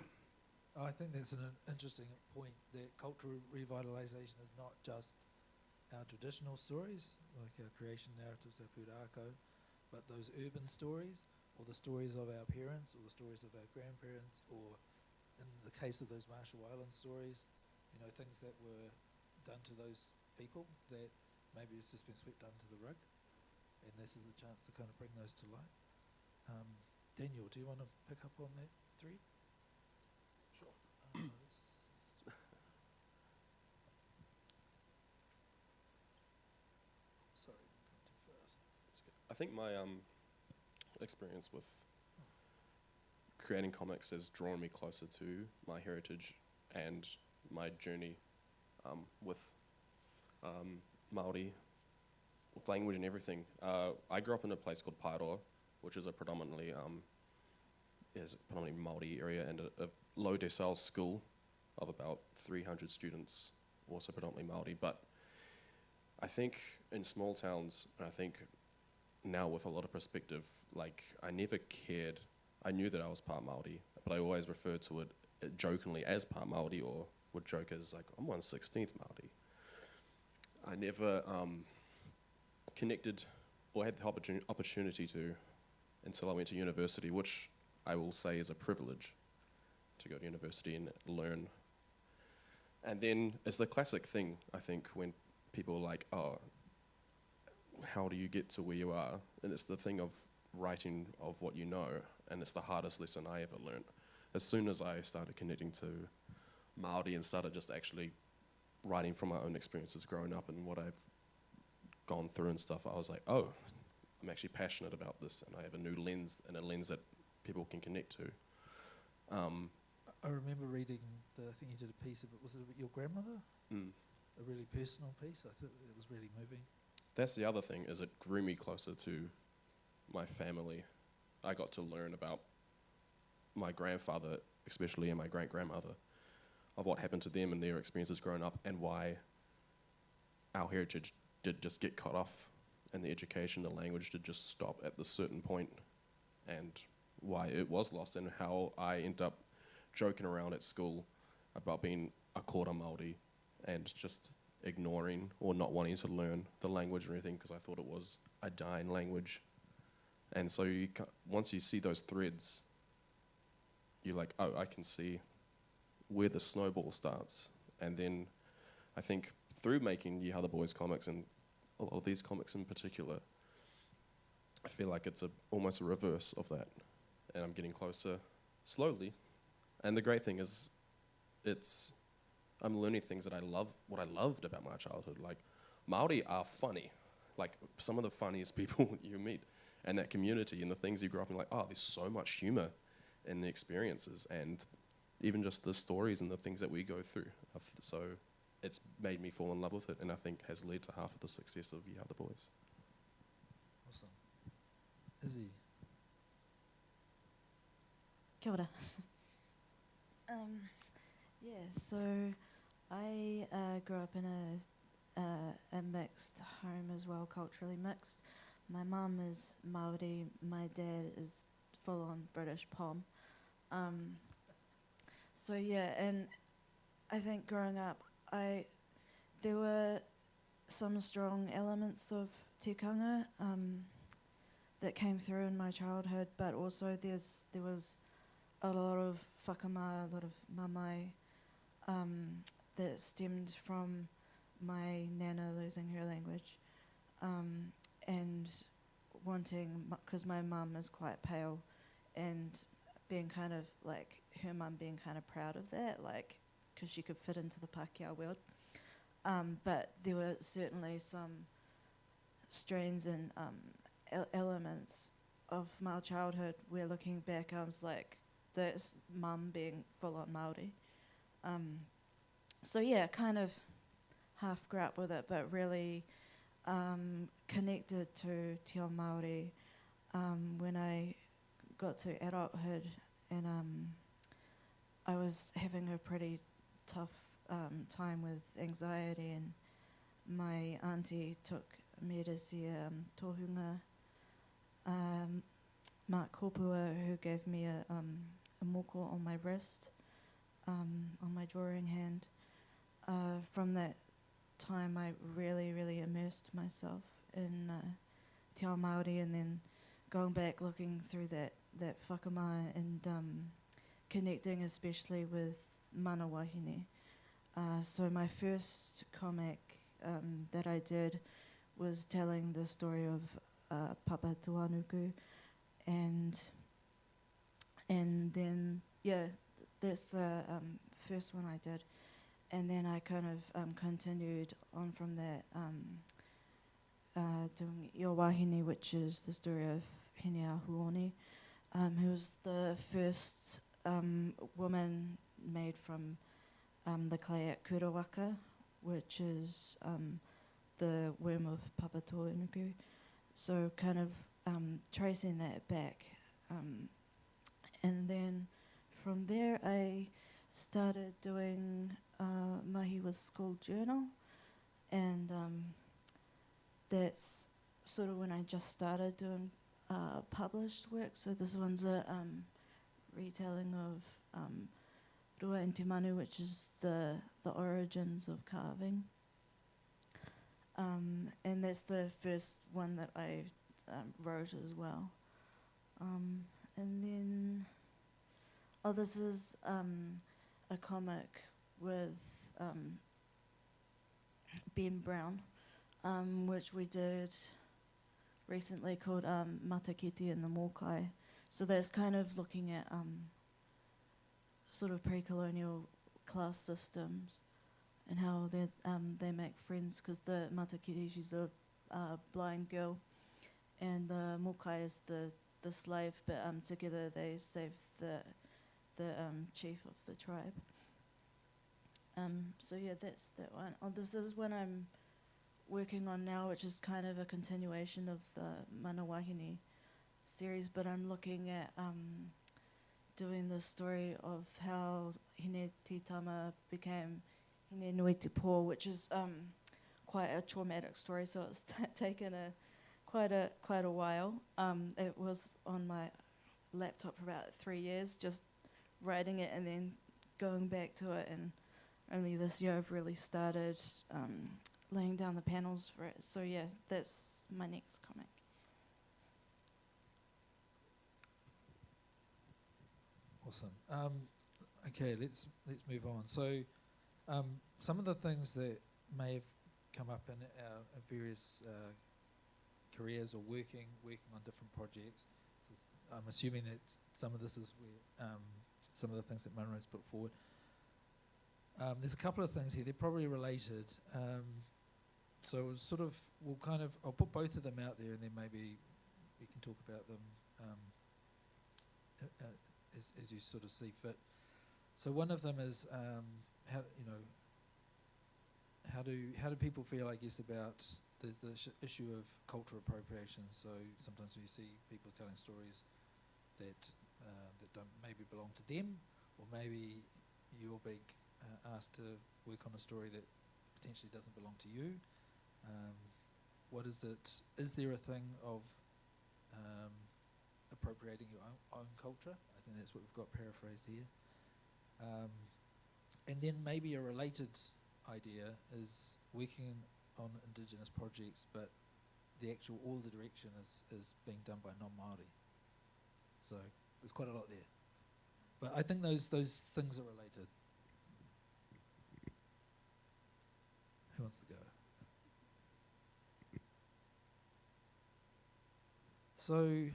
I think that's an interesting point, that cultural revitalisation is not just our traditional stories, like our creation narratives, our pūrākau, but those urban stories, or the stories of our parents, or the stories of our grandparents, or in the case of those Marshall Islands stories, things that were done to those people that maybe it's just been swept under the rug, and this is a chance to kind of bring those to light. Daniel, do you want to pick up on that thread? Sure. Sorry, come too fast. That's good. I think my experience with creating comics has drawn me closer to my heritage and my journey with Māori, with language and everything. I grew up in a place called Paeroa, which is a predominantly Māori area, and a low decile school of about 300 students, also predominantly Māori. But I think in small towns, and I think now with a lot of perspective, like I never cared. I knew that I was part Māori, but I always referred to it jokingly as part Māori, or would joke as like, I'm 1/16 Māori. I never connected or had the opportunity to until I went to university, which I will say is a privilege to go to university and learn. And then it's the classic thing, I think, when people are like, oh, how do you get to where you are? And it's the thing of writing of what you know, and it's the hardest lesson I ever learned. As soon as I started connecting to Māori and started just actually writing from my own experiences growing up and what I've gone through and stuff, I was like, oh, I'm actually passionate about this, and I have a new lens, and a lens that people can connect to. I remember reading I think you did a piece of it, was it your grandmother? A really personal piece. I thought it was really moving. That's the other thing, is it grew me closer to my family. I got to learn about my grandfather, especially, and my great-grandmother, of what happened to them and their experiences growing up, and why our heritage did just get cut off, and the education, the language did just stop at the certain point, and why it was lost, and how I ended up joking around at school about being a quarter Māori and just ignoring or not wanting to learn the language or anything because I thought it was a dying language. And so once you see those threads, you're like, oh, I can see where the snowball starts. And then I think through making Ye Other Boys comics, and a lot of these comics in particular, I feel like it's almost a reverse of that. And I'm getting closer slowly. And the great thing is, I'm learning things that I love, what I loved about my childhood. Like, Māori are funny. Like, some of the funniest people you meet. And that community and the things you grew up in, like, oh, there's so much humor in the experiences, and even just the stories and the things that we go through. So it's made me fall in love with it, and I think has led to half of the success of Ye Other Boys. Awesome. Izzy? Kia ora. So I grew up in a mixed home as well, culturally mixed. My mum is Māori, my dad is full-on British Pom. So yeah, and I think growing up, there were some strong elements of tikanga that came through in my childhood, but also there was a lot of whakamā, a lot of mamae that stemmed from my nana losing her language and wanting, because my mum is quite pale, and being kind of like, her mum being kind of proud of that, like, because she could fit into the Pākehā world. But there were certainly some strains and elements of my childhood where, looking back, I was like, this mum being full on Māori. So yeah, kind of half grew up with it, but really connected to Te Ao Māori when I got to adulthood, and I was having a pretty tough time with anxiety, and my auntie took me to see a tohunga, Mark Kopua, who gave me a moko on my wrist, on my drawing hand. From that time, I really, really immersed myself in Te Ao Māori, and then going back, looking through that whakamā, and connecting especially with mana wahine. So my first comic that I did was telling the story of Papa Tuanuku, and then, yeah, that's the first one I did. And then I kind of continued on from that, doing Io Wahine, which is the story of Hine a Huone, who was the first woman made from the clay at Kurawaka, which is the worm of Papatoenuku. So kind of tracing that back. And then from there I started doing mahi with school journal, and that's sort of when I just started doing published work. So this one's a retelling of Rua and Te Manu, which is the origins of carving. And that's the first one that I wrote as well. And then, this is a comic with Ben Brown, which we did recently called Matakiti and the Mokai. So that's kind of looking at sort of pre-colonial class systems and how they make friends, because the Matakiti, she's a blind girl, and the Mokai is the slave, but together they save the chief of the tribe. So yeah, that's that one. This is one I'm working on now, which is kind of a continuation of the Manawahine series, but I'm looking at doing the story of how Hine Titama became Hine Nui Te Po, which is quite a traumatic story, so it's taken quite a while. It was on my laptop for about 3 years, just writing it and then going back to it, and only this year I've really started laying down the panels for it. So yeah, that's my next comic. Awesome. Okay, let's move on. So, some of the things that may have come up in our various careers or working on different projects. I'm assuming that some of this is where some of the things that Munro's put forward. There's a couple of things here. They're probably related. So I'll put both of them out there, and then maybe we can talk about them as you sort of see fit. So one of them is how do people feel, I guess, about the issue of cultural appropriation? So sometimes we see people telling stories that don't maybe belong to them, or maybe you're being asked to work on a story that potentially doesn't belong to you. What is it? Is there a thing of appropriating your own culture? I think that's what we've got paraphrased here. And then maybe a related idea is working on Indigenous projects, but all the direction is being done by non-Māori. So there's quite a lot there. But I think those things are related. Who wants to go? So,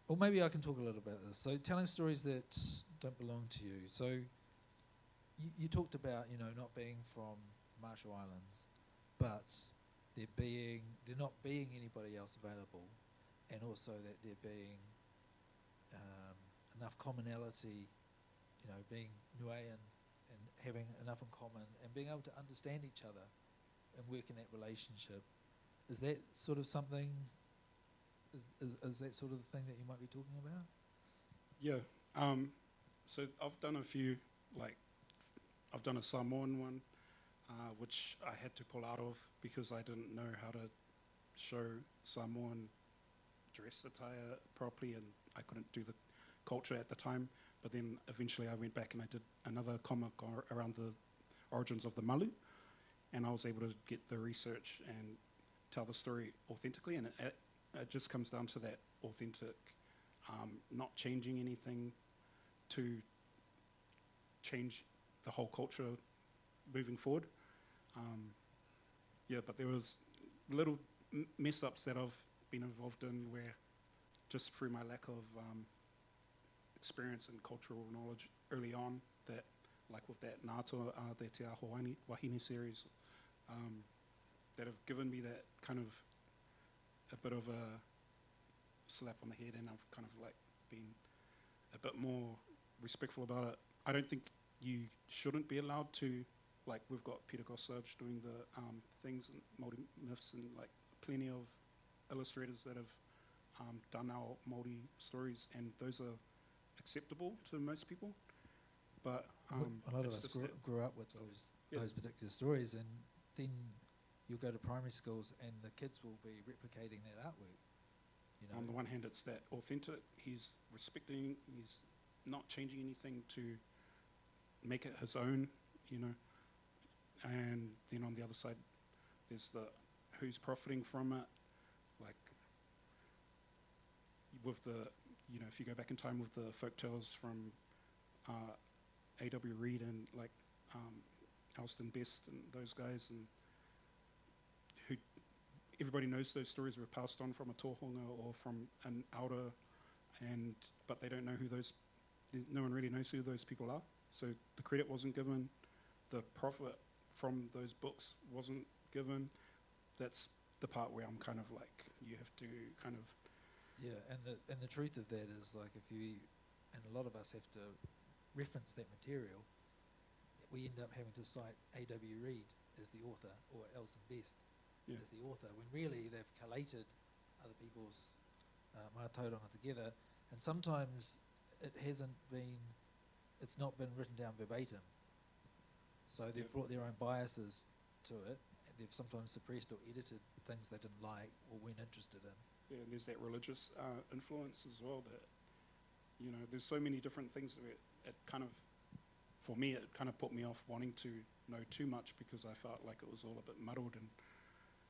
or maybe I can talk a little about this. So telling stories that don't belong to you. So you talked about, not being from Marshall Islands, but there not being anybody else available, and also that there being enough commonality, being Nuean and having enough in common and being able to understand each other and work in that relationship. Is that sort of something, is that sort of the thing that you might be talking about? Yeah. So I've done a few, I've done a Samoan one, which I had to pull out of because I didn't know how to show Samoan dress attire properly, and I couldn't do the culture at the time. But then eventually I went back and I did another comic around the origins of the Malu, and I was able to get the research and tell the story authentically, and it just comes down to that authentic, not changing anything to change the whole culture moving forward. But there was little mess-ups that I've been involved in where just through my lack of experience and cultural knowledge early on, that like with that Ngātoa Te Te Aho Wahine series, that have given me that kind of a bit of a slap on the head, and I've kind of been a bit more respectful about it. I don't think you shouldn't be allowed to, like we've got Peter Gossage doing the things and Māori myths, and like plenty of illustrators that have done our Māori stories, and those are acceptable to most people. But a lot of us grew up with those particular stories, and then you'll go to primary schools and the kids will be replicating that artwork. You know, on the one hand, it's that authentic. He's respecting. He's not changing anything to make it his own. You know, and then on the other side, there's the who's profiting from it. Like with the, you know, if you go back in time with the folktales from A.W. Reid and like Alston Best and those guys, and who everybody knows those stories were passed on from a tohunga or from an elder, and but they don't know who those. No one really knows who those people are. So the credit wasn't given, the profit from those books wasn't given. That's the part where I'm kind of like, you have to kind of. Yeah, and the truth of that is, like, if you, and a lot of us have to reference that material, we end up having to cite A.W. Reid as the author or Alston Best as the author, when really they've collated other people's mātauranga together, and sometimes it's not been written down verbatim. So they've brought their own biases to it, and they've sometimes suppressed or edited things they didn't like or weren't interested in. Yeah, and there's that religious influence as well that, you know, there's so many different things that it kind of, for me, it kind of put me off wanting to know too much, because I felt like it was all a bit muddled. And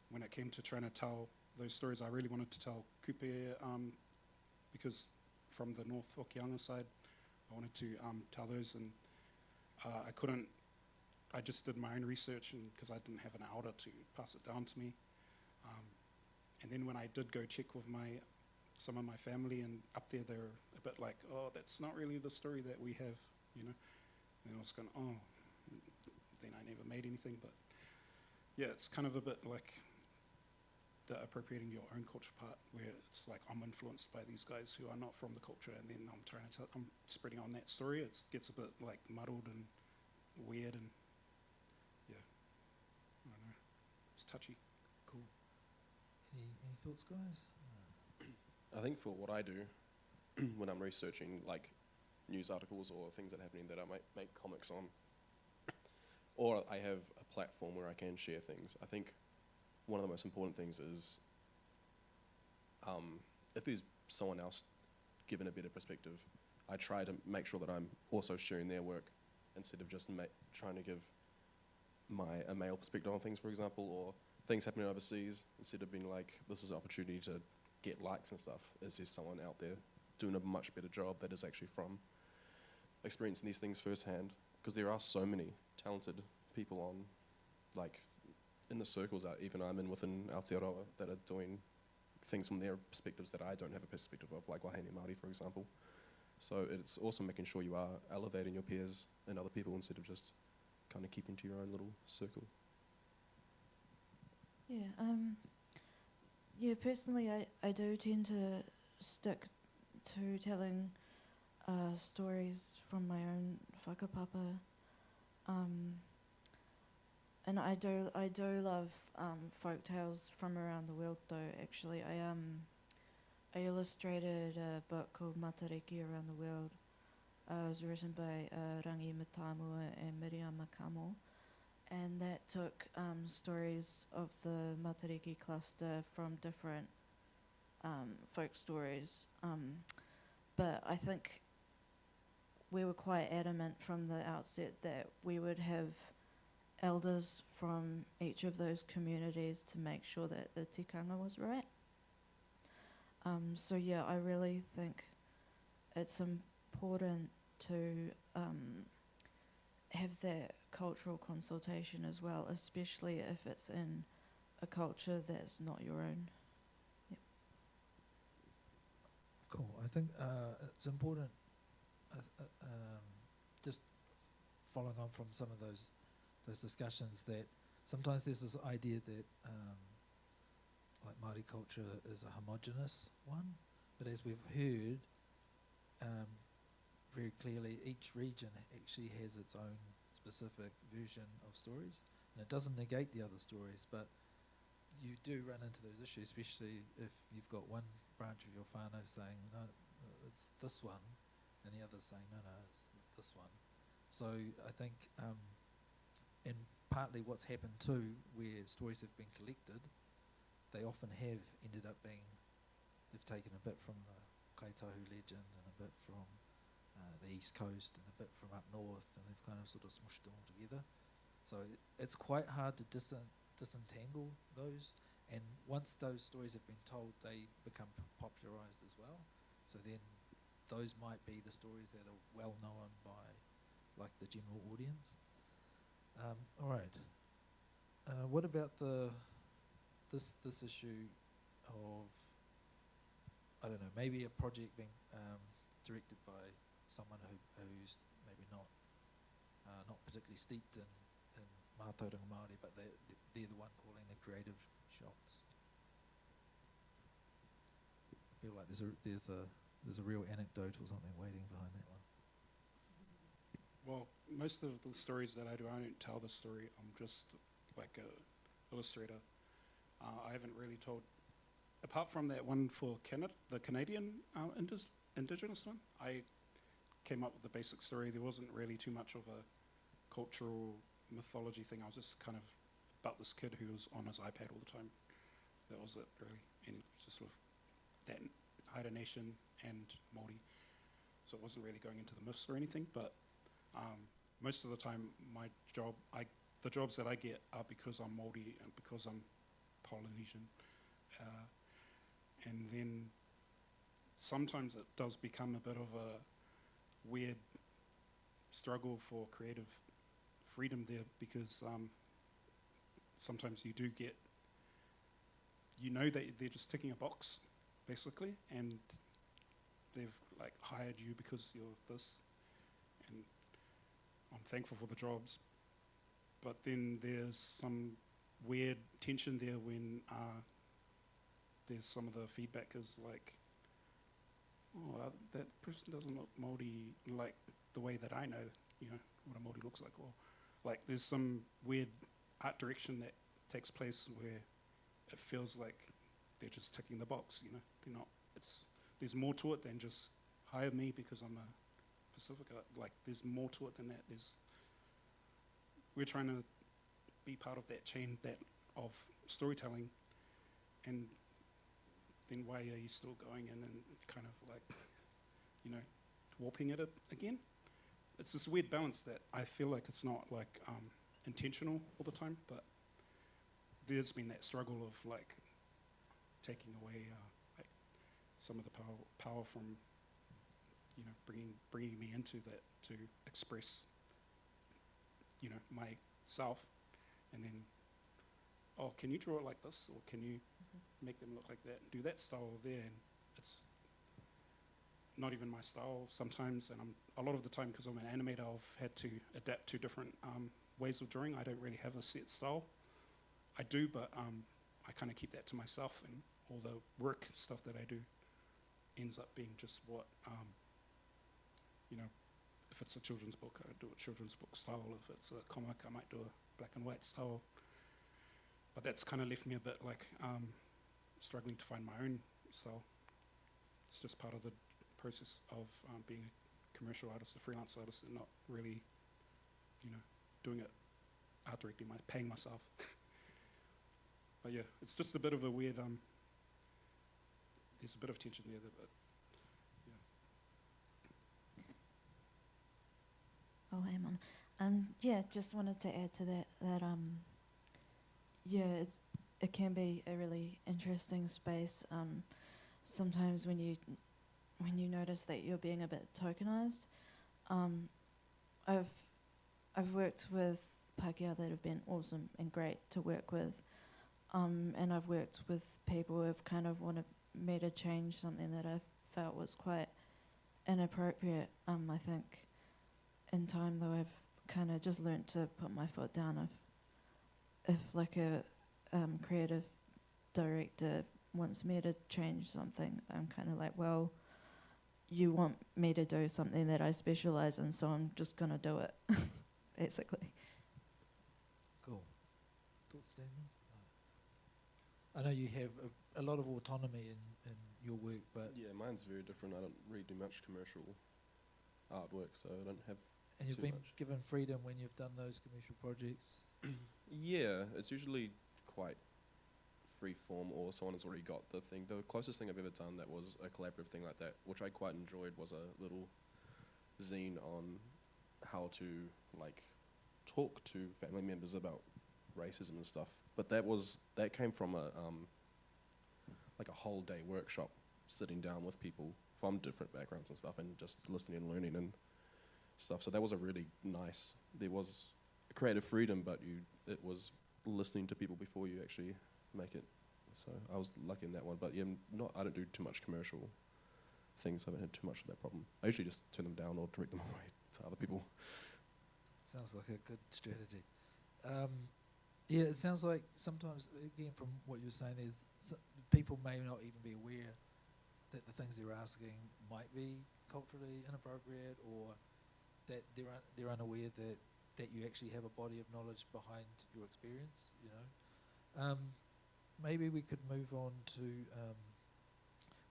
when it came to trying to tell those stories, I really wanted to tell kupe, because from the North Hokianga side, I wanted to tell those, and I couldn't. I just did my own research, and because I didn't have an elder to pass it down to me. And then when I did go check with some of my family, and up there they're a bit like, oh, that's not really the story that we have, you know. And I was going, oh, then I never made anything. But yeah, it's kind of a bit like the appropriating your own culture part, where it's like I'm influenced by these guys who are not from the culture, and then I'm spreading on that story. It gets a bit like muddled and weird, and yeah, I don't know, it's touchy. Cool. Any thoughts, guys? I think for what I do, when I'm researching like news articles or things that are happening that I might make comics on, or I have a platform where I can share things, I think one of the most important things is if there's someone else given a better perspective, I try to make sure that I'm also sharing their work instead of just trying to give a male perspective on things, for example, or things happening overseas, instead of being like, this is an opportunity to get likes and stuff. Is there someone out there doing a much better job that is actually from experiencing these things firsthand? Because there are so many talented people on, like, in the circles that even I'm in within Aotearoa that are doing things from their perspectives that I don't have a perspective of, like Wahine Māori, for example. So it's also making sure you are elevating your peers and other people instead of just kind of keeping to your own little circle. Yeah, personally, I do tend to stick to telling stories from my own whakapapa. And I do love folk tales from around the world, though. Actually, I illustrated a book called Matariki Around the World. It was written by Rangi Matamua and Miriam Makamo, and that took stories of the Matariki cluster from different folk stories. But I think we were quite adamant from the outset that we would have elders from each of those communities to make sure that the tikanga was right. So yeah, I really think it's important to have that cultural consultation as well, especially if it's in a culture that's not your own. Yep. Cool. I think it's important, just following on from some of those discussions, that sometimes there's this idea that like Māori culture is a homogenous one, but as we've heard, very clearly each region actually has its own specific version of stories, and it doesn't negate the other stories, but you do run into those issues, especially if you've got one branch of your whānau saying, no, it's this one, and the other saying, no, it's this one. So I think, and partly what's happened too, where stories have been collected, they often have ended up being, they've taken a bit from the Kaitahu legend and a bit from the East Coast and a bit from up north, and they've kind of sort of smushed them all together. So it's quite hard to disentangle those, and once those stories have been told, they become popularized as well. So then those might be the stories that are well known by like the general audience. All right. What about this issue of, I don't know, maybe a project being directed by someone who's maybe not particularly steeped in mātauranga Māori, but they're the one calling the creative shots. I feel like there's a real anecdote or something waiting behind that one. Well, most of the stories that I do, I don't tell the story. I'm just like a illustrator. I haven't really told, apart from that one for Canada, the Canadian Indigenous one, I came up with the basic story. There wasn't really too much of a cultural mythology thing. I was just kind of about this kid who was on his iPad all the time. That was it, really. And it was just with that Haida Nation and Māori. So it wasn't really going into the myths or anything, but most of the time the jobs that I get are because I'm Māori and because I'm Polynesian. And then sometimes it does become a bit of a weird struggle for creative freedom there, because sometimes you do get, that they're just ticking a box, basically, and they've like hired you because you're this, and I'm thankful for the jobs. But then there's some weird tension there when there's some of the feedback is like, oh, that person doesn't look Māori like the way that I know, what a Māori looks like, or like there's some weird art direction that takes place where it feels like they're just ticking the box, they're not, there's more to it than just hire me because I'm a Pacifica. Like there's more to it than that. We're trying to be part of that chain of storytelling, and then why are you still going in and kind of like, warping it again? It's this weird balance that I feel like it's not like intentional all the time, but there's been that struggle of like taking away like some of the power from, bringing me into that to express, myself, and then, oh, can you draw it like this, or can you make them look like that, do that style there, and it's not even my style sometimes, and a lot of the time, because I'm an animator, I've had to adapt to different ways of drawing. I don't really have a set style. I do, but I kind of keep that to myself, and all the work stuff that I do ends up being just what, if it's a children's book, I do a children's book style. If it's a comic, I might do a black and white style. But that's kind of left me a bit like struggling to find my own style. It's just part of the process of being a commercial artist, a freelance artist, and not really, doing it art directly, paying myself. But yeah, it's just a bit of a weird, there's a bit of tension there, but yeah. Oh, hey, man. Yeah, just wanted to add to that, yeah, it can be a really interesting space. Sometimes when you notice that you're being a bit tokenized, I've worked with Pākehā that have been awesome and great to work with, and I've worked with people who have kind of wanted me to change something that I felt was quite inappropriate. I think in time though I've kind of just learnt to put my foot down. If like a creative director wants me to change something, I'm kind of like, well, you want me to do something that I specialize in, so I'm just going to do it, basically. Cool. Thoughts, Daniel? I know you have a lot of autonomy in your work, but Yeah, mine's very different. I don't really do much commercial artwork, so I don't have and you've too been much. given freedom when you've done those commercial projects. Yeah, it's usually quite free form, or someone has already got the thing. The closest thing I've ever done that was a collaborative thing like that, which I quite enjoyed, was a little zine on how to like talk to family members about racism and stuff. But that came from a whole day workshop, sitting down with people from different backgrounds and stuff, and just listening and learning and stuff. So that was a really nice. There was creative freedom, but it was listening to people before you actually make it. So I was lucky in that one. But yeah, I don't do too much commercial things. I haven't had too much of that problem. I usually just turn them down or direct them away to other people. Sounds like a good strategy. Yeah, it sounds like sometimes, again, from what you're saying, people may not even be aware that the things they're asking might be culturally inappropriate, or that they're unaware that you actually have a body of knowledge behind your experience. You know, maybe we could move on to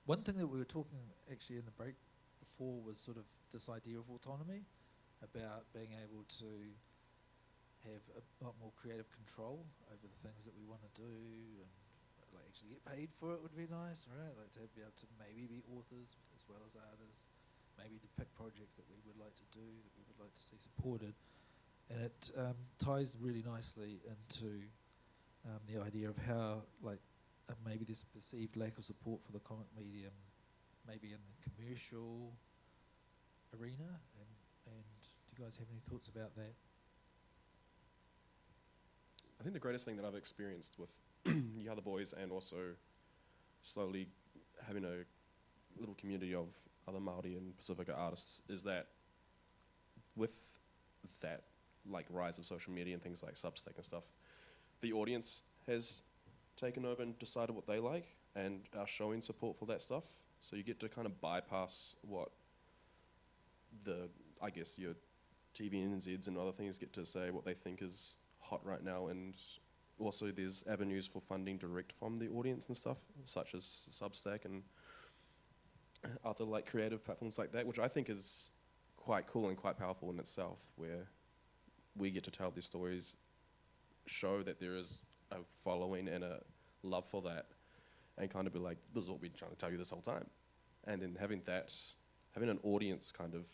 one thing that we were talking actually in the break before was sort of this idea of autonomy, about being able to have a lot more creative control over the things that we want to do, and like actually get paid for it would be nice, right? Like to be able to maybe be authors as well as artists, maybe to pick projects that we would like to do, that we would like to see supported. And it ties really nicely into the idea of how maybe this perceived lack of support for the comic medium, maybe in the commercial arena, and do you guys have any thoughts about that? I think the greatest thing that I've experienced with the other boys, and also slowly having a little community of other Māori and Pacifica artists, is that with that like rise of social media and things like Substack and stuff, the audience has taken over and decided what they like and are showing support for that stuff. So you get to kind of bypass what I guess your TVNZs and other things get to say what they think is hot right now, and also there's avenues for funding direct from the audience and stuff, such as Substack and other like creative platforms like that, which I think is quite cool and quite powerful in itself, where we get to tell these stories, show that there is a following and a love for that, and kind of be like, this is what we've been trying to tell you this whole time. And then having an audience kind of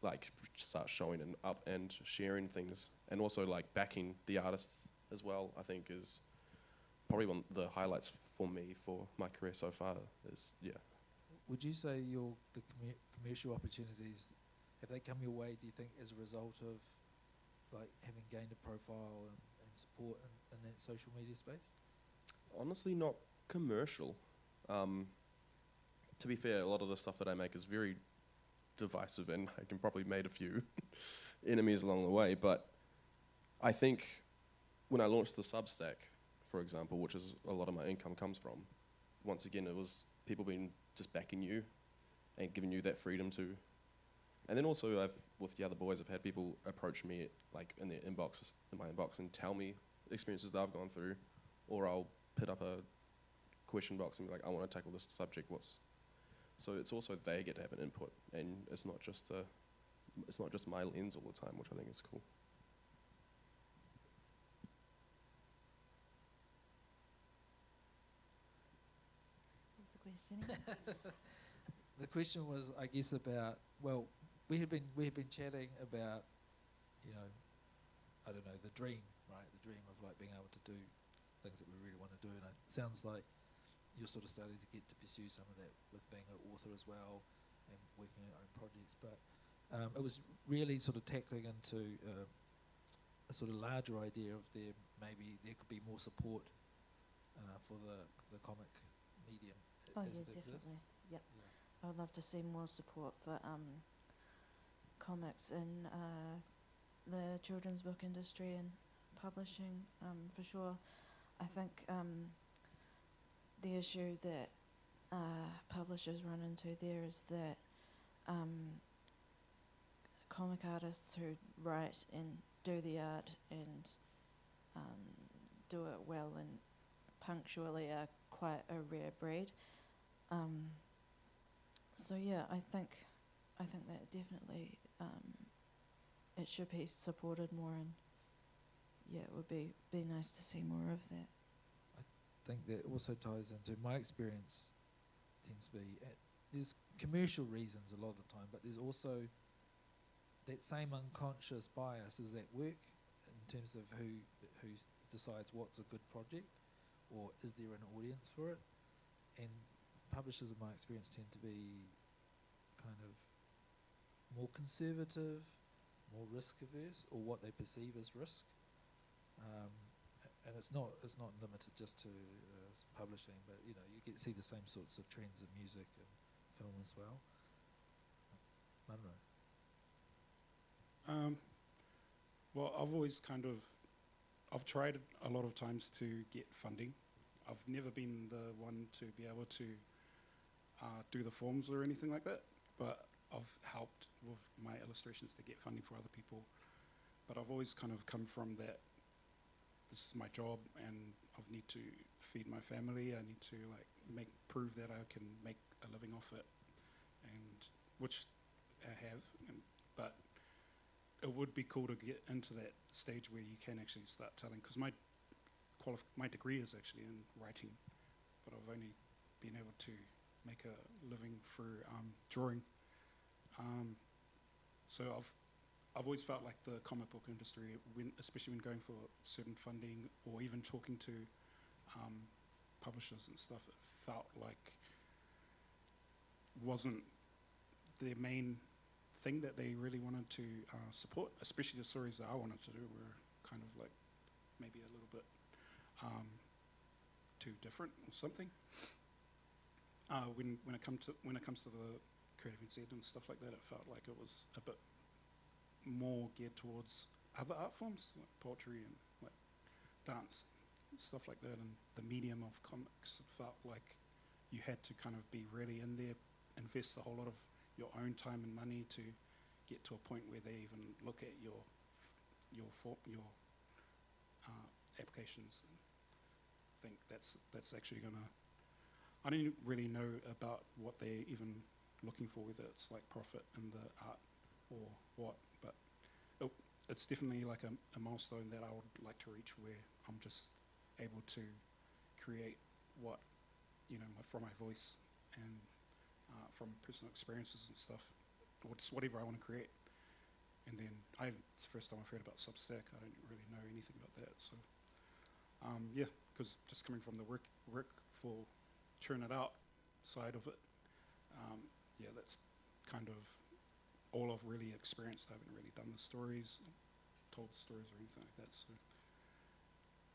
like start showing and up and sharing things, and also like backing the artists as well, I think is probably one of the highlights for me for my career so far. Is Would you say the commercial opportunities, have they come your way, do you think, as a result of like having gained a profile and support in that social media space? Honestly, not commercial. To be fair, a lot of the stuff that I make is very divisive, and I can probably made a few enemies along the way, but I think when I launched the Substack, for example, which is a lot of my income comes from, once again, it was people being just backing you and giving you that freedom to. And then also with the other boys, I've had people approach me like in my inbox, and tell me experiences that I've gone through, or I'll put up a question box and be like, I want to tackle this subject, so it's also they get to have an input, and it's not just my lens all the time, which I think is cool. What's the question? The question was, I guess, about, well, we had been chatting about, I don't know, the dream, right? The dream of like being able to do things that we really want to do, and it sounds like you're sort of starting to get to pursue some of that with being an author as well and working on your own projects. But it was really sort of tackling into a sort of larger idea of maybe there could be more support for the comic medium. Oh yeah, definitely. Yep. Yeah. I would love to see more support for comics in the children's book industry and publishing, for sure. I think the issue that publishers run into there is that comic artists who write and do the art and do it well and punctually are quite a rare breed. So yeah, I think that definitely it should be supported more, and yeah, it would be nice to see more of that. I think that also ties into my experience. Tends to be there's commercial reasons a lot of the time, but there's also that same unconscious bias is at work in terms of who decides what's a good project, or is there an audience for it. And publishers, in my experience, tend to be kind of more conservative, more risk averse, or what they perceive as risk. And it's not limited just to publishing, but you see the same sorts of trends in music and film as well. Munro. Well, I've tried a lot of times to get funding. I've never been the one to be able to do the forms or anything like that, but I've helped with my illustrations to get funding for other people. But I've always kind of come from that, this is my job and I need to feed my family, I need to prove that I can make a living off it, and which I have, but it would be cool to get into that stage where you can actually start telling, because my degree is actually in writing, but I've only been able to make a living through drawing. So I've always felt like the comic book industry, especially when going for certain funding or even talking to publishers and stuff, it felt like wasn't their main thing that they really wanted to support, especially the stories that I wanted to do were kind of like maybe a little bit too different or something. When it comes to the creative instead and stuff like that, it felt like it was a bit more geared towards other art forms like poetry and like dance, stuff like that. And the medium of comics, it felt like you had to kind of be really in there, invest a whole lot of your own time and money to get to a point where they even look at your applications and think that's actually gonna. I don't really know about what they're even looking for, whether it's like profit in the art or what, but it's definitely like a milestone that I would like to reach, where I'm just able to create what, from my voice and from personal experiences and stuff, or just whatever I want to create. And then it's the first time I've heard about Substack. I don't really know anything about that. So yeah, because just coming from the work for churn it out side of it, yeah, that's kind of all I've really experienced. I haven't really done the stories, told the stories or anything like that. So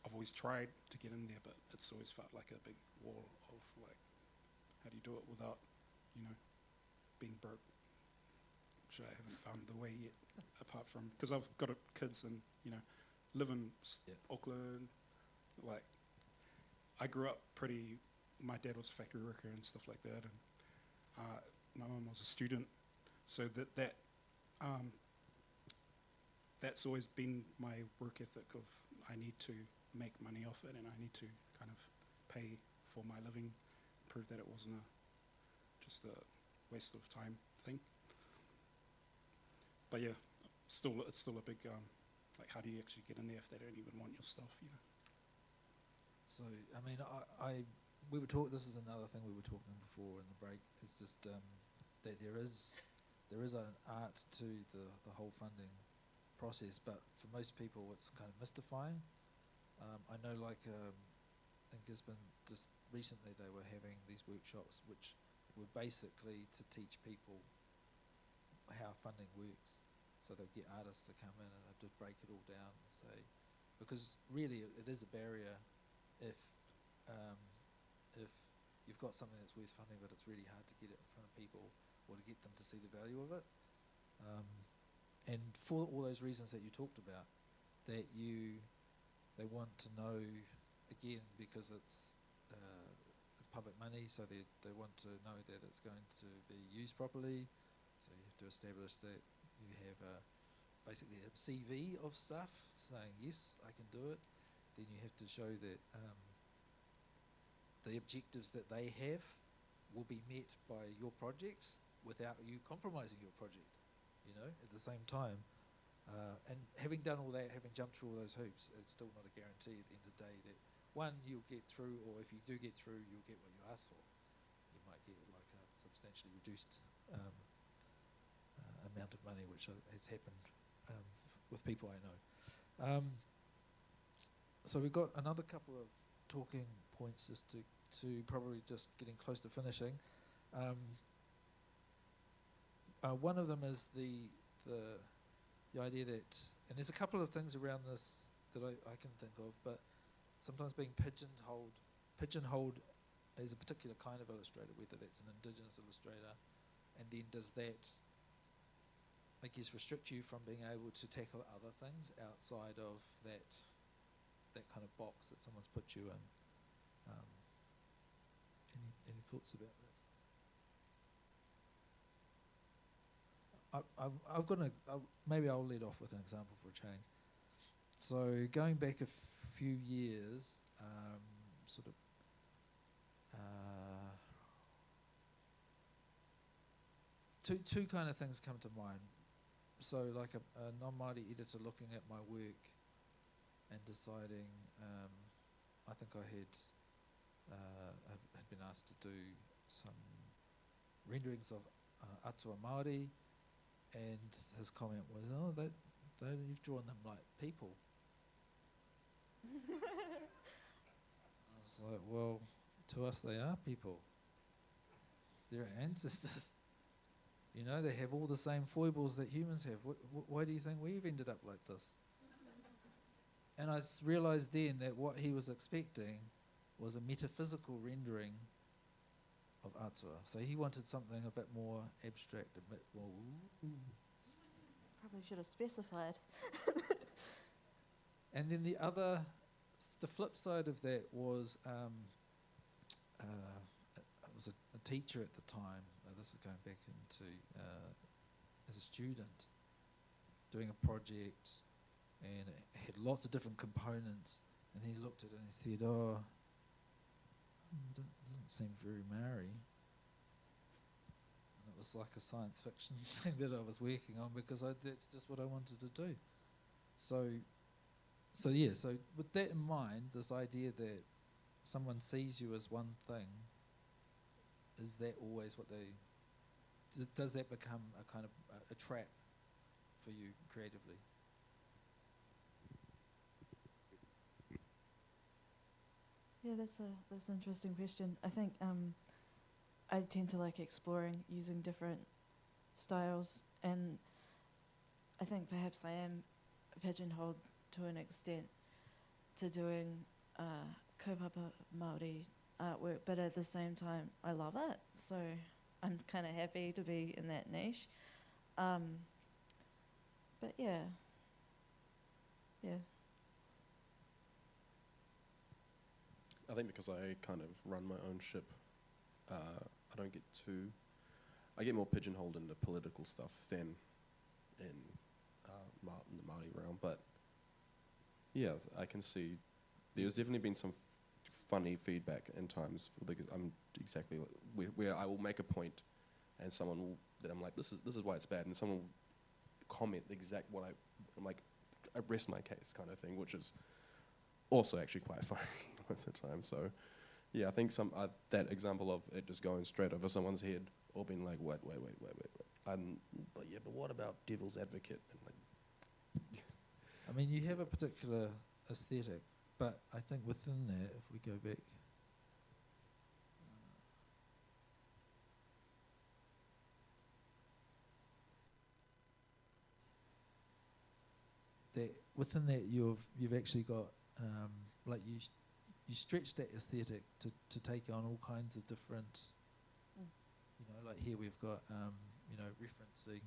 I've always tried to get in there, but it's always felt like a big wall of like, how do you do it without, being broke? Which I haven't found the way yet, apart from, because I've got kids and, live in Auckland. Like, I grew up my dad was a factory worker and stuff like that, and my mum was a student, so that's always been my work ethic of I need to make money off it and I need to kind of pay for my living, prove that it wasn't just a waste of time thing. But yeah, it's still a big like, how do you actually get in there if they don't even want your stuff, So I mean, we were talking. This is another thing we were talking before in the break. It's just that there is an art to the whole funding process, but for most people, it's kind of mystifying. I know, like in Gisborne, just recently they were having these workshops, which were basically to teach people how funding works. So they'll get artists to come in and they'll just break it all down and say, because really it is a barrier if you've got something that's worth funding, but it's really hard to get it in front of people or to get them to see the value of it. And for all those reasons that you talked about, that they want to know, again, because it's public money, so they want to know that it's going to be used properly. So you have to establish that you have basically a CV of stuff saying, yes, I can do it. Then you have to show that the objectives that they have will be met by your projects without you compromising your project, at the same time. And having done all that, having jumped through all those hoops, it's still not a guarantee at the end of the day that, one, you'll get through, or if you do get through, you'll get what you asked for. You might get like a substantially reduced amount of money, which has happened with people I know. So we've got another couple of talking points just to probably just getting close to finishing. One of them is the idea that, and there's a couple of things around this that I can think of, but sometimes being pigeonholed as a particular kind of illustrator, whether that's an Indigenous illustrator, and then does that, I guess, restrict you from being able to tackle other things outside of that kind of box that someone's put you in. Any thoughts about that? Maybe I'll lead off with an example for a change. So going back a few years, two kind of things come to mind. So like a non-Māori editor looking at my work and deciding, I think I had been asked to do some renderings of atua Māori, and his comment was, "Oh, you've drawn them like people." I was like, "Well, to us they are people. They're our ancestors. They have all the same foibles that humans have. Why do you think we've ended up like this?" And I realised then that what he was expecting was a metaphysical rendering of atua. So he wanted something a bit more abstract, a bit more. Probably should have specified. And then the flip side of that was, I was a teacher at the time. This is going back into as a student, doing a project, and it had lots of different components. And he looked at it and he said, "Oh, doesn't seem very Maori." And it was like a science fiction thing that I was working on because that's just what I wanted to do. So with that in mind, this idea that someone sees you as one thing, is that always what does that become a kind of a trap for you creatively? Yeah, that's an interesting question. I think I tend to like exploring using different styles, and I think perhaps I am pigeonholed to an extent to doing kaupapa Māori artwork, but at the same time I love it, so I'm kind of happy to be in that niche. But yeah. I think because I kind of run my own ship, I get more pigeonholed into political stuff than in the Māori realm. But yeah, I can see there's definitely been some funny feedback in times because I'm exactly where I will make a point, and someone will that I'm like, this is why it's bad, and someone will comment exact what I'm like, I rest my case kind of thing, which is also actually quite funny most of the time. So yeah, I think that example of it just going straight over someone's head or being like, wait. But yeah, but what about devil's advocate? And like, I mean, you have a particular aesthetic, but I think within that, if we go back, that within that you've actually got like you stretch that aesthetic to take on all kinds of different, like here we've got referencing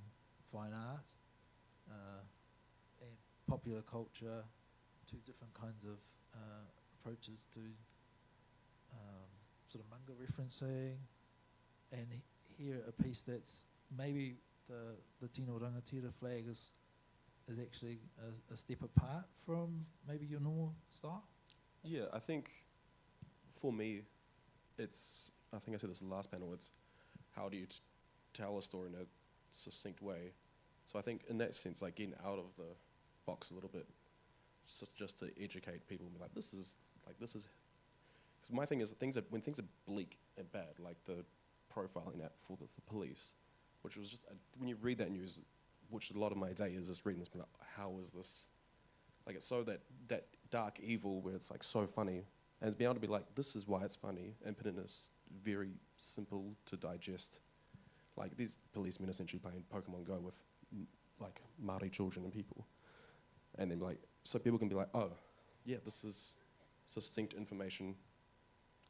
fine art and popular culture, two different kinds of approaches to sort of manga referencing, and here a piece that's maybe the Tino Rangatira flag is actually a step apart from maybe your normal style? Yeah, I think for me, it's, I think I said this in the last panel, it's how do you tell a story in a succinct way. So I think in that sense, like getting out of the box a little bit, just to educate people and be like, this is, because my thing is when things are bleak and bad, like the profiling app for the police, which was just, when you read that news, which a lot of my day is just reading this, being like, how is this, like it's so that dark evil where it's like so funny, and to be able to be like, this is why it's funny, and put it in a very simple to digest, like these policemen essentially playing Pokemon Go with like Māori children and people, and then like, so people can be like, oh, yeah, this is succinct information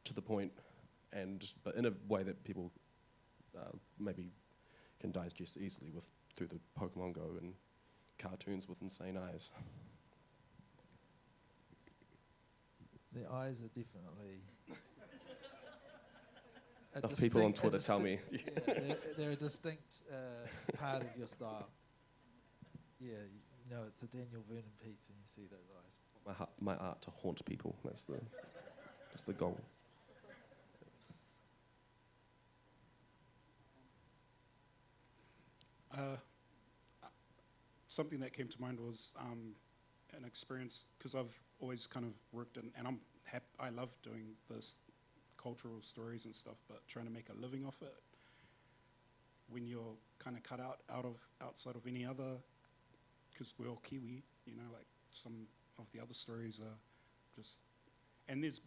to the point, but in a way that people maybe can digest easily through the Pokemon Go and cartoons with insane eyes. The eyes are definitely. Enough people on Twitter tell me. Yeah, they're a distinct part of your style. Yeah, you know, it's a Daniel Vernon piece when you see those eyes. My art to haunt people. That's the goal. Something that came to mind was an experience, because I've always kind of worked in, and I love doing this cultural stories and stuff, but trying to make a living off it, when you're kind of cut outside of any other, because we're all Kiwi, you know, like some of the other stories are just, and there's,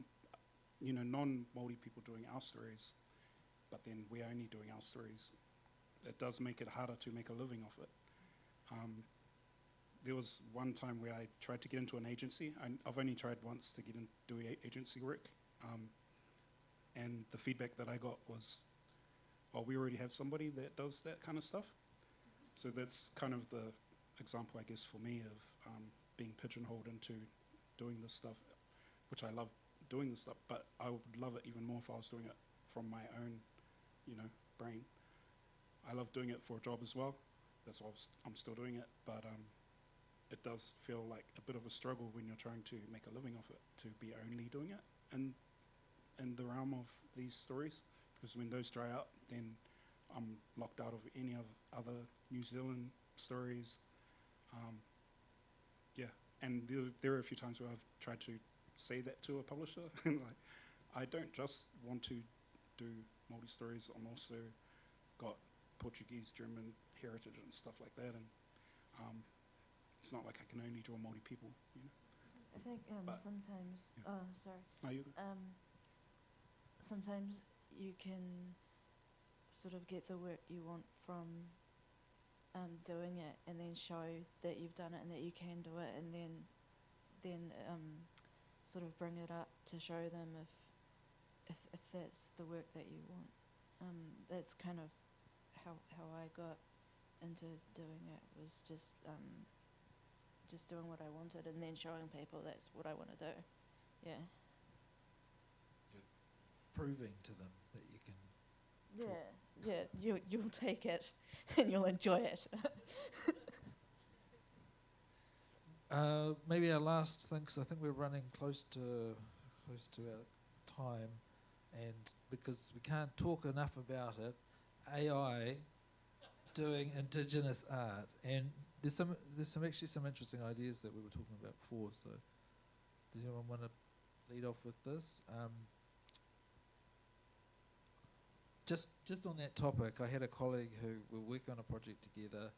you know, non-Māori people doing our stories, but then we're only doing our stories. It does make it harder to make a living off it. There was one time where I tried to get into an agency. I've only tried once to get into agency work. And the feedback that I got was, oh, we already have somebody that does that kind of stuff. So that's kind of the example, I guess, for me of being pigeonholed into doing this stuff, which I love doing this stuff, but I would love it even more if I was doing it from my own, you know, brain. I love doing it for a job as well. That's why I'm still doing it, but it does feel like a bit of a struggle when you're trying to make a living off it, to be only doing it in the realm of these stories, because when those dry out, then I'm locked out of any of other New Zealand stories. Yeah, and there are a few times where I've tried to say that to a publisher, and like, I don't just want to do Māori stories, I'm also got Portuguese, German heritage and stuff like that, and it's not like I can only draw Māori people, you know. I think sometimes, yeah. oh, sorry. No, you sometimes you can sort of get the work you want from doing it, and then show that you've done it and that you can do it, and then sort of bring it up to show them if that's the work that you want. That's kind of how I got into doing it, was just doing what I wanted and then showing people that's what I want to do. Yeah. So proving to them that you can. Yeah, you'll take it and you'll enjoy it. Maybe our last thing, because I think we're running close to our time, and because we can't talk enough about it, AI doing Indigenous art, and there's actually some interesting ideas that we were talking about before. So, does anyone want to lead off with this? Just on that topic, I had a colleague who were working on a project together,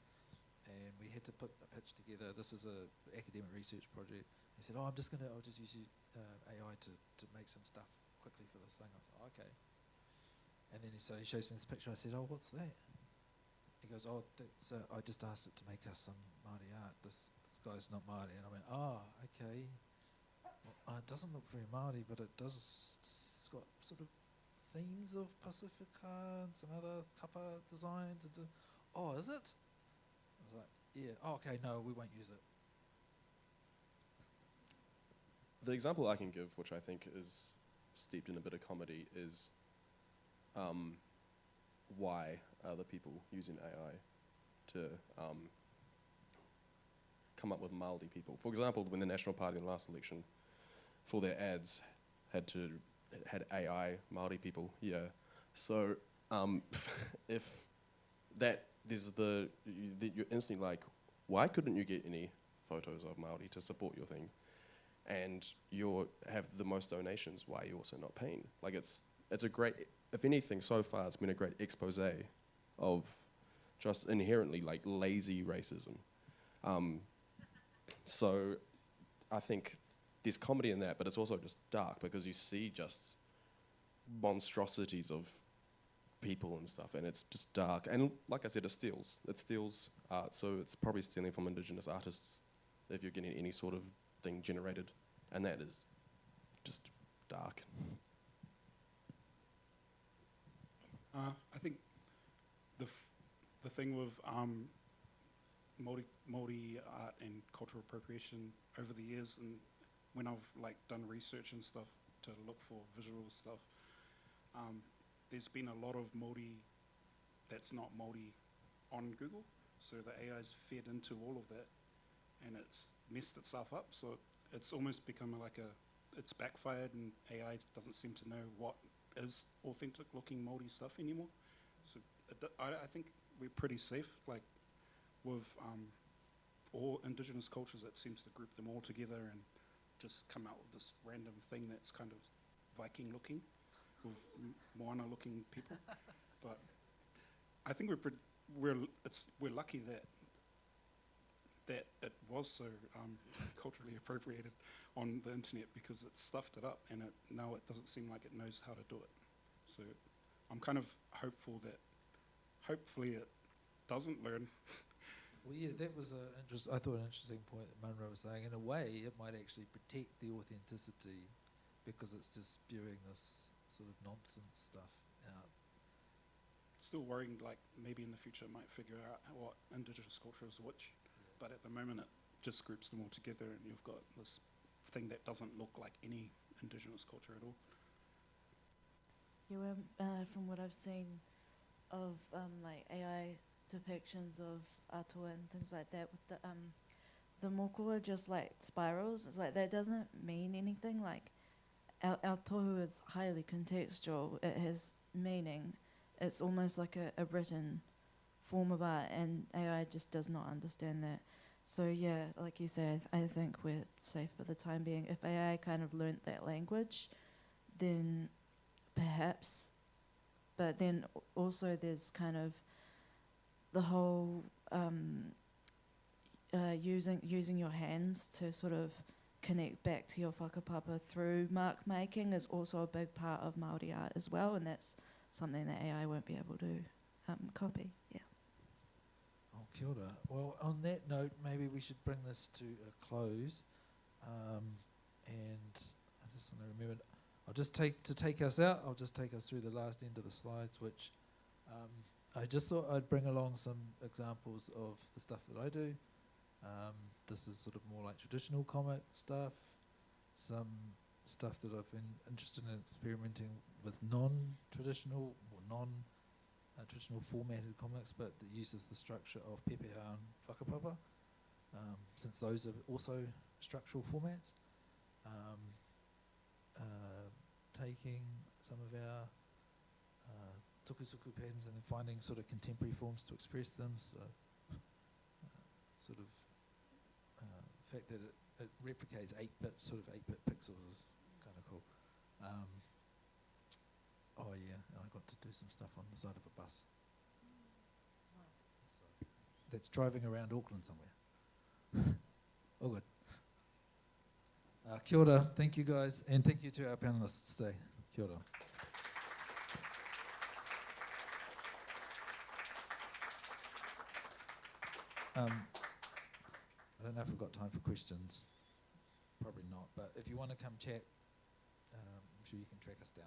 and we had to put a pitch together. This is a academic research project. He said, I'll just use AI to make some stuff quickly for this thing. I was like, okay. And then he shows me this picture. I said, oh, what's that? He goes, oh, that's, I just asked it to make us some Māori art. This guy's not Māori. And I went, oh, okay. Well, it doesn't look very Māori, but it's got sort of themes of Pacifica and some other tapa designs. Oh, is it? I was like, yeah. Oh, okay, no, we won't use it. The example I can give, which I think is steeped in a bit of comedy is why are the people using AI to come up with Māori people. For example, when the National Party in the last election, for their ads, had AI Māori people. Yeah. So if that there's you're instantly like, why couldn't you get any photos of Māori to support your thing? And you have the most donations. Why are you also not paying? Like it's a great. If anything, so far it's been a great expose of just inherently like lazy racism. So I think there's comedy in that, but it's also just dark because you see just monstrosities of people and stuff, and it's just dark. And like I said, it steals art, so it's probably stealing from Indigenous artists if you're getting any sort of thing generated, and that is just dark. I think the thing with Māori art and cultural appropriation over the years, and when I've like done research and stuff to look for visual stuff, there's been a lot of Māori that's not Māori on Google, so the AI's fed into all of that, and it's messed itself up. So it's almost become like it's backfired, and AI doesn't seem to know what is authentic looking Māori stuff anymore. So I think we're pretty safe. Like with all Indigenous cultures, it seems to group them all together and just come out with this random thing that's kind of Viking looking with Moana looking people. But I think we're lucky that it was so culturally appropriated on the internet, because it stuffed it up, and now it doesn't seem like it knows how to do it. So I'm kind of hopeful that hopefully it doesn't learn. Well, yeah, that was I thought an interesting point that Munro was saying. In a way, it might actually protect the authenticity because it's just spewing this sort of nonsense stuff out. Still worrying, like maybe in the future it might figure out what Indigenous culture is which, but at the moment it just groups them all together, and you've got this thing that doesn't look like any Indigenous culture at all. Yeah, from what I've seen of like AI depictions of atua and things like that, with the moko are just like spirals. It's like that doesn't mean anything. Like our tohu is highly contextual. It has meaning. It's almost like a written form of art, and AI just does not understand that. So yeah, like you say, I think we're safe for the time being. If AI kind of learnt that language, then perhaps. But then also there's kind of the whole using your hands to sort of connect back to your whakapapa through mark making is also a big part of Māori art as well, and that's something that AI won't be able to copy. Yeah. Oh, kia ora. Well, on that note, maybe we should bring this to a close. And I just want to remember, I'll just take us through the last end of the slides, which I just thought I'd bring along some examples of the stuff that I do. This is sort of more like traditional comic stuff, some stuff that I've been interested in experimenting with non-traditional or non-traditional formatted comics, but that uses the structure of pepeha and whakapapa, since those are also structural formats. Taking some of our tukusuku patterns and then finding sort of contemporary forms to express them. So, the fact that it replicates 8-bit pixels is kind of cool. Oh yeah, and I got to do some stuff on the side of a bus. So that's driving around Auckland somewhere. All good. Kia ora, thank you guys, and thank you to our panellists today. Kia ora. I don't know if we've got time for questions. Probably not, but if you want to come chat, I'm sure you can track us down.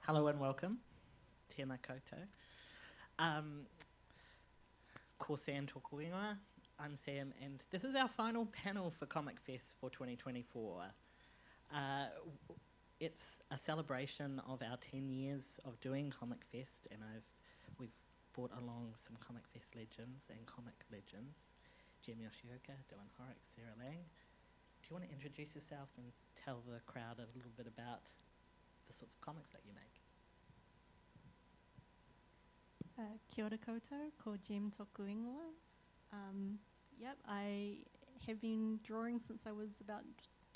Hello and welcome. Tēnā koutou. Ko Sam tōku ingoa. I'm Sam, and this is our final panel for ComicFest for 2024. It's a celebration of our 10 years of doing ComicFest, and we've brought along some ComicFest legends and comic legends. Jem Yoshioka, Dylan Horrocks, Sarah Lang. Do you want to introduce yourselves and tell the crowd a little bit about the sorts of comics that you make? Kia ora koutou, ko Jem tōku ingoa. Yep, I have been drawing since I was about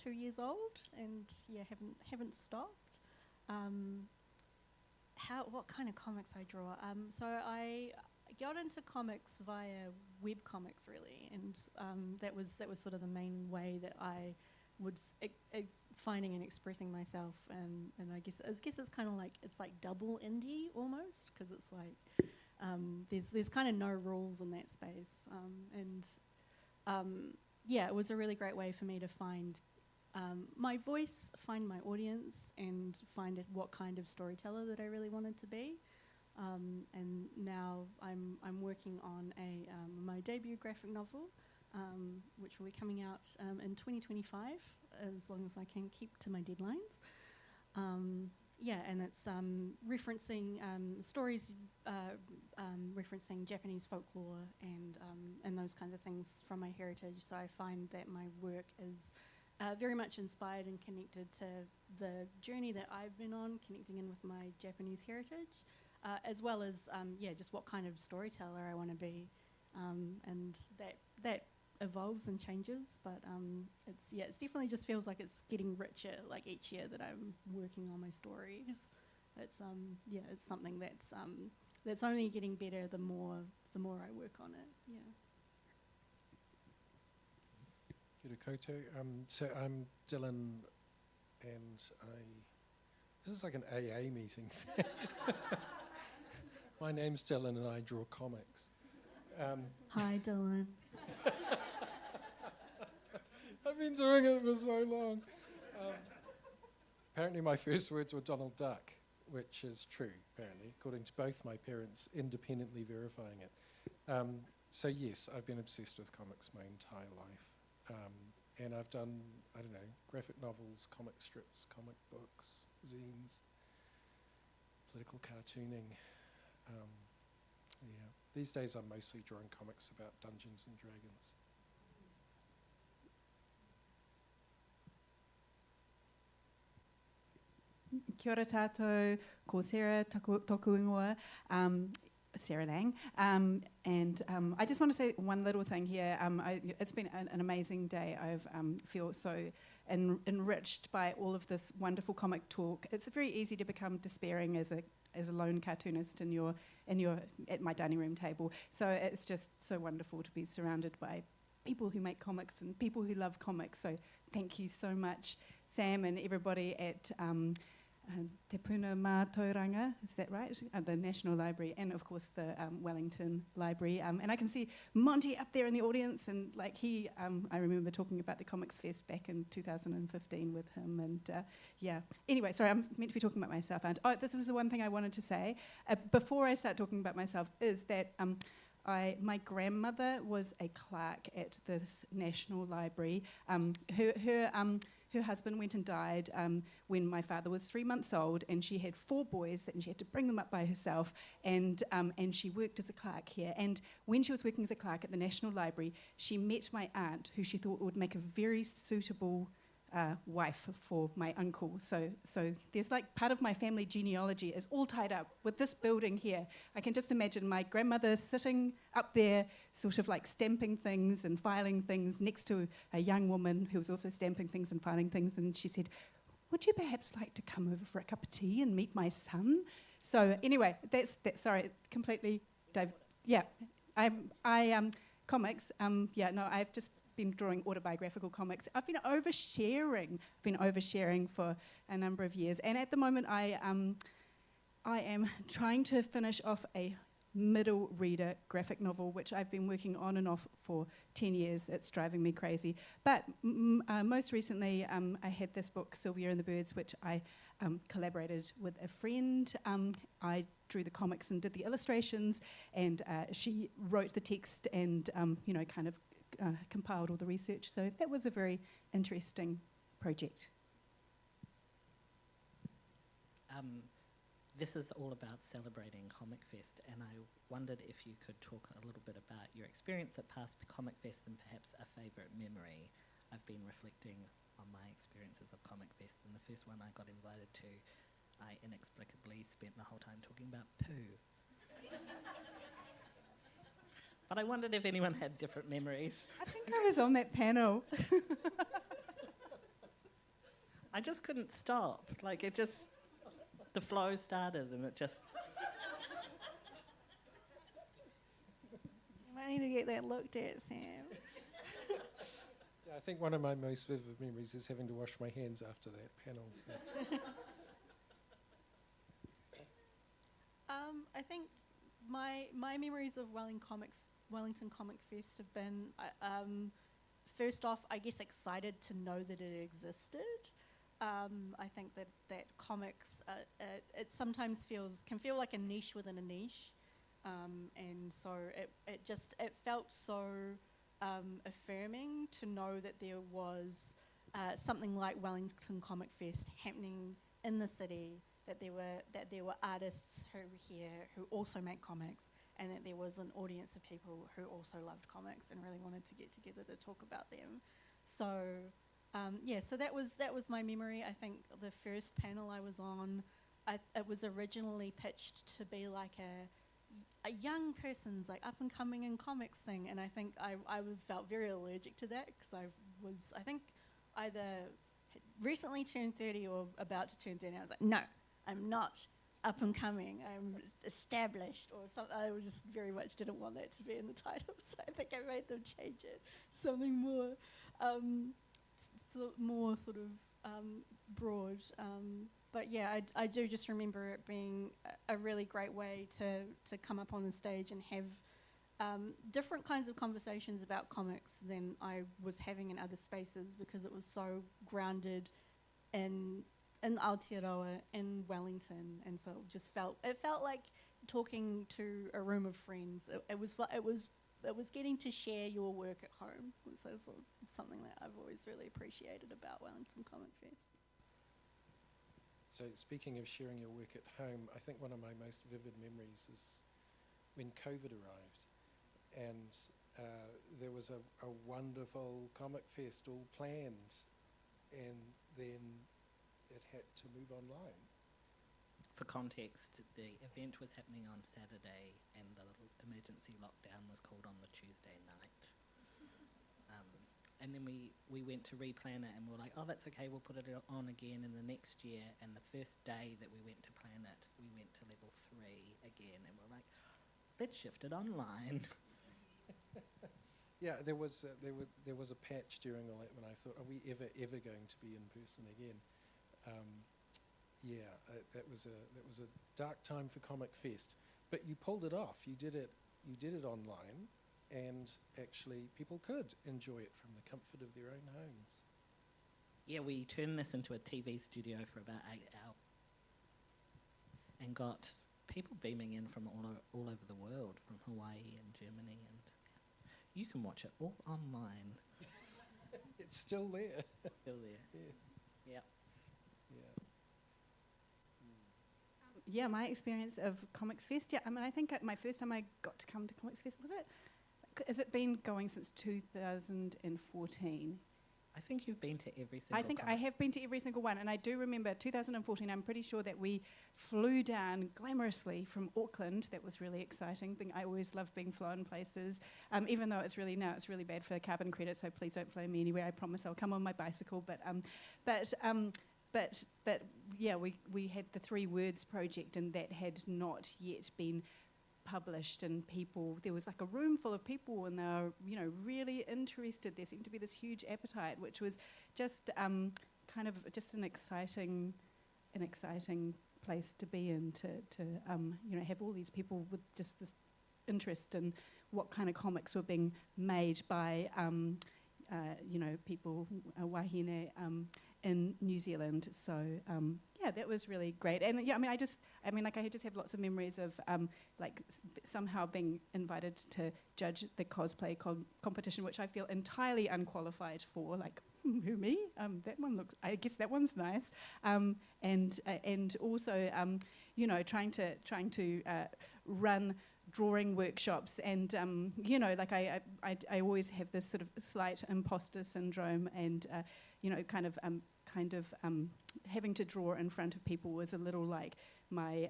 2 years old, and yeah, haven't stopped. What kind of comics I draw? So I got into comics via web comics, really, and that was sort of the main way that I was finding and expressing myself, and I guess it's kind of like double indie almost, because it's like there's kind of no rules in that space, yeah, it was a really great way for me to find my voice, find my audience, and find what kind of storyteller that I really wanted to be. And now I'm working on my debut graphic novel, which will be coming out in 2025, as long as I can keep to my deadlines. Yeah, and it's referencing stories, referencing Japanese folklore and those kinds of things from my heritage. So I find that my work is very much inspired and connected to the journey that I've been on, connecting in with my Japanese heritage, as well as just what kind of storyteller I want to be, and that evolves and changes. But it's definitely just feels like it's getting richer like each year that I'm working on my stories. It's it's something that's only getting better the more I work on it. Yeah. Kia ora koutou. So I'm Dylan, and this is like an AA meeting. My name's Dylan, and I draw comics. Hi, Dylan. I've been doing it for so long. Apparently my first words were Donald Duck, which is true, apparently, according to both my parents independently verifying it. So yes, I've been obsessed with comics my entire life. And I've done, I don't know, graphic novels, comic strips, comic books, zines, political cartooning. Yeah. These days I'm mostly drawing comics about Dungeons and Dragons. Kia ora tātou, ko Sarah tōku ingoa, Sarah Lang, and I just want to say one little thing here. It's been an amazing day. I feel so enriched by all of this wonderful comic talk. It's very easy to become despairing as a lone cartoonist at my dining room table. So it's just so wonderful to be surrounded by people who make comics and people who love comics. So thank you so much, Sam, and everybody at Te Puna Mātauranga, is that right? The National Library, and of course the Wellington Library. And I can see Monty up there in the audience, and like I remember talking about the ComicFest back in 2015 with him, and yeah. Anyway, sorry, I'm meant to be talking about myself. And this is the one thing I wanted to say before I start talking about myself, is that my grandmother was a clerk at this National Library. Her husband went and died when my father was 3 months old, and she had 4 boys, and she had to bring them up by herself, and she worked as a clerk here. And when she was working as a clerk at the National Library, she met my aunt, who she thought would make a very suitable wife for my uncle. So there's like part of my family genealogy is all tied up with this building here. I can just imagine my grandmother sitting up there, sort of like stamping things and filing things next to a young woman who was also stamping things and filing things. And she said, "Would you perhaps like to come over for a cup of tea and meet my son?" So anyway, that's sorry, completely, yeah. Comics, I've just been drawing autobiographical comics. I've been oversharing for a number of years, and at the moment I am trying to finish off a middle reader graphic novel, which I've been working on and off for 10 years. It's driving me crazy. But most recently I had this book, Sylvia and the Birds, which I collaborated with a friend. I drew the comics and did the illustrations, and she wrote the text and kind of compiled all the research. So that was a very interesting project. This is all about celebrating ComicFest, and I wondered if you could talk a little bit about your experience at past ComicFest and perhaps a favourite memory. I've been reflecting on my experiences of ComicFest, and the first one I got invited to, I inexplicably spent the whole time talking about poo. But I wondered if anyone had different memories. I think I was on that panel. I just couldn't stop. Like, it just, the flow started and it just... You might need to get that looked at, Sam. Yeah, I think one of my most vivid memories is having to wash my hands after that panel. So. I think my memories of Wellington Comic Fest have been, first off, I guess excited to know that it existed. I think that comics, it sometimes can feel like a niche within a niche, and so it felt so affirming to know that there was something like Wellington Comic Fest happening in the city, that there were artists who were here who also make comics, and that there was an audience of people who also loved comics and really wanted to get together to talk about them. So so that was my memory. I think the first panel I was on, it was originally pitched to be like a young person's like up and coming in comics thing, and I think I felt very allergic to that because I think either recently turned 30 or about to turn 30. I was like, no, I'm not up and coming, I'm established or something. I just very much didn't want that to be in the title, so I think I made them change it. Something more more sort of broad. But yeah, I do just remember it being a really great way to come up on the stage and have different kinds of conversations about comics than I was having in other spaces, because it was so grounded in Aotearoa, in Wellington, and so it felt like talking to a room of friends. It was getting to share your work at home. So sort of something that I've always really appreciated about Wellington Comic Fest. So speaking of sharing your work at home, I think one of my most vivid memories is when COVID arrived, and there was a wonderful Comic Fest all planned, and then it had to move online. For context, the event was happening on Saturday and the little emergency lockdown was called on the Tuesday night. And then we went to replan it and we were like, oh, that's okay, we'll put it on again in the next year. And the first day that we went to plan it, we went to level 3 again, and we're like, let's shift it online. Yeah, there was a patch during all that when I thought, are we ever going to be in person again? That was a dark time for Comic Fest, but you pulled it off. You did it online, and actually people could enjoy it from the comfort of their own homes. Yeah, we turned this into a TV studio for about 8 hours and got people beaming in from all over the world, from Hawaii and Germany, and you can watch it all online. It's still there. Still there. Yes. Yep. Yeah. Yeah, my experience of Comics Fest, I mean, I think my first time I got to come to Comics Fest, has it been going since 2014? I think you've been to every single I think I have been to every single one, and I do remember 2014, I'm pretty sure that we flew down glamorously from Auckland. That was really exciting. I always love being flown places, even though it's really bad for carbon credit, so please don't fly me anywhere. I promise I'll come on my bicycle, But yeah, we had the 3 Words project, and that had not yet been published, and there was like a room full of people, and they were really interested. There seemed to be this huge appetite, which was just kind of just an exciting place to be in, to have all these people with just this interest in what kind of comics were being made by people, wahine, in New Zealand. So yeah, that was really great. And yeah, I just have lots of memories of somehow being invited to judge the cosplay competition, which I feel entirely unqualified for. Like, who, me? That one looks, I guess that one's nice. And also, trying to run drawing workshops, and I always have this sort of slight imposter syndrome, and having to draw in front of people was a little like my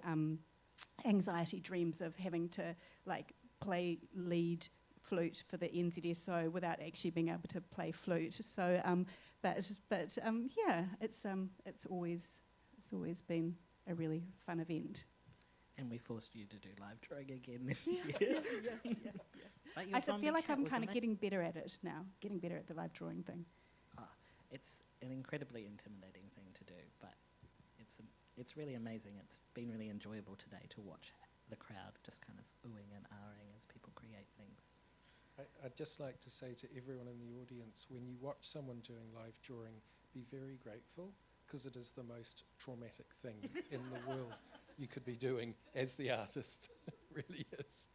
anxiety dreams of having to play lead flute for the NZSO without actually being able to play flute. So, yeah, it's always been a really fun event. And we forced you to do live drawing again this Yeah, year. yeah. But your I zombie feel like cat I'm was kind of ama- getting better at it now, getting better at the live drawing thing. It's an incredibly intimidating thing to do, but it's really amazing. It's been really enjoyable today to watch the crowd just kind of oohing and ahhing as people create things. I'd just like to say to everyone in the audience, when you watch someone doing live drawing, be very grateful, because it is the most traumatic thing in the world you could be doing as the artist. It really is.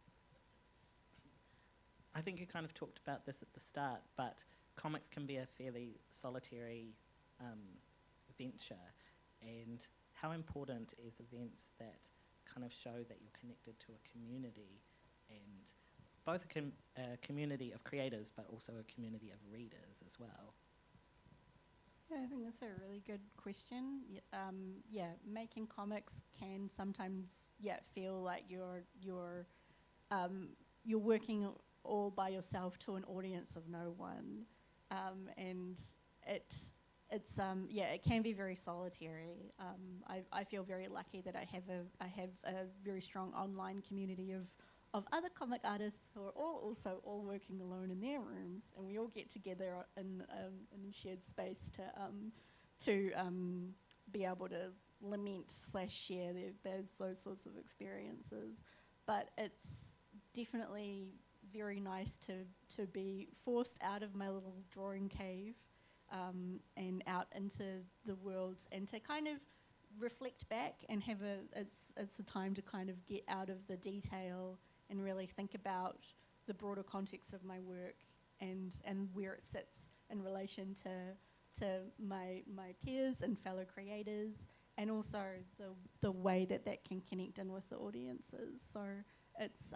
I think you kind of talked about this at the start, but comics can be a fairly solitary venture, and how important is events that kind of show that you're connected to a community, and both a community of creators but also a community of readers as well? Yeah, I think that's a really good question. Making comics can sometimes feel like you're working all by yourself to an audience of no one, and it can be very solitary. I feel very lucky that I have a very strong online community of other comic artists who are also all working alone in their rooms, and we all get together in a shared space to be able to lament / share those sorts of experiences. But it's definitely very nice to be forced out of my little drawing cave and out into the world, and to kind of reflect back and have it's a time to kind of get out of the detail and really think about the broader context of my work and where it sits in relation to my peers and fellow creators, and also the way that can connect in with the audiences. So it's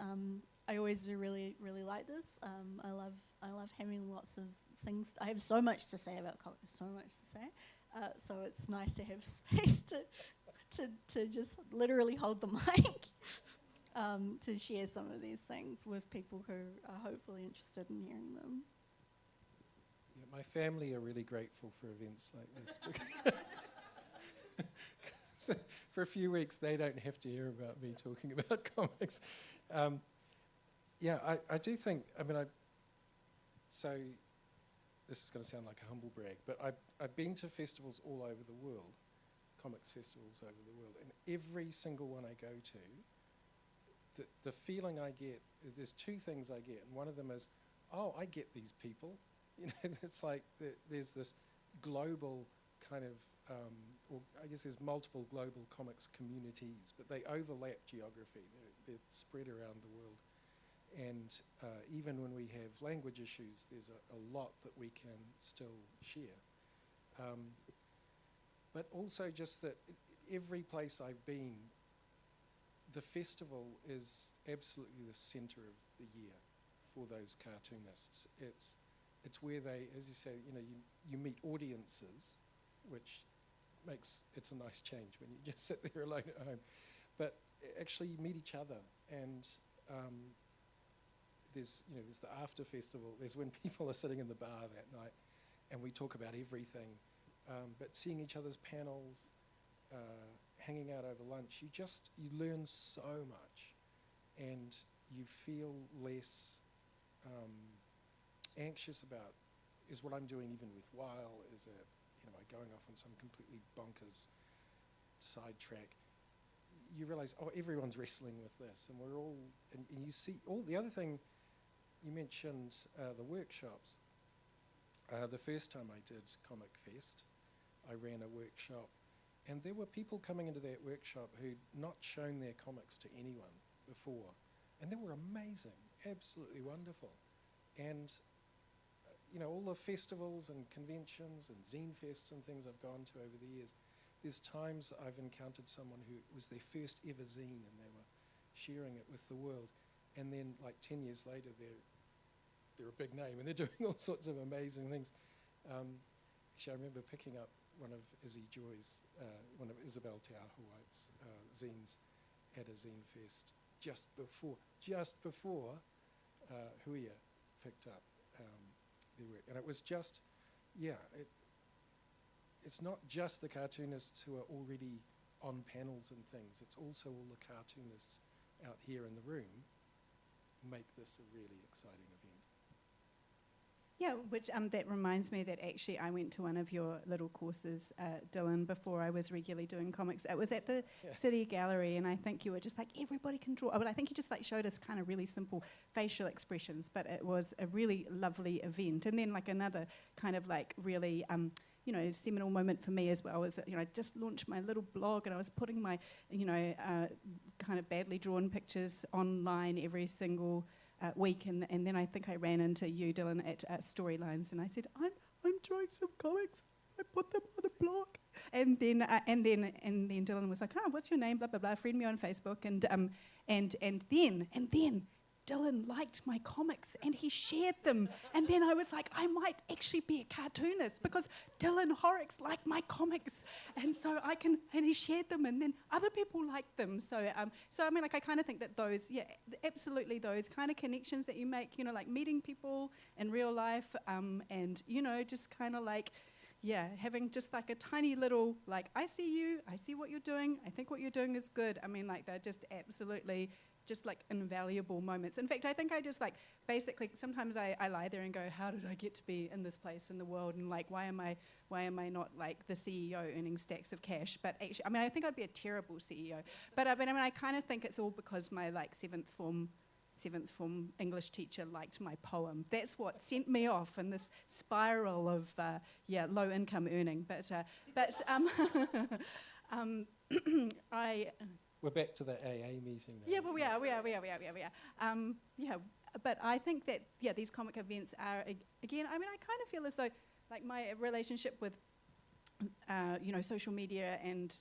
I always do really like this. I love having lots of things. I have so much to say about comics, so much to say. So it's nice to have space to just literally hold the mic. To share some of these things with people who are hopefully interested in hearing them. Yeah, my family are really grateful for events like this. So for a few weeks, they don't have to hear about me talking about comics. I do think, so this is going to sound like a humble brag, but I've been to festivals all over the world, comics festivals over the world, and every single one I go to, the feeling I get, there's two things I get, and one of them is, oh, I get these people. It's like there's this global kind of, or I guess there's multiple global comics communities, but they overlap geography. They're spread around the world. And even when we have language issues, there's a lot that we can still share. But also just that every place I've been, the festival is absolutely the centre of the year for those cartoonists. It's where they, as you say, you meet audiences, which makes it's a nice change when you just sit there alone at home. But actually, you meet each other, and there's the after festival. There's when people are sitting in the bar that night, and we talk about everything. But seeing each other's panels. Hanging out over lunch, you learn so much, and you feel less anxious about, is what I'm doing even with Weil, is it, am I going off on some completely bonkers sidetrack? You realize, oh, everyone's wrestling with this, and we're all, and you see, the other thing, you mentioned the workshops. The first time I did ComicFest, I ran a workshop And there were people coming into that workshop who'd not shown their comics to anyone before. And they were amazing, absolutely wonderful. And, all the festivals and conventions and zine fests and things I've gone to over the years, there's times I've encountered someone who it was their first ever zine and they were sharing it with the world. And then, like 10 years later, they're a big name and they're doing all sorts of amazing things. Actually, I remember picking up one of Izzy Joy's, one of Isabel Te White's zines at a zine fest just before Huia picked up their work. And it was just, it's not just the cartoonists who are already on panels and things, it's also all the cartoonists out here in the room make this a really exciting event. Yeah, which that reminds me that actually I went to one of your little courses, Dylan, before I was regularly doing comics. It was at the City Gallery, and I think you were just like, everybody can draw. But I think you just like showed us kind of really simple facial expressions, but it was a really lovely event. And then like another kind of like really seminal moment for me as well was, I just launched my little blog and I was putting my, kind of badly drawn pictures online every single week, and then I think I ran into you, Dylan, at Storylines, and I said, I'm drawing some comics. I put them on a blog, and then Dylan was like, what's your name? Blah blah blah. Friend me on Facebook, and then Dylan liked my comics and he shared them, and then I was like, I might actually be a cartoonist because Dylan Horrocks liked my comics, and so and he shared them, and then other people liked them. So I mean, like I kind of think that those, absolutely those kind of connections that you make, like meeting people in real life, and just kind of like, having just like a tiny little, like, I see you, I see what you're doing, I think what you're doing is good. I mean, like, they're just absolutely just like invaluable moments. In fact, I think I just like, basically, sometimes I lie there and go, how did I get to be in this place in the world? And like, why am I not like the CEO earning stacks of cash? But actually, I mean, I think I'd be a terrible CEO. But I mean, I kind of think it's all because my like seventh form English teacher liked my poem. That's what sent me off in this spiral of low income earning. We're back to the AA meeting now. Yeah, well, we are. But I think that these comic events are again. I mean, I kind of feel as though like my relationship with social media and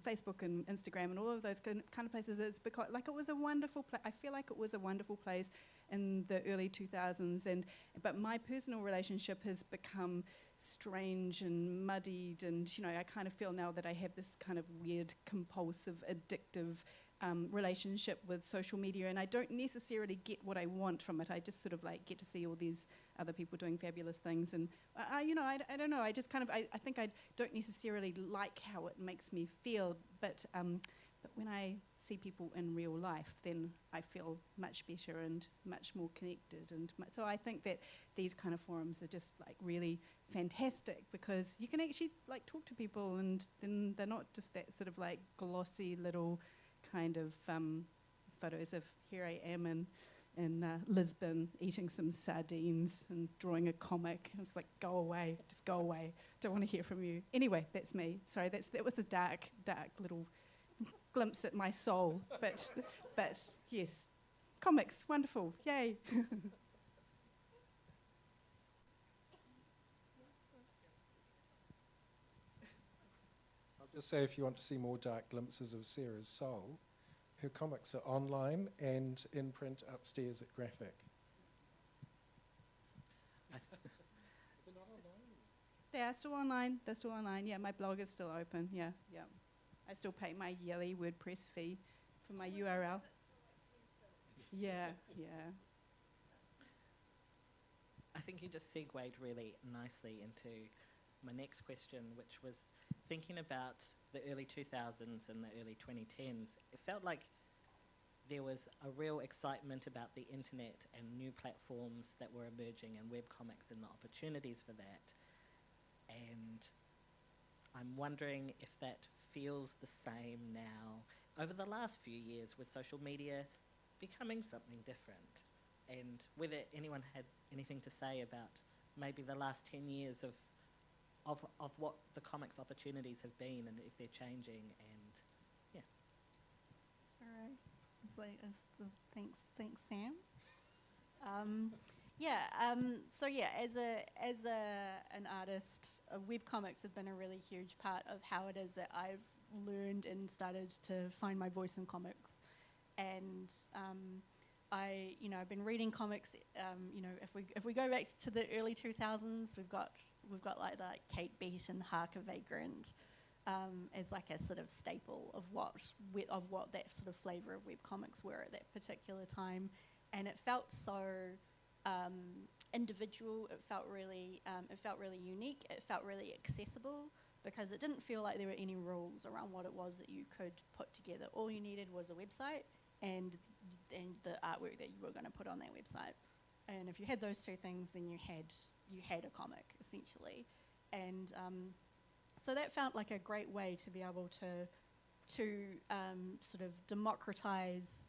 Facebook and Instagram and all of those kind of places is because like it was a wonderful place. I feel like it was a wonderful place in the early 2000s, but my personal relationship has become strange and muddied, and I kind of feel now that I have this kind of weird, compulsive, addictive relationship with social media, and I don't necessarily get what I want from it. I just sort of like get to see all these other people doing fabulous things, and I don't know. I just kind of I think I don't necessarily like how it makes me feel, but when I see people in real life, then I feel much better and much more connected, and so I think that these kind of forums are just like really fantastic because you can actually like talk to people, and then they're not just that sort of like glossy little kind of photos of here I am in Lisbon eating some sardines and drawing a comic. It's like, go away, just go away. Don't want to hear from you. Anyway, that's me. Sorry, that was a dark little glimpse at my soul. But yes, comics, wonderful, yay. I'll just say, if you want to see more dark glimpses of Sarah's soul, her comics are online and in print upstairs at Graphic. They're not online. They are still online. They're still online. Yeah, my blog is still open. Yeah. I still pay my yearly WordPress fee for my URL. Yeah. I think you just segued really nicely into my next question, which was thinking about the early 2000s and the early 2010s. It felt like there was a real excitement about the internet and new platforms that were emerging and webcomics and the opportunities for that. And I'm wondering if that feels the same now over the last few years with social media becoming something different, and whether anyone had anything to say about maybe the last 10 years of of what the comics opportunities have been and if they're changing, and yeah. All right. Thanks, Sam. So as an artist, webcomics have been a really huge part of how it is that I've learned and started to find my voice in comics. And I've been reading comics. If we go back to the early 2000s, we've got like Kate Beat and Harker Vagrant as like a sort of staple of what that sort of flavor of webcomics were at that particular time, and it felt so individual. It felt really unique. It felt really accessible because it didn't feel like there were any rules around what it was that you could put together. All you needed was a website and the artwork that you were going to put on that website. And if you had those two things, then you had a comic essentially. And so that felt like a great way to be able to sort of democratize,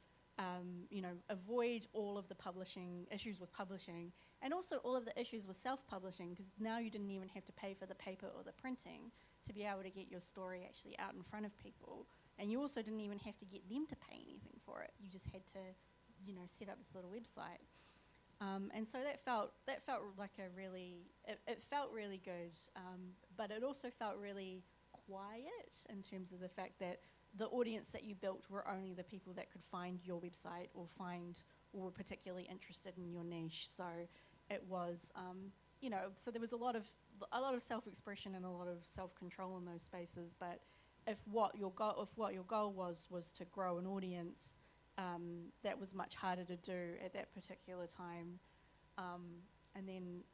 avoid all of the publishing issues with publishing, and also all of the issues with self-publishing, because now you didn't even have to pay for the paper or the printing to be able to get your story actually out in front of people. And you also didn't even have to get them to pay anything for it. You just had to, set up this little website. And so that felt like it felt really good, but it also felt really quiet in terms of the fact that the audience that you built were only the people that could find your website or were particularly interested in your niche. So it was, so there was a lot of self-expression and a lot of self-control in those spaces. But if what your goal was to grow an audience, that was much harder to do at that particular time. And then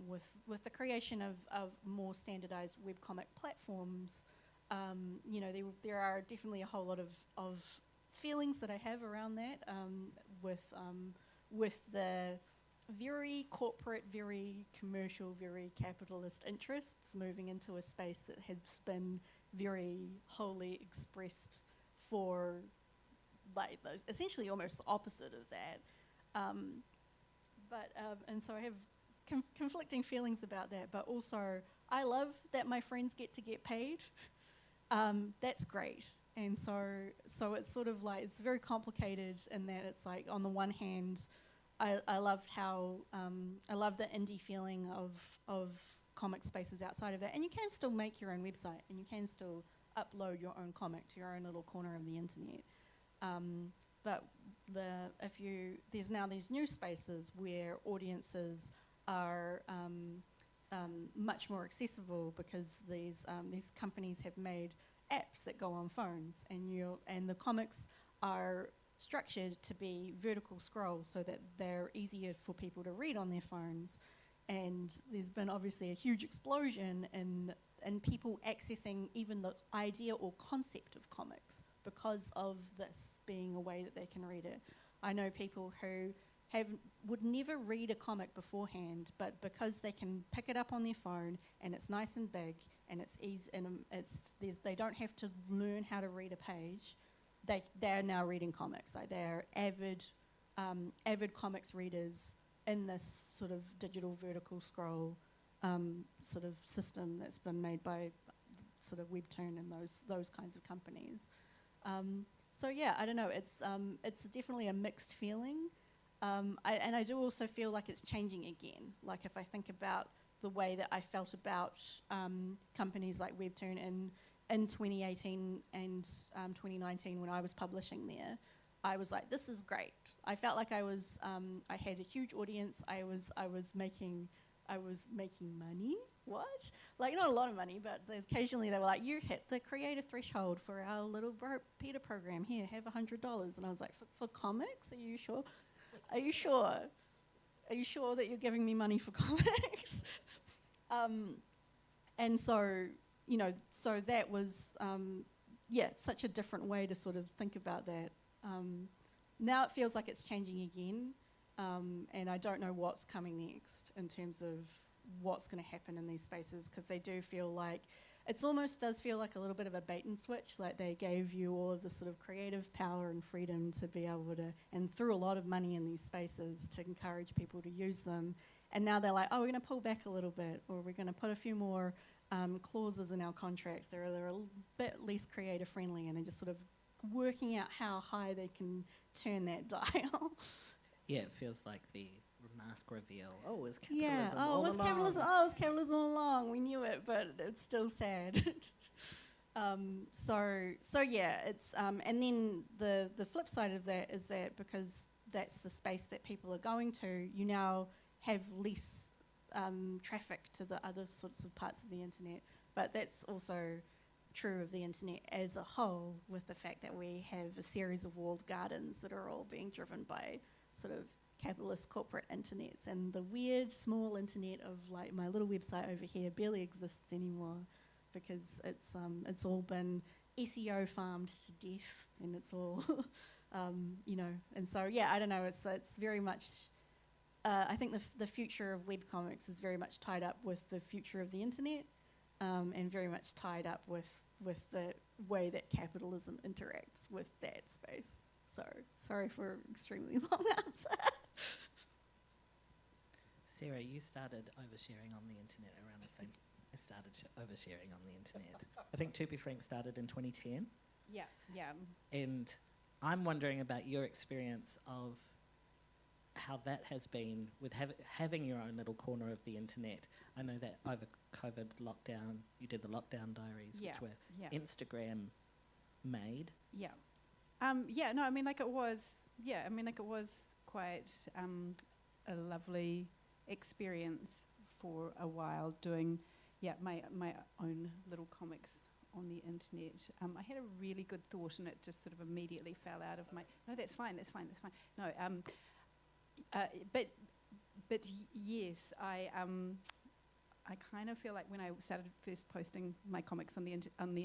with the creation of more standardized webcomic platforms, there are definitely a whole lot of feelings that I have around that, with the very corporate, very commercial, very capitalist interests moving into a space that has been very wholly expressed for essentially almost the opposite of that. And so I have conflicting feelings about that, but also I love that my friends get paid. That's great. And so it's sort of like, it's very complicated in that it's like, on the one hand, I loved how, I love the indie feeling of comic spaces outside of that. And you can still make your own website, and you can still upload your own comic to your own little corner of the internet. But there's now these new spaces where audiences are much more accessible, because these companies have made apps that go on phones, and the comics are structured to be vertical scrolls so that they're easier for people to read on their phones. And there's been obviously a huge explosion in people accessing even the idea or concept of comics because of this being a way that they can read it. I know people who would never read a comic beforehand, but because they can pick it up on their phone and it's nice and big and it's easy and they don't have to learn how to read a page, they're now reading comics. Like, they're avid comics readers in this sort of digital vertical scroll sort of system that's been made by sort of Webtoon and those kinds of companies. So yeah, I don't know. It's definitely a mixed feeling. I do also feel like it's changing again. Like, if I think about the way that I felt about companies like Webtoon in 2018 and 2019 when I was publishing there, I was like, this is great. I felt like I had a huge audience. I was making money. What? Like, not a lot of money, but occasionally they were like, you hit the creative threshold for our little Peter program. Here, have $100. And I was like, for comics? Are you sure? Are you sure? Are you sure that you're giving me money for comics? And so, so that was, such a different way to sort of think about that. Now it feels like it's changing again, and I don't know what's coming next in terms of what's going to happen in these spaces, because they do feel like, it almost does feel like a little bit of a bait and switch, like they gave you all of this sort of creative power and freedom to be able to, and threw a lot of money in these spaces to encourage people to use them, And now they're like, oh, we're going to pull back a little bit, or we're going to put a few more clauses in our contracts. They're a bit less creator friendly, and they're just sort of working out how high they can turn that dial. Yeah, it feels like the mask reveal. Oh, it's capitalism. Yeah. Oh, all it was along. capitalism. Oh, it was capitalism all along. We knew it, but it's still sad. So yeah, it's and then the flip side of that is that because that's the space that people are going to, you now have less traffic to the other sorts of parts of the internet. But that's also true of the internet as a whole, with the fact that we have a series of walled gardens that are all being driven by sort of capitalist corporate internets, and the weird small internet of like my little website over here barely exists anymore because it's all been SEO farmed to death, and it's all and so yeah, I don't know, it's very much I think the future of webcomics is very much tied up with the future of the internet, and very much tied up with the way that capitalism interacts with that space. So, sorry for an extremely long answer. Sarah, you started oversharing on the internet around the same. I started oversharing on the internet. I think To Be Frank started in 2010. Yeah. And I'm wondering about your experience of how that has been with having your own little corner of the internet. I know that over COVID lockdown, you did the lockdown diaries, which were Instagram made. Yeah. No, I mean, like it was quite a lovely experience for a while doing, my own little comics on the internet. I had a really good thought, and it just sort of immediately fell out of my. No, that's fine. No, but yes, I kind of feel like when I started first posting my comics on the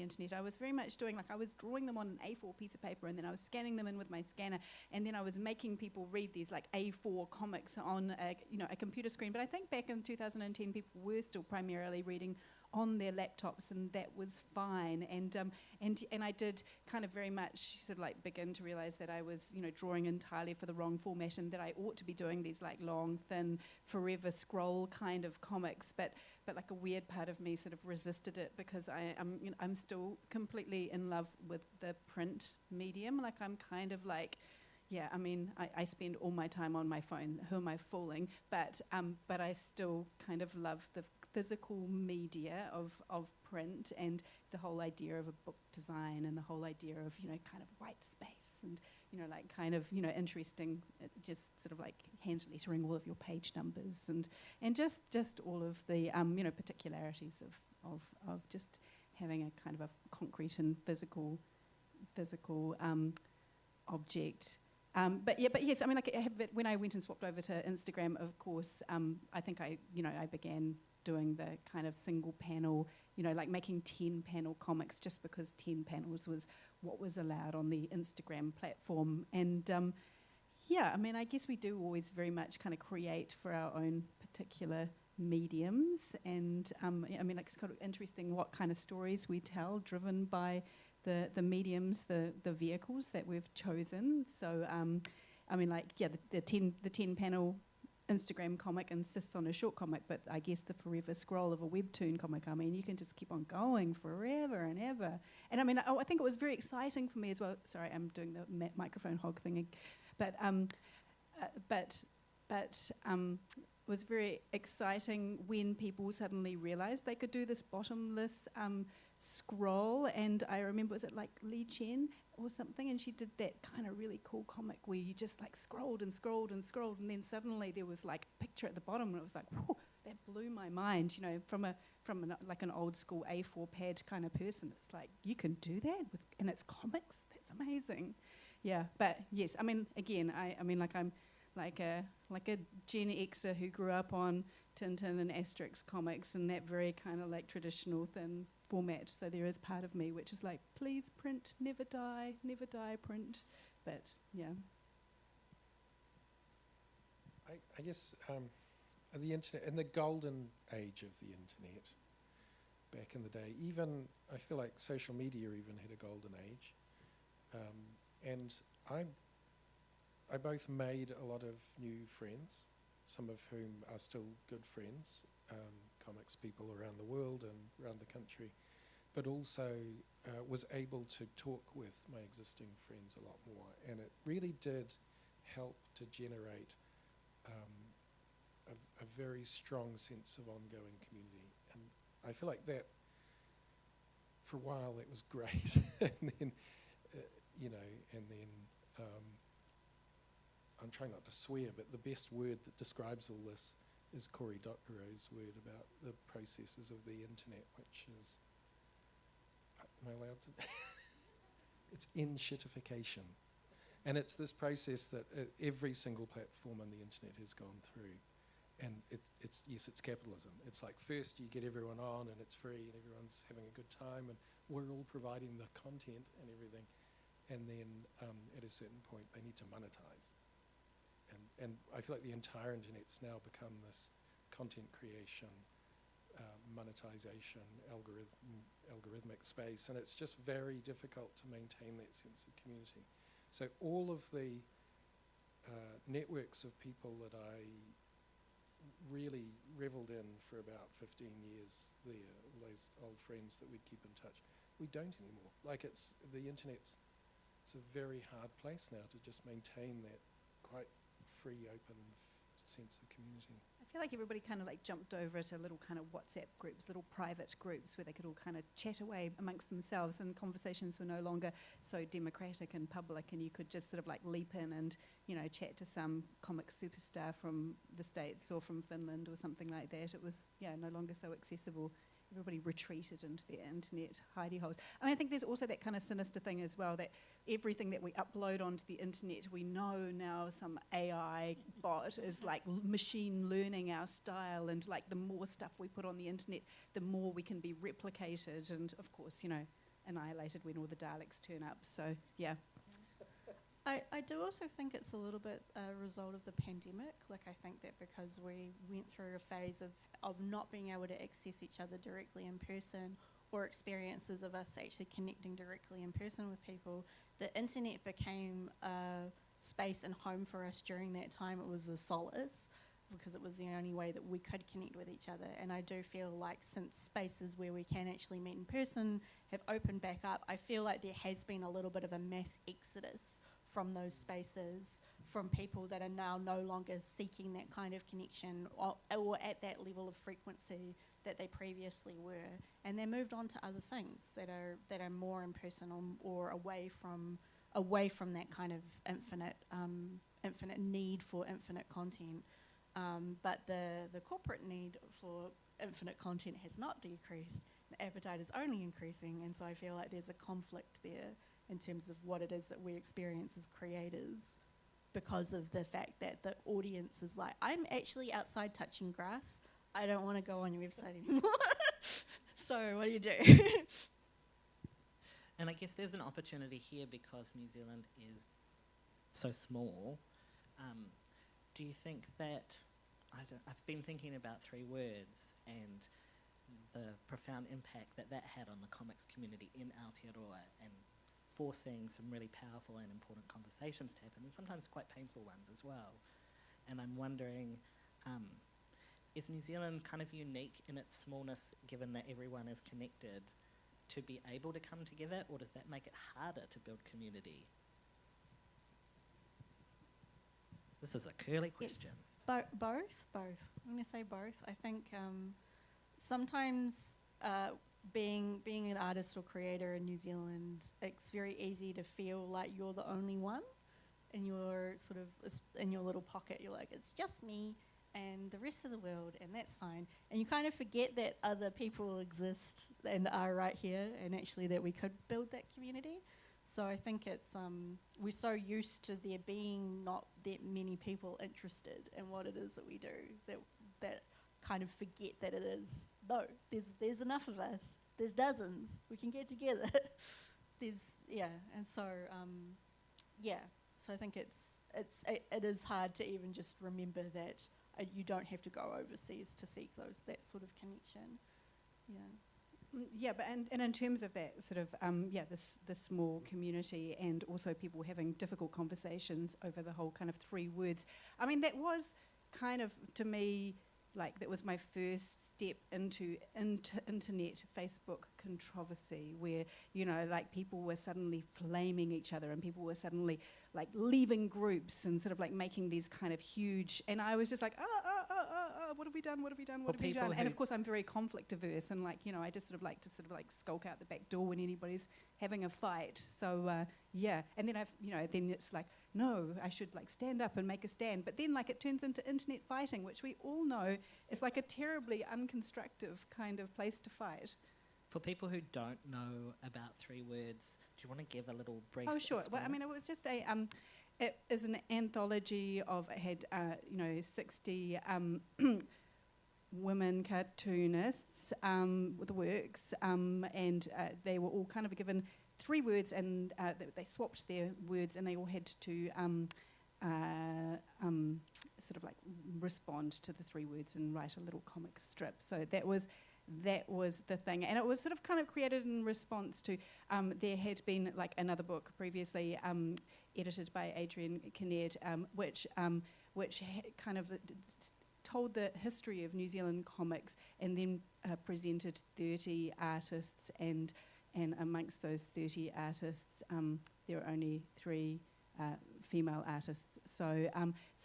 internet, I was very much doing I was drawing them on an A4 piece of paper, and then I was scanning them in with my scanner, and then I was making people read these like A4 comics on a computer screen. But I think back in 2010, people were still primarily reading on their laptops, and that was fine. And I did kind of very much sort of like begin to realize that I was drawing entirely for the wrong format, and that I ought to be doing these like long, thin, forever scroll kind of comics. But like a weird part of me sort of resisted it, because I'm still completely in love with the print medium. Like I'm kind of like. Yeah, I mean, I spend all my time on my phone. Who am I fooling? But I still kind of love the physical media of print, and the whole idea of a book design, and the whole idea of kind of white space, and like kind of interesting, just sort of like hand lettering all of your page numbers, and just all of the particularities of just having a kind of a concrete and physical object. But yes, I mean, but when I went and swapped over to Instagram, of course, I think I began doing the kind of single panel, like making 10 panel comics, just because 10 panels was what was allowed on the Instagram platform. And I mean, I guess we do always very much kind of create for our own particular mediums. And I mean, like, it's kind of interesting what kind of stories we tell, driven by the mediums, the vehicles that we've chosen. So, I mean, like, the 10 panel Instagram comic insists on a short comic, but I guess the forever scroll of a webtoon comic, I mean, you can just keep on going forever and ever. And I mean, I think it was very exciting for me as well. Sorry, I'm doing the microphone hog thing, but it was very exciting when people suddenly realized they could do this bottomless scroll. And I remember, was it like Lee Chen or something, and she did that kind of really cool comic where you just like scrolled and scrolled and scrolled, and then suddenly there was like a picture at the bottom, and it was like, whew, that blew my mind, from like an old school A4 pad kind of person. It's like, you can do that and it's comics. That's amazing. Yeah, but yes, I mean, again, I mean, like, I'm like a Gen Xer who grew up on Tintin and Asterix comics and that very kind of like traditional thin format. So there is part of me which is like, please print, never die print. But yeah. I guess the internet, in the golden age of the internet, back in the day, even I feel like social media even had a golden age, and I both made a lot of new friends some of whom are still good friends, comics people around the world and around the country, but also was able to talk with my existing friends a lot more. And it really did help to generate a very strong sense of ongoing community. And I feel like that, for a while, that was great. And then, I'm trying not to swear, but the best word that describes all this is Cory Doctorow's word about the processes of the internet, which is, am I allowed to? It's in-shitification. And it's this process that every single platform on the internet has gone through. And it's capitalism. It's like, first you get everyone on and it's free and everyone's having a good time and we're all providing the content and everything. And then at a certain point they need to monetize. And I feel like the entire internet's now become this content creation, monetization, algorithmic space, and it's just very difficult to maintain that sense of community. So all of the networks of people that I really reveled in for about 15 years there, all those old friends that we'd keep in touch, we don't anymore. Like the internet's, it's a very hard place now to just maintain that quite free, open sense of community. I feel like everybody kind of like jumped over to little kind of WhatsApp groups, little private groups where they could all kind of chat away amongst themselves, and conversations were no longer so democratic and public, and you could just sort of like leap in and, you know, chat to some comic superstar from the States or from Finland or something like that. It was, no longer so accessible. Everybody retreated into their internet hidey holes. I mean, I think there's also that kind of sinister thing as well, that everything that we upload onto the internet, we know now some AI bot is like machine learning our style, and like the more stuff we put on the internet, the more we can be replicated and, of course, annihilated when all the Daleks turn up. So, yeah. I do also think it's a little bit a result of the pandemic. Like, I think that because we went through a phase of not being able to access each other directly in person, or experiences of us actually connecting directly in person with people, the internet became a space and home for us during that time. It was a solace because it was the only way that we could connect with each other. And I do feel like since spaces where we can actually meet in person have opened back up, I feel like there has been a little bit of a mass exodus from those spaces, from people that are now no longer seeking that kind of connection or at that level of frequency that they previously were, and they moved on to other things that are more impersonal or away from that kind of infinite need for infinite content. But the corporate need for infinite content has not decreased. The appetite is only increasing, and so I feel like there's a conflict there in terms of what it is that we experience as creators, because of the fact that the audience is like, I'm actually outside touching grass. I don't want to go on your website anymore. So what do you do? And I guess there's an opportunity here because New Zealand is so small. Do you think that, I've been thinking about 3 words and the profound impact that had on the comics community in Aotearoa, and forcing some really powerful and important conversations to happen, and sometimes quite painful ones as well. And I'm wondering, is New Zealand kind of unique in its smallness, given that everyone is connected, to be able to come together, or does that make it harder to build community? This is a curly question. Yes. Both. I'm going to say both. I think sometimes being an artist or creator in New Zealand, it's very easy to feel like you're the only one in your sort of in your little pocket. You're like, it's just me and the rest of the world, and that's fine. And you kind of forget that other people exist and are right here, and actually that we could build that community. So I think it's we're so used to there being not that many people interested in what it is that we do that kind of forget that it is, no, there's enough of us. There's dozens. We can get together. And so So I think it is hard to even just remember that you don't have to go overseas to seek that sort of connection. Yeah, but and in terms of that sort of the small community, and also people having difficult conversations over the whole kind of 3 words. I mean, that was kind of, to me, like that was my first step into internet Facebook controversy, where, you know, like people were suddenly flaming each other and people were suddenly like leaving groups and sort of like making these kind of huge, and I was just like, what have we done, what have we done, what have we done? And of course I'm very conflict averse, and like, you know, I just sort of like to sort of like skulk out the back door when anybody's having a fight. So yeah, and then then it's like, no, I should like stand up and make a stand. But then like it turns into internet fighting, which we all know is like a terribly unconstructive kind of place to fight. For people who don't know about 3 words, do you want to give a little brief? Oh, sure. Well, I mean, it was just it is an anthology of, it had, 60 women cartoonists with the works, and they were all kind of given 3 words, and they swapped their words, and they all had to sort of like respond to the 3 words and write a little comic strip. So that was the thing, and it was sort of kind of created in response to there had been like another book previously edited by Adrian Kinnaird, which kind of told the history of New Zealand comics, and then presented 30 artists, and amongst those 30 artists there were only 3 female artists. So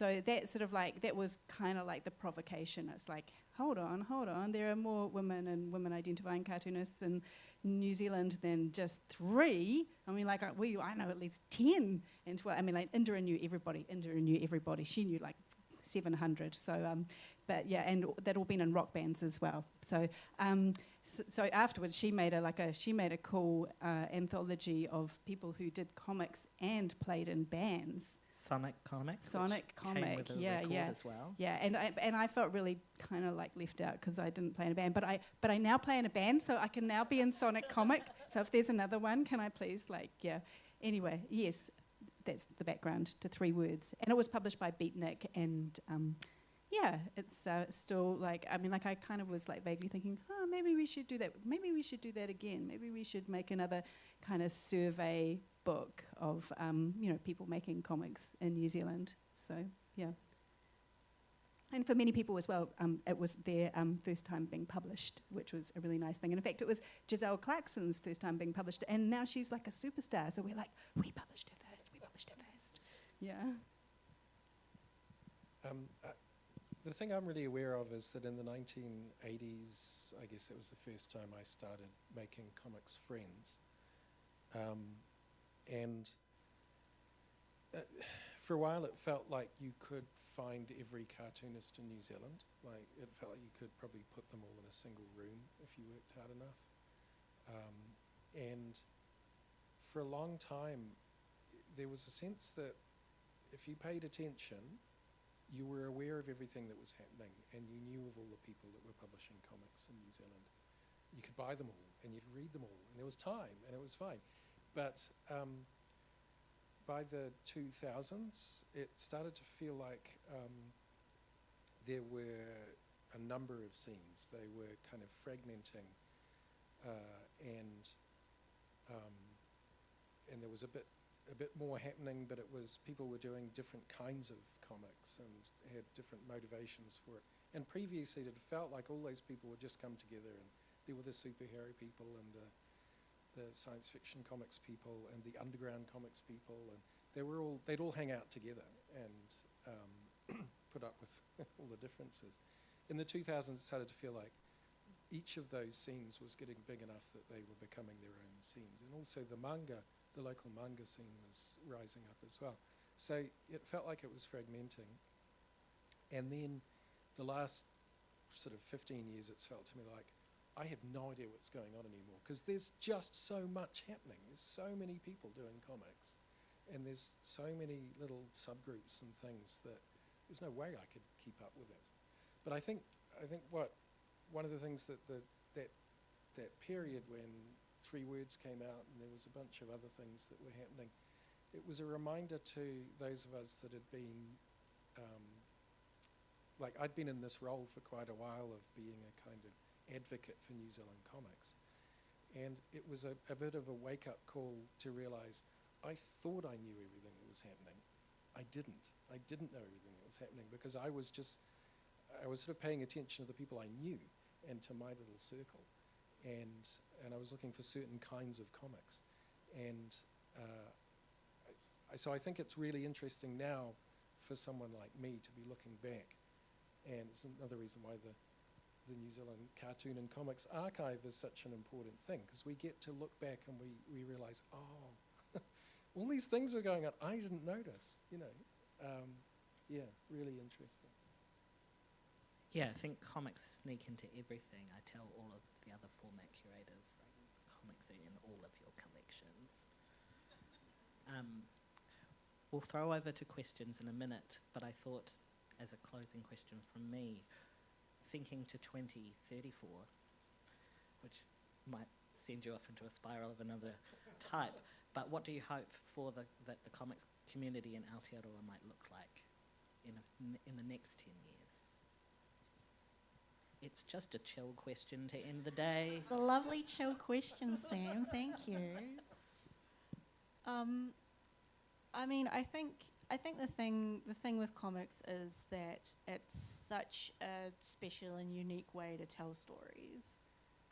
that sort of like, that was kind of like the provocation. It's like, hold on, there are more women and women identifying cartoonists in New Zealand than just 3. I mean, like I know at least 10 and 12. I mean, like Indira knew everybody. She knew like 700. So, but yeah, and they'd all been in rock bands as well. So, so afterwards, she made a cool anthology of people who did comics and played in bands. Sonic Comic. Came with a record yeah, as well. Yeah, and I felt really kind of like left out because I didn't play in a band, but I now play in a band, so I can now be in Sonic Comic. So if there's another one, can I please Anyway, yes, that's the background to 3 words, and it was published by Beatnik, and it's still like, I mean, like I kind of was like vaguely thinking, maybe we should do that. Maybe we should do that again. Maybe we should make another kind of survey book of, people making comics in New Zealand. So, yeah. And for many people as well, it was their first time being published, which was a really nice thing. And in fact, it was Giselle Clarkson's first time being published, and now she's like a superstar. So we're like, we published her first. Yeah. The thing I'm really aware of is that in the 1980s, I guess it was the first time I started making comics friends. And for a while it felt like you could find every cartoonist in New Zealand. Like it felt like you could probably put them all in a single room if you worked hard enough. And for a long time, there was a sense that if you paid attention, you were aware of everything that was happening, and you knew of all the people that were publishing comics in New Zealand. You could buy them all, and you'd read them all, and there was time, and it was fine. But by the 2000s, it started to feel like there were a number of scenes. They were kind of fragmenting, and there was a bit more happening, but it was, people were doing different kinds of comics and had different motivations for it. And previously it felt like all those people would just come together, and there were the superhero people and the science fiction comics people and the underground comics people, and they'd all hang out together and put up with all the differences. In the 2000s it started to feel like each of those scenes was getting big enough that they were becoming their own scenes. And also the local manga scene was rising up as well. So it felt like it was fragmenting. And then the last sort of 15 years, it's felt to me like I have no idea what's going on anymore, because there's just so much happening. There's so many people doing comics, and there's so many little subgroups and things that there's no way I could keep up with it. But I think one of the things that that period when 3 words came out and there was a bunch of other things that were happening, it was a reminder to those of us that had been, like I'd been in this role for quite a while of being a kind of advocate for New Zealand comics. And it was a bit of a wake-up call to realise I thought I knew everything that was happening. I didn't know everything that was happening because I was sort of paying attention to the people I knew and to my little circle, and I was looking for certain kinds of comics, and so I think it's really interesting now for someone like me to be looking back, and it's another reason why the New Zealand Cartoon and Comics Archive is such an important thing, because we get to look back and we realise, oh, all these things were going on, I didn't notice, you know. Yeah, really interesting. Yeah, I think comics sneak into everything. I tell all of the other format curators, like, comics are in all of your collections. We'll throw over to questions in a minute, but I thought, as a closing question from me, thinking to 2034, which might send you off into a spiral of another type, but what do you hope for that the comics community in Aotearoa might look like in the next 10 years? It's just a chill question to end the day. The lovely chill question, Sam. Thank you. I mean, I think the thing with comics is that it's such a special and unique way to tell stories,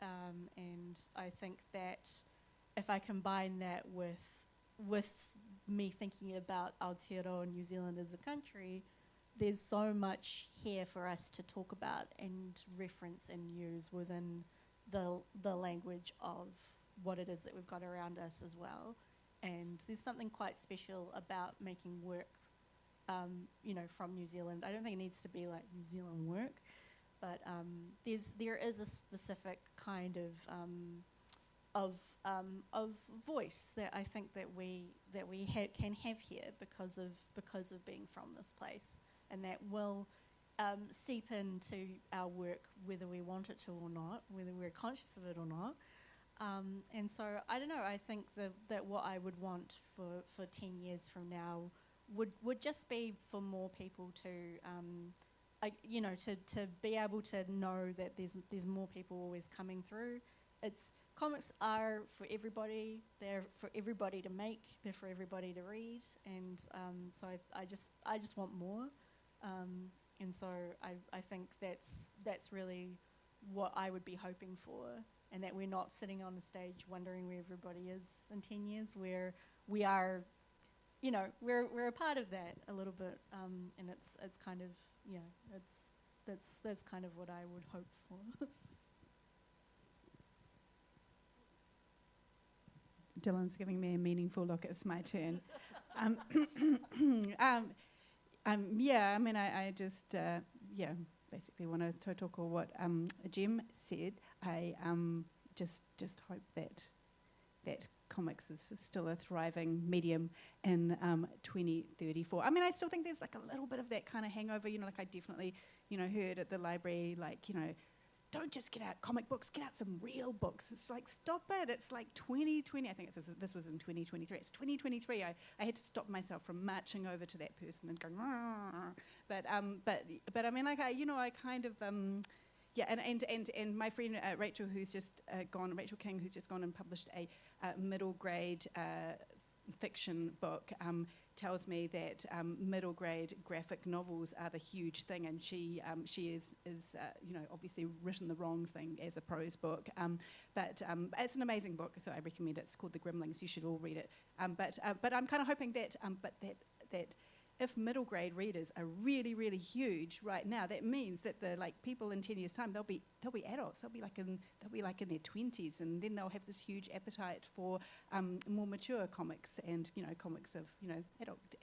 and I think that if I combine that with me thinking about Aotearoa, New Zealand as a country, there's so much here for us to talk about and reference and use within the language of what it is that we've got around us as well. And there's something quite special about making work, you know, from New Zealand. I don't think it needs to be like New Zealand work, but there is a specific kind of voice that I think that we can have here because of being from this place, and that will seep into our work whether we want it to or not, whether we're conscious of it or not. And so I don't know. I think that what I would want for 10 years from now would just be for more people to, you know, to be able to know that there's more people always coming through. Comics are for everybody. They're for everybody to make. They're for everybody to read. And so I just want more. And so I think that's really what I would be hoping for. And that we're not sitting on a stage wondering where everybody is in 10 years, where we are, you know, we're a part of that a little bit, and it's kind of, yeah, that's kind of what I would hope for. Dylan's giving me a meaningful look. It's my turn. Yeah, I mean, I just, yeah, basically want to talk on what Jem said. I just hope that comics is still a thriving medium in 2034. I mean, I still think there's like a little bit of that kind of hangover, you know, like I definitely, you know, heard at the library, like, you know, don't just get out comic books, get out some real books. It's like, stop it. It's like 2020. I think this was in 2023. It's 2023. I had to stop myself from marching over to that person and going, but I mean, like, I kind of, yeah, and my friend Rachel, who's just gone, Rachel King, who's just gone and published a middle grade fiction book, tells me that middle grade graphic novels are the huge thing, and she is you know, obviously written the wrong thing as a prose book, but it's an amazing book, so I recommend it. It's called The Grimlings. You should all read it. But I'm kind of hoping that that if middle grade readers are really, really huge right now, that means that the like people in 10 years' time, they'll be adults. They'll be like in their 20s, and then they'll have this huge appetite for more mature comics and, you know, comics of, you know,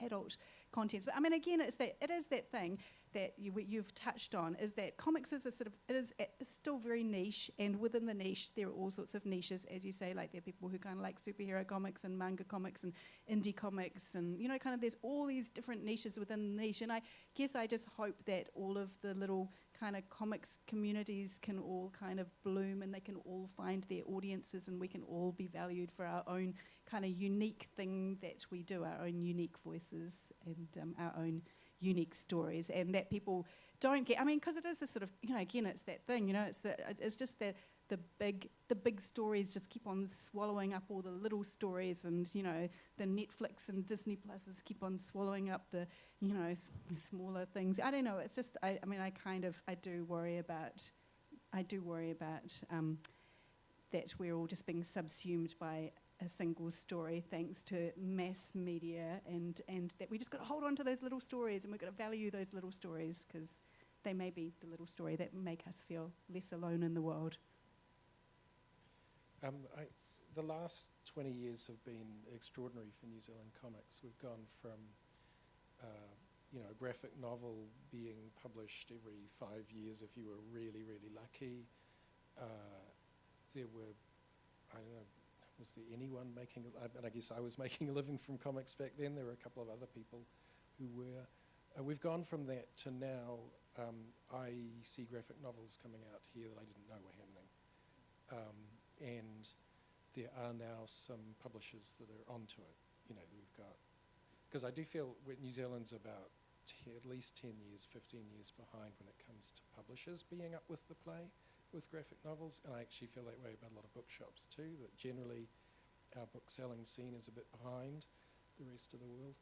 adult contents. But I mean, again, it is that thing that you've touched on, is that comics is it's still very niche, and within the niche there are all sorts of niches, as you say, like there are people who kind of like superhero comics and manga comics and indie comics, and, you know, kind of there's all these different niches within the niche, and I guess I just hope that all of the little kind of comics communities can all kind of bloom, and they can all find their audiences, and we can all be valued for our own kind of unique thing that we do, our own unique voices and our own unique stories, and that people don't get, I mean, because it is this sort of, you know, again, it's that thing, you know, it's just that the big stories just keep on swallowing up all the little stories, and the Netflix and Disney Pluses keep on swallowing up the smaller things. I don't know. It's just I do worry about that we're all just being subsumed by a single story thanks to mass media, and that we just got to hold on to those little stories, and we've got to value those little stories because they may be the little story that make us feel less alone in the world. The last 20 years have been extraordinary for New Zealand comics. We've gone from, a graphic novel being published every 5 years if you were really, really lucky. There were, I don't know, was there anyone making, and I guess I was making a living from comics back then. There were a couple of other people who were. We've gone from that to now I see graphic novels coming out here that I didn't know were happening. And there are now some publishers that are onto it. We've got, because I do feel New Zealand's about at least 10 years, 15 years behind when it comes to publishers being up with the play with graphic novels, and I actually feel that way about a lot of bookshops too, that generally our book selling scene is a bit behind the rest of the world.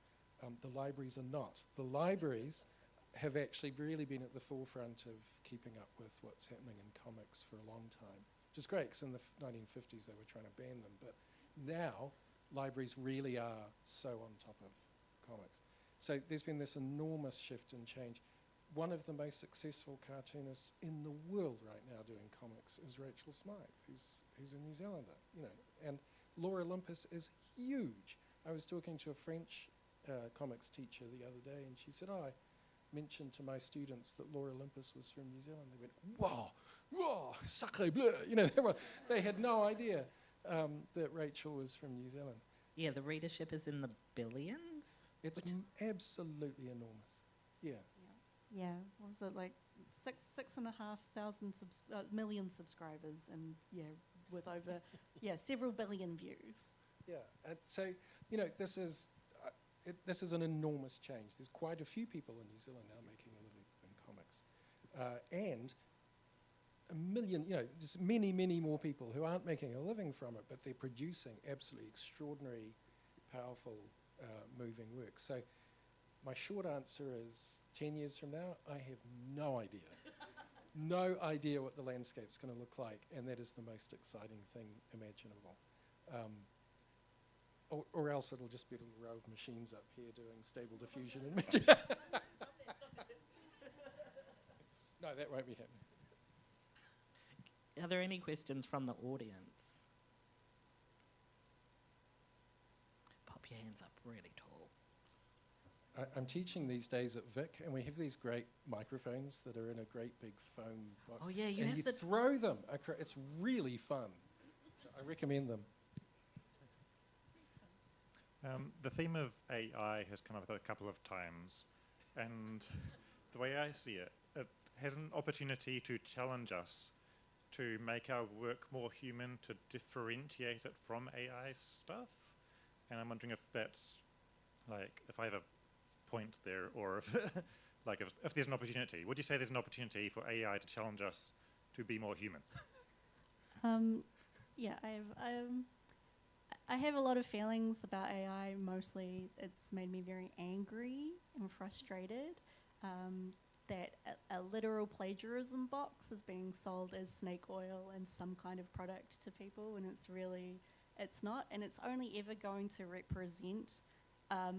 The libraries are not. The libraries have actually really been at the forefront of keeping up with what's happening in comics for a long time, which is great, because in the 1950s they were trying to ban them, but now libraries really are so on top of comics. So there's been this enormous shift and change. One of the most successful cartoonists in the world right now doing comics is Rachel Smythe, who's a New Zealander, and Laura Olympus is huge. I was talking to a French comics teacher the other day, and she said, I mentioned to my students that Laura Olympus was from New Zealand. They went, wow, sacre bleu. They had no idea that Rachel was from New Zealand. Yeah, the readership is in the billions? It's absolutely enormous. Yeah. Yeah, what was it, like 6,500 million subscribers, and with over several billion views. Yeah, and so this is an enormous change. There's quite a few people in New Zealand now making a living in comics, and a million, there's many, many more people who aren't making a living from it, but they're producing absolutely extraordinary, powerful, moving work. So my short answer is 10 years from now, I have no idea. No idea what the landscape's going to look like, and that is the most exciting thing imaginable. Or else it'll just be a little row of machines up here doing stable diffusion and magic. No, that won't be happening. Are there any questions from the audience? Pop your hands up really tall. I'm teaching these days at Vic, and we have these great microphones that are in a great big foam box. Oh yeah, you throw them. It's really fun. So I recommend them. The theme of AI has come up a couple of times, and the way I see it, it has an opportunity to challenge us to make our work more human, to differentiate it from AI stuff. And I'm wondering if that's, if I have a point there, or if there's an opportunity. Would you say there's an opportunity for AI to challenge us to be more human? I have a lot of feelings about AI. Mostly it's made me very angry and frustrated that a literal plagiarism box is being sold as snake oil and some kind of product to people, and it's not, and it's only ever going to represent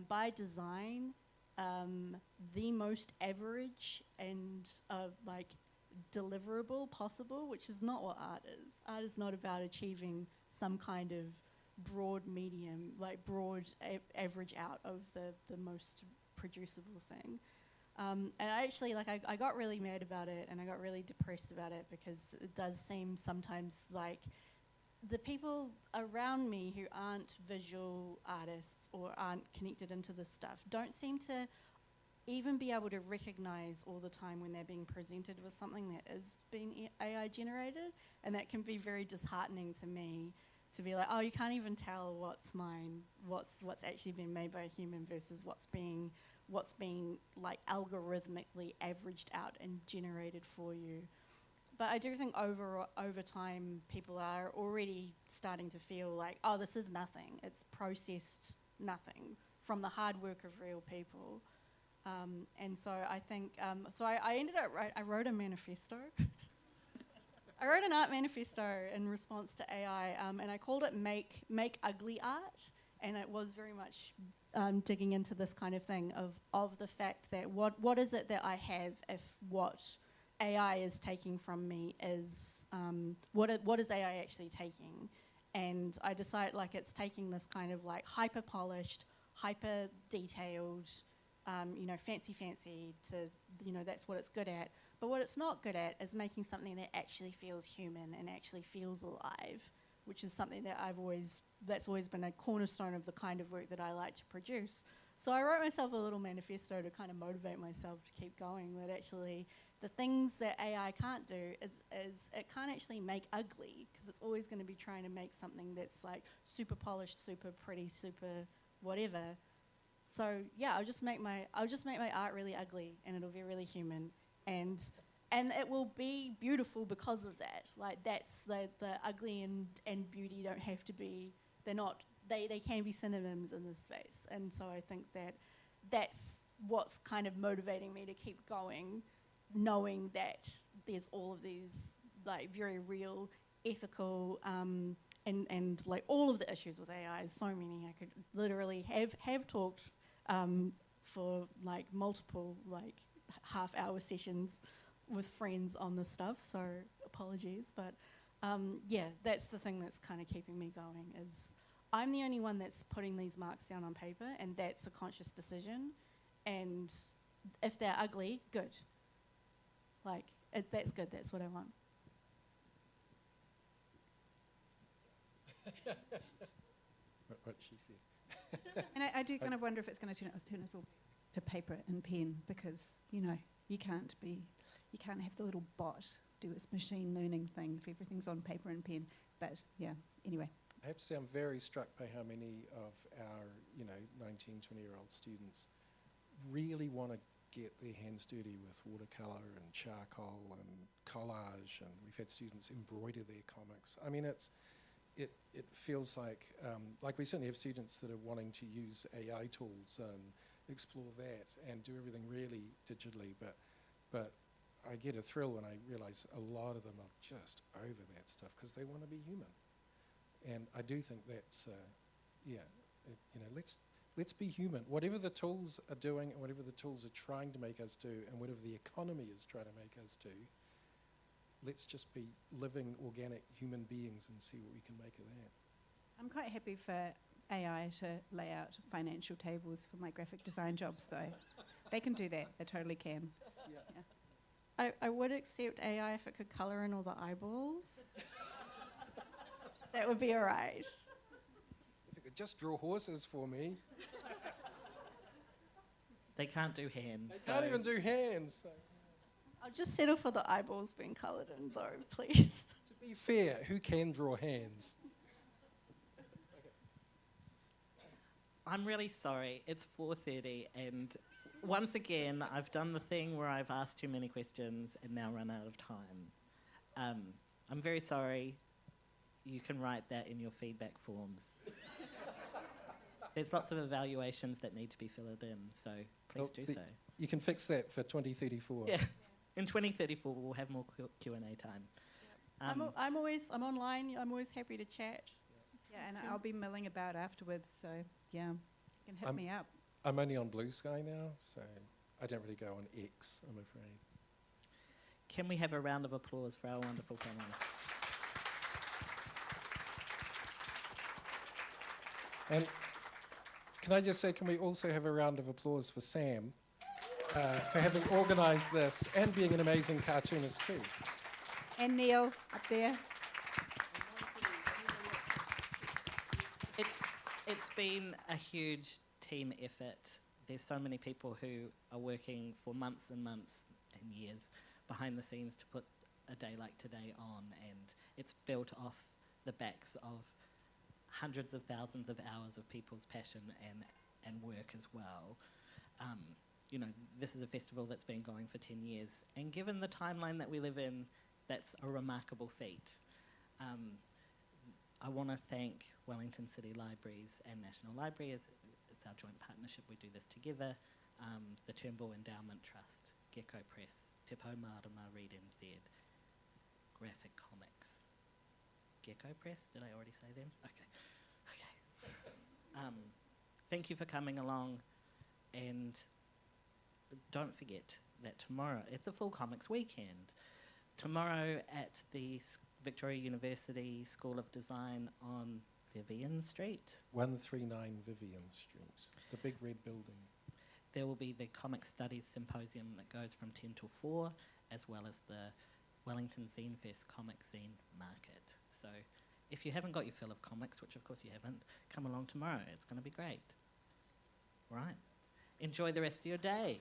by design the most average and deliverable possible, which is not what art is. Art is not about achieving some kind of broad medium, average out of the most producible thing. And I actually, I got really mad about it, and I got really depressed about it, because it does seem sometimes like the people around me who aren't visual artists or aren't connected into this stuff don't seem to even be able to recognize all the time when they're being presented with something that is being AI generated, and that can be very disheartening to me, to be like, oh, you can't even tell what's mine, what's actually been made by a human versus what's being algorithmically averaged out and generated for you. But I do think over time, people are already starting to feel like, oh, this is nothing. It's processed nothing from the hard work of real people. And so I think, I ended up, I wrote a manifesto. I wrote an art manifesto in response to AI, and I called it Make Ugly Art. And it was very much digging into this kind of thing of the fact that what is it that I have if what AI is taking from me is, what is AI actually taking? And I decided like it's taking this kind of like hyper polished, hyper detailed, fancy to, that's what it's good at. But what it's not good at is making something that actually feels human and actually feels alive, which is something that that's always been a cornerstone of the kind of work that I like to produce. So I wrote myself a little manifesto to kind of motivate myself to keep going, that actually the things that AI can't do is it can't actually make ugly, because it's always going to be trying to make something that's like super polished, super pretty, super whatever. So yeah, I'll just make my art really ugly, and it'll be really human, and it will be beautiful because of that. Like that's the ugly and beauty don't have to be, they can be synonyms in this space. And so I think that's what's kind of motivating me to keep going, knowing that there's all of these like very real ethical and like all of the issues with AI, so many. I could literally have talked for like multiple like half-hour sessions with friends on this stuff, so apologies, but yeah, that's the thing that's kind of keeping me going, is I'm the only one that's putting these marks down on paper, and that's a conscious decision, and if they're ugly, good. Like, that's good, that's what I want. what she said. And I do kind of wonder if it's going to turn us all to paper and pen, because, you can't have the little bot do its machine learning thing if everything's on paper and pen. But yeah, anyway. I have to say I'm very struck by how many of our, 19, 20-year-old students really want to get their hands dirty with watercolour and charcoal and collage, and we've had students embroider their comics. I mean, it feels like we certainly have students that are wanting to use AI tools and explore that and do everything really digitally, but I get a thrill when I realise a lot of them are just over that stuff because they want to be human. And I do think that's, let's be human. Whatever the tools are doing and whatever the tools are trying to make us do and whatever the economy is trying to make us do, let's just be living, organic human beings and see what we can make of that. I'm quite happy for AI to lay out financial tables for my graphic design jobs, though. They can do that. They totally can. Yeah. I would accept AI if it could colour in all the eyeballs. That would be all right. If it could just draw horses for me. They can't do hands. They can't even do hands. So. I'll just settle for the eyeballs being coloured in, though, please. To be fair, who can draw hands? I'm really sorry. It's 4:30, and once again, I've done the thing where I've asked too many questions and now run out of time. I'm very sorry. You can write that in your feedback forms. There's lots of evaluations that need to be filled in, so please do so. You can fix that for 2034. Yeah, in 2034 we'll have more Q&A time. I'm online. I'm always happy to chat. Yeah, and I'll be milling about afterwards, so yeah, you can hit me up. I'm only on Blue Sky now, so I don't really go on X, I'm afraid. Can we have a round of applause for our wonderful panelists? And can I just say, can we also have a round of applause for Sam for having organised this and being an amazing cartoonist too? And Neil up there. It's been a huge team effort. There's so many people who are working for months and months and years behind the scenes to put a day like today on, and it's built off the backs of hundreds of thousands of hours of people's passion and work as well. This is a festival that's been going for 10 years, and given the timeline that we live in, That's a remarkable feat. I want to thank Wellington City Libraries and National Library, as it's our joint partnership, we do this together, the Turnbull Endowment Trust, Gecko Press, Te Pou Marama Read NZ, Graphic Comics. Gecko Press, did I already say them? Okay. Thank you for coming along, and don't forget that tomorrow, it's a full comics weekend. Tomorrow at the Victoria University School of Design on Vivian Street. 139 Vivian Street, the big red building. There will be the Comic Studies Symposium that goes from 10 till 4, as well as the Wellington Zine Fest Comic Zine Market. So if you haven't got your fill of comics, which of course you haven't, come along tomorrow. It's going to be great. All right. Enjoy the rest of your day.